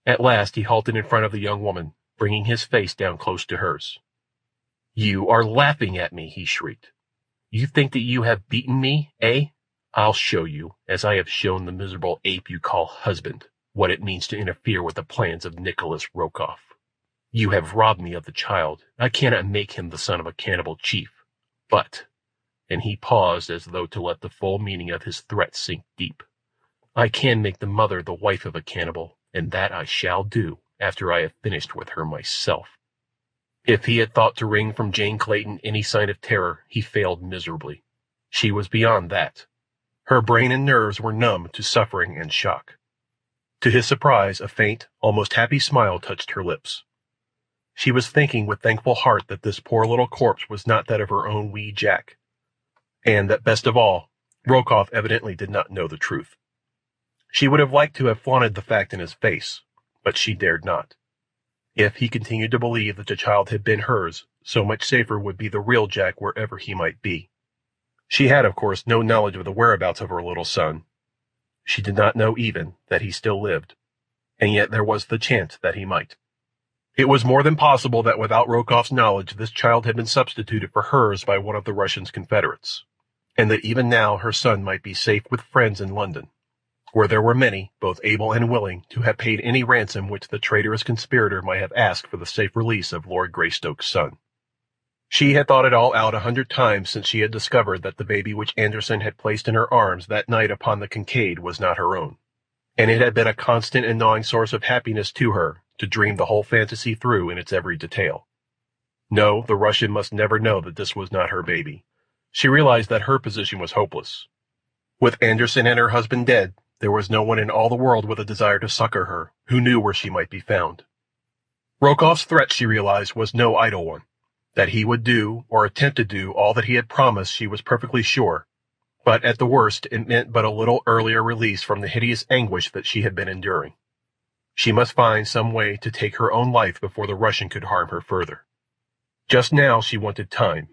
At last he halted in front of the young woman, bringing his face down close to hers. "You are laughing at me," he shrieked. "You think that you have beaten me, eh? I'll show you, as I have shown the miserable ape you call husband, what it means to interfere with the plans of Nikolas Rokoff. You have robbed me of the child. I cannot make him the son of a cannibal chief. But," and he paused as though to let the full meaning of his threat sink deep, "I can make the mother the wife of a cannibal, and that I shall do after I have finished with her myself." If he had thought to wring from Jane Clayton any sign of terror, he failed miserably. She was beyond that. Her brain and nerves were numb to suffering and shock. To his surprise, a faint, almost happy smile touched her lips. She was thinking with thankful heart that this poor little corpse was not that of her own wee Jack, and that best of all, Rokoff evidently did not know the truth. She would have liked to have flaunted the fact in his face, but she dared not. If he continued to believe that the child had been hers, so much safer would be the real Jack wherever he might be. She had, of course, no knowledge of the whereabouts of her little son. She did not know even that he still lived, and yet there was the chance that he might. It was more than possible that without Rokoff's knowledge this child had been substituted for hers by one of the Russians' confederates, and that even now her son might be safe with friends in London, where there were many, both able and willing, to have paid any ransom which the traitorous conspirator might have asked for the safe release of Lord Greystoke's son. She had thought it all out 100 times since she had discovered that the baby which Anderson had placed in her arms that night upon the Kincaid was not her own, and it had been a constant and gnawing source of happiness to her to dream the whole fantasy through in its every detail. No, the Russian must never know that this was not her baby. She realized that her position was hopeless. With Anderson and her husband dead, there was no one in all the world with a desire to succor her, who knew where she might be found. Rokoff's threat, she realized, was no idle one. That he would do, or attempt to do, all that he had promised she was perfectly sure, but at the worst it meant but a little earlier release from the hideous anguish that she had been enduring. She must find some way to take her own life before the Russian could harm her further. Just now she wanted time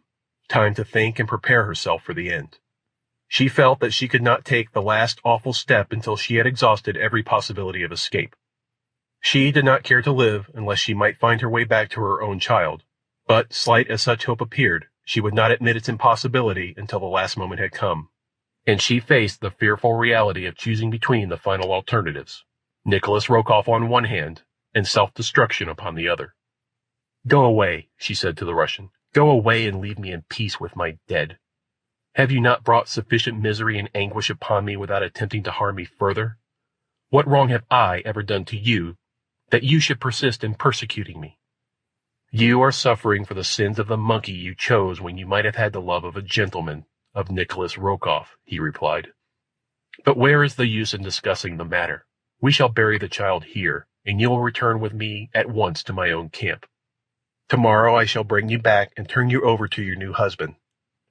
to think and prepare herself for the end. She felt that she could not take the last awful step until she had exhausted every possibility of escape. She did not care to live unless she might find her way back to her own child, but, slight as such hope appeared, she would not admit its impossibility until the last moment had come, and she faced the fearful reality of choosing between the final alternatives, Nikolas Rokoff on one hand, and self-destruction upon the other. "Go away," she said to the Russian. "Go away and leave me in peace with my dead. Have you not brought sufficient misery and anguish upon me without attempting to harm me further? What wrong have I ever done to you, that you should persist in persecuting me? You are suffering for the sins of the monkey you chose when you might have had the love of a gentleman, of Nikolas Rokoff," he replied. "But where is the use in discussing the matter? We shall bury the child here, and you will return with me at once to my own camp. Tomorrow I shall bring you back and turn you over to your new husband,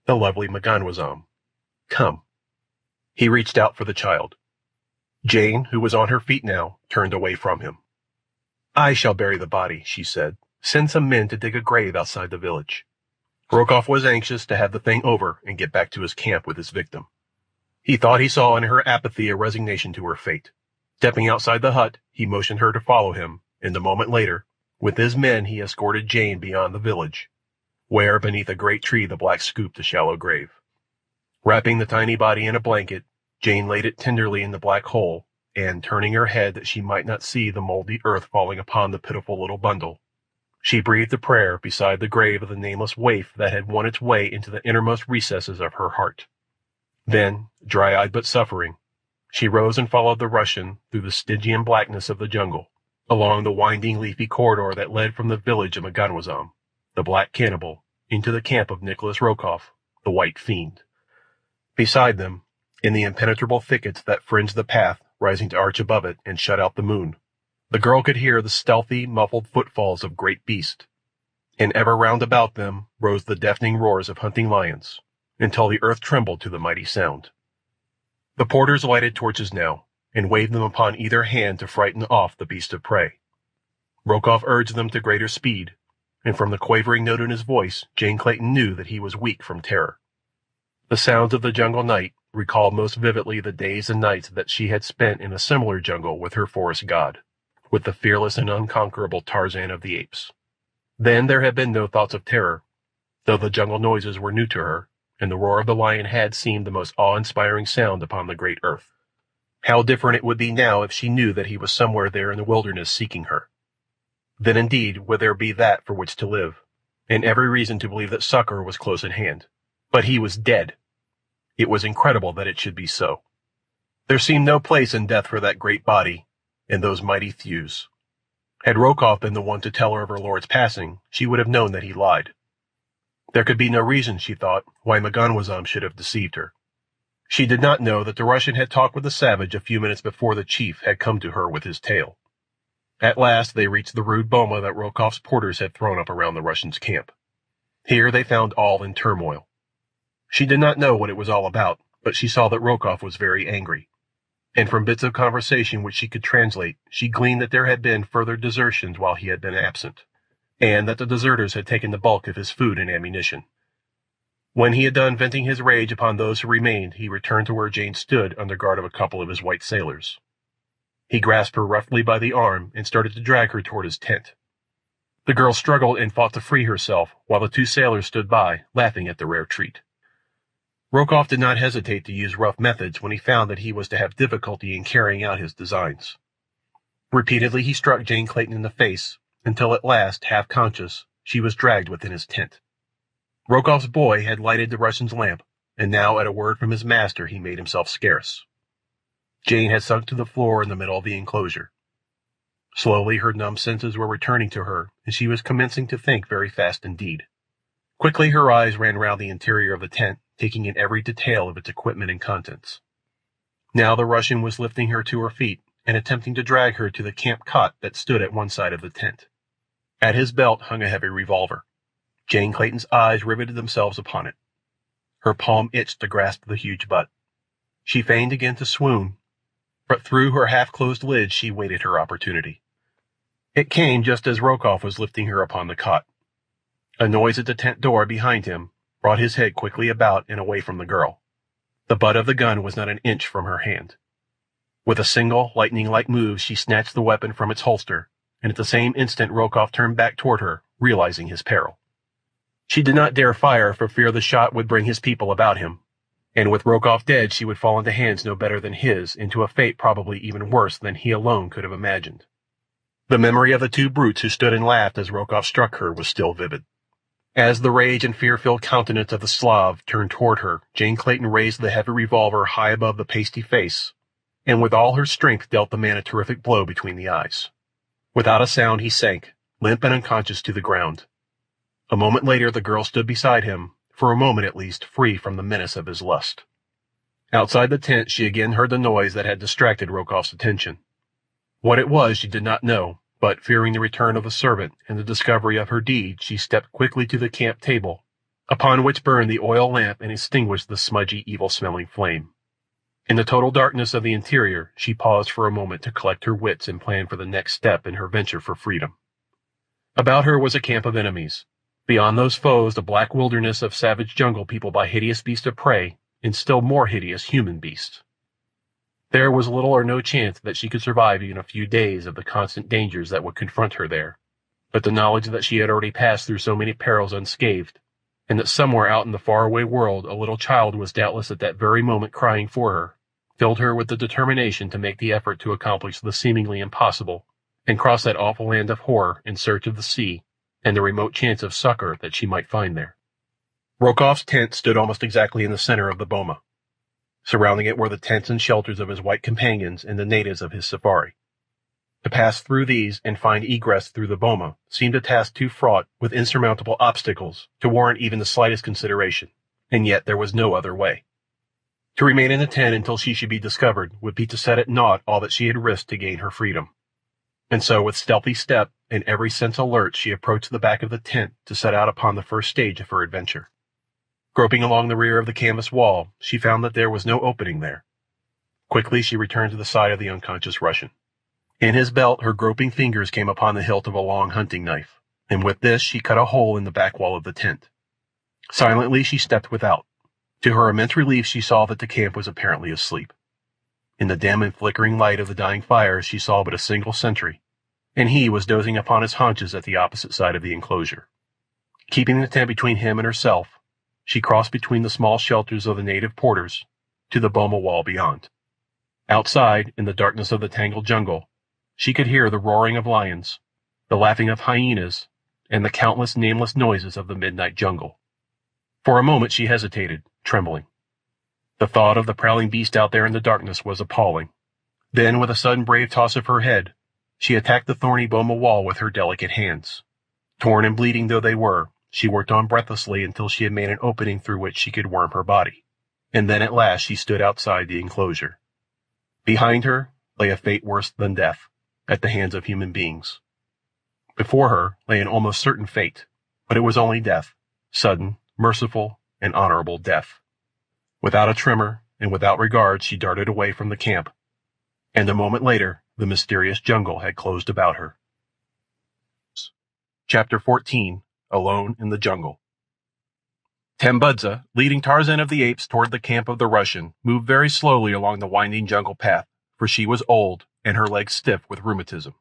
the lovely Maganwazam. Come." He reached out for the child. Jane, who was on her feet now, turned away from him. "I shall bury the body," she said. "Send some men to dig a grave outside the village." Rokoff was anxious to have the thing over and get back to his camp with his victim. He thought he saw in her apathy a resignation to her fate. Stepping outside the hut, he motioned her to follow him, and a moment later, with his men, he escorted Jane beyond the village, where beneath a great tree the blacks scooped a shallow grave. Wrapping the tiny body in a blanket, Jane laid it tenderly in the black hole, and, turning her head that she might not see the moldy earth falling upon the pitiful little bundle, she breathed a prayer beside the grave of the nameless waif that had won its way into the innermost recesses of her heart. Then, dry-eyed but suffering, she rose and followed the Russian through the Stygian blackness of the jungle, along the winding leafy corridor that led from the village of Maganwazam, the black cannibal, into the camp of Nikolas Rokoff, the white fiend. Beside them, in the impenetrable thickets that fringed the path rising to arch above it and shut out the moon, the girl could hear the stealthy, muffled footfalls of great beasts, and ever round about them rose the deafening roars of hunting lions, until the earth trembled to the mighty sound. The porters lighted torches now, and waved them upon either hand to frighten off the beast of prey. Rokoff urged them to greater speed, and from the quavering note in his voice, Jane Clayton knew that he was weak from terror. The sounds of the jungle night recalled most vividly the days and nights that she had spent in a similar jungle with her forest god, with the fearless and unconquerable Tarzan of the apes. Then there had been no thoughts of terror, though the jungle noises were new to her, and the roar of the lion had seemed the most awe-inspiring sound upon the great earth. How different it would be now if she knew that he was somewhere there in the wilderness seeking her. Then indeed would there be that for which to live, and every reason to believe that succor was close at hand. But he was dead. It was incredible that it should be so. There seemed no place in death for that great body, and those mighty thews. Had Rokoff been the one to tell her of her lord's passing, she would have known that he lied. There could be no reason, she thought, why M'ganwazam should have deceived her. She did not know that the Russian had talked with the savage a few minutes before the chief had come to her with his tale. At last they reached the rude boma that Rokoff's porters had thrown up around the Russians' camp. Here they found all in turmoil. She did not know what it was all about, but she saw that Rokoff was very angry. And from bits of conversation which she could translate, she gleaned that there had been further desertions while he had been absent, and that the deserters had taken the bulk of his food and ammunition. When he had done venting his rage upon those who remained, he returned to where Jane stood under guard of a couple of his white sailors. He grasped her roughly by the arm and started to drag her toward his tent. The girl struggled and fought to free herself, while the two sailors stood by, laughing at the rare treat. Rokoff did not hesitate to use rough methods when he found that he was to have difficulty in carrying out his designs. Repeatedly he struck Jane Clayton in the face, until at last, half conscious, she was dragged within his tent. Rokoff's boy had lighted the Russian's lamp, and now at a word from his master he made himself scarce. Jane had sunk to the floor in the middle of the enclosure. Slowly her numb senses were returning to her, and she was commencing to think very fast indeed. Quickly her eyes ran round the interior of the tent, taking in every detail of its equipment and contents. Now the Russian was lifting her to her feet and attempting to drag her to the camp cot that stood at one side of the tent. At his belt hung a heavy revolver. Jane Clayton's eyes riveted themselves upon it. Her palm itched to grasp the huge butt. She feigned again to swoon, but through her half-closed lids she waited her opportunity. It came just as Rokoff was lifting her upon the cot. A noise at the tent door behind him brought his head quickly about and away from the girl. The butt of the gun was not an inch from her hand. With a single, lightning-like move she snatched the weapon from its holster, and at the same instant Rokoff turned back toward her, realizing his peril. She did not dare fire for fear the shot would bring his people about him, and with Rokoff dead she would fall into hands no better than his, into a fate probably even worse than he alone could have imagined. The memory of the two brutes who stood and laughed as Rokoff struck her was still vivid. As the rage and fear-filled countenance of the Slav turned toward her, Jane Clayton raised the heavy revolver high above the pasty face, and with all her strength dealt the man a terrific blow between the eyes. Without a sound he sank, limp and unconscious, to the ground. A moment later the girl stood beside him, for a moment at least, free from the menace of his lust. Outside the tent she again heard the noise that had distracted Rokoff's attention. What it was she did not know, but fearing the return of the servant and the discovery of her deed, she stepped quickly to the camp table, upon which burned the oil lamp and extinguished the smudgy, evil-smelling flame. In the total darkness of the interior, she paused for a moment to collect her wits and plan for the next step in her venture for freedom. About her was a camp of enemies. Beyond those foes, the black wilderness of savage jungle peopled by hideous beasts of prey, and still more hideous human beasts. There was little or no chance that she could survive even a few days of the constant dangers that would confront her there, but the knowledge that she had already passed through so many perils unscathed, and that somewhere out in the faraway world a little child was doubtless at that very moment crying for her, filled her with the determination to make the effort to accomplish the seemingly impossible, and cross that awful land of horror in search of the sea and the remote chance of succor that she might find there. Rokoff's tent stood almost exactly in the center of the boma. Surrounding it were the tents and shelters of his white companions and the natives of his safari. To pass through these and find egress through the boma seemed a task too fraught with insurmountable obstacles to warrant even the slightest consideration, and yet there was no other way. To remain in the tent until she should be discovered would be to set at naught all that she had risked to gain her freedom. And so with stealthy step and every sense alert she approached the back of the tent to set out upon the first stage of her adventure. Groping along the rear of the canvas wall, she found that there was no opening there. Quickly she returned to the side of the unconscious Russian. In his belt her groping fingers came upon the hilt of a long hunting knife, and with this she cut a hole in the back wall of the tent. Silently she stepped without. To her immense relief she saw that the camp was apparently asleep. In the dim and flickering light of the dying fires she saw but a single sentry, and he was dozing upon his haunches at the opposite side of the enclosure. Keeping the tent between him and herself, she crossed between the small shelters of the native porters to the boma wall beyond. Outside, in the darkness of the tangled jungle, she could hear the roaring of lions, the laughing of hyenas, and the countless nameless noises of the midnight jungle. For a moment she hesitated, trembling. The thought of the prowling beast out there in the darkness was appalling. Then, with a sudden brave toss of her head, she attacked the thorny boma wall with her delicate hands. Torn and bleeding though they were, she worked on breathlessly until she had made an opening through which she could worm her body, and then at last she stood outside the enclosure. Behind her lay a fate worse than death, at the hands of human beings. Before her lay an almost certain fate, but it was only death, sudden, merciful, and honorable death. Without a tremor and without regard she darted away from the camp, and a moment later the mysterious jungle had closed about her. Chapter 14. Alone in the Jungle. Tambudza, leading Tarzan of the Apes toward the camp of the Russian, moved very slowly along the winding jungle path, for she was old and her legs stiff with rheumatism.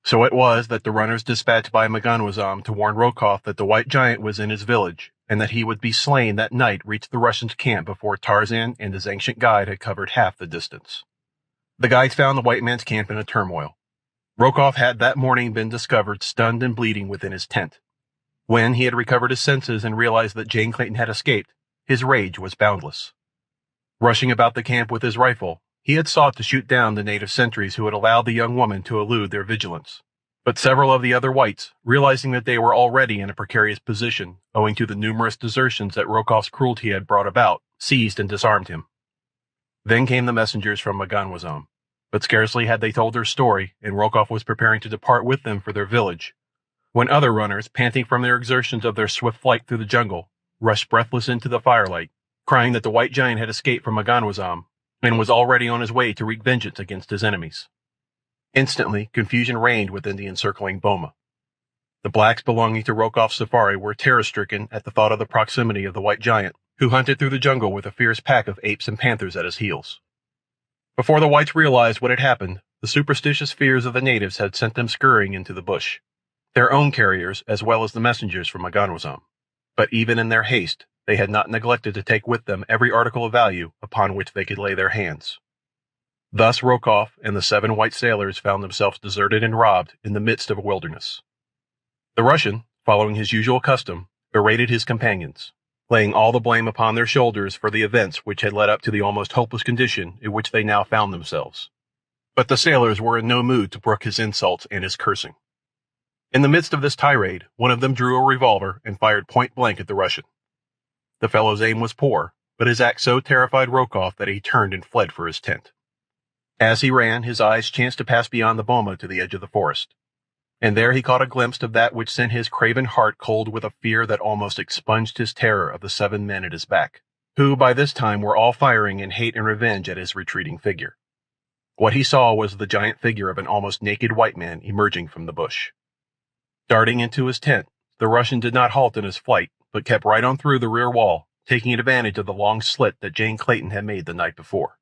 So it was that the runners dispatched by M'ganwazam to warn Rokoff that the white giant was in his village, and that he would be slain that night reached the Russians' camp before Tarzan and his ancient guide had covered half the distance. The guides found the white man's camp in a turmoil. Rokoff had that morning been discovered stunned and bleeding within his tent. When he had recovered his senses and realized that Jane Clayton had escaped, his rage was boundless. Rushing about the camp with his rifle, he had sought to shoot down the native sentries who had allowed the young woman to elude their vigilance. But several of the other whites, realizing that they were already in a precarious position, owing to the numerous desertions that Rokoff's cruelty had brought about, seized and disarmed him. Then came the messengers from M'ganwazam, but scarcely had they told their story, and Rokoff was preparing to depart with them for their village, when other runners, panting from their exertions of their swift flight through the jungle, rushed breathless into the firelight, crying that the white giant had escaped from M'ganwazam and was already on his way to wreak vengeance against his enemies. Instantly, confusion reigned within the encircling boma. The blacks belonging to Rokoff's safari were terror-stricken at the thought of the proximity of the white giant, who hunted through the jungle with a fierce pack of apes and panthers at his heels. Before the whites realized what had happened, the superstitious fears of the natives had sent them scurrying into the bush, their own carriers as well as the messengers from M'ganwazam. But even in their haste, they had not neglected to take with them every article of value upon which they could lay their hands. Thus Rokoff and the 7 white sailors found themselves deserted and robbed in the midst of a wilderness. The Russian, following his usual custom, berated his companions, laying all the blame upon their shoulders for the events which had led up to the almost hopeless condition in which they now found themselves. But the sailors were in no mood to brook his insults and his cursing. In the midst of this tirade, one of them drew a revolver and fired point-blank at the Russian. The fellow's aim was poor, but his act so terrified Rokoff that he turned and fled for his tent. As he ran, his eyes chanced to pass beyond the boma to the edge of the forest, and there he caught a glimpse of that which sent his craven heart cold with a fear that almost expunged his terror of the 7 men at his back, who by this time were all firing in hate and revenge at his retreating figure. What he saw was the giant figure of an almost naked white man emerging from the bush. Darting into his tent, the Russian did not halt in his flight, but kept right on through the rear wall, taking advantage of the long slit that Jane Clayton had made the night before.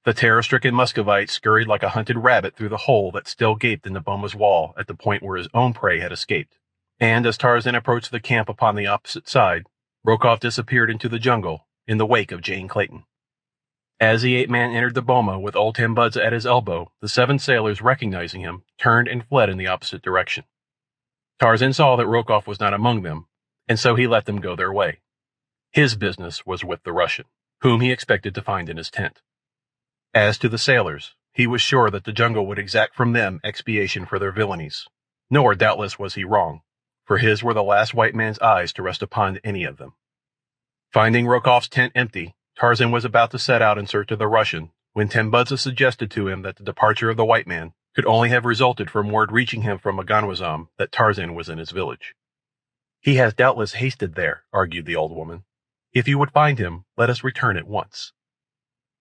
The terror-stricken Muscovite scurried like a hunted rabbit through the hole that still gaped in the boma's wall at the point where his own prey had escaped, and as Tarzan approached the camp upon the opposite side, Rokoff disappeared into the jungle in the wake of Jane Clayton. As the ape-man entered the boma with old Tambudza at his elbow, the 7 sailors, recognizing him, turned and fled in the opposite direction. Tarzan saw that Rokoff was not among them, and so he let them go their way. His business was with the Russian, whom he expected to find in his tent. As to the sailors, he was sure that the jungle would exact from them expiation for their villainies, nor doubtless was he wrong, for his were the last white man's eyes to rest upon any of them. Finding Rokoff's tent empty, Tarzan was about to set out in search of the Russian, when Tambudza suggested to him that the departure of the white man could only have resulted from word reaching him from M'ganwazam that Tarzan was in his village. "He has doubtless hasted there," argued the old woman. "If you would find him, let us return at once."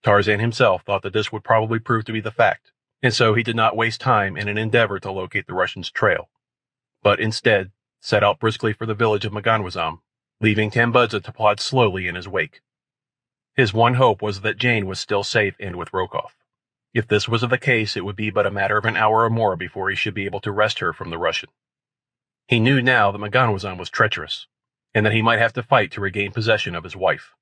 Tarzan himself thought that this would probably prove to be the fact, and so he did not waste time in an endeavor to locate the Russian's trail, but instead set out briskly for the village of Maganwazam, leaving Tambudza to plod slowly in his wake. His one hope was that Jane was still safe and with Rokoff. If this was the case, it would be but a matter of an hour or more before he should be able to wrest her from the Russian. He knew now that Maganwazam was treacherous, and that he might have to fight to regain possession of his wife.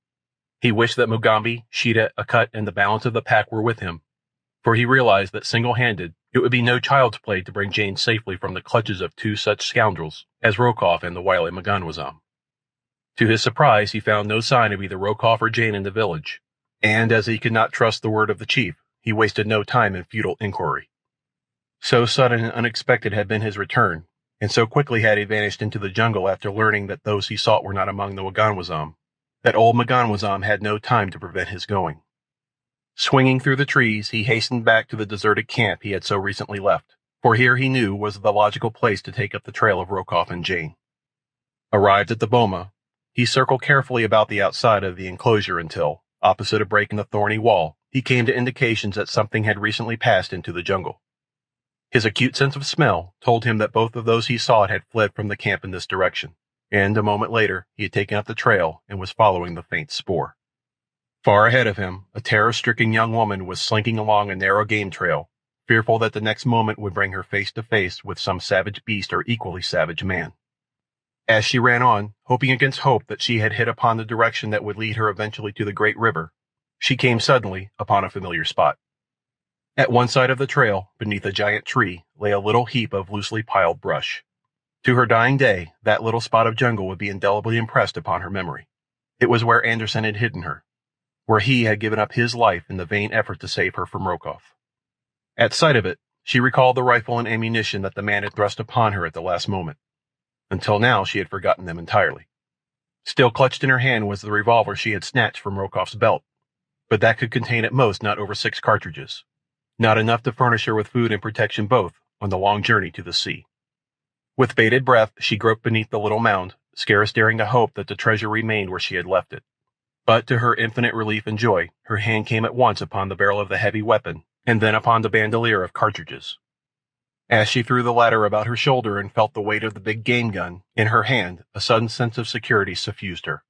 He wished that Mugambi, Sheeta, Akut, and the balance of the pack were with him, for he realized that single-handed it would be no child's play to bring Jane safely from the clutches of two such scoundrels as Rokoff and the wily Maganwazam. To his surprise, he found no sign of either Rokoff or Jane in the village, and as he could not trust the word of the chief, he wasted no time in futile inquiry. So sudden and unexpected had been his return, and so quickly had he vanished into the jungle after learning that those he sought were not among the Maganwazam, that old Maganwazam had no time to prevent his going. Swinging through the trees, he hastened back to the deserted camp he had so recently left, for here he knew was the logical place to take up the trail of Rokoff and Jane. Arrived at the boma, he circled carefully about the outside of the enclosure until, opposite a break in the thorny wall, he came to indications that something had recently passed into the jungle. His acute sense of smell told him that both of those he sought had fled from the camp in this direction, and a moment later he had taken up the trail and was following the faint spoor. Far ahead of him, a terror-stricken young woman was slinking along a narrow game trail, fearful that the next moment would bring her face to face with some savage beast or equally savage man. As she ran on, hoping against hope that she had hit upon the direction that would lead her eventually to the great river, she came suddenly upon a familiar spot. At one side of the trail, beneath a giant tree, lay a little heap of loosely piled brush. To her dying day, that little spot of jungle would be indelibly impressed upon her memory. It was where Anderson had hidden her, where he had given up his life in the vain effort to save her from Rokoff. At sight of it, she recalled the rifle and ammunition that the man had thrust upon her at the last moment. Until now, she had forgotten them entirely. Still clutched in her hand was the revolver she had snatched from Rokoff's belt, but that could contain at most not over 6 cartridges, not enough to furnish her with food and protection both on the long journey to the sea. With bated breath, she groped beneath the little mound, scarce daring to hope that the treasure remained where she had left it. But to her infinite relief and joy, her hand came at once upon the barrel of the heavy weapon, and then upon the bandolier of cartridges. As she threw the latter about her shoulder and felt the weight of the big game gun in her hand, a sudden sense of security suffused her.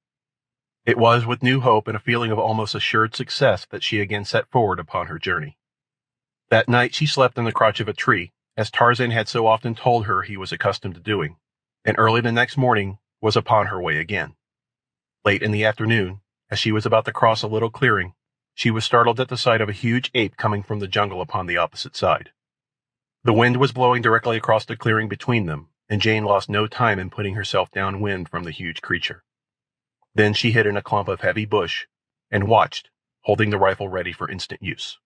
It was with new hope and a feeling of almost assured success that she again set forward upon her journey. That night she slept in the crotch of a tree, as Tarzan had so often told her he was accustomed to doing, and early the next morning was upon her way again. Late in the afternoon, as she was about to cross a little clearing, she was startled at the sight of a huge ape coming from the jungle upon the opposite side. The wind was blowing directly across the clearing between them, and Jane lost no time in putting herself downwind from the huge creature. Then she hid in a clump of heavy bush, and watched, holding the rifle ready for instant use.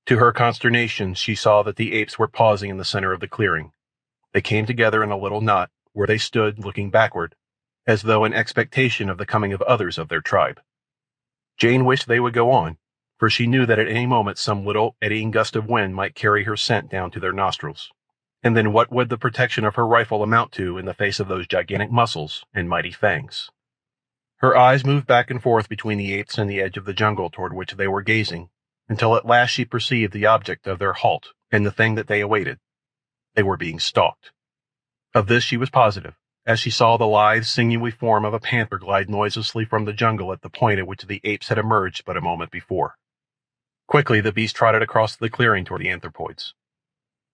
To her consternation, she saw that the apes were pausing in the center of the clearing. They came together in a little knot, where they stood looking backward, as though in expectation of the coming of others of their tribe. Jane wished they would go on, for she knew that at any moment some little eddying gust of wind might carry her scent down to their nostrils. And then what would the protection of her rifle amount to in the face of those gigantic muscles and mighty fangs? Her eyes moved back and forth between the apes and the edge of the jungle toward which they were gazing, until at last she perceived the object of their halt and the thing that they awaited. They were being stalked. Of this she was positive, as she saw the lithe, sinewy form of a panther glide noiselessly from the jungle at the point at which the apes had emerged but a moment before. Quickly the beast trotted across the clearing toward the anthropoids.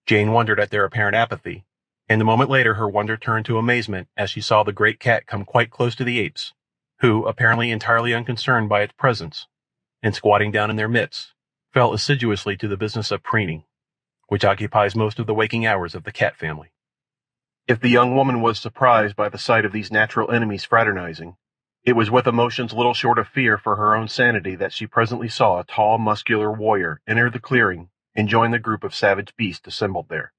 Jane wondered at their apparent apathy, and a moment later her wonder turned to amazement as she saw the great cat come quite close to the apes, who, apparently entirely unconcerned by its presence, and squatting down in their midst, fell assiduously to the business of preening, which occupies most of the waking hours of the cat family. If the young woman was surprised by the sight of these natural enemies fraternizing, it was with emotions little short of fear for her own sanity that she presently saw a tall, muscular warrior enter the clearing and join the group of savage beasts assembled there.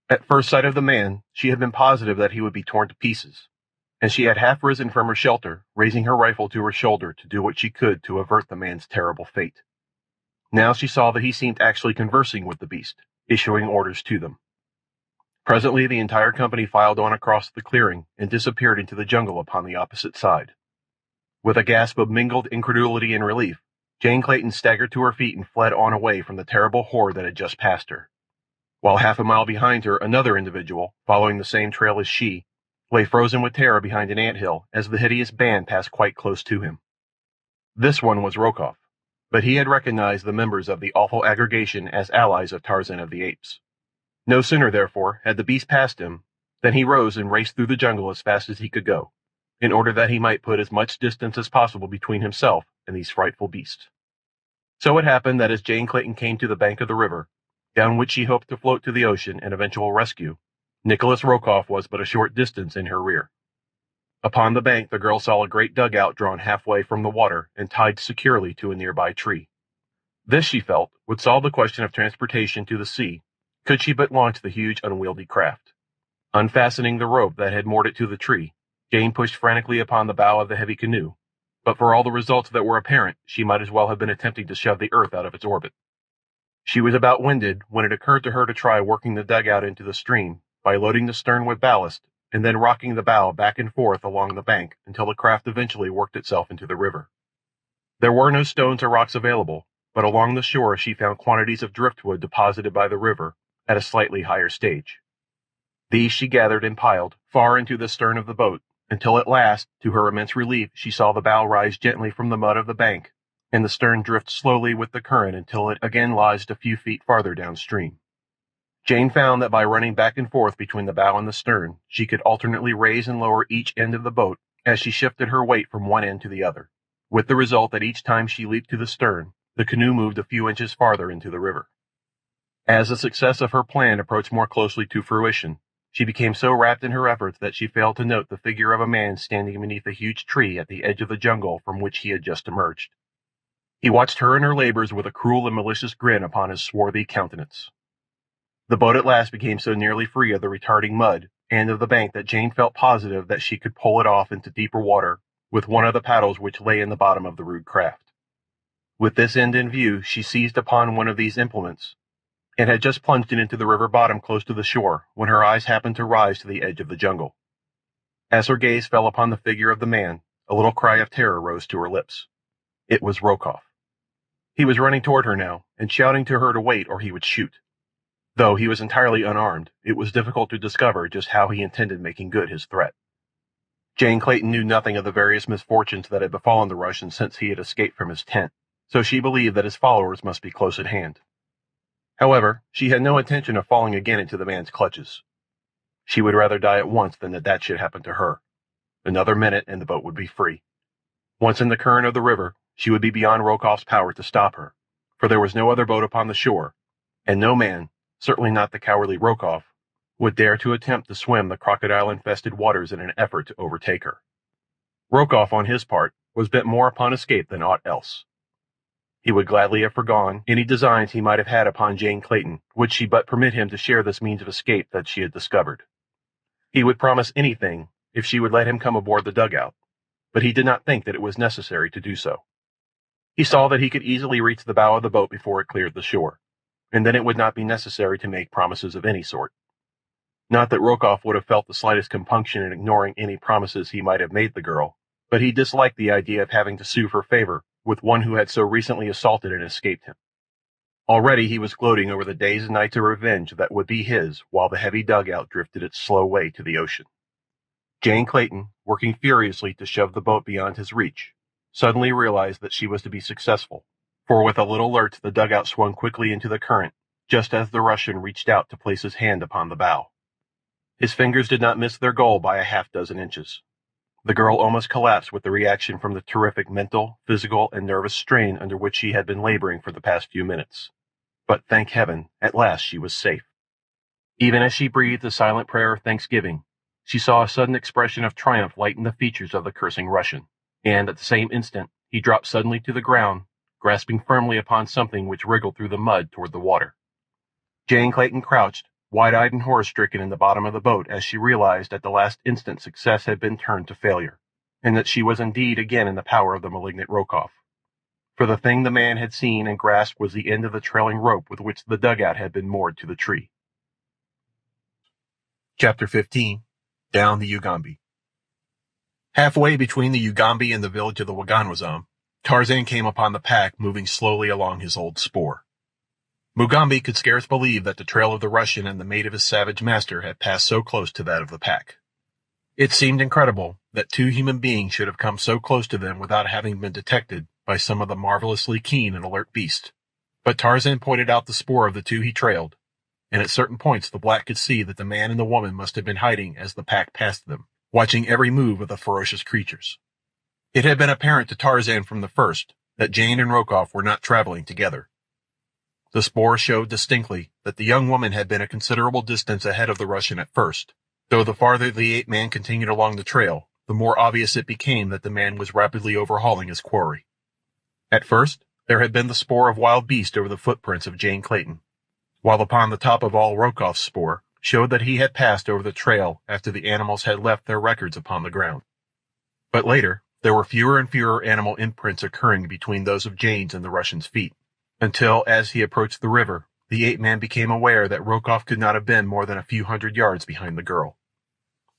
At first sight of the man, she had been positive that he would be torn to pieces, and she had half risen from her shelter, raising her rifle to her shoulder to do what she could to avert the man's terrible fate. Now she saw that he seemed actually conversing with the beast, issuing orders to them. Presently the entire company filed on across the clearing and disappeared into the jungle upon the opposite side. With a gasp of mingled incredulity and relief, Jane Clayton staggered to her feet and fled on away from the terrible horde that had just passed her. While half a mile behind her, another individual, following the same trail as she, lay frozen with terror behind an anthill as the hideous band passed quite close to him. This one was Rokoff, but he had recognized the members of the awful aggregation as allies of Tarzan of the Apes. No sooner, therefore, had the beast passed him, than he rose and raced through the jungle as fast as he could go, in order that he might put as much distance as possible between himself and these frightful beasts. So it happened that as Jane Clayton came to the bank of the river, down which she hoped to float to the ocean and eventual rescue, Nikolas Rokoff was but a short distance in her rear. Upon the bank the girl saw a great dugout drawn halfway from the water and tied securely to a nearby tree. This, she felt, would solve the question of transportation to the sea, could she but launch the huge unwieldy craft. Unfastening the rope that had moored it to the tree, Jane pushed frantically upon the bow of the heavy canoe, but for all the results that were apparent, she might as well have been attempting to shove the earth out of its orbit. She was about winded when it occurred to her to try working the dugout into the stream by loading the stern with ballast and then rocking the bow back and forth along the bank until the craft eventually worked itself into the river. There were no stones or rocks available, but along the shore she found quantities of driftwood deposited by the river at a slightly higher stage. These she gathered and piled far into the stern of the boat, until at last, to her immense relief, she saw the bow rise gently from the mud of the bank, and the stern drift slowly with the current until it again lodged a few feet farther downstream. Jane found that by running back and forth between the bow and the stern, she could alternately raise and lower each end of the boat as she shifted her weight from one end to the other, with the result that each time she leaped to the stern, the canoe moved a few inches farther into the river. As the success of her plan approached more closely to fruition, she became so wrapped in her efforts that she failed to note the figure of a man standing beneath a huge tree at the edge of the jungle from which he had just emerged. He watched her and her labors with a cruel and malicious grin upon his swarthy countenance. The boat at last became so nearly free of the retarding mud and of the bank that Jane felt positive that she could pull it off into deeper water with one of the paddles which lay in the bottom of the rude craft. With this end in view, she seized upon one of these implements, and had just plunged it into the river bottom close to the shore when her eyes happened to rise to the edge of the jungle. As her gaze fell upon the figure of the man, a little cry of terror rose to her lips. It was Rokoff. He was running toward her now, and shouting to her to wait or he would shoot. Though he was entirely unarmed, it was difficult to discover just how he intended making good his threat. Jane Clayton knew nothing of the various misfortunes that had befallen the Russian since he had escaped from his tent, so she believed that his followers must be close at hand. However, she had no intention of falling again into the man's clutches. She would rather die at once than that should happen to her. Another minute and the boat would be free. Once in the current of the river, she would be beyond Rokoff's power to stop her, for there was no other boat upon the shore, and no man, certainly not the cowardly Rokoff, would dare to attempt to swim the crocodile-infested waters in an effort to overtake her. Rokoff, on his part, was bent more upon escape than aught else. He would gladly have forgone any designs he might have had upon Jane Clayton, would she but permit him to share this means of escape that she had discovered. He would promise anything if she would let him come aboard the dugout, but he did not think that it was necessary to do so. He saw that he could easily reach the bow of the boat before it cleared the shore, and then it would not be necessary to make promises of any sort. Not that Rokoff would have felt the slightest compunction in ignoring any promises he might have made the girl, but he disliked the idea of having to sue for favor with one who had so recently assaulted and escaped him. Already he was gloating over the days and nights of revenge that would be his while the heavy dugout drifted its slow way to the ocean. Jane Clayton, working furiously to shove the boat beyond his reach, suddenly realized that she was to be successful, for with a little lurch the dugout swung quickly into the current, just as the Russian reached out to place his hand upon the bow. His fingers did not miss their goal by a half-dozen inches. The girl almost collapsed with the reaction from the terrific mental, physical, and nervous strain under which she had been laboring for the past few minutes. But thank heaven, at last she was safe. Even as she breathed a silent prayer of thanksgiving, she saw a sudden expression of triumph lighten the features of the cursing Russian, and at the same instant he dropped suddenly to the ground, grasping firmly upon something which wriggled through the mud toward the water. Jane Clayton crouched, wide-eyed and horror-stricken in the bottom of the boat as she realized at the last instant success had been turned to failure, and that she was indeed again in the power of the malignant Rokoff. For the thing the man had seen and grasped was the end of the trailing rope with which the dugout had been moored to the tree. Chapter 15. Down the Ugambi. Halfway between the Ugambi and the village of the Waganwazam, Tarzan came upon the pack moving slowly along his old spoor. Mugambi could scarce believe that the trail of the Russian and the mate of his savage master had passed so close to that of the pack. It seemed incredible that two human beings should have come so close to them without having been detected by some of the marvelously keen and alert beasts. But Tarzan pointed out the spoor of the two he trailed, and at certain points the black could see that the man and the woman must have been hiding as the pack passed them, watching every move of the ferocious creatures. It had been apparent to Tarzan from the first that Jane and Rokoff were not traveling together. The spoor showed distinctly that the young woman had been a considerable distance ahead of the Russian at first, though the farther the ape-man continued along the trail, the more obvious it became that the man was rapidly overhauling his quarry. At first, there had been the spoor of wild beast over the footprints of Jane Clayton, while upon the top of all Rokoff's spoor showed that he had passed over the trail after the animals had left their records upon the ground. But later, there were fewer and fewer animal imprints occurring between those of Jane's and the Russian's feet, until, as he approached the river, the ape-man became aware that Rokoff could not have been more than a few hundred yards behind the girl.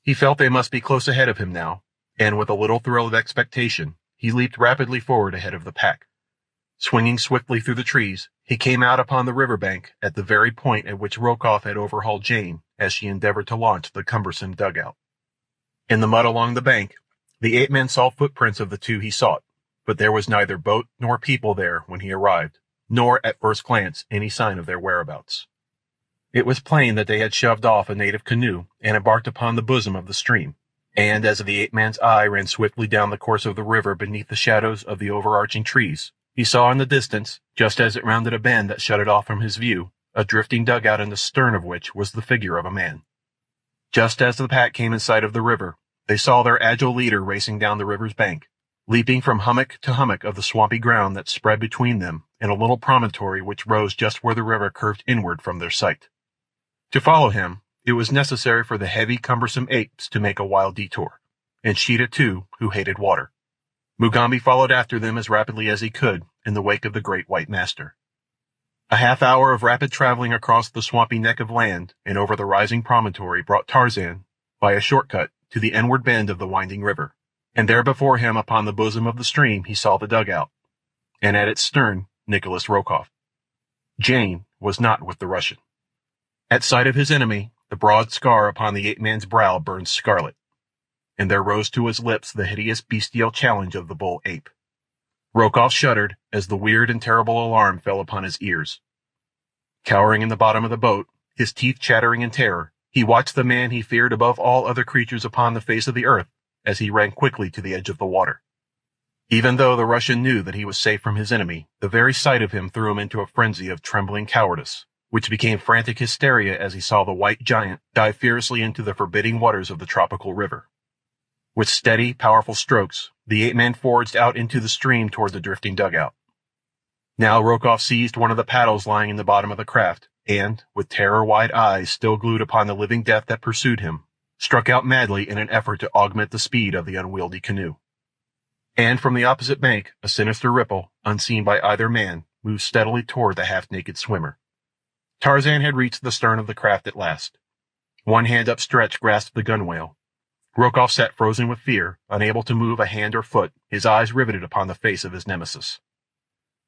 He felt they must be close ahead of him now, and with a little thrill of expectation, he leaped rapidly forward ahead of the pack. Swinging swiftly through the trees, he came out upon the river bank at the very point at which Rokoff had overhauled Jane as she endeavored to launch the cumbersome dugout. In the mud along the bank, the ape-man saw footprints of the two he sought, but there was neither boat nor people there when he arrived, nor, at first glance, any sign of their whereabouts. It was plain that they had shoved off a native canoe and embarked upon the bosom of the stream, and as the ape-man's eye ran swiftly down the course of the river beneath the shadows of the overarching trees, he saw in the distance, just as it rounded a bend that shut it off from his view, a drifting dugout in the stern of which was the figure of a man. Just as the pack came in sight of the river, they saw their agile leader racing down the river's bank, leaping from hummock to hummock of the swampy ground that spread between them and a little promontory which rose just where the river curved inward from their sight. To follow him, it was necessary for the heavy, cumbersome apes to make a wild detour, and Sheeta, too, who hated water. Mugambi followed after them as rapidly as he could in the wake of the great white master. A half hour of rapid traveling across the swampy neck of land and over the rising promontory brought Tarzan, by a shortcut, to the inward bend of the winding river, and there before him upon the bosom of the stream he saw the dugout, and at its stern Nikolas Rokoff. Jane was not with the Russian. At sight of his enemy, the broad scar upon the ape-man's brow burned scarlet, and there rose to his lips the hideous bestial challenge of the bull ape. Rokoff shuddered as the weird and terrible alarm fell upon his ears. Cowering in the bottom of the boat, his teeth chattering in terror, he watched the man he feared above all other creatures upon the face of the earth as he ran quickly to the edge of the water. Even though the Russian knew that he was safe from his enemy, the very sight of him threw him into a frenzy of trembling cowardice, which became frantic hysteria as he saw the white giant dive fiercely into the forbidding waters of the tropical river. With steady, powerful strokes, the ape-man forged out into the stream toward the drifting dugout. Now Rokoff seized one of the paddles lying in the bottom of the craft, and, with terror-wide eyes still glued upon the living death that pursued him, struck out madly in an effort to augment the speed of the unwieldy canoe. And from the opposite bank, a sinister ripple, unseen by either man, moved steadily toward the half-naked swimmer. Tarzan had reached the stern of the craft at last. One hand upstretched grasped the gunwale. Rokoff sat frozen with fear, unable to move a hand or foot, his eyes riveted upon the face of his nemesis.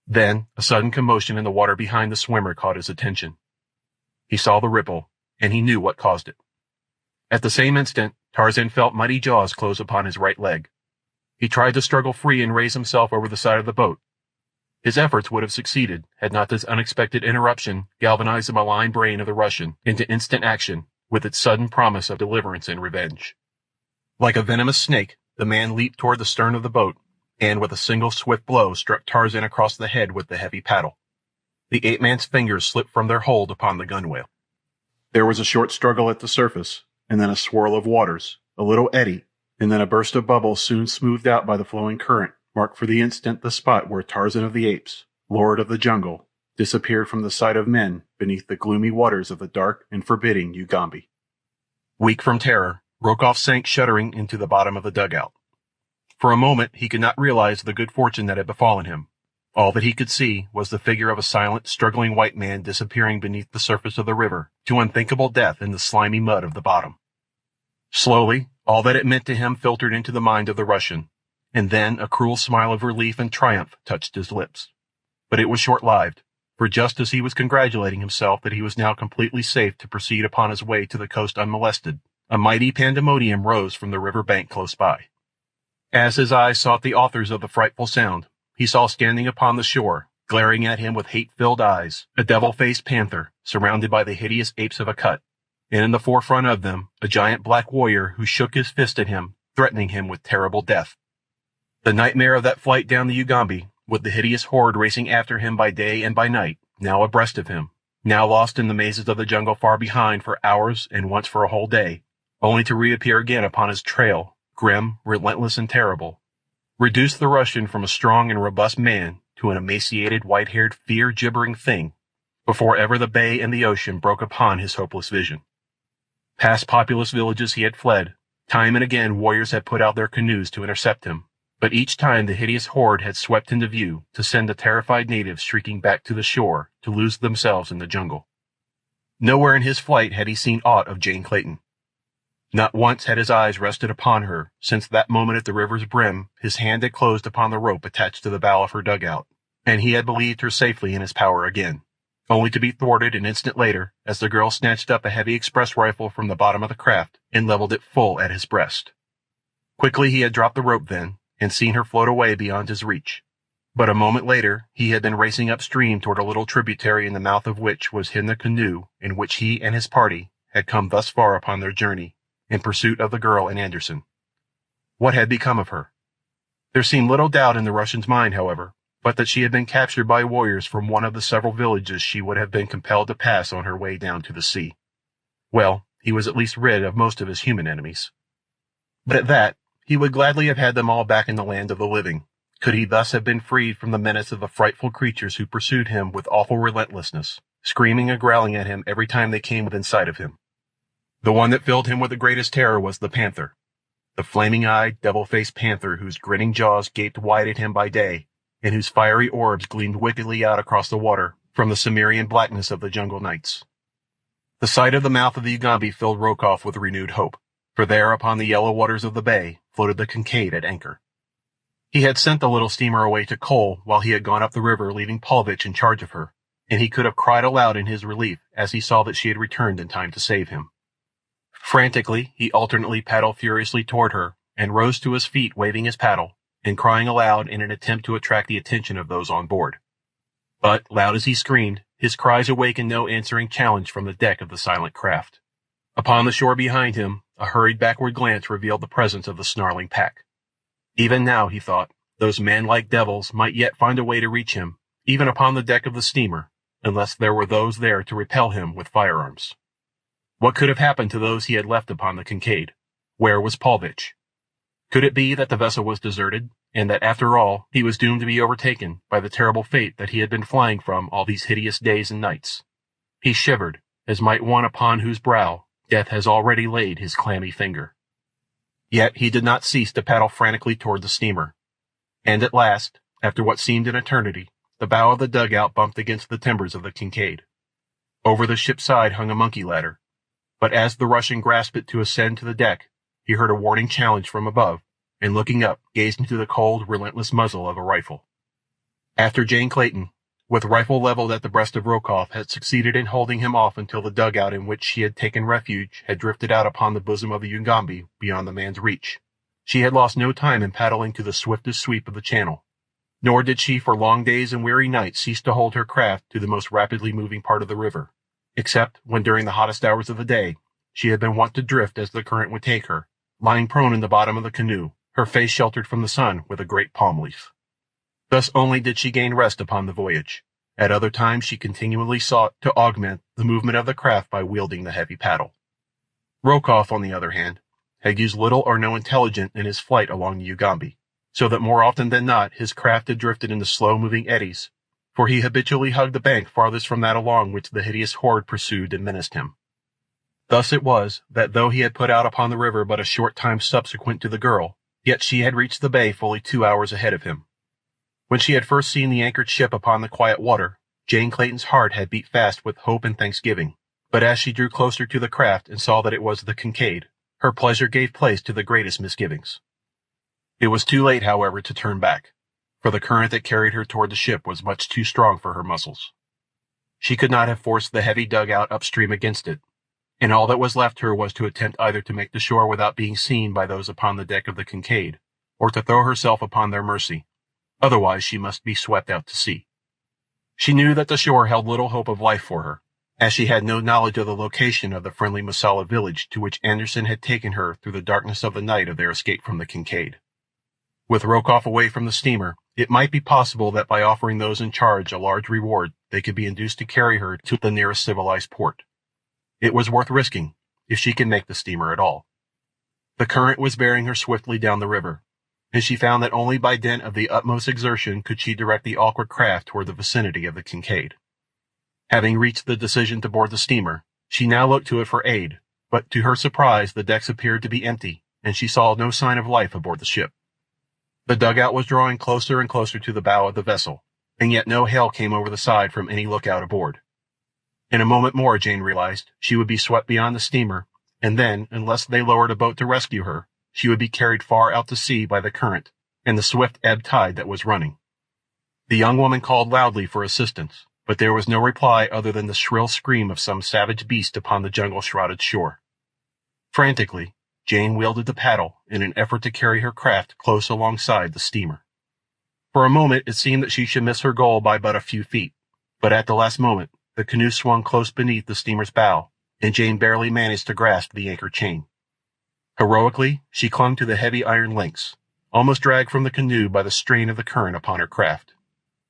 Then, a sudden commotion in the water behind the swimmer caught his attention. He saw the ripple, and he knew what caused it. At the same instant, Tarzan felt mighty jaws close upon his right leg. He tried to struggle free and raise himself over the side of the boat. His efforts would have succeeded had not this unexpected interruption galvanized the malign brain of the Russian into instant action with its sudden promise of deliverance and revenge. Like a venomous snake, the man leaped toward the stern of the boat, and with a single swift blow struck Tarzan across the head with the heavy paddle. The ape-man's fingers slipped from their hold upon the gunwale. There was a short struggle at the surface, and then a swirl of waters, a little eddy, and then a burst of bubbles soon smoothed out by the flowing current, marked for the instant the spot where Tarzan of the Apes, lord of the jungle, disappeared from the sight of men beneath the gloomy waters of the dark and forbidding Ugambi. Weak from terror, Rokoff sank shuddering into the bottom of the dugout. For a moment he could not realize the good fortune that had befallen him. All that he could see was the figure of a silent, struggling white man disappearing beneath the surface of the river to unthinkable death in the slimy mud of the bottom. Slowly, all that it meant to him filtered into the mind of the Russian, and then a cruel smile of relief and triumph touched his lips. But it was short-lived, for just as he was congratulating himself that he was now completely safe to proceed upon his way to the coast unmolested, a mighty pandemonium rose from the river bank close by. As his eyes sought the authors of the frightful sound, he saw standing upon the shore, glaring at him with hate-filled eyes, a devil-faced panther, surrounded by the hideous apes of a cut, and in the forefront of them, a giant black warrior who shook his fist at him, threatening him with terrible death. The nightmare of that flight down the Ugambi, with the hideous horde racing after him by day and by night, now abreast of him, now lost in the mazes of the jungle far behind for hours and once for a whole day, only to reappear again upon his trail, grim, relentless, and terrible, reduced the Russian from a strong and robust man to an emaciated, white-haired, fear-gibbering thing, before ever the bay and the ocean broke upon his hopeless vision. Past populous villages he had fled. Time and again warriors had put out their canoes to intercept him, but each time the hideous horde had swept into view to send the terrified natives shrieking back to the shore to lose themselves in the jungle. Nowhere in his flight had he seen aught of Jane Clayton. Not once had his eyes rested upon her since that moment at the river's brim his hand had closed upon the rope attached to the bow of her dugout, and he had believed her safely in his power again, only to be thwarted an instant later as the girl snatched up a heavy express rifle from the bottom of the craft and leveled it full at his breast. Quickly he had dropped the rope then, and seen her float away beyond his reach. But a moment later he had been racing upstream toward a little tributary in the mouth of which was hidden the canoe in which he and his party had come thus far upon their journey, in pursuit of the girl and Anderson. What had become of her? There seemed little doubt in the Russian's mind, however, but that she had been captured by warriors from one of the several villages she would have been compelled to pass on her way down to the sea. Well, he was at least rid of most of his human enemies. But at that, he would gladly have had them all back in the land of the living, could he thus have been freed from the menace of the frightful creatures who pursued him with awful relentlessness, screaming and growling at him every time they came within sight of him. The one that filled him with the greatest terror was the panther, the flaming-eyed, devil-faced panther whose grinning jaws gaped wide at him by day, and whose fiery orbs gleamed wickedly out across the water from the Cimmerian blackness of the jungle nights. The sight of the mouth of the Ugambi filled Rokoff with renewed hope, for there upon the yellow waters of the bay floated the Kincaid at anchor. He had sent the little steamer away to coal while he had gone up the river, leaving Paulvitch in charge of her, and he could have cried aloud in his relief as he saw that she had returned in time to save him. Frantically, he alternately paddled furiously toward her, and rose to his feet waving his paddle, and crying aloud in an attempt to attract the attention of those on board. But, loud as he screamed, his cries awakened no answering challenge from the deck of the silent craft. Upon the shore behind him, a hurried backward glance revealed the presence of the snarling pack. Even now, he thought, those man-like devils might yet find a way to reach him, even upon the deck of the steamer, unless there were those there to repel him with firearms. What could have happened to those he had left upon the Kincaid? Where was Paulvitch? Could it be that the vessel was deserted, and that after all he was doomed to be overtaken by the terrible fate that he had been flying from all these hideous days and nights? He shivered, as might one upon whose brow death has already laid his clammy finger. Yet he did not cease to paddle frantically toward the steamer, and at last, after what seemed an eternity, the bow of the dugout bumped against the timbers of the Kincaid. Over the ship's side hung a monkey ladder, but as the Russian grasped it to ascend to the deck, he heard a warning challenge from above, and looking up, gazed into the cold, relentless muzzle of a rifle. After Jane Clayton, with rifle leveled at the breast of Rokoff, had succeeded in holding him off until the dugout in which she had taken refuge had drifted out upon the bosom of the Ugambi beyond the man's reach, she had lost no time in paddling to the swiftest sweep of the channel, nor did she for long days and weary nights cease to hold her craft to the most rapidly moving part of the river, except when during the hottest hours of the day she had been wont to drift as the current would take her, lying prone in the bottom of the canoe, her face sheltered from the sun with a great palm leaf. Thus only did she gain rest upon the voyage. At other times she continually sought to augment the movement of the craft by wielding the heavy paddle. Rokoff, on the other hand, had used little or no intelligence in his flight along the Ugambi, so that more often than not his craft had drifted into slow-moving eddies, for he habitually hugged the bank farthest from that along which the hideous horde pursued and menaced him. Thus it was that though he had put out upon the river but a short time subsequent to the girl, yet she had reached the bay fully 2 hours ahead of him. When she had first seen the anchored ship upon the quiet water, Jane Clayton's heart had beat fast with hope and thanksgiving, but as she drew closer to the craft and saw that it was the Kincaid, her pleasure gave place to the greatest misgivings. It was too late, however, to turn back, for the current that carried her toward the ship was much too strong for her muscles. She could not have forced the heavy dugout upstream against it, and all that was left her was to attempt either to make the shore without being seen by those upon the deck of the Kincaid, or to throw herself upon their mercy. Otherwise she must be swept out to sea. She knew that the shore held little hope of life for her, as she had no knowledge of the location of the friendly Masala village to which Anderson had taken her through the darkness of the night of their escape from the Kincaid. With Rokoff away from the steamer, it might be possible that by offering those in charge a large reward, they could be induced to carry her to the nearest civilized port. It was worth risking, if she could make the steamer at all. The current was bearing her swiftly down the river, and she found that only by dint of the utmost exertion could she direct the awkward craft toward the vicinity of the Kincaid. Having reached the decision to board the steamer, she now looked to it for aid, but to her surprise the decks appeared to be empty, and she saw no sign of life aboard the ship. The dugout was drawing closer and closer to the bow of the vessel, and yet no hail came over the side from any lookout aboard. In a moment more, Jane realized, she would be swept beyond the steamer, and then, unless they lowered a boat to rescue her, she would be carried far out to sea by the current and the swift ebb tide that was running. The young woman called loudly for assistance, but there was no reply other than the shrill scream of some savage beast upon the jungle-shrouded shore. Frantically, Jane wielded the paddle in an effort to carry her craft close alongside the steamer. For a moment it seemed that she should miss her goal by but a few feet, but at the last moment the canoe swung close beneath the steamer's bow, and Jane barely managed to grasp the anchor chain. Heroically, she clung to the heavy iron links, almost dragged from the canoe by the strain of the current upon her craft.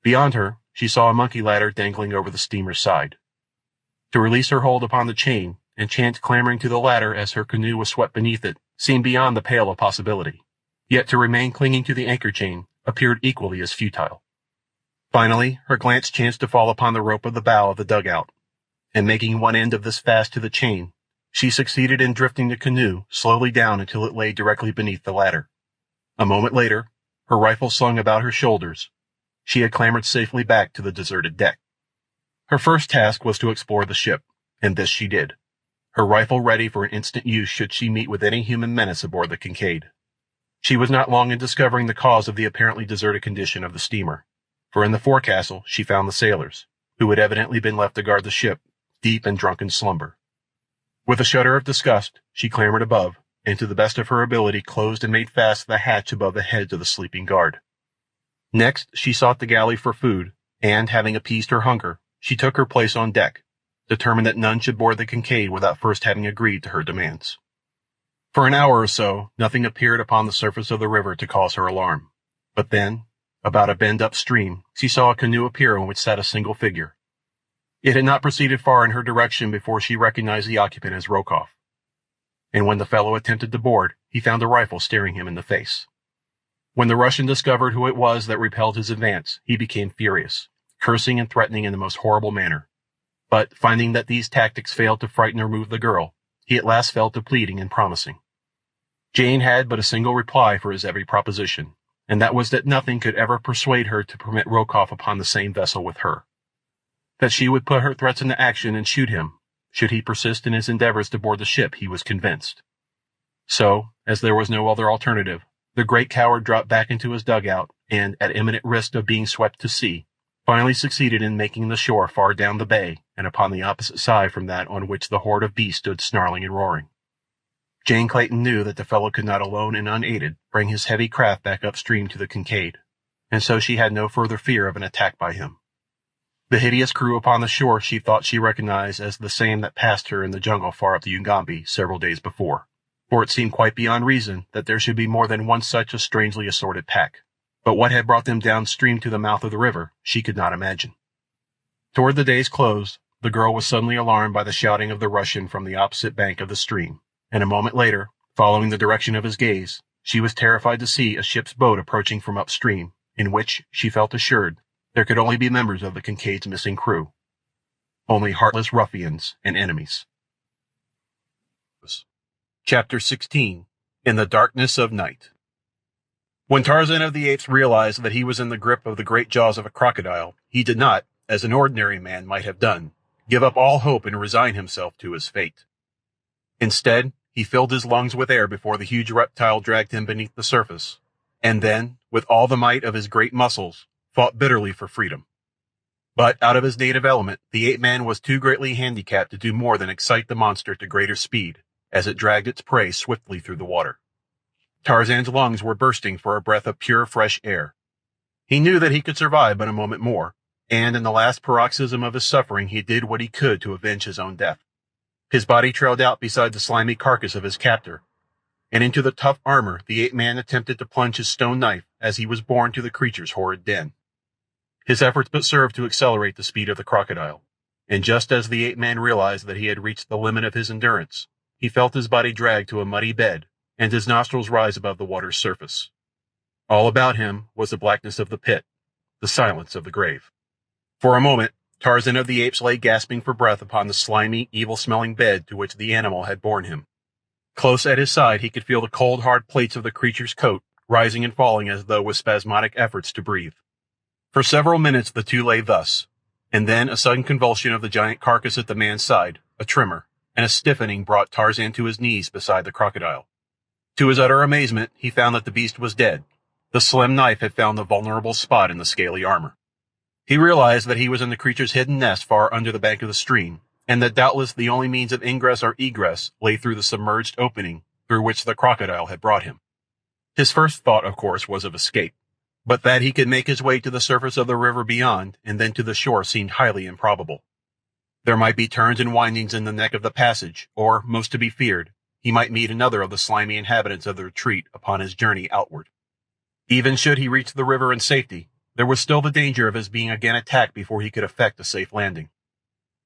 Beyond her, she saw a monkey ladder dangling over the steamer's side. To release her hold upon the chain, and chance clambering to the ladder as her canoe was swept beneath it, seemed beyond the pale of possibility. Yet to remain clinging to the anchor chain appeared equally as futile. Finally, her glance chanced to fall upon the rope of the bow of the dugout, and making one end of this fast to the chain, she succeeded in drifting the canoe slowly down until it lay directly beneath the ladder. A moment later, her rifle slung about her shoulders, she had clambered safely back to the deserted deck. Her first task was to explore the ship, and this she did, her rifle ready for an instant use should she meet with any human menace aboard the Kincaid. She was not long in discovering the cause of the apparently deserted condition of the steamer, for in the forecastle she found the sailors, who had evidently been left to guard the ship, deep in drunken slumber. With a shudder of disgust, she clambered above, and to the best of her ability closed and made fast the hatch above the heads of the sleeping guard. Next, she sought the galley for food, and, having appeased her hunger, she took her place on deck, determined that none should board the Kincaid without first having agreed to her demands. For an hour or so, nothing appeared upon the surface of the river to cause her alarm. But then, about a bend upstream, she saw a canoe appear on which sat a single figure. It had not proceeded far in her direction before she recognized the occupant as Rokoff. And when the fellow attempted to board, he found a rifle staring him in the face. When the Russian discovered who it was that repelled his advance, he became furious, cursing and threatening in the most horrible manner. But, finding that these tactics failed to frighten or move the girl, he at last fell to pleading and promising. Jane had but a single reply for his every proposition, and that was that nothing could ever persuade her to permit Rokoff upon the same vessel with her. That she would put her threats into action and shoot him, should he persist in his endeavors to board the ship, he was convinced. So, as there was no other alternative, the great coward dropped back into his dugout, and, at imminent risk of being swept to sea, finally succeeded in making the shore far down the bay and upon the opposite side from that on which the horde of beasts stood snarling and roaring. Jane Clayton knew that the fellow could not alone and unaided bring his heavy craft back upstream to the Kincaid, and so she had no further fear of an attack by him. The hideous crew upon the shore she thought she recognized as the same that passed her in the jungle far up the Ugambi several days before, for it seemed quite beyond reason that there should be more than one such a strangely assorted pack. But what had brought them downstream to the mouth of the river, she could not imagine. Toward the day's close, the girl was suddenly alarmed by the shouting of the Russian from the opposite bank of the stream, and a moment later, following the direction of his gaze, she was terrified to see a ship's boat approaching from upstream, in which, she felt assured, there could only be members of the Kincaid's missing crew. Only heartless ruffians and enemies. Chapter 16. In the Darkness of Night. When Tarzan of the Apes realized that he was in the grip of the great jaws of a crocodile, he did not, as an ordinary man might have done, give up all hope and resign himself to his fate. Instead, he filled his lungs with air before the huge reptile dragged him beneath the surface, and then, with all the might of his great muscles, fought bitterly for freedom. But out of his native element, the ape-man was too greatly handicapped to do more than excite the monster to greater speed, as it dragged its prey swiftly through the water. Tarzan's lungs were bursting for a breath of pure, fresh air. He knew that he could survive but a moment more, and in the last paroxysm of his suffering he did what he could to avenge his own death. His body trailed out beside the slimy carcass of his captor, and into the tough armor the ape-man attempted to plunge his stone knife as he was borne to the creature's horrid den. His efforts but served to accelerate the speed of the crocodile, and just as the ape-man realized that he had reached the limit of his endurance, he felt his body drag to a muddy bed, and his nostrils rise above the water's surface. All about him was the blackness of the pit, the silence of the grave. For a moment, Tarzan of the Apes lay gasping for breath upon the slimy, evil-smelling bed to which the animal had borne him. Close at his side he could feel the cold, hard plates of the creature's coat rising and falling as though with spasmodic efforts to breathe. For several minutes the two lay thus, and then a sudden convulsion of the giant carcass at the man's side, a tremor, and a stiffening brought Tarzan to his knees beside the crocodile. To his utter amazement, he found that the beast was dead. The slim knife had found the vulnerable spot in the scaly armor. He realized that he was in the creature's hidden nest far under the bank of the stream, and that doubtless the only means of ingress or egress lay through the submerged opening through which the crocodile had brought him. His first thought, of course, was of escape, but that he could make his way to the surface of the river beyond and then to the shore seemed highly improbable. There might be turns and windings in the neck of the passage, or, most to be feared, he might meet another of the slimy inhabitants of the retreat upon his journey outward. Even should he reach the river in safety, there was still the danger of his being again attacked before he could effect a safe landing.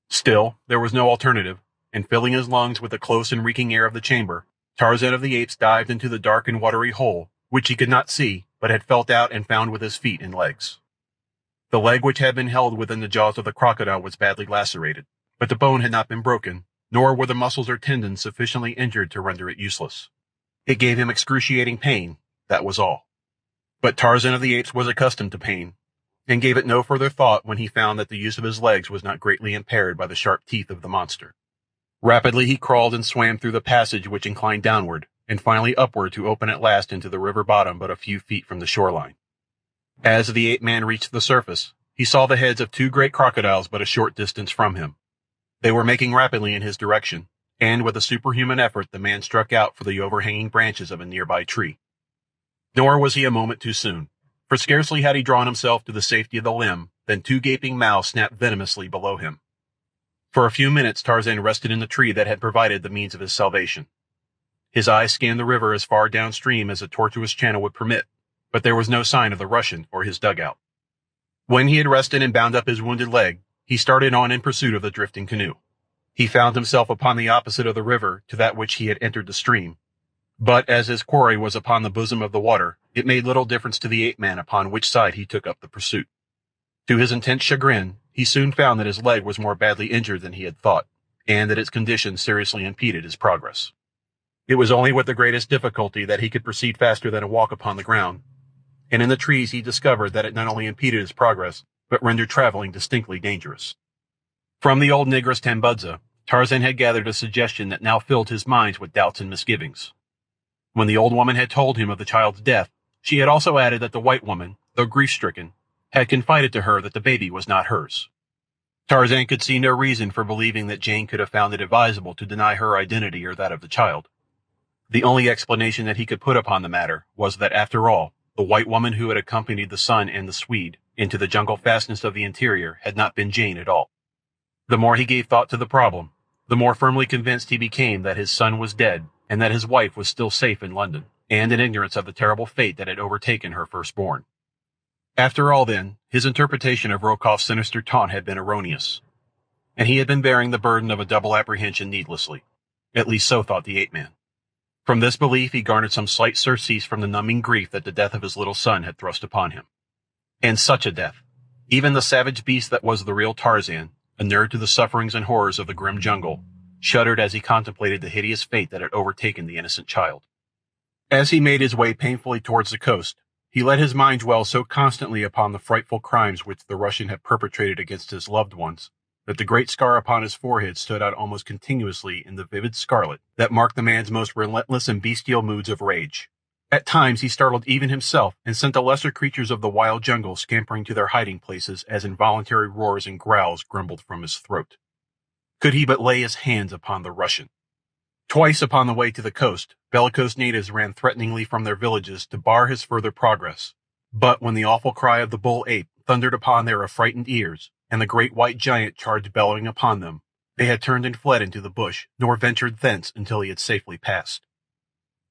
Still, there was no alternative, and filling his lungs with the close and reeking air of the chamber, Tarzan of the Apes dived into the dark and watery hole, which he could not see, but had felt out and found with his feet and legs. The leg which had been held within the jaws of the crocodile was badly lacerated, but the bone had not been broken, nor were the muscles or tendons sufficiently injured to render it useless. It gave him excruciating pain, that was all. But Tarzan of the Apes was accustomed to pain, and gave it no further thought when he found that the use of his legs was not greatly impaired by the sharp teeth of the monster. Rapidly he crawled and swam through the passage which inclined downward, and finally upward to open at last into the river bottom but a few feet from the shoreline. As the ape-man reached the surface, he saw the heads of two great crocodiles but a short distance from him. They were making rapidly in his direction, and with a superhuman effort the man struck out for the overhanging branches of a nearby tree. Nor was he a moment too soon, for scarcely had he drawn himself to the safety of the limb than two gaping mouths snapped venomously below him. For a few minutes Tarzan rested in the tree that had provided the means of his salvation. His eyes scanned the river as far downstream as the tortuous channel would permit, but there was no sign of the Russian or his dugout. When he had rested and bound up his wounded leg, he started on in pursuit of the drifting canoe. He found himself upon the opposite of the river to that which he had entered the stream, but as his quarry was upon the bosom of the water, it made little difference to the ape-man upon which side he took up the pursuit. To his intense chagrin, he soon found that his leg was more badly injured than he had thought, and that its condition seriously impeded his progress. It was only with the greatest difficulty that he could proceed faster than a walk upon the ground, and in the trees he discovered that it not only impeded his progress, but rendered traveling distinctly dangerous. From the old negress Tambudza, Tarzan had gathered a suggestion that now filled his mind with doubts and misgivings. When the old woman had told him of the child's death, she had also added that the white woman, though grief-stricken, had confided to her that the baby was not hers. Tarzan could see no reason for believing that Jane could have found it advisable to deny her identity or that of the child. The only explanation that he could put upon the matter was that, after all, the white woman who had accompanied the son and the Swede into the jungle fastness of the interior had not been Jane at all. The more he gave thought to the problem, the more firmly convinced he became that his son was dead and that his wife was still safe in London, and in ignorance of the terrible fate that had overtaken her firstborn. After all, then, his interpretation of Rokoff's sinister taunt had been erroneous, and he had been bearing the burden of a double apprehension needlessly. At least so thought the ape-man. From this belief he garnered some slight surcease from the numbing grief that the death of his little son had thrust upon him. And such a death! Even the savage beast that was the real Tarzan, inured to the sufferings and horrors of the grim jungle, shuddered as he contemplated the hideous fate that had overtaken the innocent child. As he made his way painfully towards the coast, he let his mind dwell so constantly upon the frightful crimes which the Russian had perpetrated against his loved ones, that the great scar upon his forehead stood out almost continuously in the vivid scarlet that marked the man's most relentless and bestial moods of rage. At times he startled even himself and sent the lesser creatures of the wild jungle scampering to their hiding places as involuntary roars and growls grumbled from his throat. Could he but lay his hands upon the Russian? Twice upon the way to the coast, bellicose natives ran threateningly from their villages to bar his further progress. But when the awful cry of the bull ape thundered upon their affrighted ears, and the great white giant charged bellowing upon them, they had turned and fled into the bush, nor ventured thence until he had safely passed.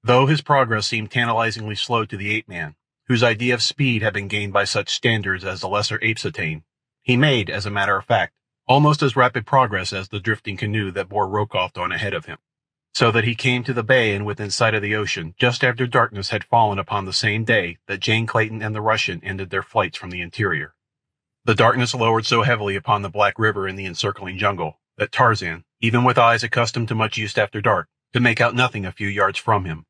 Though his progress seemed tantalizingly slow to the ape-man, whose idea of speed had been gained by such standards as the lesser apes attain, he made, as a matter of fact, almost as rapid progress as the drifting canoe that bore Rokoff on ahead of him, so that he came to the bay and within sight of the ocean just after darkness had fallen upon the same day that Jane Clayton and the Russian ended their flights from the interior. The darkness lowered so heavily upon the black river and the encircling jungle that Tarzan, even with eyes accustomed to much use after dark, could make out nothing a few yards from him.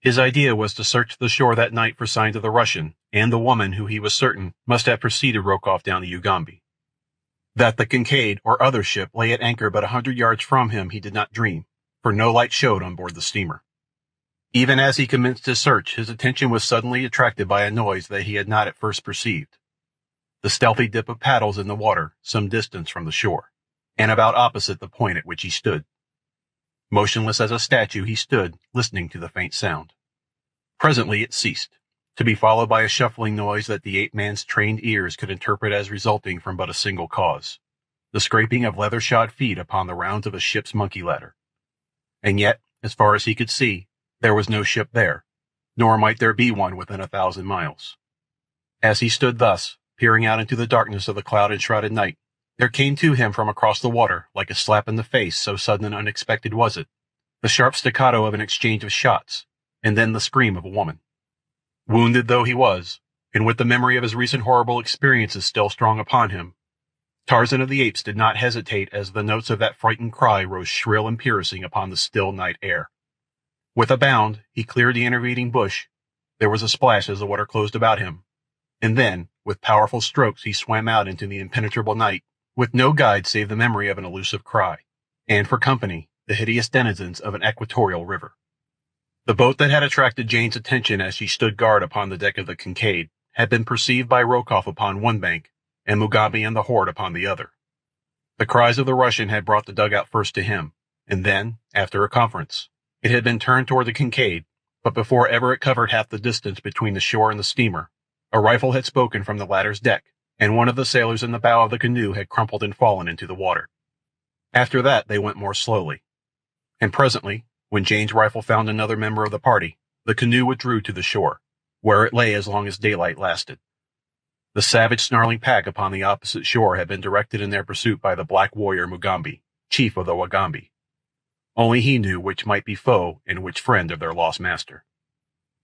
His idea was to search the shore that night for signs of the Russian and the woman who he was certain must have preceded Rokoff down the Ugambi. That the Kincaid or other ship lay at anchor but 100 yards from him he did not dream, for no light showed on board the steamer. Even as he commenced his search, his attention was suddenly attracted by a noise that he had not at first perceived. The stealthy dip of paddles in the water some distance from the shore, and about opposite the point at which he stood. Motionless as a statue he stood, listening to the faint sound. Presently it ceased, to be followed by a shuffling noise that the ape-man's trained ears could interpret as resulting from but a single cause, the scraping of leather-shod feet upon the rounds of a ship's monkey ladder. And yet, as far as he could see, there was no ship there, nor might there be one within 1,000 miles. As he stood thus, peering out into the darkness of the cloud-enshrouded night, there came to him from across the water, like a slap in the face, so sudden and unexpected was it, the sharp staccato of an exchange of shots, and then the scream of a woman. Wounded though he was, and with the memory of his recent horrible experiences still strong upon him, Tarzan of the Apes did not hesitate as the notes of that frightened cry rose shrill and piercing upon the still night air. With a bound, he cleared the intervening bush. There was a splash as the water closed about him, and then, with powerful strokes, he swam out into the impenetrable night, with no guide save the memory of an elusive cry, and for company, the hideous denizens of an equatorial river. The boat that had attracted Jane's attention as she stood guard upon the deck of the Kincaid had been perceived by Rokoff upon one bank, and Mugambi and the horde upon the other. The cries of the Russian had brought the dugout first to him, and then, after a conference, it had been turned toward the Kincaid, but before ever it covered half the distance between the shore and the steamer, a rifle had spoken from the latter's deck, and one of the sailors in the bow of the canoe had crumpled and fallen into the water. After that they went more slowly, and presently, when Jane's rifle found another member of the party, the canoe withdrew to the shore, where it lay as long as daylight lasted. The savage snarling pack upon the opposite shore had been directed in their pursuit by the black warrior Mugambi, chief of the Wagambi. Only he knew which might be foe and which friend of their lost master.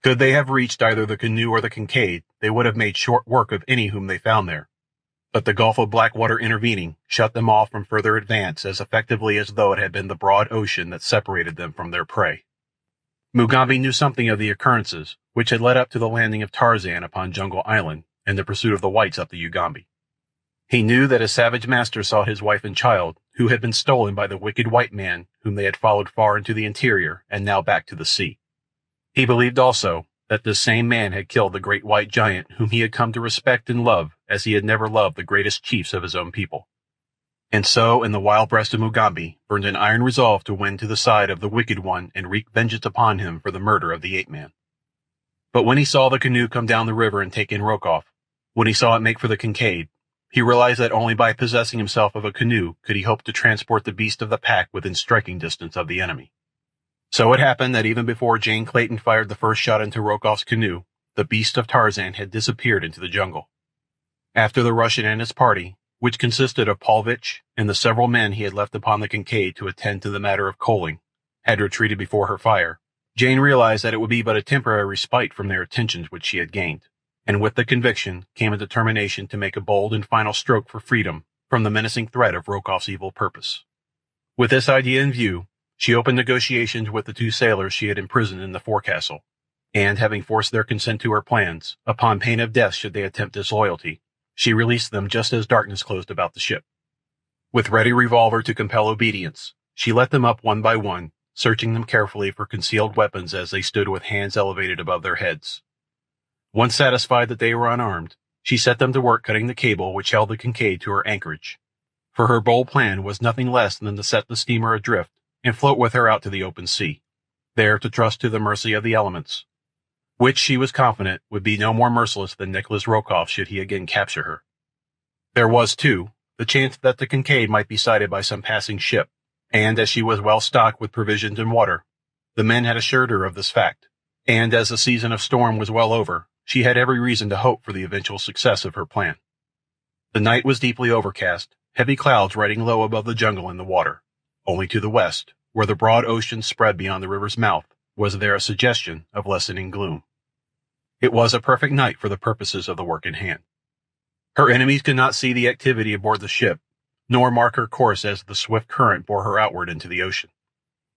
Could they have reached either the canoe or the Kincaid, they would have made short work of any whom they found there. But the gulf of black water intervening shut them off from further advance as effectively as though it had been the broad ocean that separated them from their prey. Mugambi knew something of the occurrences which had led up to the landing of Tarzan upon Jungle Island and the pursuit of the whites up the Ugambi. He knew that his savage master sought his wife and child, who had been stolen by the wicked white man whom they had followed far into the interior and now back to the sea. He believed also that this same man had killed the great white giant whom he had come to respect and love as he had never loved the greatest chiefs of his own people. And so in the wild breast of Mugambi burned an iron resolve to win to the side of the wicked one and wreak vengeance upon him for the murder of the ape-man. But when he saw the canoe come down the river and take in Rokoff, when he saw it make for the Kincaid, he realized that only by possessing himself of a canoe could he hope to transport the beast of the pack within striking distance of the enemy. So it happened that even before Jane Clayton fired the first shot into Rokoff's canoe, the beast of Tarzan had disappeared into the jungle. After the Russian and his party, which consisted of Paulvitch and the several men he had left upon the Kincaid to attend to the matter of coaling, had retreated before her fire, Jane realized that it would be but a temporary respite from their attentions which she had gained, and with the conviction came a determination to make a bold and final stroke for freedom from the menacing threat of Rokoff's evil purpose. With this idea in view, she opened negotiations with the 2 sailors she had imprisoned in the forecastle, and having forced their consent to her plans, upon pain of death should they attempt disloyalty, she released them just as darkness closed about the ship. With ready revolver to compel obedience, she let them up one by one, searching them carefully for concealed weapons as they stood with hands elevated above their heads. Once satisfied that they were unarmed, she set them to work cutting the cable which held the Kincaid to her anchorage, for her bold plan was nothing less than to set the steamer adrift and float with her out to the open sea, there to trust to the mercy of the elements, which she was confident would be no more merciless than Nikolas Rokoff should he again capture her. There was, too, the chance that the Kincaid might be sighted by some passing ship, and as she was well stocked with provisions and water, the men had assured her of this fact, and as the season of storm was well over, she had every reason to hope for the eventual success of her plan. The night was deeply overcast, heavy clouds riding low above the jungle and the water. Only to the west, where the broad ocean spread beyond the river's mouth, was there a suggestion of lessening gloom. It was a perfect night for the purposes of the work in hand. Her enemies could not see the activity aboard the ship, nor mark her course as the swift current bore her outward into the ocean.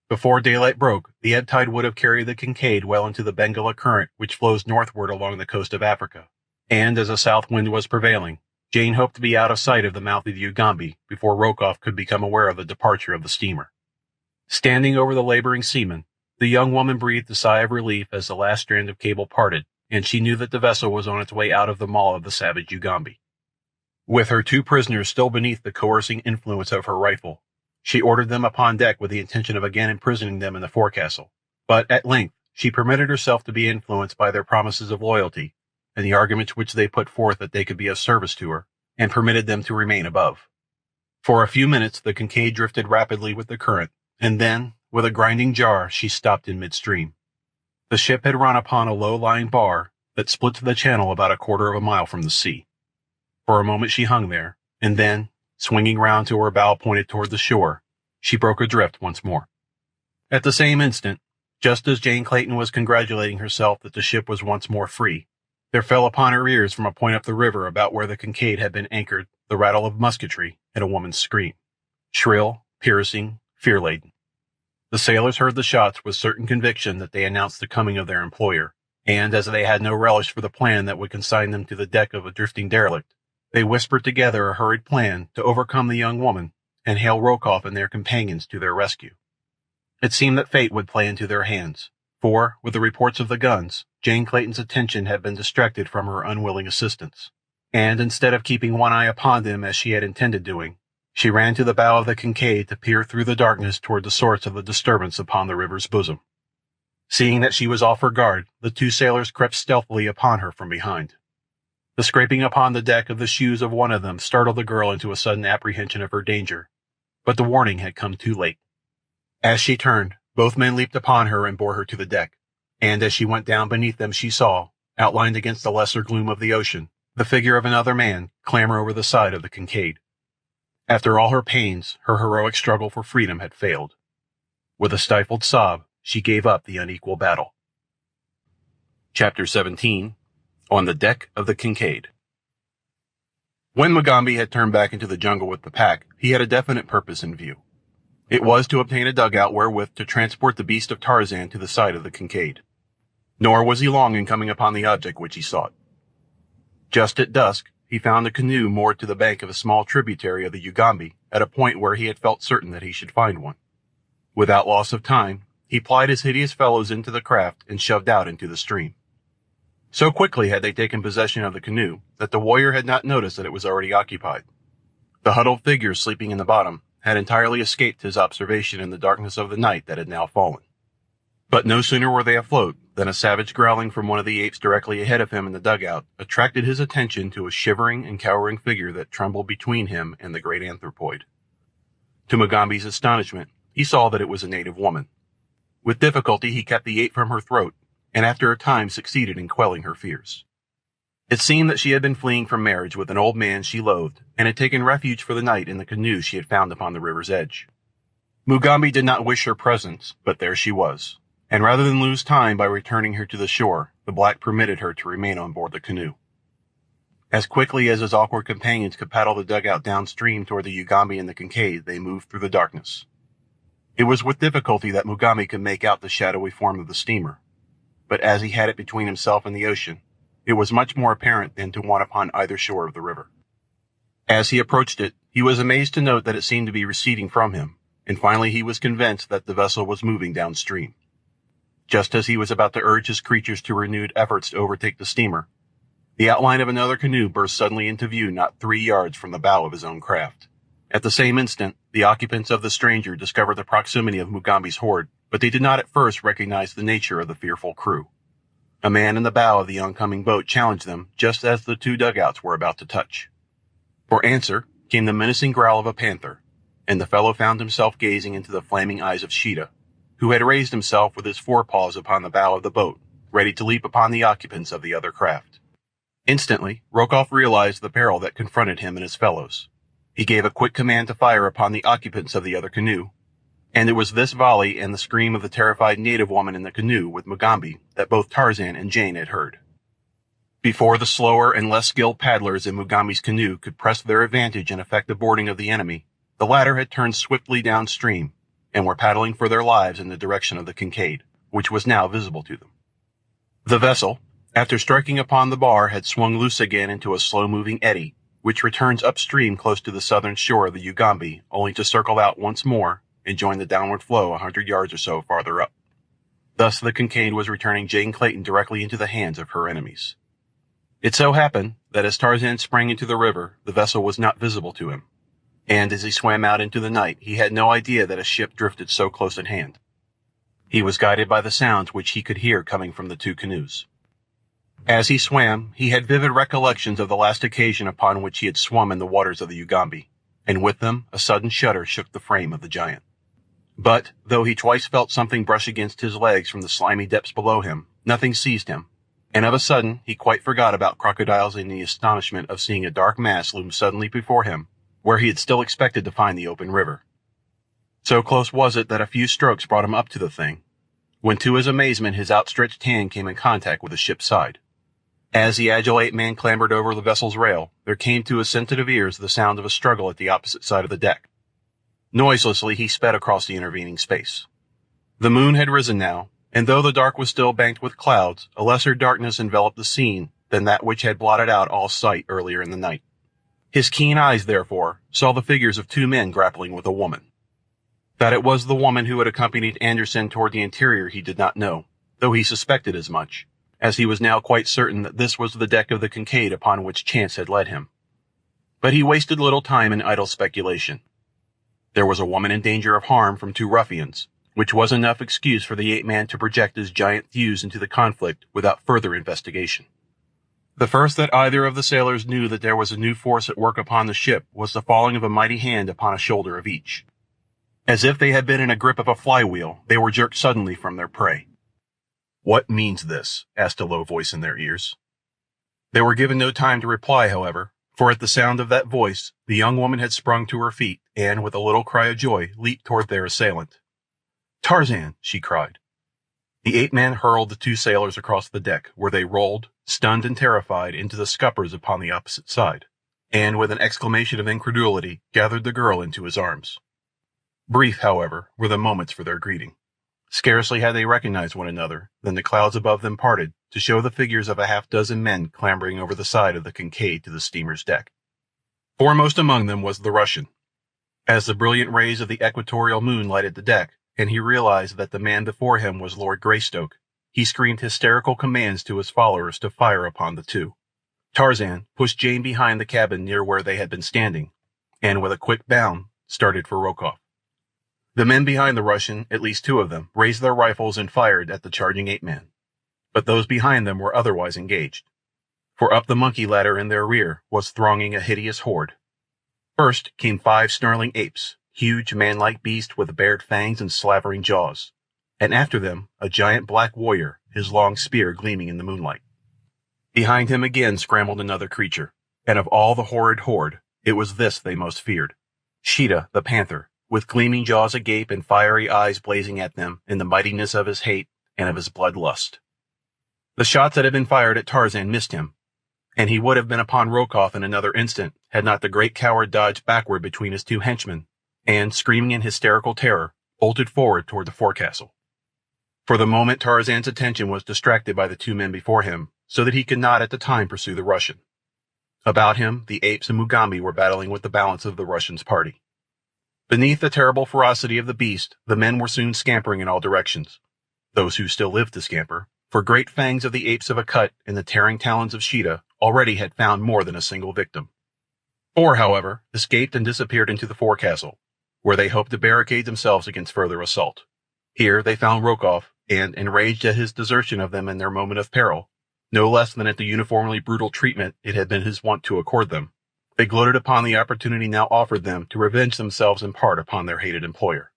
Before daylight broke, the ebb tide would have carried the Kincaid well into the Bengal current which flows northward along the coast of Africa, and as a south wind was prevailing, Jane hoped to be out of sight of the mouth of the Ugambi before Rokoff could become aware of the departure of the steamer. Standing over the laboring seamen, the young woman breathed a sigh of relief as the last strand of cable parted, and she knew that the vessel was on its way out of the maw of the savage Ugambi. With her 2 prisoners still beneath the coercing influence of her rifle, she ordered them upon deck with the intention of again imprisoning them in the forecastle, but at length she permitted herself to be influenced by their promises of loyalty and the arguments which they put forth that they could be of service to her, and permitted them to remain above. For a few minutes the Kincaid drifted rapidly with the current, and then, with a grinding jar, she stopped in midstream. The ship had run upon a low-lying bar that split the channel about a quarter of a mile from the sea. For a moment she hung there, and then, swinging round to her bow pointed toward the shore, she broke adrift once more. At the same instant, just as Jane Clayton was congratulating herself that the ship was once more free, there fell upon her ears from a point up the river about where the Kincaid had been anchored the rattle of musketry and a woman's scream, shrill, piercing, fear-laden. The sailors heard the shots with certain conviction that they announced the coming of their employer, and as they had no relish for the plan that would consign them to the deck of a drifting derelict, they whispered together a hurried plan to overcome the young woman and hail Rokoff and their companions to their rescue. It seemed that fate would play into their hands, for, with the reports of the guns, Jane Clayton's attention had been distracted from her unwilling assistants, and instead of keeping one eye upon them as she had intended doing, she ran to the bow of the Kincaid to peer through the darkness toward the source of the disturbance upon the river's bosom. Seeing that she was off her guard, the 2 sailors crept stealthily upon her from behind. The scraping upon the deck of the shoes of one of them startled the girl into a sudden apprehension of her danger, but the warning had come too late. As she turned, both men leaped upon her and bore her to the deck, and as she went down beneath them she saw, outlined against the lesser gloom of the ocean, the figure of another man clamber over the side of the Kincaid. After all her pains, her heroic struggle for freedom had failed. With a stifled sob, she gave up the unequal battle. Chapter 17. On the Deck of the Kincaid. When Mugambi had turned back into the jungle with the pack, he had a definite purpose in view. It was to obtain a dugout wherewith to transport the beast of Tarzan to the side of the Kincaid. Nor was he long in coming upon the object which he sought. Just at dusk, he found a canoe moored to the bank of a small tributary of the Ugambi at a point where he had felt certain that he should find one. Without loss of time, he plied his hideous fellows into the craft and shoved out into the stream. So quickly had they taken possession of the canoe that the warrior had not noticed that it was already occupied. The huddled figures sleeping in the bottom had entirely escaped his observation in the darkness of the night that had now fallen. But no sooner were they afloat than a savage growling from one of the apes directly ahead of him in the dugout attracted his attention to a shivering and cowering figure that trembled between him and the great anthropoid. To Mugambi's astonishment, he saw that it was a native woman. With difficulty he kept the ape from her throat, and after a time succeeded in quelling her fears. It seemed that she had been fleeing from marriage with an old man she loathed, and had taken refuge for the night in the canoe she had found upon the river's edge. Mugambi did not wish her presence, but there she was, and rather than lose time by returning her to the shore, the black permitted her to remain on board the canoe. As quickly as his awkward companions could paddle the dugout downstream toward the Ugambi and the Kincaid, they moved through the darkness. It was with difficulty that Mugambi could make out the shadowy form of the steamer, but as he had it between himself and the ocean, it was much more apparent than to one upon either shore of the river. As he approached it, he was amazed to note that it seemed to be receding from him, and finally he was convinced that the vessel was moving downstream. Just as he was about to urge his creatures to renewed efforts to overtake the steamer, the outline of another canoe burst suddenly into view not 3 yards from the bow of his own craft. At the same instant, the occupants of the stranger discovered the proximity of Mugambi's horde, but they did not at first recognize the nature of the fearful crew. A man in the bow of the oncoming boat challenged them just as the 2 dugouts were about to touch. For answer came the menacing growl of a panther, and the fellow found himself gazing into the flaming eyes of Sheeta, who had raised himself with his forepaws upon the bow of the boat, ready to leap upon the occupants of the other craft. Instantly, Rokoff realized the peril that confronted him and his fellows. He gave a quick command to fire upon the occupants of the other canoe, and it was this volley and the scream of the terrified native woman in the canoe with Mugambi that both Tarzan and Jane had heard. Before the slower and less skilled paddlers in Mugambi's canoe could press their advantage and effect the boarding of the enemy, the latter had turned swiftly downstream and were paddling for their lives in the direction of the Kincaid, which was now visible to them. The vessel, after striking upon the bar, had swung loose again into a slow-moving eddy, which returns upstream close to the southern shore of the Ugambi, only to circle out once more and join the downward flow 100 yards or so farther up. Thus the Kincaid was returning Jane Clayton directly into the hands of her enemies. It so happened that as Tarzan sprang into the river, the vessel was not visible to him, and as he swam out into the night, he had no idea that a ship drifted so close at hand. He was guided by the sounds which he could hear coming from the 2 canoes. As he swam, he had vivid recollections of the last occasion upon which he had swum in the waters of the Ugambi, and with them a sudden shudder shook the frame of the giant. But, though he twice felt something brush against his legs from the slimy depths below him, nothing seized him, and of a sudden he quite forgot about crocodiles in the astonishment of seeing a dark mass loom suddenly before him, where he had still expected to find the open river. So close was it that a few strokes brought him up to the thing, when to his amazement his outstretched hand came in contact with the ship's side. As the agile ape-man clambered over the vessel's rail, there came to his sensitive ears the sound of a struggle at the opposite side of the deck. Noiselessly he sped across the intervening space. The moon had risen now, and though the dark was still banked with clouds, a lesser darkness enveloped the scene than that which had blotted out all sight earlier in the night. His keen eyes, therefore, saw the figures of 2 men grappling with a woman. That it was the woman who had accompanied Anderson toward the interior he did not know, though he suspected as much, as he was now quite certain that this was the deck of the Kincaid upon which chance had led him. But he wasted little time in idle speculation. There was a woman in danger of harm from 2 ruffians, which was enough excuse for the ape-man to project his giant thews into the conflict without further investigation. The first that either of the sailors knew that there was a new force at work upon the ship was the falling of a mighty hand upon a shoulder of each. As if they had been in a grip of a flywheel, they were jerked suddenly from their prey. "What means this?" asked a low voice in their ears. They were given no time to reply, however, for at the sound of that voice, the young woman had sprung to her feet and, with a little cry of joy, leaped toward their assailant. "Tarzan!" she cried. The ape-man hurled the 2 sailors across the deck, where they rolled, stunned and terrified, into the scuppers upon the opposite side, and, with an exclamation of incredulity, gathered the girl into his arms. Brief, however, were the moments for their greeting. Scarcely had they recognized one another than the clouds above them parted to show the figures of a half-dozen men clambering over the side of the Kincaid to the steamer's deck. Foremost among them was the Russian. As the brilliant rays of the equatorial moon lighted the deck, and he realized that the man before him was Lord Greystoke, he screamed hysterical commands to his followers to fire upon the 2. Tarzan pushed Jane behind the cabin near where they had been standing, and with a quick bound, started for Rokoff. The men behind the Russian, at least 2 of them, raised their rifles and fired at the charging ape-man. But those behind them were otherwise engaged, for up the monkey ladder in their rear was thronging a hideous horde. First came 5 snarling apes, huge man-like beasts with bared fangs and slavering jaws, and after them a giant black warrior, his long spear gleaming in the moonlight. Behind him again scrambled another creature, and of all the horrid horde, it was this they most feared. Sheeta, the panther, with gleaming jaws agape and fiery eyes blazing at them in the mightiness of his hate and of his bloodlust. The shots that had been fired at Tarzan missed him, and he would have been upon Rokoff in another instant had not the great coward dodged backward between his 2 henchmen, and, screaming in hysterical terror, bolted forward toward the forecastle. For the moment Tarzan's attention was distracted by the 2 men before him, so that he could not at the time pursue the Russian. About him, the apes and Mugambi were battling with the balance of the Russian's party. Beneath the terrible ferocity of the beast, the men were soon scampering in all directions. Those who still lived to scamper, for great fangs of the apes of Akut and the tearing talons of Sheeta already had found more than a single victim. 4, however, escaped and disappeared into the forecastle, where they hoped to barricade themselves against further assault. Here they found Rokoff, and, enraged at his desertion of them in their moment of peril, no less than at the uniformly brutal treatment it had been his wont to accord them, they gloated upon the opportunity now offered them to revenge themselves in part upon their hated employer.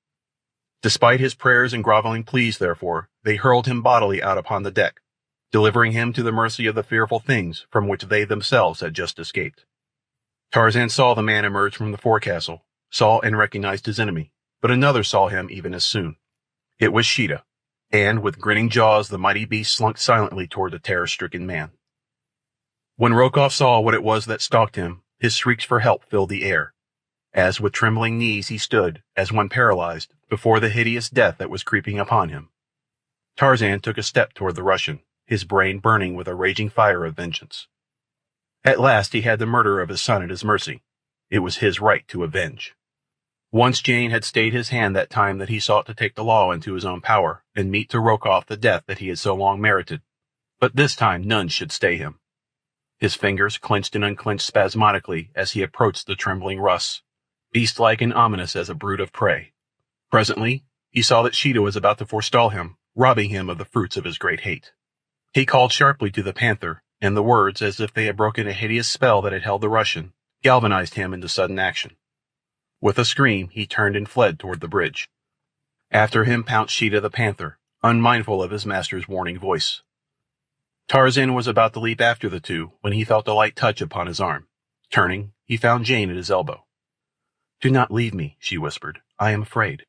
Despite his prayers and groveling pleas, therefore, they hurled him bodily out upon the deck, delivering him to the mercy of the fearful things from which they themselves had just escaped. Tarzan saw the man emerge from the forecastle, saw and recognized his enemy, but another saw him even as soon. It was Sheeta, and with grinning jaws the mighty beast slunk silently toward the terror-stricken man. When Rokoff saw what it was that stalked him, his shrieks for help filled the air, as with trembling knees he stood, as one paralyzed, before the hideous death that was creeping upon him. Tarzan took a step toward the Russian, his brain burning with a raging fire of vengeance. At last he had the murderer of his son at his mercy. It was his right to avenge. Once Jane had stayed his hand that time that he sought to take the law into his own power and mete to Rokoff the death that he had so long merited. But this time none should stay him. His fingers clenched and unclenched spasmodically as he approached the trembling Russ, beast-like and ominous as a brute of prey. Presently, he saw that Sheeta was about to forestall him, robbing him of the fruits of his great hate. He called sharply to the panther, and the words, as if they had broken a hideous spell that had held the Russian, galvanized him into sudden action. With a scream, he turned and fled toward the bridge. After him pounced Sheeta the panther, unmindful of his master's warning voice. Tarzan was about to leap after the two when he felt a light touch upon his arm. Turning, he found Jane at his elbow. "Do not leave me," she whispered. "I am afraid."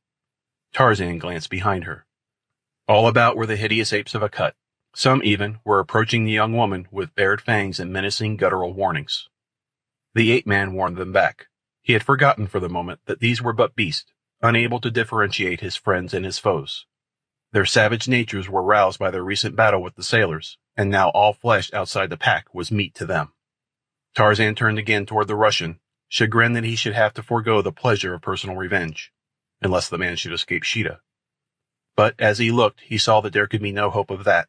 Tarzan glanced behind her. All about were the hideous apes of Akut. Some even were approaching the young woman with bared fangs and menacing guttural warnings. The ape-man warned them back. He had forgotten for the moment that these were but beasts, unable to differentiate his friends and his foes. Their savage natures were roused by their recent battle with the sailors, and now all flesh outside the pack was meat to them. Tarzan turned again toward the Russian, chagrined that he should have to forego the pleasure of personal revenge, unless the man should escape Sheeta. But as he looked, he saw that there could be no hope of that.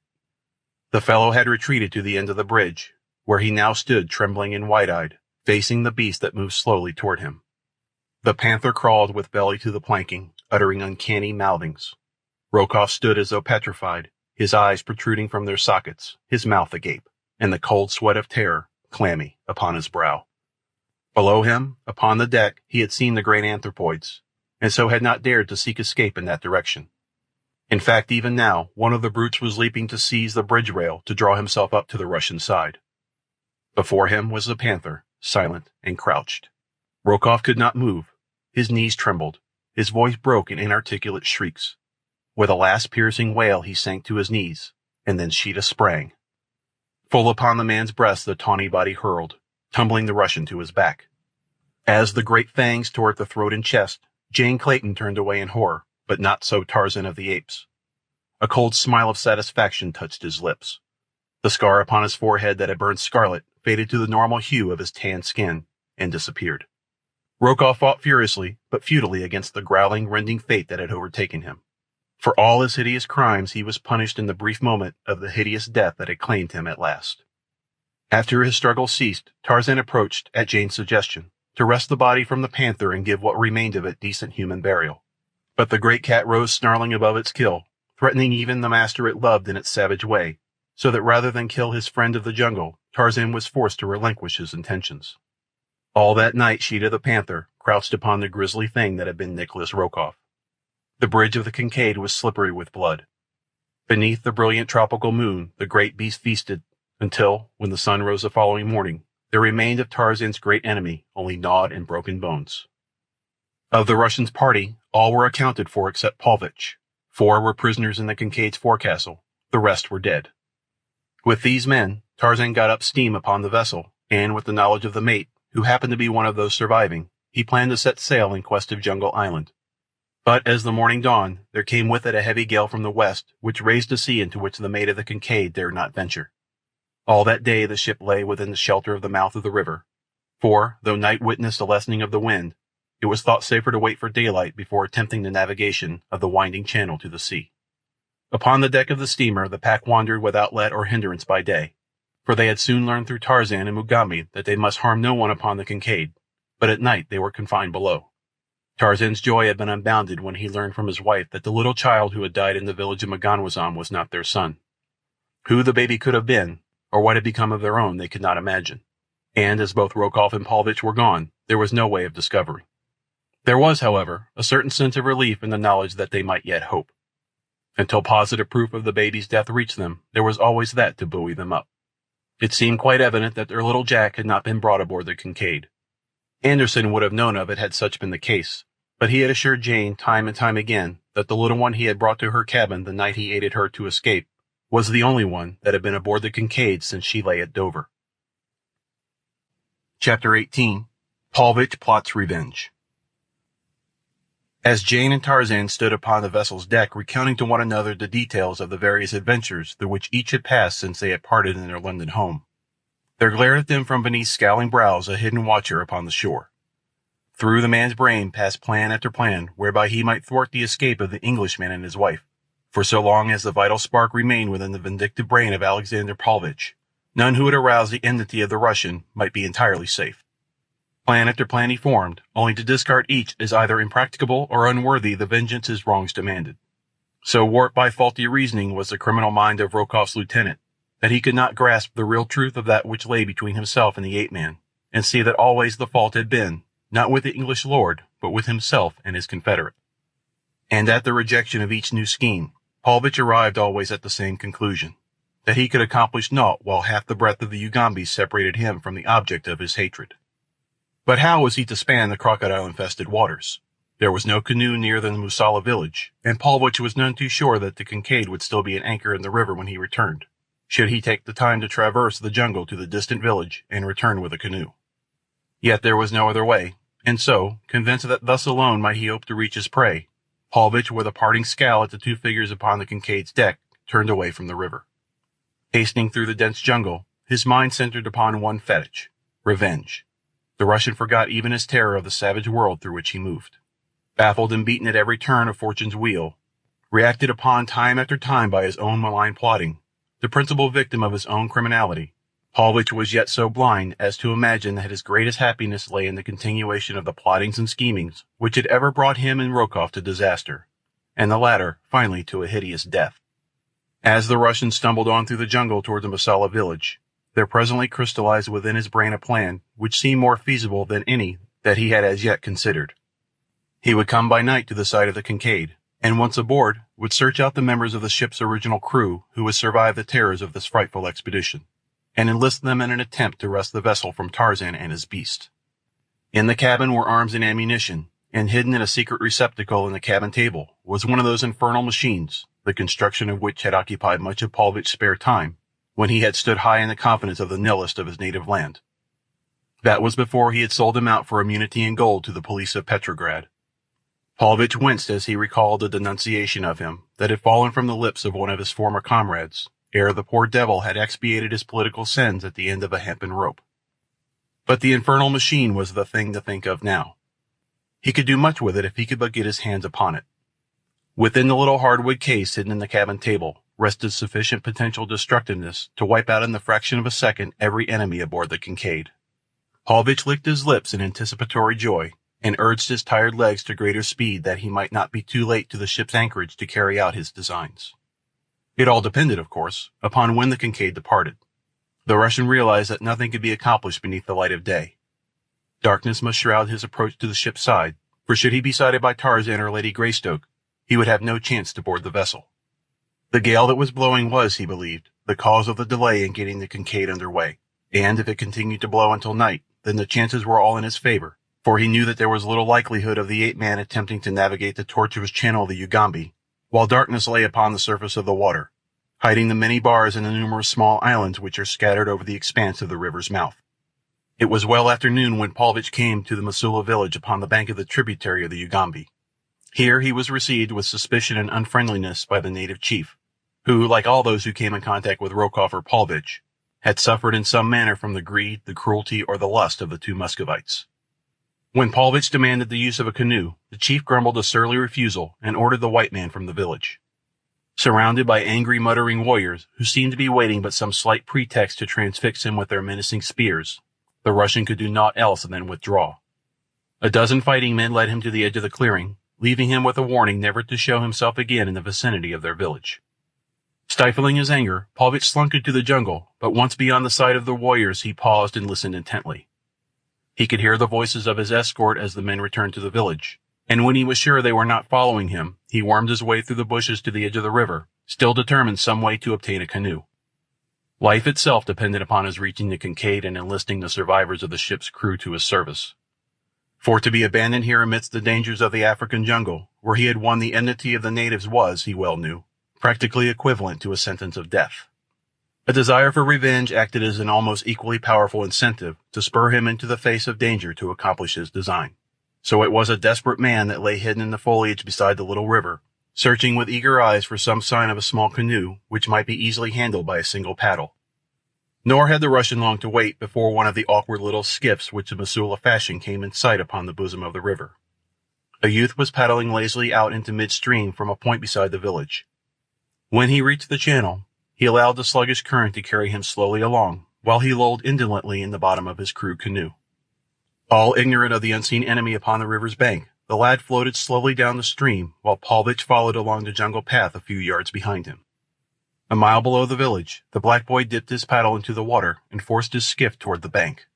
The fellow had retreated to the end of the bridge, where he now stood trembling and wide-eyed, facing the beast that moved slowly toward him. The panther crawled with belly to the planking, uttering uncanny mouthings. Rokoff stood as though petrified, his eyes protruding from their sockets, his mouth agape, and the cold sweat of terror, clammy, upon his brow. Below him, upon the deck, he had seen the great anthropoids, and so had not dared to seek escape in that direction. In fact, even now, one of the brutes was leaping to seize the bridge rail to draw himself up to the Russian side. Before him was the panther, silent and crouched. Rokoff could not move. His knees trembled. His voice broke in inarticulate shrieks. With a last piercing wail he sank to his knees, and then Sheeta sprang. Full upon the man's breast the tawny body hurled, tumbling the Russian to his back. As the great fangs tore at the throat and chest, Jane Clayton turned away in horror, but not so Tarzan of the Apes. A cold smile of satisfaction touched his lips. The scar upon his forehead that had burned scarlet faded to the normal hue of his tanned skin and disappeared. Rokoff fought furiously, but futilely against the growling, rending fate that had overtaken him. For all his hideous crimes he was punished in the brief moment of the hideous death that had claimed him at last. After his struggle ceased, Tarzan approached, at Jane's suggestion, to wrest the body from the panther and give what remained of it decent human burial. But the great cat rose snarling above its kill, threatening even the master it loved in its savage way, so that rather than kill his friend of the jungle, Tarzan was forced to relinquish his intentions. All that night Sheeta the panther crouched upon the grisly thing that had been Nikolas Rokoff. The bridge of the Kincaid was slippery with blood. Beneath the brilliant tropical moon the great beast feasted, until, when the sun rose the following morning, there remained of Tarzan's great enemy only gnawed and broken bones. Of the Russian's party, all were accounted for except Paulvitch. 4 were prisoners in the Kincaid's forecastle, the rest were dead. With these men, Tarzan got up steam upon the vessel, and with the knowledge of the mate, who happened to be one of those surviving, he planned to set sail in quest of Jungle Island. But as the morning dawned, there came with it a heavy gale from the west, which raised a sea into which the mate of the Kincaid dared not venture. All that day the ship lay within the shelter of the mouth of the river, for, though night witnessed a lessening of the wind, it was thought safer to wait for daylight before attempting the navigation of the winding channel to the sea. Upon the deck of the steamer, the pack wandered without let or hindrance by day, for they had soon learned through Tarzan and Mugambi that they must harm no one upon the Kincaid, but at night they were confined below. Tarzan's joy had been unbounded when he learned from his wife that the little child who had died in the village of Maganwazam was not their son. Who the baby could have been, or what had become of their own, they could not imagine. And as both Rokoff and Paulvitch were gone, there was no way of discovery. There was, however, a certain sense of relief in the knowledge that they might yet hope. Until positive proof of the baby's death reached them, there was always that to buoy them up. It seemed quite evident that their little Jack had not been brought aboard the Kincaid. Anderson would have known of it had such been the case, but he had assured Jane time and time again that the little one he had brought to her cabin the night he aided her to escape was the only one that had been aboard the Kincaid since she lay at Dover. Chapter 18. Paulvitch Plots Revenge. As Jane and Tarzan stood upon the vessel's deck recounting to one another the details of the various adventures through which each had passed since they had parted in their London home, there glared at them from beneath scowling brows a hidden watcher upon the shore. Through the man's brain passed plan after plan whereby he might thwart the escape of the Englishman and his wife, for so long as the vital spark remained within the vindictive brain of Alexander Paulvitch, none who would arouse the enmity of the Russian might be entirely safe. Plan after plan he formed, only to discard each as either impracticable or unworthy the vengeance his wrongs demanded. So warped by faulty reasoning was the criminal mind of Rokoff's lieutenant, that he could not grasp the real truth of that which lay between himself and the ape-man, and see that always the fault had been, not with the English lord, but with himself and his confederate. And at the rejection of each new scheme, Paulvitch arrived always at the same conclusion, that he could accomplish naught while half the breadth of the Ugambi separated him from the object of his hatred. But how was he to span the crocodile-infested waters? There was no canoe near the Musala village, and Paulvitch was none too sure that the Kincaid would still be at anchor in the river when he returned, should he take the time to traverse the jungle to the distant village and return with a canoe. Yet there was no other way, and so, convinced that thus alone might he hope to reach his prey, Paulvitch, with a parting scowl at the two figures upon the Kincaid's deck, turned away from the river. Hastening through the dense jungle, his mind centered upon one fetish: revenge. The Russian forgot even his terror of the savage world through which he moved. Baffled and beaten at every turn of fortune's wheel, reacted upon time after time by his own malign plotting, the principal victim of his own criminality, Paulvitch was yet so blind as to imagine that his greatest happiness lay in the continuation of the plottings and schemings which had ever brought him and Rokoff to disaster, and the latter, finally, to a hideous death. As the Russian stumbled on through the jungle toward the Musala village, there presently crystallized within his brain a plan which seemed more feasible than any that he had as yet considered. He would come by night to the side of the Kincaid, and once aboard, would search out the members of the ship's original crew who had survived the terrors of this frightful expedition, and enlist them in an attempt to wrest the vessel from Tarzan and his beast. In the cabin were arms and ammunition, and hidden in a secret receptacle in the cabin table was one of those infernal machines, the construction of which had occupied much of Paulvitch's spare time, when he had stood high in the confidence of the nihilist of his native land. That was before he had sold him out for immunity and gold to the police of Petrograd. Paulvitch winced as he recalled the denunciation of him that had fallen from the lips of one of his former comrades, ere the poor devil had expiated his political sins at the end of a hempen rope. But the infernal machine was the thing to think of now. He could do much with it if he could but get his hands upon it. Within the little hardwood case hidden in the cabin table rested sufficient potential destructiveness to wipe out in the fraction of a second every enemy aboard the Kincaid. Paulvitch licked his lips in anticipatory joy, and urged his tired legs to greater speed that he might not be too late to the ship's anchorage to carry out his designs. It all depended, of course, upon when the Kincaid departed. The Russian realized that nothing could be accomplished beneath the light of day. Darkness must shroud his approach to the ship's side, for should he be sighted by Tarzan or Lady Greystoke, he would have no chance to board the vessel. The gale that was blowing was, he believed, the cause of the delay in getting the Kincaid under way, and if it continued to blow until night, then the chances were all in his favor, for he knew that there was little likelihood of the ape-man attempting to navigate the tortuous channel of the Ugambi, while darkness lay upon the surface of the water, hiding the many bars and the numerous small islands which are scattered over the expanse of the river's mouth. It was well after noon when Paulvitch came to the Musula village upon the bank of the tributary of the Ugambi. Here he was received with suspicion and unfriendliness by the native chief, who, like all those who came in contact with Rokoff or Paulvitch, had suffered in some manner from the greed, the cruelty, or the lust of the two Muscovites. When Paulvitch demanded the use of a canoe, the chief grumbled a surly refusal and ordered the white man from the village. Surrounded by angry, muttering warriors who seemed to be waiting but some slight pretext to transfix him with their menacing spears, the Russian could do naught else than withdraw. A dozen fighting men led him to the edge of the clearing, leaving him with a warning never to show himself again in the vicinity of their village. Stifling his anger, Paulvitch slunk into the jungle, but once beyond the sight of the warriors he paused and listened intently. He could hear the voices of his escort as the men returned to the village, and when he was sure they were not following him, he wormed his way through the bushes to the edge of the river, still determined some way to obtain a canoe. Life itself depended upon his reaching the Kincaid and enlisting the survivors of the ship's crew to his service. For to be abandoned here amidst the dangers of the African jungle, where he had won the enmity of the natives was, he well knew, practically equivalent to a sentence of death. A desire for revenge acted as an almost equally powerful incentive to spur him into the face of danger to accomplish his design. So it was a desperate man that lay hidden in the foliage beside the little river, searching with eager eyes for some sign of a small canoe which might be easily handled by a single paddle. Nor had the Russian long to wait before one of the awkward little skiffs which the Missoula fashioned came in sight upon the bosom of the river. A youth was paddling lazily out into midstream from a point beside the village. When he reached the channel, he allowed the sluggish current to carry him slowly along, while he lolled indolently in the bottom of his crude canoe. All ignorant of the unseen enemy upon the river's bank, the lad floated slowly down the stream, while Paulvitch followed along the jungle path a few yards behind him. A mile below the village, the black boy dipped his paddle into the water and forced his skiff toward the bank.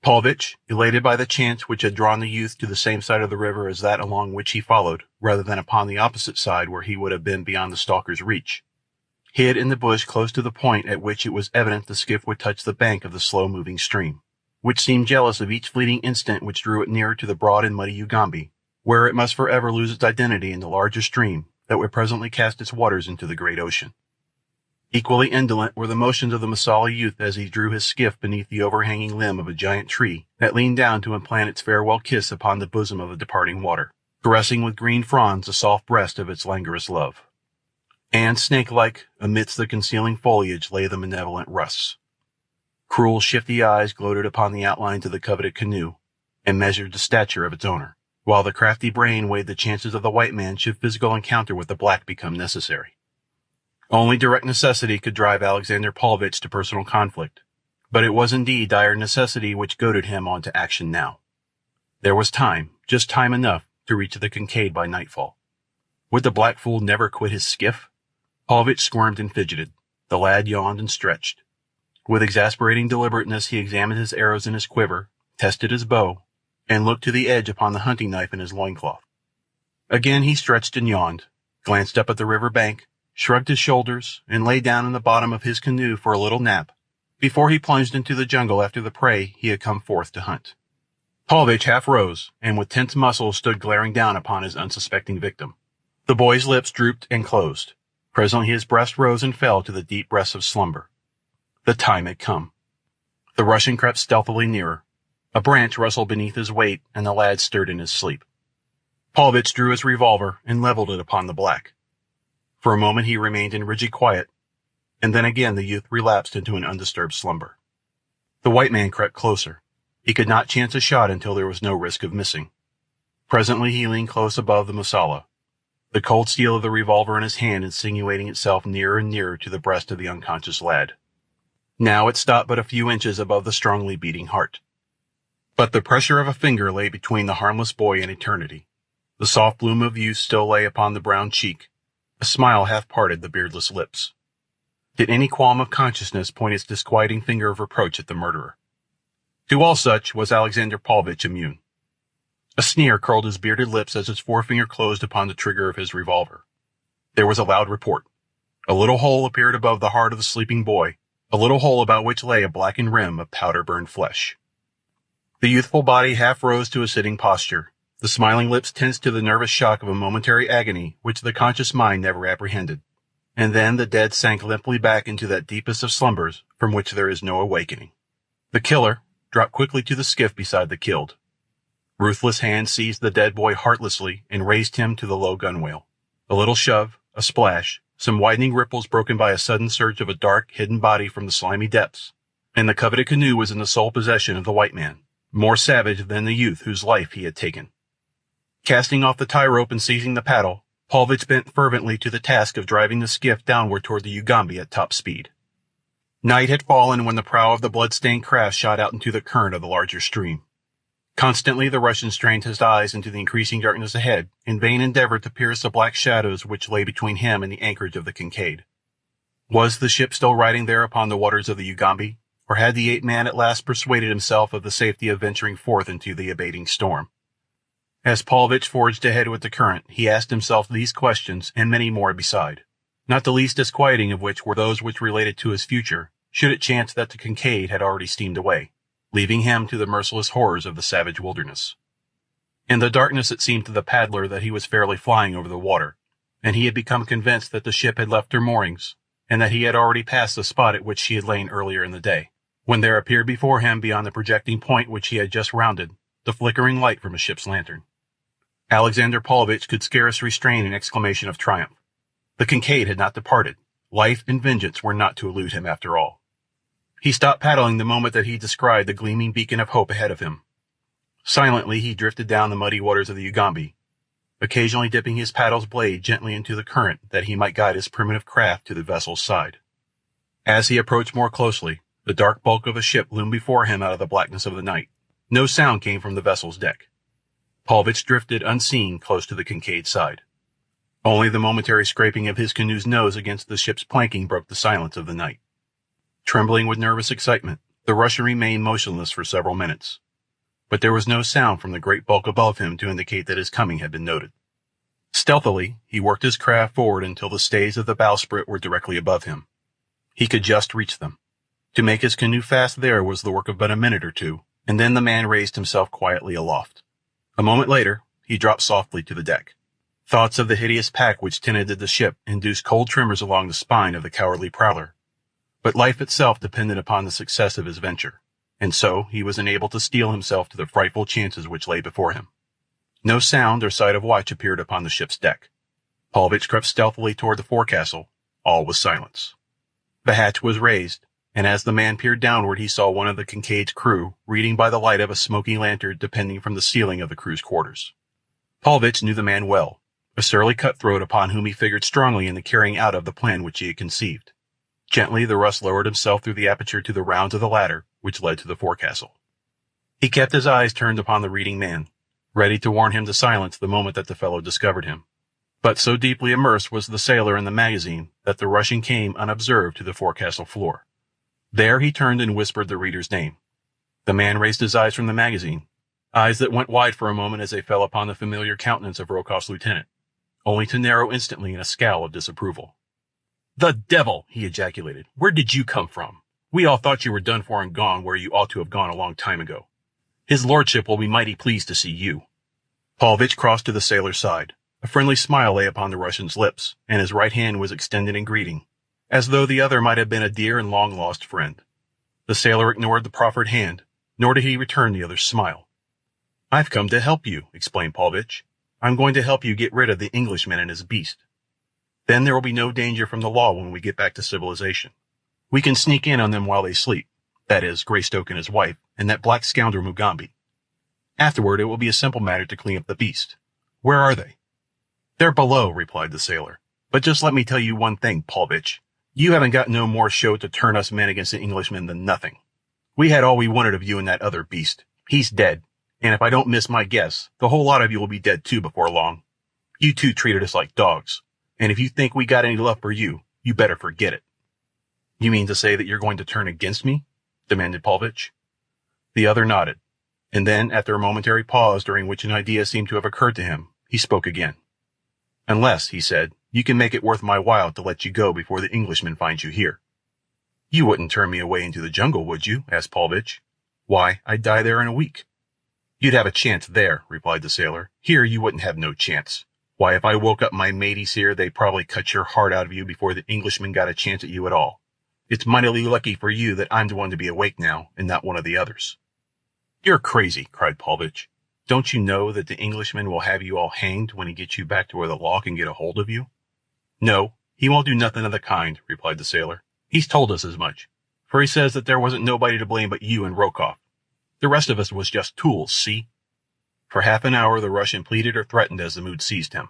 Paulvitch, elated by the chance which had drawn the youth to the same side of the river as that along which he followed, rather than upon the opposite side where he would have been beyond the stalker's reach, hid in the bush close to the point at which it was evident the skiff would touch the bank of the slow-moving stream, which seemed jealous of each fleeting instant which drew it nearer to the broad and muddy Ugambi, where it must forever lose its identity in the larger stream that would presently cast its waters into the great ocean. Equally indolent were the motions of the Masala youth as he drew his skiff beneath the overhanging limb of a giant tree that leaned down to implant its farewell kiss upon the bosom of the departing water, caressing with green fronds the soft breast of its languorous love. And, snake-like, amidst the concealing foliage lay the malevolent Russ. Cruel, shifty eyes gloated upon the outlines of the coveted canoe, and measured the stature of its owner, while the crafty brain weighed the chances of the white man should physical encounter with the black become necessary. Only direct necessity could drive Alexander Paulvitch to personal conflict, but it was indeed dire necessity which goaded him on to action now. There was time, just time enough, to reach the Kincaid by nightfall. Would the black fool never quit his skiff? Paulvitch squirmed and fidgeted. The lad yawned and stretched. With exasperating deliberateness he examined his arrows in his quiver, tested his bow, and looked to the edge upon the hunting knife in his loincloth. Again he stretched and yawned, glanced up at the river bank, shrugged his shoulders, and lay down in the bottom of his canoe for a little nap, before he plunged into the jungle after the prey he had come forth to hunt. Paulvitch half rose, and with tense muscles stood glaring down upon his unsuspecting victim. The boy's lips drooped and closed. Presently his breast rose and fell to the deep breaths of slumber. The time had come. The Russian crept stealthily nearer. A branch rustled beneath his weight, and the lad stirred in his sleep. Paulvitch drew his revolver and leveled it upon the black. For a moment he remained in rigid quiet, and then again the youth relapsed into an undisturbed slumber. The white man crept closer. He could not chance a shot until there was no risk of missing. Presently he leaned close above the Masala, the cold steel of the revolver in his hand insinuating itself nearer and nearer to the breast of the unconscious lad. Now it stopped but a few inches above the strongly beating heart. But the pressure of a finger lay between the harmless boy and eternity. The soft bloom of youth still lay upon the brown cheek. A smile half parted the beardless lips. Did any qualm of consciousness point its disquieting finger of reproach at the murderer? To all such was Alexander Paulvitch immune. A sneer curled his bearded lips as his forefinger closed upon the trigger of his revolver. There was a loud report. A little hole appeared above the heart of the sleeping boy, a little hole about which lay a blackened rim of powder-burned flesh. The youthful body half rose to a sitting posture, the smiling lips tensed to the nervous shock of a momentary agony which the conscious mind never apprehended, and then the dead sank limply back into that deepest of slumbers from which there is no awakening. The killer dropped quickly to the skiff beside the killed. Ruthless hands seized the dead boy heartlessly and raised him to the low gunwale. A little shove, a splash, some widening ripples broken by a sudden surge of a dark, hidden body from the slimy depths, and the coveted canoe was in the sole possession of the white man. more savage than the youth whose life he had taken. Casting off the tie rope and seizing the paddle, Paulvitch bent fervently to the task of driving the skiff downward toward the Ugambi at top speed. Night had fallen when the prow of the blood-stained craft shot out into the current of the larger stream. Constantly the Russian strained his eyes into the increasing darkness ahead, in vain endeavor to pierce the black shadows which lay between him and the anchorage of the Kincaid. Was the ship still riding there upon the waters of the Ugambi, or had the ape-man at last persuaded himself of the safety of venturing forth into the abating storm? As Paulvitch forged ahead with the current, he asked himself these questions and many more beside, not the least disquieting of which were those which related to his future, should it chance that the Kincaid had already steamed away, leaving him to the merciless horrors of the savage wilderness. In the darkness it seemed to the paddler that he was fairly flying over the water, and he had become convinced that the ship had left her moorings, and that he had already passed the spot at which she had lain earlier in the day, when there appeared before him beyond the projecting point which he had just rounded, the flickering light from a ship's lantern. Alexander Paulvitch could scarce restrain an exclamation of triumph. The Kincaid had not departed. Life and vengeance were not to elude him after all. He stopped paddling the moment that he descried the gleaming beacon of hope ahead of him. Silently he drifted down the muddy waters of the Ugambi, occasionally dipping his paddle's blade gently into the current that he might guide his primitive craft to the vessel's side. As he approached more closely, the dark bulk of a ship loomed before him out of the blackness of the night. No sound came from the vessel's deck. Paulvitch drifted unseen close to the Kincaid's side. Only the momentary scraping of his canoe's nose against the ship's planking broke the silence of the night. Trembling with nervous excitement, the Russian remained motionless for several minutes, but there was no sound from the great bulk above him to indicate that his coming had been noted. Stealthily, he worked his craft forward until the stays of the bowsprit were directly above him. He could just reach them. To make his canoe fast there was the work of but a minute or two, and then the man raised himself quietly aloft. A moment later, he dropped softly to the deck. Thoughts of the hideous pack which tenanted the ship induced cold tremors along the spine of the cowardly prowler. But life itself depended upon the success of his venture, and so he was enabled to steel himself to the frightful chances which lay before him. No sound or sight of watch appeared upon the ship's deck. Paulvitch crept stealthily toward the forecastle. All was silence. The hatch was raised, and as the man peered downward he saw one of the Kincaid's crew reading by the light of a smoky lantern depending from the ceiling of the crew's quarters. Paulvitch knew the man well, a surly cutthroat upon whom he figured strongly in the carrying out of the plan which he had conceived. Gently the Russ lowered himself through the aperture to the rounds of the ladder which led to the forecastle. He kept his eyes turned upon the reading man, ready to warn him to silence the moment that the fellow discovered him. But so deeply immersed was the sailor in the magazine that the Russian came unobserved to the forecastle floor. There he turned and whispered the reader's name. The man raised his eyes from the magazine, eyes that went wide for a moment as they fell upon the familiar countenance of Rokoff's lieutenant, only to narrow instantly in a scowl of disapproval. "The devil!" he ejaculated. "Where did you come from? We all thought you were done for and gone where you ought to have gone a long time ago. His lordship will be mighty pleased to see you." Paulvitch crossed to the sailor's side. A friendly smile lay upon the Russian's lips, and his right hand was extended in greeting, as though the other might have been a dear and long-lost friend. The sailor ignored the proffered hand, nor did he return the other's smile. "I've come to help you," explained Paulvitch. "I'm going to help you get rid of the Englishman and his beast. Then there will be no danger from the law when we get back to civilization. We can sneak in on them while they sleep, that is, Greystoke and his wife, and that black scoundrel Mugambi. Afterward it will be a simple matter to clean up the beast. Where are they?" "They're below," replied the sailor. "But just let me tell you one thing, Paulvitch. You haven't got no more show to turn us men against the Englishmen than nothing. We had all we wanted of you and that other beast. He's dead, and if I don't miss my guess, the whole lot of you will be dead too before long. You two treated us like dogs, and if you think we got any love for you, you better forget it." "You mean to say that you're going to turn against me?" demanded Paulvitch. The other nodded, and then, after a momentary pause during which an idea seemed to have occurred to him, he spoke again. "Unless," he said, "you can make it worth my while to let you go before the Englishman finds you here." "You wouldn't turn me away into the jungle, would you?" asked Paulvitch. "Why, I'd die there in a week." "You'd have a chance there," replied the sailor. "Here you wouldn't have no chance. Why, if I woke up my mateys here, they'd probably cut your heart out of you before the Englishman got a chance at you at all. It's mightily lucky for you that I'm the one to be awake now, and not one of the others." "You're crazy," cried Paulvitch. "Don't you know that the Englishman will have you all hanged when he gets you back to where the law can get a hold of you?" "No, he won't do nothing of the kind," replied the sailor. "He's told us as much, for he says that there wasn't nobody to blame but you and Rokoff. The rest of us was just tools, see? For half an hour the Russian pleaded or threatened as the mood seized him.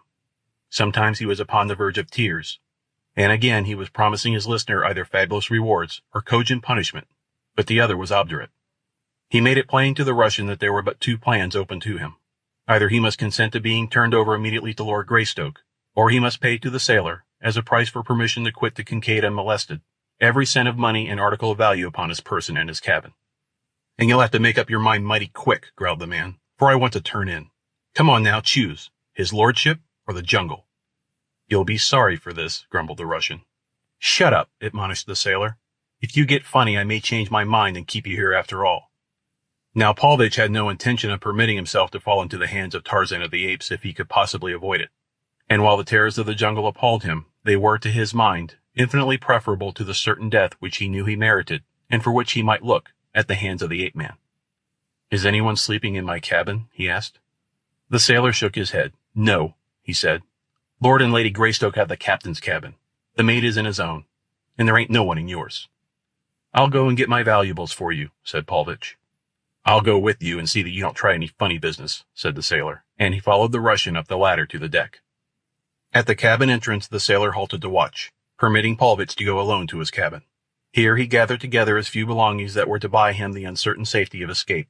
Sometimes he was upon the verge of tears, and again he was promising his listener either fabulous rewards or cogent punishment, but the other was obdurate. He made it plain to the Russian that there were but two plans open to him. Either he must consent to being turned over immediately to Lord Greystoke, or he must pay to the sailor, as a price for permission to quit the Kincaid unmolested, every cent of money and article of value upon his person and his cabin. "And you'll have to make up your mind mighty quick," growled the man, "for I want to turn in. Come on now, choose. His lordship or the jungle?" "You'll be sorry for this," grumbled the Russian. "Shut up," admonished the sailor. "If you get funny, I may change my mind and keep you here after all." Now Paulvitch had no intention of permitting himself to fall into the hands of Tarzan of the Apes if he could possibly avoid it. And while the terrors of the jungle appalled him, they were, to his mind, infinitely preferable to the certain death which he knew he merited, and for which he might look, at the hands of the ape-man. "Is anyone sleeping in my cabin?" he asked. The sailor shook his head. "No," he said. "Lord and Lady Greystoke have the captain's cabin. The mate is in his own, and there ain't no one in yours." "I'll go and get my valuables for you," said Paulvitch. "I'll go with you and see that you don't try any funny business," said the sailor, and he followed the Russian up the ladder to the deck. At the cabin entrance the sailor halted to watch, permitting Paulvitch to go alone to his cabin. Here he gathered together his few belongings that were to buy him the uncertain safety of escape,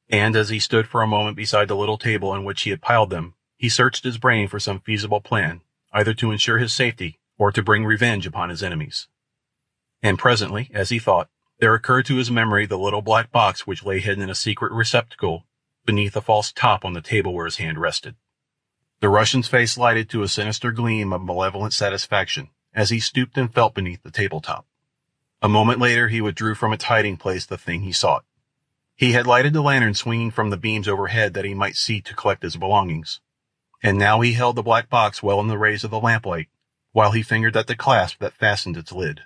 and as he stood for a moment beside the little table on which he had piled them, he searched his brain for some feasible plan, either to ensure his safety or to bring revenge upon his enemies. And presently, as he thought, there occurred to his memory the little black box which lay hidden in a secret receptacle beneath a false top on the table where his hand rested. The Russian's face lighted to a sinister gleam of malevolent satisfaction as he stooped and felt beneath the tabletop. A moment later he withdrew from its hiding place the thing he sought. He had lighted the lantern swinging from the beams overhead that he might see to collect his belongings, and now he held the black box well in the rays of the lamplight, while he fingered at the clasp that fastened its lid.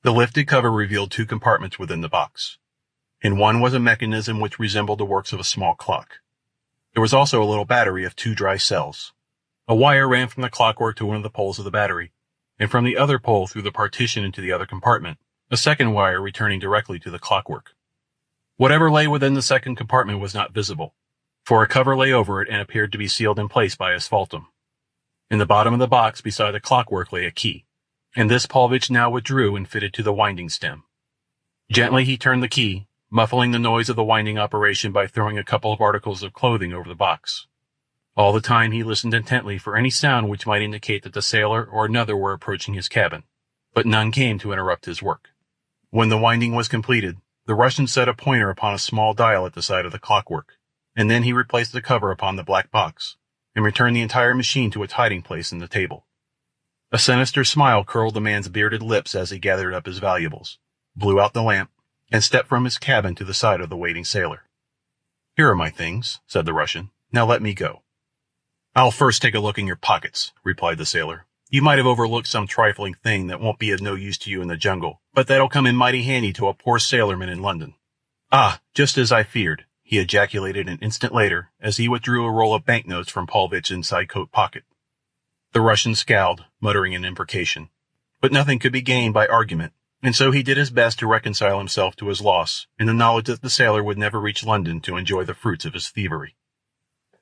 The lifted cover revealed two compartments within the box. In one was a mechanism which resembled the works of a small clock. There was also a little battery of two dry cells. A wire ran from the clockwork to one of the poles of the battery, and from the other pole through the partition into the other compartment, a second wire returning directly to the clockwork. Whatever lay within the second compartment was not visible, for a cover lay over it and appeared to be sealed in place by asphaltum. In the bottom of the box beside the clockwork lay a key, and this Paulvitch now withdrew and fitted to the winding stem. Gently he turned the key, muffling the noise of the winding operation by throwing a couple of articles of clothing over the box. All the time he listened intently for any sound which might indicate that the sailor or another were approaching his cabin, but none came to interrupt his work. When the winding was completed, the Russian set a pointer upon a small dial at the side of the clockwork, and then he replaced the cover upon the black box, and returned the entire machine to its hiding place in the table. A sinister smile curled the man's bearded lips as he gathered up his valuables, blew out the lamp, and stepped from his cabin to the side of the waiting sailor. "Here are my things," said the Russian. "Now let me go." "I'll first take a look in your pockets," replied the sailor. "You might have overlooked some trifling thing that won't be of no use to you in the jungle, but that'll come in mighty handy to a poor sailorman in London." "Ah, just as I feared," he ejaculated an instant later as he withdrew a roll of banknotes from Paulvitch's inside coat pocket. The Russian scowled, muttering an imprecation, but nothing could be gained by argument, and so he did his best to reconcile himself to his loss in the knowledge that the sailor would never reach London to enjoy the fruits of his thievery.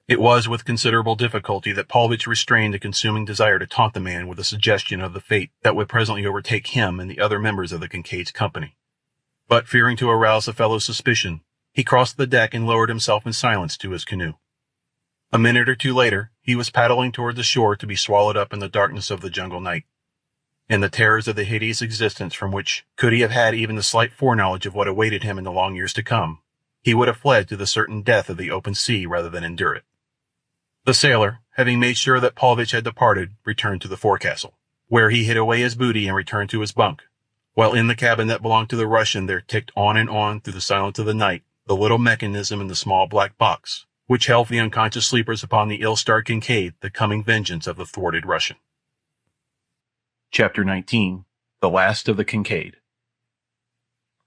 It was with considerable difficulty that Paulvitch restrained a consuming desire to taunt the man with a suggestion of the fate that would presently overtake him and the other members of the Kincaid's company. But fearing to arouse the fellow's suspicion, he crossed the deck and lowered himself in silence to his canoe. A minute or two later, he was paddling toward the shore to be swallowed up in the darkness of the jungle night, and the terrors of the hideous existence from which, could he have had even the slight foreknowledge of what awaited him in the long years to come, he would have fled to the certain death of the open sea rather than endure it. The sailor, having made sure that Paulvitch had departed, returned to the forecastle, where he hid away his booty and returned to his bunk, while in the cabin that belonged to the Russian there ticked on and on through the silence of the night the little mechanism in the small black box, which held for the unconscious sleepers upon the ill-starred Kincaid the coming vengeance of the thwarted Russian. Chapter 19. The Last of the Kincaid.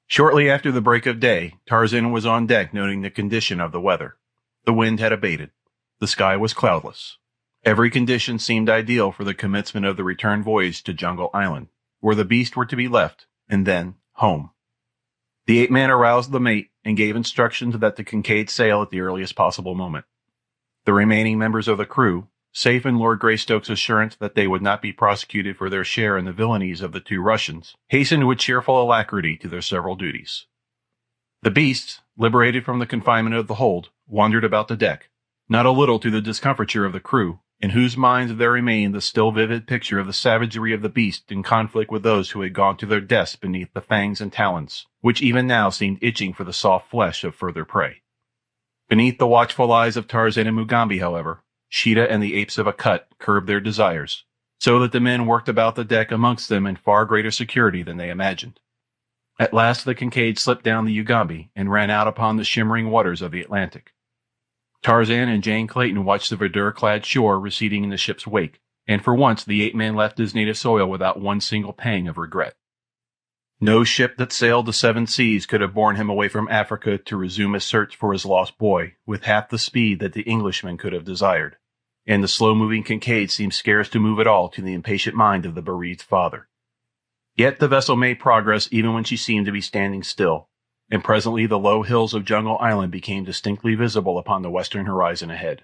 Shortly after the break of day, Tarzan was on deck noting the condition of the weather. The wind had abated. The sky was cloudless. Every condition seemed ideal for the commencement of the return voyage to Jungle Island, where the beasts were to be left, and then home. The ape-man aroused the mate and gave instructions that the Kincaid sail at the earliest possible moment. The remaining members of the crew, safe in Lord Greystoke's assurance that they would not be prosecuted for their share in the villainies of the two Russians, hastened with cheerful alacrity to their several duties. The beasts, liberated from the confinement of the hold, wandered about the deck, not a little to the discomfiture of the crew, in whose minds there remained the still vivid picture of the savagery of the beast in conflict with those who had gone to their deaths beneath the fangs and talons, which even now seemed itching for the soft flesh of further prey. Beneath the watchful eyes of Tarzan and Mugambi, however, Sheeta and the apes of Akut curbed their desires, so that the men worked about the deck amongst them in far greater security than they imagined. At last the Kincaid slipped down the Ugambi and ran out upon the shimmering waters of the Atlantic. Tarzan and Jane Clayton watched the verdure-clad shore receding in the ship's wake, and for once the ape-man left his native soil without one single pang of regret. No ship that sailed the seven seas could have borne him away from Africa to resume his search for his lost boy with half the speed that the Englishman could have desired, and the slow-moving Kincaid seemed scarce to move at all to the impatient mind of the bereaved father. Yet the vessel made progress even when she seemed to be standing still, and presently the low hills of Jungle Island became distinctly visible upon the western horizon ahead.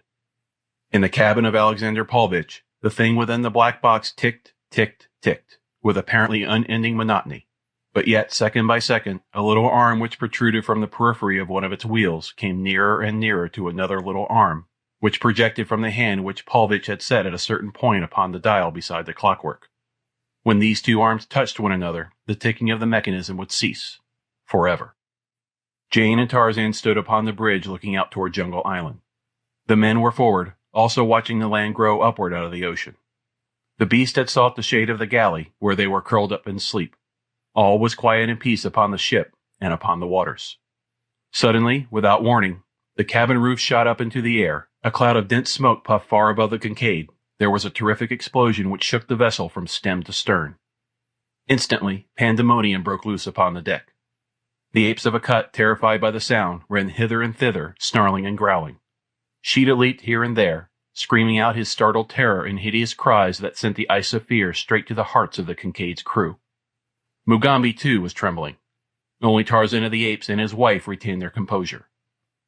In the cabin of Alexander Paulvitch, the thing within the black box ticked, ticked, ticked, with apparently unending monotony. But yet, second by second, a little arm which protruded from the periphery of one of its wheels came nearer and nearer to another little arm, which projected from the hand which Paulvitch had set at a certain point upon the dial beside the clockwork. When these two arms touched one another, the ticking of the mechanism would cease. Forever. Jane and Tarzan stood upon the bridge looking out toward Jungle Island. The men were forward, also watching the land grow upward out of the ocean. The beast had sought the shade of the galley, where they were curled up in sleep. All was quiet and peace upon the ship and upon the waters. Suddenly, without warning, the cabin roof shot up into the air. A cloud of dense smoke puffed far above the Kincaid. There was a terrific explosion which shook the vessel from stem to stern. Instantly, pandemonium broke loose upon the deck. The apes of Akut, terrified by the sound, ran hither and thither, snarling and growling. Sheeta leaped here and there, screaming out his startled terror in hideous cries that sent the ice of fear straight to the hearts of the Kincaid's crew. Mugambi, too, was trembling. Only Tarzan of the Apes and his wife retained their composure.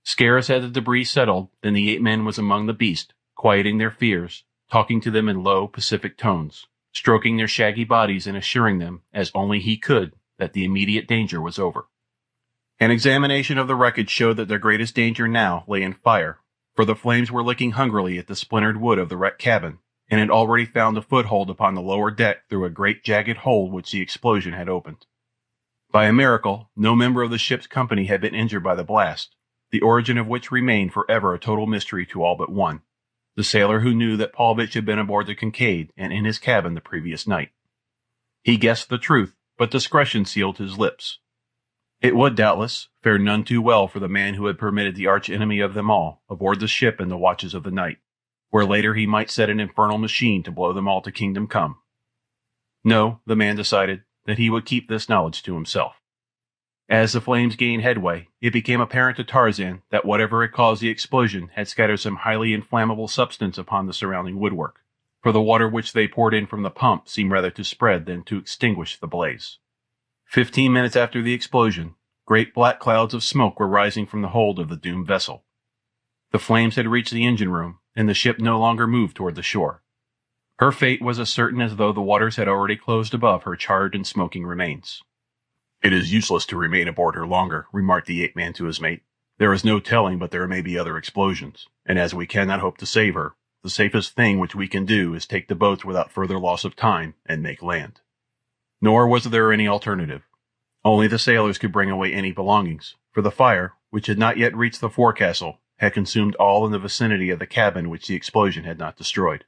Scarce had the debris settled than the ape-man was among the beasts, quieting their fears, talking to them in low, pacific tones, stroking their shaggy bodies and assuring them, as only he could, that the immediate danger was over. An examination of the wreckage showed that their greatest danger now lay in fire, for the flames were licking hungrily at the splintered wood of the wrecked cabin, and had already found a foothold upon the lower deck through a great jagged hole which the explosion had opened. By a miracle, no member of the ship's company had been injured by the blast, the origin of which remained forever a total mystery to all but one, the sailor who knew that Paulvitch had been aboard the Kincaid and in his cabin the previous night. He guessed the truth, but discretion sealed his lips. It would, doubtless, fare none too well for the man who had permitted the arch-enemy of them all aboard the ship in the watches of the night, where later he might set an infernal machine to blow them all to kingdom come. No, the man decided that he would keep this knowledge to himself. As the flames gained headway, it became apparent to Tarzan that whatever had caused the explosion had scattered some highly inflammable substance upon the surrounding woodwork, for the water which they poured in from the pump seemed rather to spread than to extinguish the blaze. 15 minutes after the explosion, great black clouds of smoke were rising from the hold of the doomed vessel. The flames had reached the engine room, and the ship no longer moved toward the shore. Her fate was as certain as though the waters had already closed above her charred and smoking remains. "It is useless to remain aboard her longer," remarked the ape-man to his mate. "There is no telling but there may be other explosions, and as we cannot hope to save her, the safest thing which we can do is take the boats without further loss of time and make land." Nor was there any alternative. Only the sailors could bring away any belongings, for the fire, which had not yet reached the forecastle, had consumed all in the vicinity of the cabin which the explosion had not destroyed.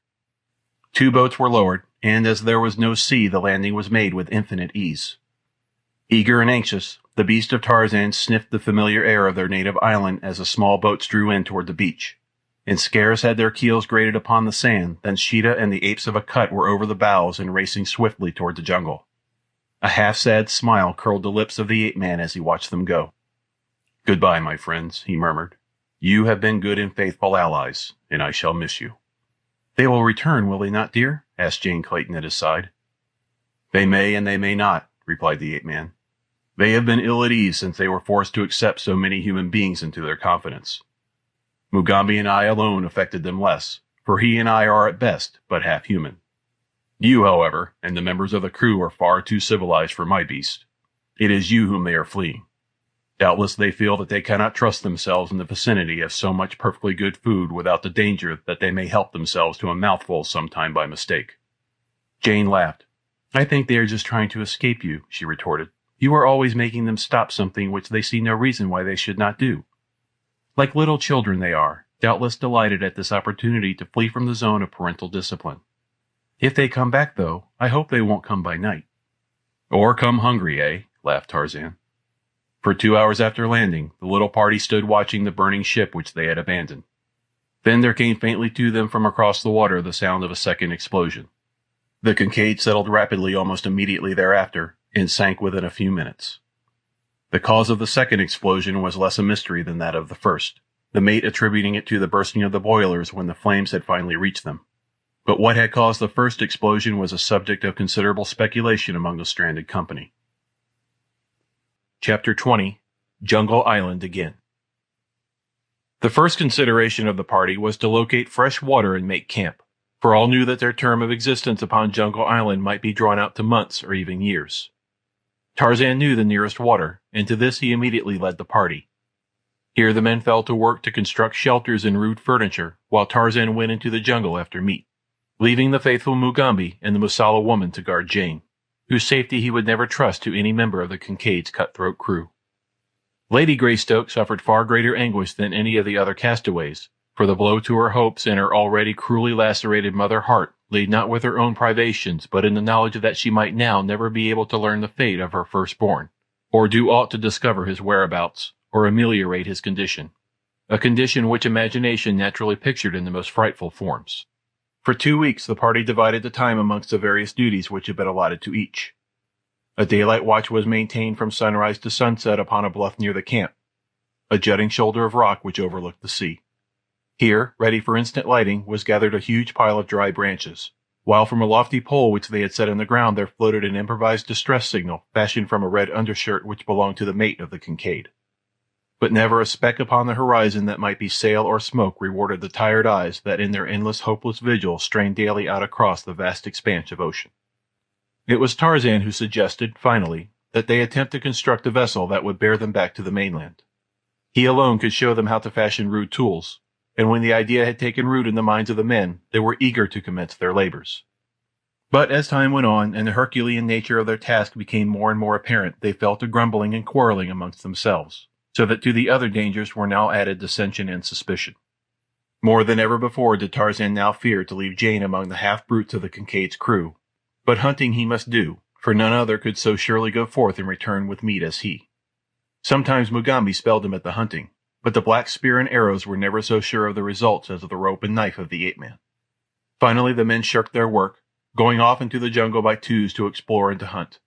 2 boats were lowered, and as there was no sea, the landing was made with infinite ease. Eager and anxious, the beast of Tarzan sniffed the familiar air of their native island as the small boats drew in toward the beach, and scarce had their keels grated upon the sand than Sheeta and the apes of Akut were over the bows and racing swiftly toward the jungle. A half-sad smile curled the lips of the ape-man as he watched them go. "Goodbye, my friends," he murmured. "You have been good and faithful allies, and I shall miss you." "They will return, will they not, dear?" asked Jane Clayton at his side. "They may and they may not," replied the ape-man. They have been ill at ease since they were forced to accept so many human beings into their confidence. Mugambi and I alone affected them less, for he and I are at best but half human. You, however, and the members of the crew are far too civilized for my beast. It is you whom they are fleeing. Doubtless they feel that they cannot trust themselves in the vicinity of so much perfectly good food without the danger that they may help themselves to a mouthful sometime by mistake. Jane laughed. I think they are just trying to escape you, she retorted. You are always making them stop something which they see no reason why they should not do. Like little children they are, doubtless delighted at this opportunity to flee from the zone of parental discipline. If they come back, though, I hope they won't come by night. Or come hungry, eh? Laughed Tarzan. For 2 hours after landing, the little party stood watching the burning ship which they had abandoned. Then there came faintly to them from across the water the sound of a second explosion. The Kincaid settled rapidly almost immediately thereafter, and sank within a few minutes. The cause of the second explosion was less a mystery than that of the first, the mate attributing it to the bursting of the boilers when the flames had finally reached them. But what had caused the first explosion was a subject of considerable speculation among the stranded company. Chapter 20. Jungle Island Again. The first consideration of the party was to locate fresh water and make camp, for all knew that their term of existence upon Jungle Island might be drawn out to months or even years. Tarzan knew the nearest water, and to this he immediately led the party. Here the men fell to work to construct shelters and rude furniture, while Tarzan went into the jungle after meat, leaving the faithful Mugambi and the Musala woman to guard Jane, whose safety he would never trust to any member of the Kincaid's cutthroat crew. Lady Greystoke suffered far greater anguish than any of the other castaways, for the blow to her hopes and her already cruelly lacerated mother heart lay not with her own privations, but in the knowledge that she might now never be able to learn the fate of her firstborn, or do aught to discover his whereabouts, or ameliorate his condition, a condition which imagination naturally pictured in the most frightful forms. For 2 weeks the party divided the time amongst the various duties which had been allotted to each. A daylight watch was maintained from sunrise to sunset upon a bluff near the camp, a jutting shoulder of rock which overlooked the sea. Here, ready for instant lighting, was gathered a huge pile of dry branches, while from a lofty pole which they had set in the ground there floated an improvised distress signal fashioned from a red undershirt which belonged to the mate of the Kincaid. But never a speck upon the horizon that might be sail or smoke rewarded the tired eyes that in their endless hopeless vigil strained daily out across the vast expanse of ocean. It was Tarzan who suggested, finally, that they attempt to construct a vessel that would bear them back to the mainland. He alone could show them how to fashion rude tools, and when the idea had taken root in the minds of the men, they were eager to commence their labors. But as time went on, and the Herculean nature of their task became more and more apparent, they fell to grumbling and quarreling amongst themselves, so that to the other dangers were now added dissension and suspicion. More than ever before did Tarzan now fear to leave Jane among the half-brutes of the Kincaid's crew, but hunting he must do, for none other could so surely go forth and return with meat as he. Sometimes Mugambi spelled him at the hunting, but the black spear and arrows were never so sure of the results as of the rope and knife of the ape-man. Finally the men shirked their work, going off into the jungle by twos to explore and to hunt.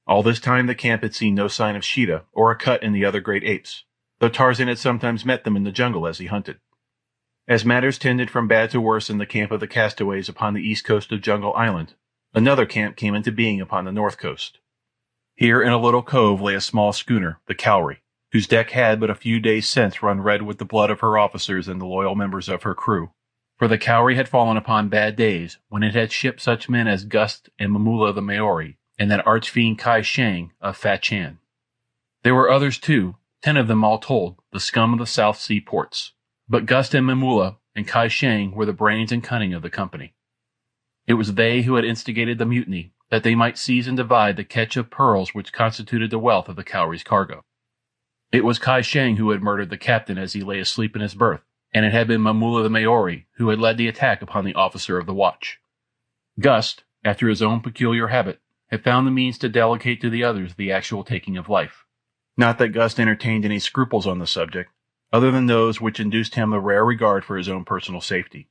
All this time the camp had seen no sign of Sheeta or a cut in the other great apes, though Tarzan had sometimes met them in the jungle as he hunted. As matters tended from bad to worse in the camp of the castaways upon the east coast of Jungle Island, another camp came into being upon the north coast. Here in a little cove lay a small schooner, the Cowrie, whose deck had but a few days since run red with the blood of her officers and the loyal members of her crew. For the Cowrie had fallen upon bad days, when it had shipped such men as Gust and Mamula the Maori, and that arch-fiend Kai Shang of Fachan. There were others too, 10 of them all told, the scum of the South Sea ports. But Gust and Mamula and Kai Shang were the brains and cunning of the company. It was they who had instigated the mutiny, that they might seize and divide the catch of pearls which constituted the wealth of the Cowrie's cargo. It was Kai Shang who had murdered the captain as he lay asleep in his berth, and it had been Mamula the Maori who had led the attack upon the officer of the watch. Gust, after his own peculiar habit, had found the means to delegate to the others the actual taking of life. Not that Gust entertained any scruples on the subject, other than those which induced him a rare regard for his own personal safety.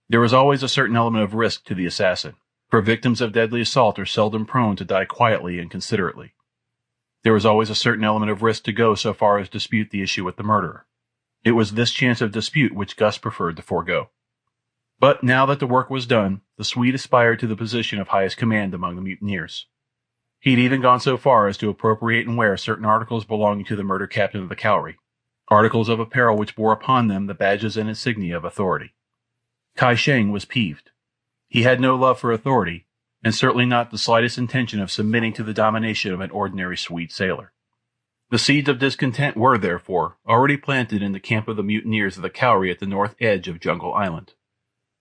There was always a certain element of risk to the assassin, for victims of deadly assault are seldom prone to die quietly and considerately. There was always a certain element of risk to go so far as dispute the issue with the murderer. It was this chance of dispute which Gust preferred to forego. But now that the work was done, the Swede aspired to the position of highest command among the mutineers. He'd even gone so far as to appropriate and wear certain articles belonging to the murdered captain of the Cowrie, articles of apparel which bore upon them the badges and insignia of authority. Kai Shang was peeved. He had no love for authority, and certainly not the slightest intention of submitting to the domination of an ordinary Swede sailor. The seeds of discontent were, therefore, already planted in the camp of the mutineers of the Cowrie at the north edge of Jungle Island.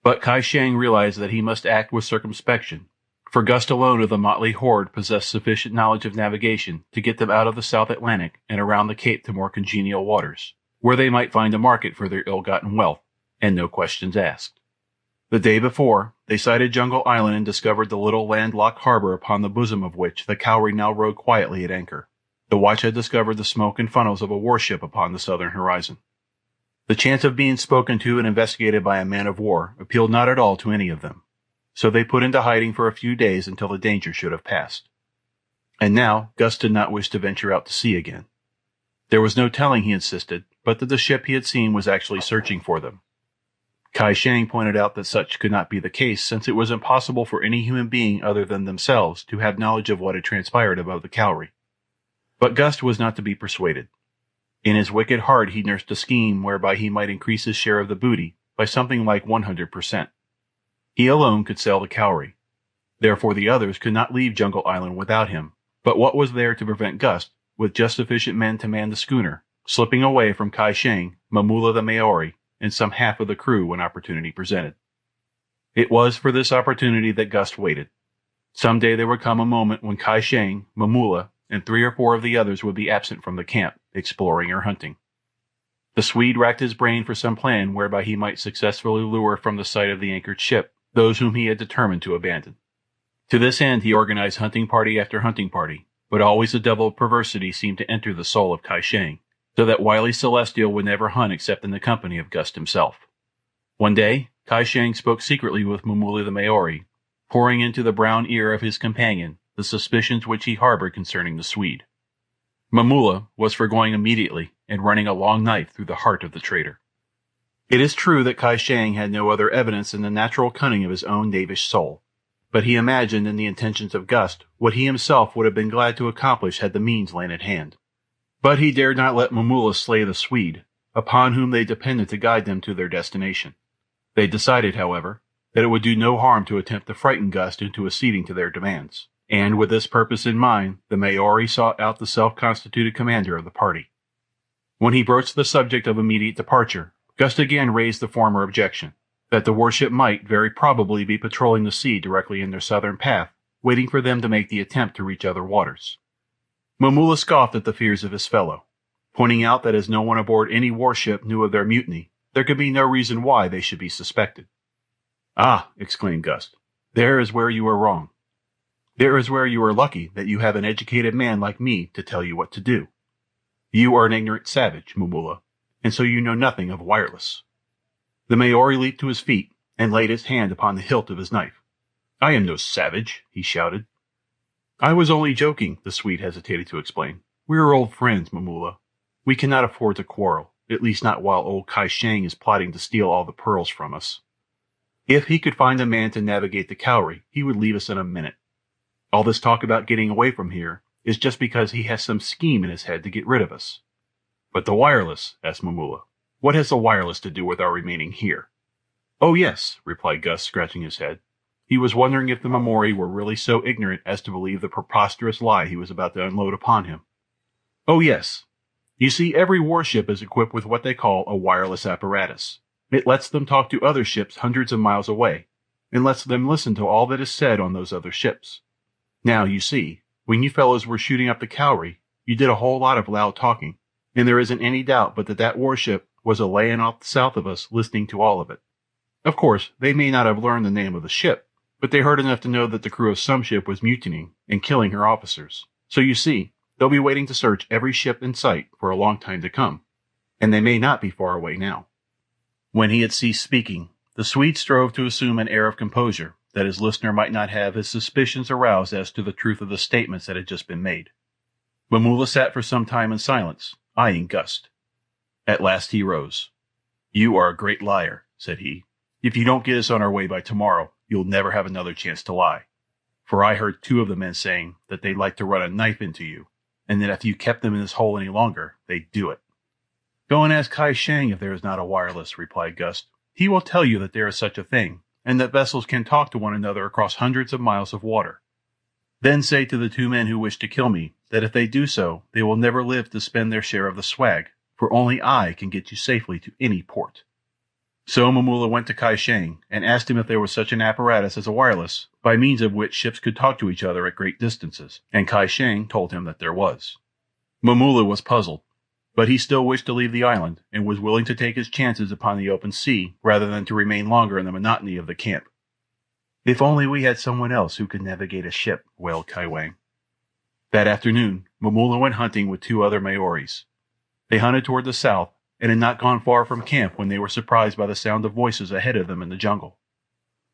But Kai Shang realized that he must act with circumspection, for Gust alone of the motley horde possessed sufficient knowledge of navigation to get them out of the South Atlantic and around the Cape to more congenial waters, where they might find a market for their ill-gotten wealth, and no questions asked. The day before, they sighted Jungle Island and discovered the little landlocked harbor upon the bosom of which the Cowrie now rode quietly at anchor. The watch had discovered the smoke and funnels of a warship upon the southern horizon. The chance of being spoken to and investigated by a man of war appealed not at all to any of them, so they put into hiding for a few days until the danger should have passed. And now Gust did not wish to venture out to sea again. There was no telling, he insisted, but that the ship he had seen was actually searching for them. Kai Shang pointed out that such could not be the case, since it was impossible for any human being other than themselves to have knowledge of what had transpired above the Cowrie. But Gust was not to be persuaded. In his wicked heart he nursed a scheme whereby he might increase his share of the booty by something like 100%. He alone could sail the Cowrie. Therefore the others could not leave Jungle Island without him. But what was there to prevent Gust, with just sufficient men to man the schooner, slipping away from Kai Shang, Mamula the Maori, and some half of the crew when opportunity presented? It was for this opportunity that Gust waited. Some day there would come a moment when Kai Shang, Mamula, and 3 or 4 of the others would be absent from the camp, exploring or hunting. The Swede racked his brain for some plan whereby he might successfully lure from the sight of the anchored ship those whom he had determined to abandon. To this end he organized hunting party after hunting party, but always a devil of perversity seemed to enter the soul of Kai Shang, so that wily Celestial would never hunt except in the company of Gust himself. One day, Kai Shang spoke secretly with Mamula the Maori, pouring into the brown ear of his companion the suspicions which he harbored concerning the Swede. Mamula was for going immediately and running a long knife through the heart of the traitor. It is true that Kai Shang had no other evidence than the natural cunning of his own knavish soul, but he imagined in the intentions of Gust what he himself would have been glad to accomplish had the means lain at hand. But he dared not let Mamula slay the Swede, upon whom they depended to guide them to their destination. They decided, however, that it would do no harm to attempt to frighten Gust into acceding to their demands, and with this purpose in mind, the Maori sought out the self-constituted commander of the party. When he broached the subject of immediate departure, Gust again raised the former objection, that the warship might very probably be patrolling the sea directly in their southern path, waiting for them to make the attempt to reach other waters. Mamula scoffed at the fears of his fellow, pointing out that as no one aboard any warship knew of their mutiny, there could be no reason why they should be suspected. "Ah," exclaimed Gust, "there is where you are wrong. There is where you are lucky that you have an educated man like me to tell you what to do. You are an ignorant savage, Mamula, and so you know nothing of wireless." The Maori leaped to his feet and laid his hand upon the hilt of his knife. "I am no savage," he shouted. "I was only joking," the Swede hesitated to explain. "We are old friends, Mamula. We cannot afford to quarrel, at least not while old Kai Shang is plotting to steal all the pearls from us. If he could find a man to navigate the Cowrie, he would leave us in a minute. All this talk about getting away from here is just because he has some scheme in his head to get rid of us." "But the wireless," asked Mamula. "What has the wireless to do with our remaining here?" "Oh, yes," replied Gus, scratching his head. He was wondering if the Maori were really so ignorant as to believe the preposterous lie he was about to unload upon him. "Oh, yes. You see, every warship is equipped with what they call a wireless apparatus. It lets them talk to other ships hundreds of miles away, and lets them listen to all that is said on those other ships. Now, you see, when you fellows were shooting up the Cowrie, you did a whole lot of loud talking, and there isn't any doubt but that warship was a-laying off south of us listening to all of it. Of course, they may not have learned the name of the ship, but they heard enough to know that the crew of some ship was mutinying and killing her officers. So you see, they'll be waiting to search every ship in sight for a long time to come, and they may not be far away now." When he had ceased speaking, the Swede strove to assume an air of composure, that his listener might not have his suspicions aroused as to the truth of the statements that had just been made. Mamula sat for some time in silence, eyeing Gust. At last he rose. "You are a great liar," said he. "If you don't get us on our way by tomorrow, you'll never have another chance to lie. for I heard 2 of the men saying that they'd like to run a knife into you, and that if you kept them in this hole any longer, they'd do it." "Go and ask Kai Shang if there is not a wireless," replied Gust. "He will tell you that there is such a thing, and that vessels can talk to one another across hundreds of miles of water. Then say to the 2 men who wish to kill me that if they do so, they will never live to spend their share of the swag, for only I can get you safely to any port." So Momulla went to Kai Shang and asked him if there was such an apparatus as a wireless, by means of which ships could talk to each other at great distances, and Kai Shang told him that there was. Momulla was puzzled, but he still wished to leave the island, and was willing to take his chances upon the open sea rather than to remain longer in the monotony of the camp. "If only we had someone else who could navigate a ship," wailed Kai Wang. That afternoon, Momulla went hunting with 2 other Maoris. They hunted toward the south, and had not gone far from camp when they were surprised by the sound of voices ahead of them in the jungle.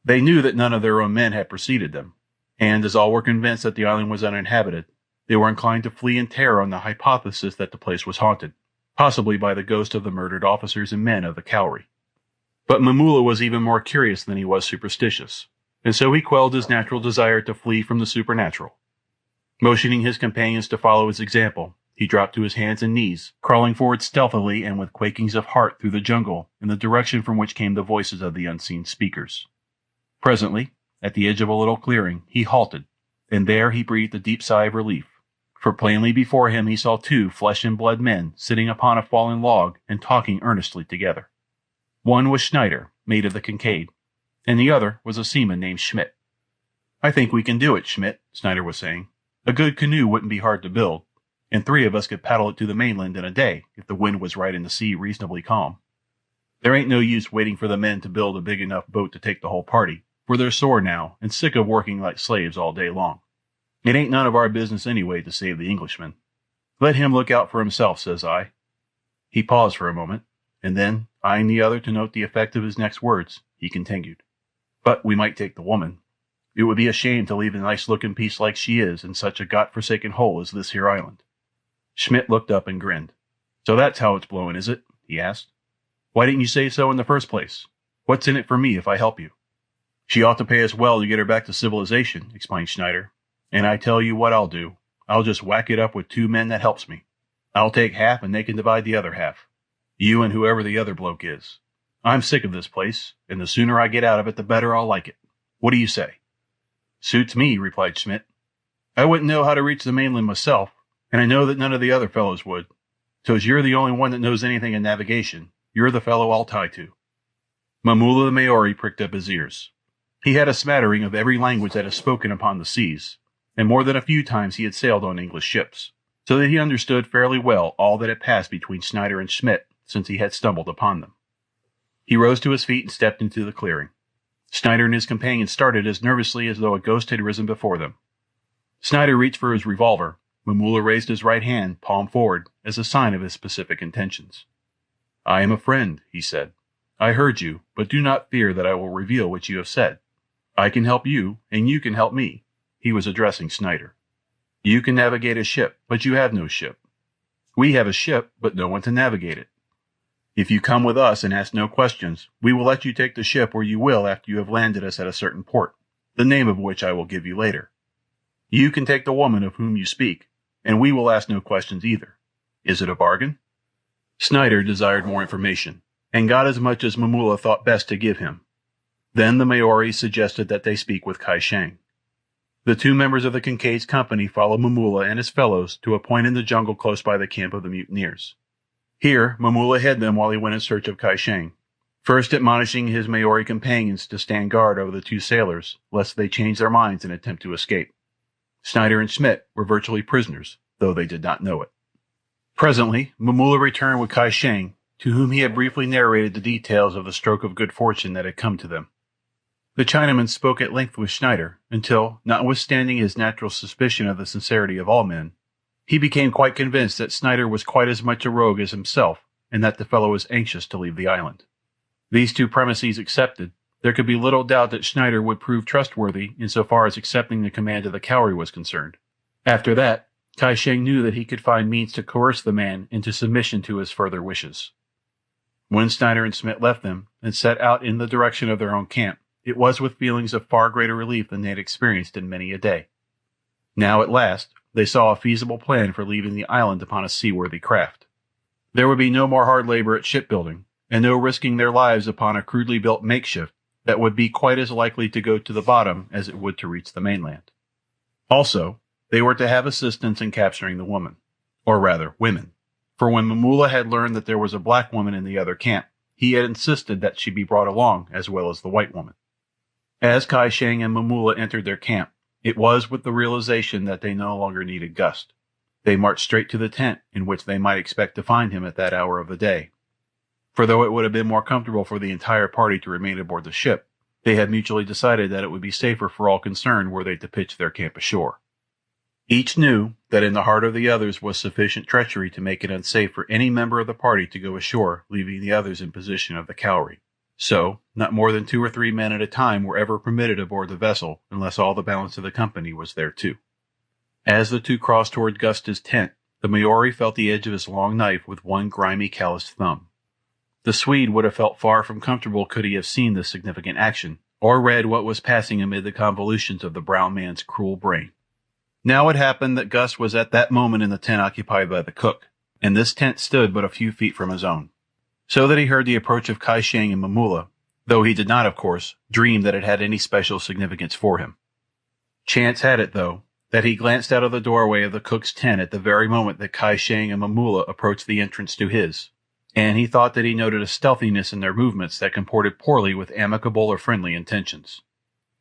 They knew that none of their own men had preceded them, and as all were convinced that the island was uninhabited, they were inclined to flee in terror on the hypothesis that the place was haunted, possibly by the ghost of the murdered officers and men of the Cowrie. But Momulla was even more curious than he was superstitious, and so he quelled his natural desire to flee from the supernatural. Motioning his companions to follow his example, he dropped to his hands and knees, crawling forward stealthily and with quakings of heart through the jungle in the direction from which came the voices of the unseen speakers. Presently, at the edge of a little clearing, he halted, and there he breathed a deep sigh of relief, for plainly before him he saw 2 flesh-and-blood men sitting upon a fallen log and talking earnestly together. One was Schneider, mate of the Kincaid, and the other was a seaman named Schmidt. "I think we can do it, Schmidt," Schneider was saying. "A good canoe wouldn't be hard to build, and 3 of us could paddle it to the mainland in a day if the wind was right and the sea reasonably calm. There ain't no use waiting for the men to build a big enough boat to take the whole party, for they're sore now and sick of working like slaves all day long. It ain't none of our business anyway to save the Englishman. Let him look out for himself, says I." He paused for a moment, and then, eyeing the other to note the effect of his next words, he continued, "But we might take the woman. It would be a shame to leave a nice-looking piece like she is in such a God-forsaken hole as this here island." Schmidt looked up and grinned. "So that's how it's blowing, is it?" he asked. "Why didn't you say so in the first place? What's in it for me if I help you?" "She ought to pay us well to get her back to civilization," explained Schneider. "And I tell you what I'll do. I'll just whack it up with 2 men that helps me. I'll take half and they can divide the other half. You and whoever the other bloke is. I'm sick of this place, and the sooner I get out of it the better I'll like it. What do you say?" "Suits me," replied Schmidt. "I wouldn't know how to reach the mainland myself, and I know that none of the other fellows would. So as you're the only one that knows anything in navigation, you're the fellow I'll tie to." Momulla the Maori pricked up his ears. He had a smattering of every language that is spoken upon the seas, and more than a few times he had sailed on English ships, so that he understood fairly well all that had passed between Schneider and Schmidt since he had stumbled upon them. He rose to his feet and stepped into the clearing. Schneider and his companion started as nervously as though a ghost had risen before them. Schneider reached for his revolver. Momulla raised his right hand, palm forward, as a sign of his specific intentions. "I am a friend," he said. "I heard you, but do not fear that I will reveal what you have said. I can help you, and you can help me." He was addressing Schneider. "You can navigate a ship, but you have no ship. We have a ship, but no one to navigate it. If you come with us and ask no questions, we will let you take the ship where you will after you have landed us at a certain port, the name of which I will give you later. You can take the woman of whom you speak, and we will ask no questions either. Is it a bargain?" Schneider desired more information, and got as much as Momulla thought best to give him. Then the Maori suggested that they speak with Kai Shang. The 2 members of the Kincaid's company followed Momulla and his fellows to a point in the jungle close by the camp of the mutineers. Here Momulla hid them while he went in search of Kai Shang, first admonishing his Maori companions to stand guard over the 2 sailors, lest they change their minds and attempt to escape. Schneider and Schmidt were virtually prisoners, though they did not know it. Presently, Momulla returned with Kai Shang, to whom he had briefly narrated the details of the stroke of good fortune that had come to them. The Chinaman spoke at length with Schneider until, notwithstanding his natural suspicion of the sincerity of all men, he became quite convinced that Schneider was quite as much a rogue as himself, and that the fellow was anxious to leave the island. These 2 premises accepted, there could be little doubt that Schneider would prove trustworthy insofar as accepting the command of the Cowrie was concerned. After that, Kai Shang knew that he could find means to coerce the man into submission to his further wishes. When Schneider and Schmidt left them and set out in the direction of their own camp, it was with feelings of far greater relief than they had experienced in many a day. Now, at last, they saw a feasible plan for leaving the island upon a seaworthy craft. There would be no more hard labor at shipbuilding, and no risking their lives upon a crudely built makeshift that would be quite as likely to go to the bottom as it would to reach the mainland. Also, they were to have assistance in capturing the woman, or rather, women, for when Mamula had learned that there was a black woman in the other camp, he had insisted that she be brought along as well as the white woman. As Kai Shang and Mamula entered their camp, it was with the realization that they no longer needed Gust. They marched straight to the tent in which they might expect to find him at that hour of the day. For though it would have been more comfortable for the entire party to remain aboard the ship, they had mutually decided that it would be safer for all concerned were they to pitch their camp ashore. Each knew that in the heart of the others was sufficient treachery to make it unsafe for any member of the party to go ashore, leaving the others in possession of the cowrie. So, not more than 2 or 3 men at a time were ever permitted aboard the vessel unless all the balance of the company was there too. As the two crossed toward Gust's tent, the Maori felt the edge of his long knife with one grimy, calloused thumb. The Swede would have felt far from comfortable could he have seen this significant action, or read what was passing amid the convolutions of the brown man's cruel brain. Now it happened that Gus was at that moment in the tent occupied by the cook, and this tent stood but a few feet from his own, so that he heard the approach of Kai Shang and Mamula, though he did not, of course, dream that it had any special significance for him. Chance had it, though, that he glanced out of the doorway of the cook's tent at the very moment that Kai Shang and Mamula approached the entrance to his, and he thought that he noted a stealthiness in their movements that comported poorly with amicable or friendly intentions.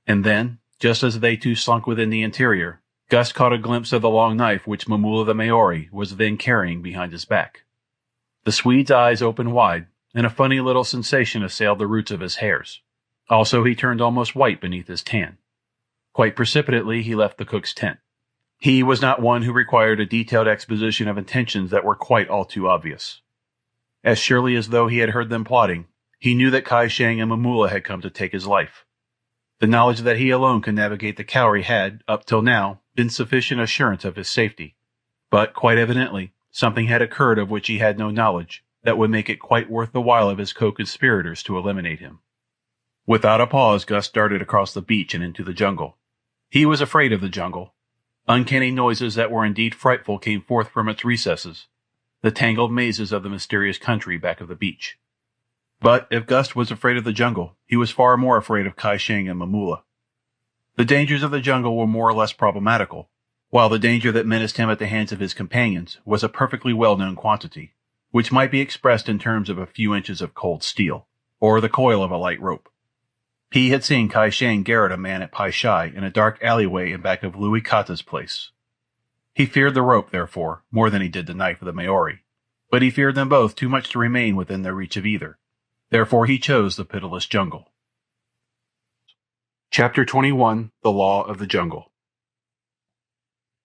And then, just as they two slunk within the interior, Gus caught a glimpse of the long knife which Mamula the Maori was then carrying behind his back. The Swede's eyes opened wide, and a funny little sensation assailed the roots of his hairs. Also, he turned almost white beneath his tan. Quite precipitately, he left the cook's tent. He was not one who required a detailed exposition of intentions that were quite all too obvious. As surely as though he had heard them plotting, he knew that Kai Shang and Mamula had come to take his life. The knowledge that he alone could navigate the cowrie had, up till now, been sufficient assurance of his safety. But, quite evidently, something had occurred of which he had no knowledge that would make it quite worth the while of his co-conspirators to eliminate him. Without a pause, Gus darted across the beach and into the jungle. He was afraid of the jungle. Uncanny noises that were indeed frightful came forth from its recesses, the tangled mazes of the mysterious country back of the beach. But if Gus was afraid of the jungle, he was far more afraid of Kai Shang and Mamula. The dangers of the jungle were more or less problematical, while the danger that menaced him at the hands of his companions was a perfectly well-known quantity, which might be expressed in terms of a few inches of cold steel, or the coil of a light rope. He had seen Kai Shang garrote a man at Pai Shai in a dark alleyway in back of Louis Kata's place. He feared the rope, therefore, more than he did the knife of the Maori, but he feared them both too much to remain within their reach of either. Therefore he chose the pitiless jungle. Chapter 21: The Law of the Jungle.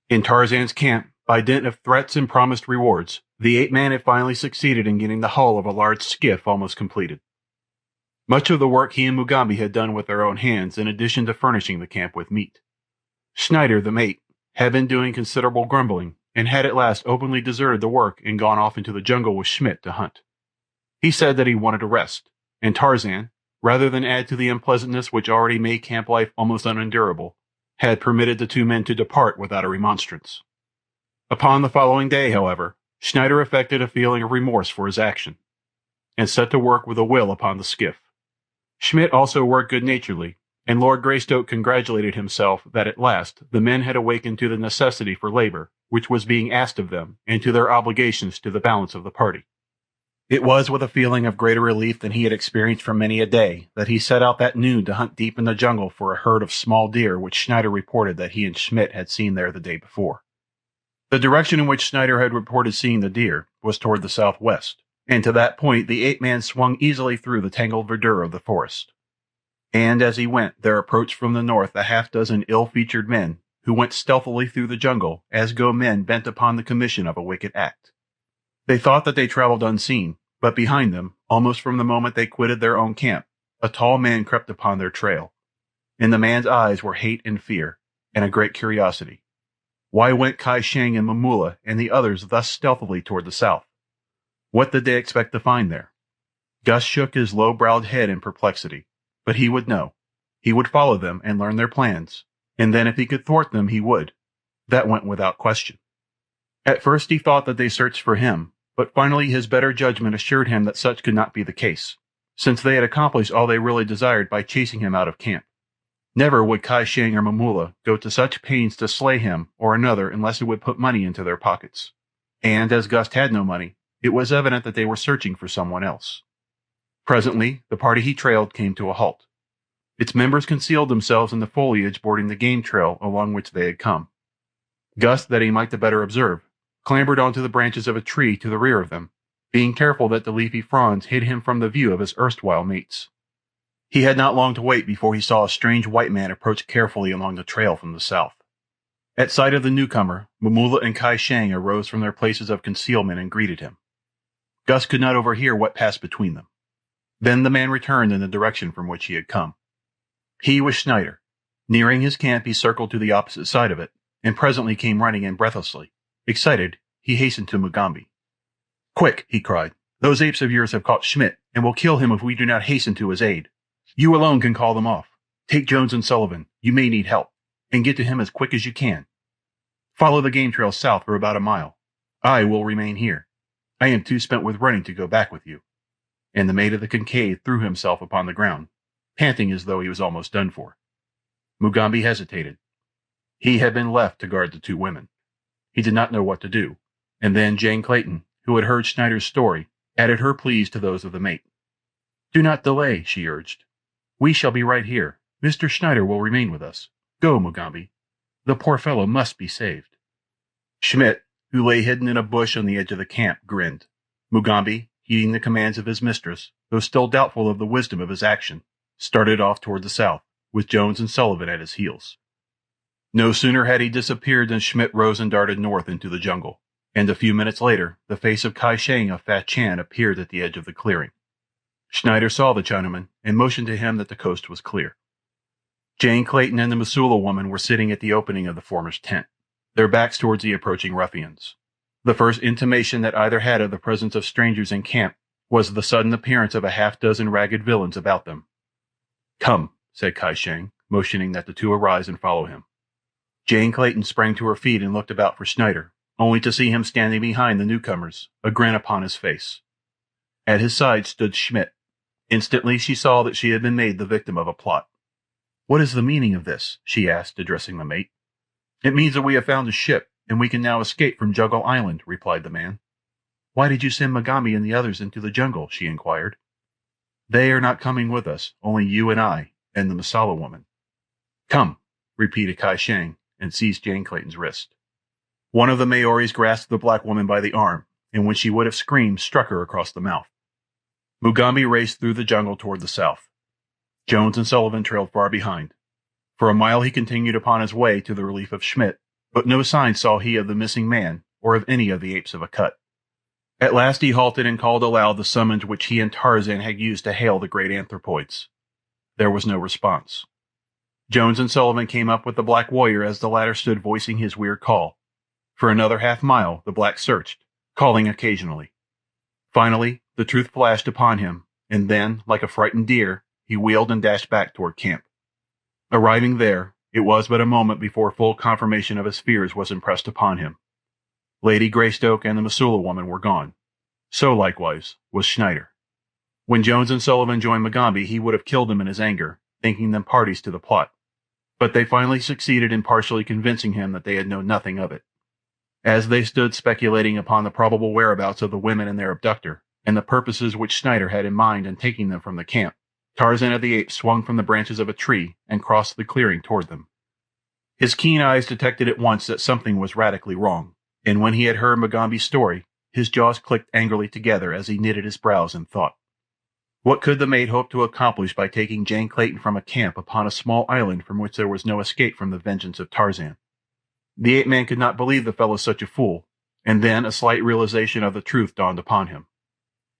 In Tarzan's camp, by dint of threats and promised rewards, the ape-man had finally succeeded in getting the hull of a large skiff almost completed. Much of the work he and Mugambi had done with their own hands, in addition to furnishing the camp with meat. Schneider, the mate, had been doing considerable grumbling, and had at last openly deserted the work and gone off into the jungle with Schmidt to hunt. He said that he wanted a rest, and Tarzan, rather than add to the unpleasantness which already made camp life almost unendurable, had permitted the two men to depart without a remonstrance. Upon the following day, however, Schneider affected a feeling of remorse for his action, and set to work with a will upon the skiff. Schmidt also worked good-naturedly, and Lord Greystoke congratulated himself that at last the men had awakened to the necessity for labor which was being asked of them, and to their obligations to the balance of the party. It was with a feeling of greater relief than he had experienced for many a day that he set out that noon to hunt deep in the jungle for a herd of small deer which Schneider reported that he and Schmidt had seen there the day before. The direction in which Schneider had reported seeing the deer was toward the southwest, and to that point the ape-man swung easily through the tangled verdure of the forest. And as he went, there approached from the north a half-dozen ill-featured men, who went stealthily through the jungle as go men bent upon the commission of a wicked act. They thought that they traveled unseen, but behind them, almost from the moment they quitted their own camp, a tall man crept upon their trail. In the man's eyes were hate and fear, and a great curiosity. Why went Kai Shang and Mamula and the others thus stealthily toward the south? What did they expect to find there? Gus shook his low-browed head in perplexity, but he would know. He would follow them and learn their plans, and then if he could thwart them, he would. That went without question. At first he thought that they searched for him, but finally his better judgment assured him that such could not be the case, since they had accomplished all they really desired by chasing him out of camp. Never would Kai Shang or Mamula go to such pains to slay him or another unless it would put money into their pockets. And as Gust had no money, it was evident that they were searching for someone else. Presently, the party he trailed came to a halt. Its members concealed themselves in the foliage bordering the game trail along which they had come. Gust, that he might the better observe, clambered onto the branches of a tree to the rear of them, being careful that the leafy fronds hid him from the view of his erstwhile mates. He had not long to wait before he saw a strange white man approach carefully along the trail from the south. At sight of the newcomer, Mamula and Kai Shang arose from their places of concealment and greeted him. Gust could not overhear what passed between them. Then the man returned in the direction from which he had come. He was Schneider. Nearing his camp, he circled to the opposite side of it, and presently came running in breathlessly. Excited, he hastened to Mugambi. "Quick," he cried. "Those apes of yours have caught Schmidt, and will kill him if we do not hasten to his aid. You alone can call them off. Take Jones and Sullivan. You may need help. And get to him as quick as you can. Follow the game trail south for about a mile. I will remain here. I am too spent with running to go back with you." And the mate of the Kincaid threw himself upon the ground, panting as though he was almost done for. Mugambi hesitated. He had been left to guard the two women. He did not know what to do, and then Jane Clayton, who had heard Schneider's story, added her pleas to those of the mate. "Do not delay," she urged. "We shall be right here. Mr. Schneider will remain with us. Go, Mugambi. The poor fellow must be saved." Schmidt, who lay hidden in a bush on the edge of the camp, grinned. Mugambi, heeding the commands of his mistress, though still doubtful of the wisdom of his action, started off toward the south, with Jones and Sullivan at his heels. No sooner had he disappeared than Schmidt rose and darted north into the jungle, and a few minutes later the face of Kai Shang of Fat Chan appeared at the edge of the clearing. Schneider saw the Chinaman and motioned to him that the coast was clear. Jane Clayton and the Missoula woman were sitting at the opening of the former's tent, their backs towards the approaching ruffians. The first intimation that either had of the presence of strangers in camp was the sudden appearance of a half-dozen ragged villains about them. "Come," said Kai Shang, motioning that the two arise and follow him. Jane Clayton sprang to her feet and looked about for Schneider, only to see him standing behind the newcomers, a grin upon his face. At his side stood Schmidt. Instantly she saw that she had been made the victim of a plot. "What is the meaning of this?" she asked, addressing the mate. "It means that we have found a ship, and we can now escape from Juggle Island," replied the man. "Why did you send Mugambi and the others into the jungle?" she inquired. "They are not coming with us, only you and I, and the Masala woman." "Come," repeated Kai Shang, and seized Jane Clayton's wrist. One of the Maoris grasped the black woman by the arm, and when she would have screamed, struck her across the mouth. Mugambi raced through the jungle toward the south. Jones and Sullivan trailed far behind. For a mile he continued upon his way to the relief of Schmidt, but no sign saw he of the missing man or of any of the apes of Akut. At last he halted and called aloud the summons which he and Tarzan had used to hail the great anthropoids. There was no response. Jones and Sullivan came up with the black warrior as the latter stood voicing his weird call. For another half-mile the black searched, calling occasionally. Finally, the truth flashed upon him, and then, like a frightened deer, he wheeled and dashed back toward camp. Arriving there, it was but a moment before full confirmation of his fears was impressed upon him. Lady Greystoke and the Missoula woman were gone. So, likewise, was Schneider. When Jones and Sullivan joined Mugambi, he would have killed them in his anger, thinking them parties to the plot. But they finally succeeded in partially convincing him that they had known nothing of it. As they stood speculating upon the probable whereabouts of the women and their abductor, and the purposes which Schneider had in mind in taking them from the camp, Tarzan of the Apes swung from the branches of a tree and crossed the clearing toward them. His keen eyes detected at once that something was radically wrong, and when he had heard Mugambi's story, his jaws clicked angrily together as he knitted his brows in thought. What could the mate hope to accomplish by taking Jane Clayton from a camp upon a small island from which there was no escape from the vengeance of Tarzan? The ape-man could not believe the fellow such a fool, and then a slight realization of the truth dawned upon him.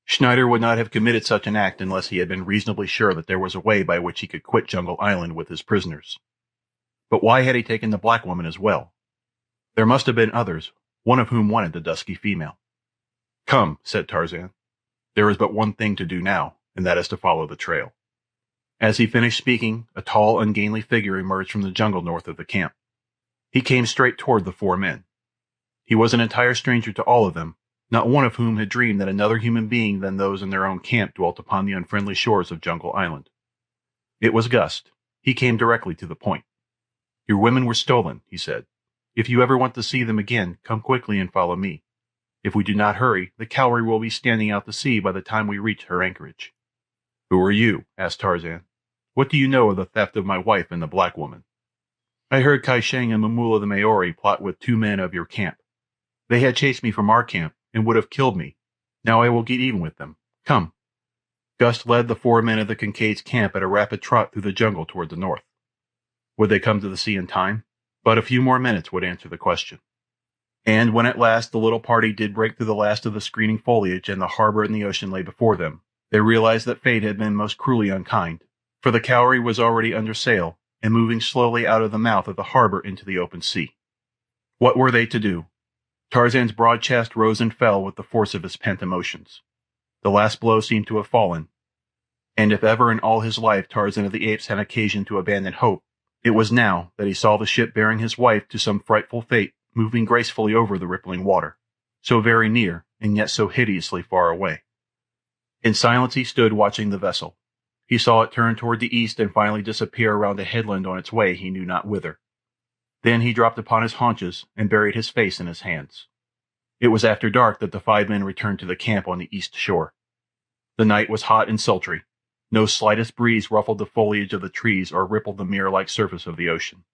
Schneider would not have committed such an act unless he had been reasonably sure that there was a way by which he could quit Jungle Island with his prisoners. But why had he taken the black woman as well? There must have been others, one of whom wanted the dusky female. "Come," said Tarzan. "There is but one thing to do now, and that is to follow the trail." As he finished speaking, a tall, ungainly figure emerged from the jungle north of the camp. He came straight toward the 4 men. He was an entire stranger to all of them, not one of whom had dreamed that another human being than those in their own camp dwelt upon the unfriendly shores of Jungle Island. It was Gust. He came directly to the point. "Your women were stolen," he said. "If you ever want to see them again, come quickly and follow me. If we do not hurry, the Cowrie will be standing out to sea by the time we reach her anchorage." "Who are you?" asked Tarzan. "What do you know of the theft of my wife and the black woman?" "I heard Kai Shang and Mamula the Maori plot with 2 men of your camp. They had chased me from our camp and would have killed me. Now I will get even with them. Come." Gust led the 4 men of the Kincaid's camp at a rapid trot through the jungle toward the north. Would they come to the sea in time? But a few more minutes would answer the question. And when at last the little party did break through the last of the screening foliage and the harbor and the ocean lay before them, they realized that fate had been most cruelly unkind, for the Cowrie was already under sail and moving slowly out of the mouth of the harbor into the open sea. What were they to do? Tarzan's broad chest rose and fell with the force of his pent emotions. The last blow seemed to have fallen, and if ever in all his life Tarzan of the Apes had occasion to abandon hope, it was now that he saw the ship bearing his wife to some frightful fate moving gracefully over the rippling water, so very near and yet so hideously far away. In silence he stood watching the vessel. He saw it turn toward the east and finally disappear around a headland on its way he knew not whither. Then he dropped upon his haunches and buried his face in his hands. It was after dark that the 5 men returned to the camp on the east shore. The night was hot and sultry. No slightest breeze ruffled the foliage of the trees or rippled the mirror-like surface of the ocean.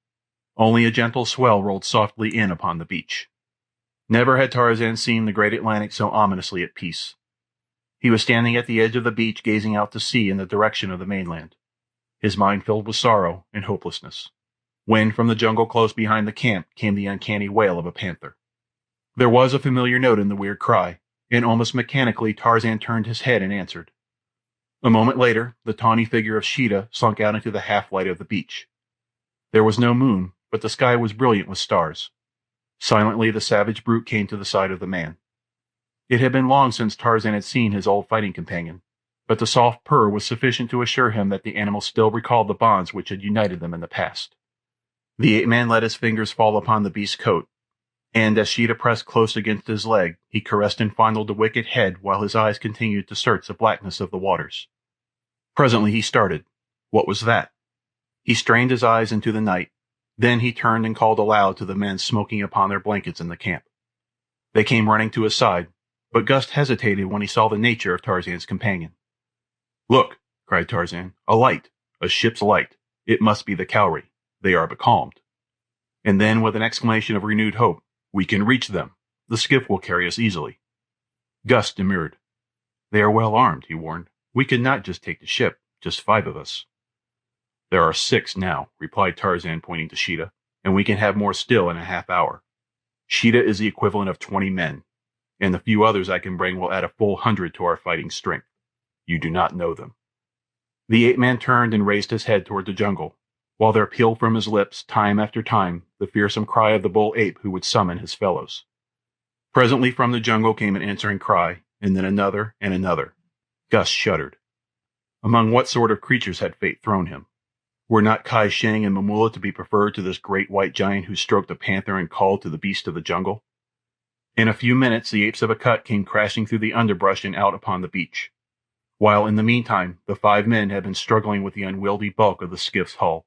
Only a gentle swell rolled softly in upon the beach. Never had Tarzan seen the great Atlantic so ominously at peace. He was standing at the edge of the beach gazing out to sea in the direction of the mainland, his mind filled with sorrow and hopelessness, when from the jungle close behind the camp came the uncanny wail of a panther. There was a familiar note in the weird cry, and almost mechanically Tarzan turned his head and answered. A moment later, the tawny figure of Sheeta slunk out into the half-light of the beach. There was no moon, but the sky was brilliant with stars. Silently the savage brute came to the side of the man. It had been long since Tarzan had seen his old fighting companion, but the soft purr was sufficient to assure him that the animal still recalled the bonds which had united them in the past. The ape-man let his fingers fall upon the beast's coat, and as Sheeta pressed close against his leg, he caressed and fondled the wicked head while his eyes continued to search the blackness of the waters. Presently he started. What was that? He strained his eyes into the night. Then he turned and called aloud to the men smoking upon their blankets in the camp. They came running to his side, but Gust hesitated when he saw the nature of Tarzan's companion. "Look," cried Tarzan, "a light, a ship's light. It must be the Cowrie. They are becalmed." And then, with an exclamation of renewed hope, "We can reach them. The skiff will carry us easily." Gust demurred. "They are well armed," he warned. "We could not just take the ship, just 5 of us." "There are 6 now," replied Tarzan, pointing to Sheeta, "and we can have more still in a half-hour. Sheeta is the equivalent of 20 men, and the few others I can bring will add a full 100 to our fighting strength. You do not know them." The ape-man turned and raised his head toward the jungle, while there pealed from his lips, time after time, the fearsome cry of the bull ape who would summon his fellows. Presently from the jungle came an answering cry, and then another and another. Gust shuddered. Among what sort of creatures had fate thrown him? Were not Kai Shang and Mamula to be preferred to this great white giant who stroked a panther and called to the beast of the jungle? In a few minutes the apes of Akut came crashing through the underbrush and out upon the beach, while in the meantime the 5 men had been struggling with the unwieldy bulk of the skiff's hull.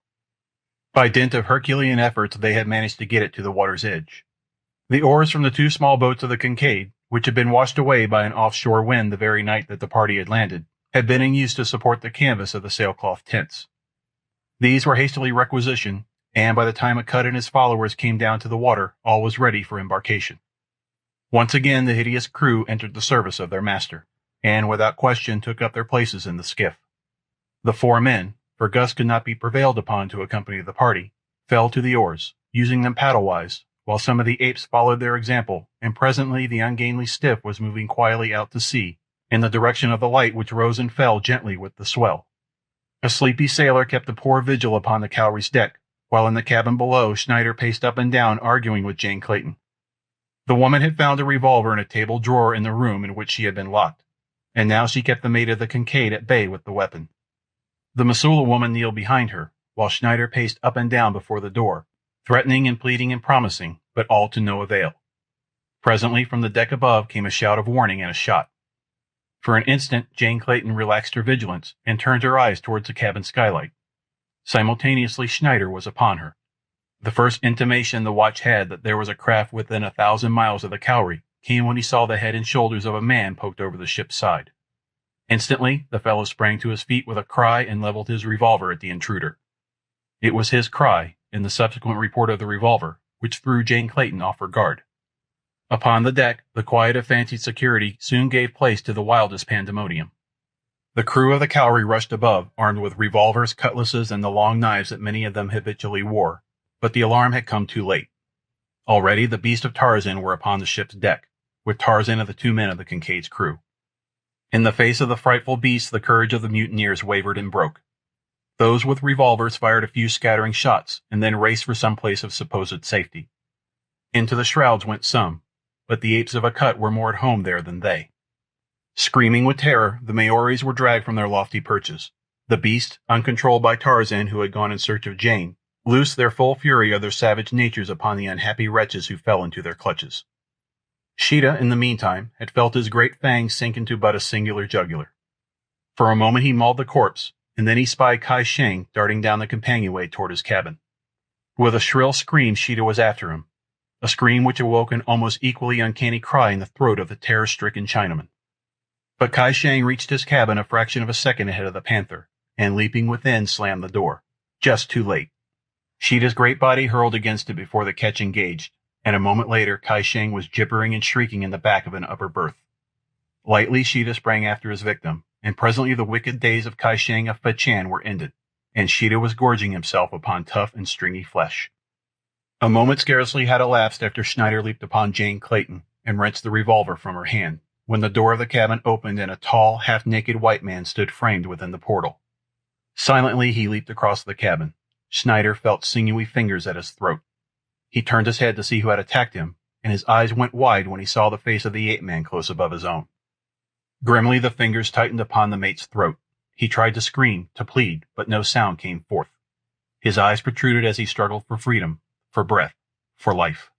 By dint of Herculean efforts they had managed to get it to the water's edge. The oars from the 2 small boats of the Kincaid, which had been washed away by an offshore wind the very night that the party had landed, had been in use to support the canvas of the sailcloth tents. These were hastily requisitioned, and by the time Akut and his followers came down to the water, all was ready for embarkation. Once again the hideous crew entered the service of their master, and without question took up their places in the skiff. The 4 men, for Gust could not be prevailed upon to accompany the party, fell to the oars, using them paddle-wise, while some of the apes followed their example, and presently the ungainly skiff was moving quietly out to sea, in the direction of the light which rose and fell gently with the swell. A sleepy sailor kept a poor vigil upon the Cowrie's deck, while in the cabin below Schneider paced up and down arguing with Jane Clayton. The woman had found a revolver in a table drawer in the room in which she had been locked, and now she kept the mate of the Kincaid at bay with the weapon. The Missoula woman kneeled behind her, while Schneider paced up and down before the door, threatening and pleading and promising, but all to no avail. Presently, from the deck above came a shout of warning and a shot. For an instant, Jane Clayton relaxed her vigilance and turned her eyes towards the cabin skylight. Simultaneously, Schneider was upon her. The first intimation the watch had that there was a craft within 1,000 miles of the Cowrie came when he saw the head and shoulders of a man poked over the ship's side. Instantly, the fellow sprang to his feet with a cry and leveled his revolver at the intruder. It was his cry, and the subsequent report of the revolver, which threw Jane Clayton off her guard. Upon the deck, the quiet of fancied security soon gave place to the wildest pandemonium. The crew of the Cowrie rushed above, armed with revolvers, cutlasses, and the long knives that many of them habitually wore, but the alarm had come too late. Already the beasts of Tarzan were upon the ship's deck, with Tarzan and the 2 men of the Kincaid's crew. In the face of the frightful beasts, the courage of the mutineers wavered and broke. Those with revolvers fired a few scattering shots, and then raced for some place of supposed safety. Into the shrouds went some, but the apes of a cut were more at home there than they. Screaming with terror, the Maoris were dragged from their lofty perches. The beasts, uncontrolled by Tarzan, who had gone in search of Jane, loosed their full fury of their savage natures upon the unhappy wretches who fell into their clutches. Sheeta, in the meantime, had felt his great fangs sink into but a singular jugular. For a moment he mauled the corpse, and then he spied Kai Shang darting down the companionway toward his cabin. With a shrill scream, Sheeta was after him, a scream which awoke an almost equally uncanny cry in the throat of the terror-stricken Chinaman. But Kai Shang reached his cabin a fraction of a second ahead of the panther, and leaping within slammed the door, just too late. Sheeta's great body hurled against it before the catch engaged, and a moment later Kai Shang was gibbering and shrieking in the back of an upper berth. Lightly Sheeta sprang after his victim, and presently the wicked days of Kai Shang of Fachan were ended, and Sheeta was gorging himself upon tough and stringy flesh. A moment scarcely had elapsed after Schneider leaped upon Jane Clayton and wrenched the revolver from her hand, when the door of the cabin opened and a tall, half-naked white man stood framed within the portal. Silently he leaped across the cabin. Schneider felt sinewy fingers at his throat. He turned his head to see who had attacked him, and his eyes went wide when he saw the face of the ape-man close above his own. Grimly the fingers tightened upon the mate's throat. He tried to scream, to plead, but no sound came forth. His eyes protruded as he struggled for freedom, for breath, for life.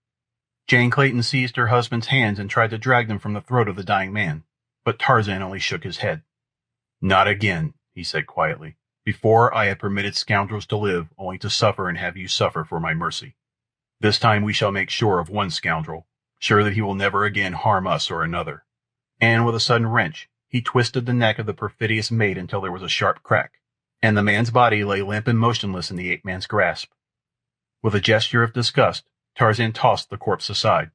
Jane Clayton seized her husband's hands and tried to drag them from the throat of the dying man, but Tarzan only shook his head. "Not again," he said quietly. "Before I had permitted scoundrels to live only to suffer and have you suffer for my mercy. This time we shall make sure of one scoundrel, sure that he will never again harm us or another." And with a sudden wrench, he twisted the neck of the perfidious mate until there was a sharp crack, and the man's body lay limp and motionless in the ape-man's grasp. With a gesture of disgust, Tarzan tossed the corpse aside.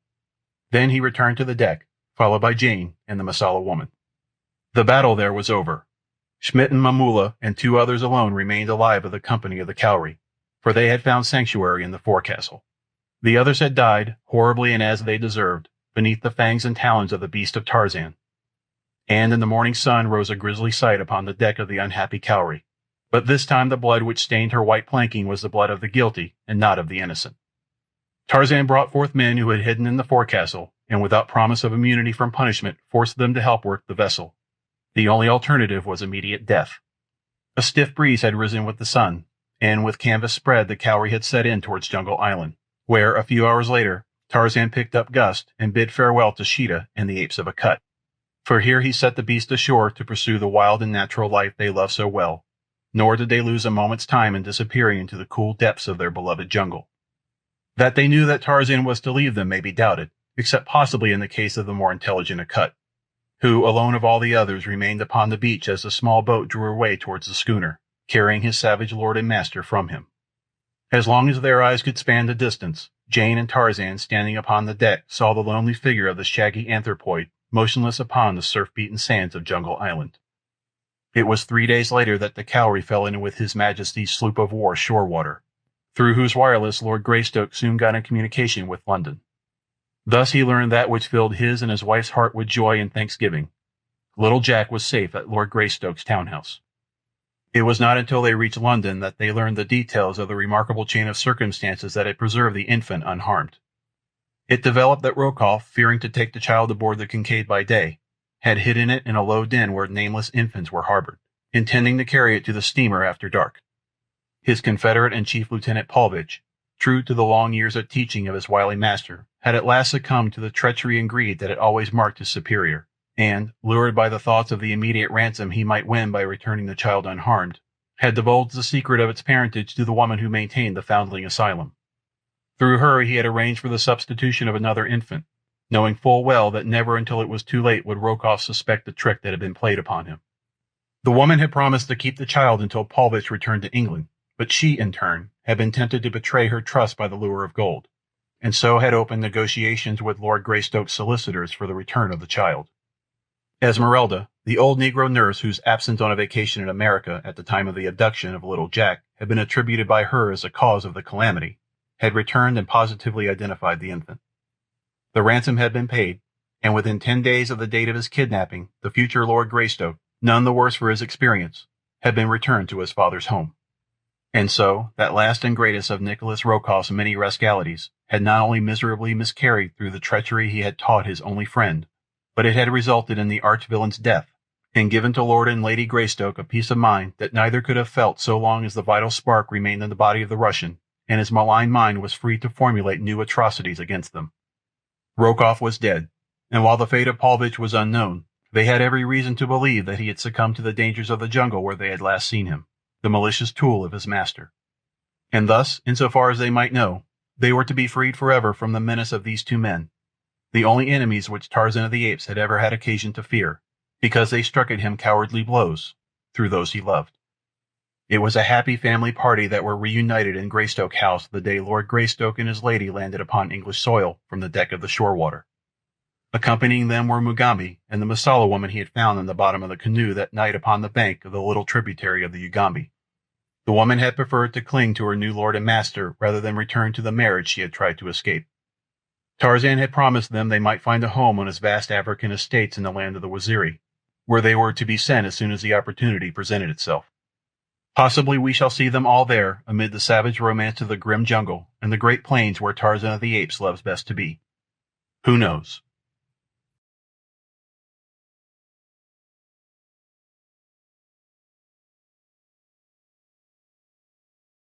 Then he returned to the deck, followed by Jane and the Masala woman. The battle there was over. Schmidt and Mamula and 2 others alone remained alive of the company of the Cowrie, for they had found sanctuary in the forecastle. The others had died, horribly and as they deserved, beneath the fangs and talons of the beast of Tarzan. And in the morning sun rose a grisly sight upon the deck of the unhappy Cowrie. But this time the blood which stained her white planking was the blood of the guilty and not of the innocent. Tarzan brought forth men who had hidden in the forecastle, and without promise of immunity from punishment forced them to help work the vessel. The only alternative was immediate death. A stiff breeze had risen with the sun, and with canvas spread the Cowrie had set in towards Jungle Island, where, a few hours later, Tarzan picked up Gust and bid farewell to Sheeta and the apes of a cut. For here he set the beasts ashore to pursue the wild and natural life they loved so well, nor did they lose a moment's time in disappearing into the cool depths of their beloved jungle. That they knew that Tarzan was to leave them may be doubted, except possibly in the case of the more intelligent Akut, who, alone of all the others, remained upon the beach as the small boat drew away towards the schooner, carrying his savage lord and master from him. As long as their eyes could span the distance, Jane and Tarzan, standing upon the deck, saw the lonely figure of the shaggy anthropoid motionless upon the surf-beaten sands of Jungle Island. It was 3 days later that the Cowrie fell in with His Majesty's sloop of war Shorewater, through whose wireless Lord Greystoke soon got in communication with London. Thus he learned that which filled his and his wife's heart with joy and thanksgiving. Little Jack was safe at Lord Greystoke's townhouse. It was not until they reached London that they learned the details of the remarkable chain of circumstances that had preserved the infant unharmed. It developed that Rokoff, fearing to take the child aboard the Kincaid by day, had hidden it in a low den where nameless infants were harbored, intending to carry it to the steamer after dark. His confederate and Chief Lieutenant Paulvitch, true to the long years of teaching of his wily master, had at last succumbed to the treachery and greed that had always marked his superior, and, lured by the thoughts of the immediate ransom he might win by returning the child unharmed, had divulged the secret of its parentage to the woman who maintained the foundling asylum. Through her he had arranged for the substitution of another infant, knowing full well that never until it was too late would Rokoff suspect the trick that had been played upon him. The woman had promised to keep the child until Paulvitch returned to England, but she, in turn, had been tempted to betray her trust by the lure of gold, and so had opened negotiations with Lord Greystoke's solicitors for the return of the child. Esmeralda, the old Negro nurse whose absence on a vacation in America at the time of the abduction of little Jack had been attributed by her as the cause of the calamity, had returned and positively identified the infant. The ransom had been paid, and within 10 days of the date of his kidnapping, the future Lord Greystoke, none the worse for his experience, had been returned to his father's home. And so, that last and greatest of Nikolas Rokoff's many rascalities had not only miserably miscarried through the treachery he had taught his only friend, but it had resulted in the arch-villain's death, and given to Lord and Lady Greystoke a peace of mind that neither could have felt so long as the vital spark remained in the body of the Russian, and his malign mind was free to formulate new atrocities against them. Rokoff was dead, and while the fate of Paulvitch was unknown, they had every reason to believe that he had succumbed to the dangers of the jungle where they had last seen him, the malicious tool of his master. And thus, insofar as they might know, they were to be freed forever from the menace of these two men, the only enemies which Tarzan of the Apes had ever had occasion to fear, because they struck at him cowardly blows, through those he loved. It was a happy family party that were reunited in Greystoke House the day Lord Greystoke and his lady landed upon English soil from the deck of the Shorewater. Accompanying them were Mugambi and the Masala woman he had found in the bottom of the canoe that night upon the bank of the little tributary of the Ugambi. The woman had preferred to cling to her new lord and master rather than return to the marriage she had tried to escape. Tarzan had promised them they might find a home on his vast African estates in the land of the Waziri, where they were to be sent as soon as the opportunity presented itself. Possibly we shall see them all there, amid the savage romance of the grim jungle and the great plains where Tarzan of the Apes loves best to be. Who knows?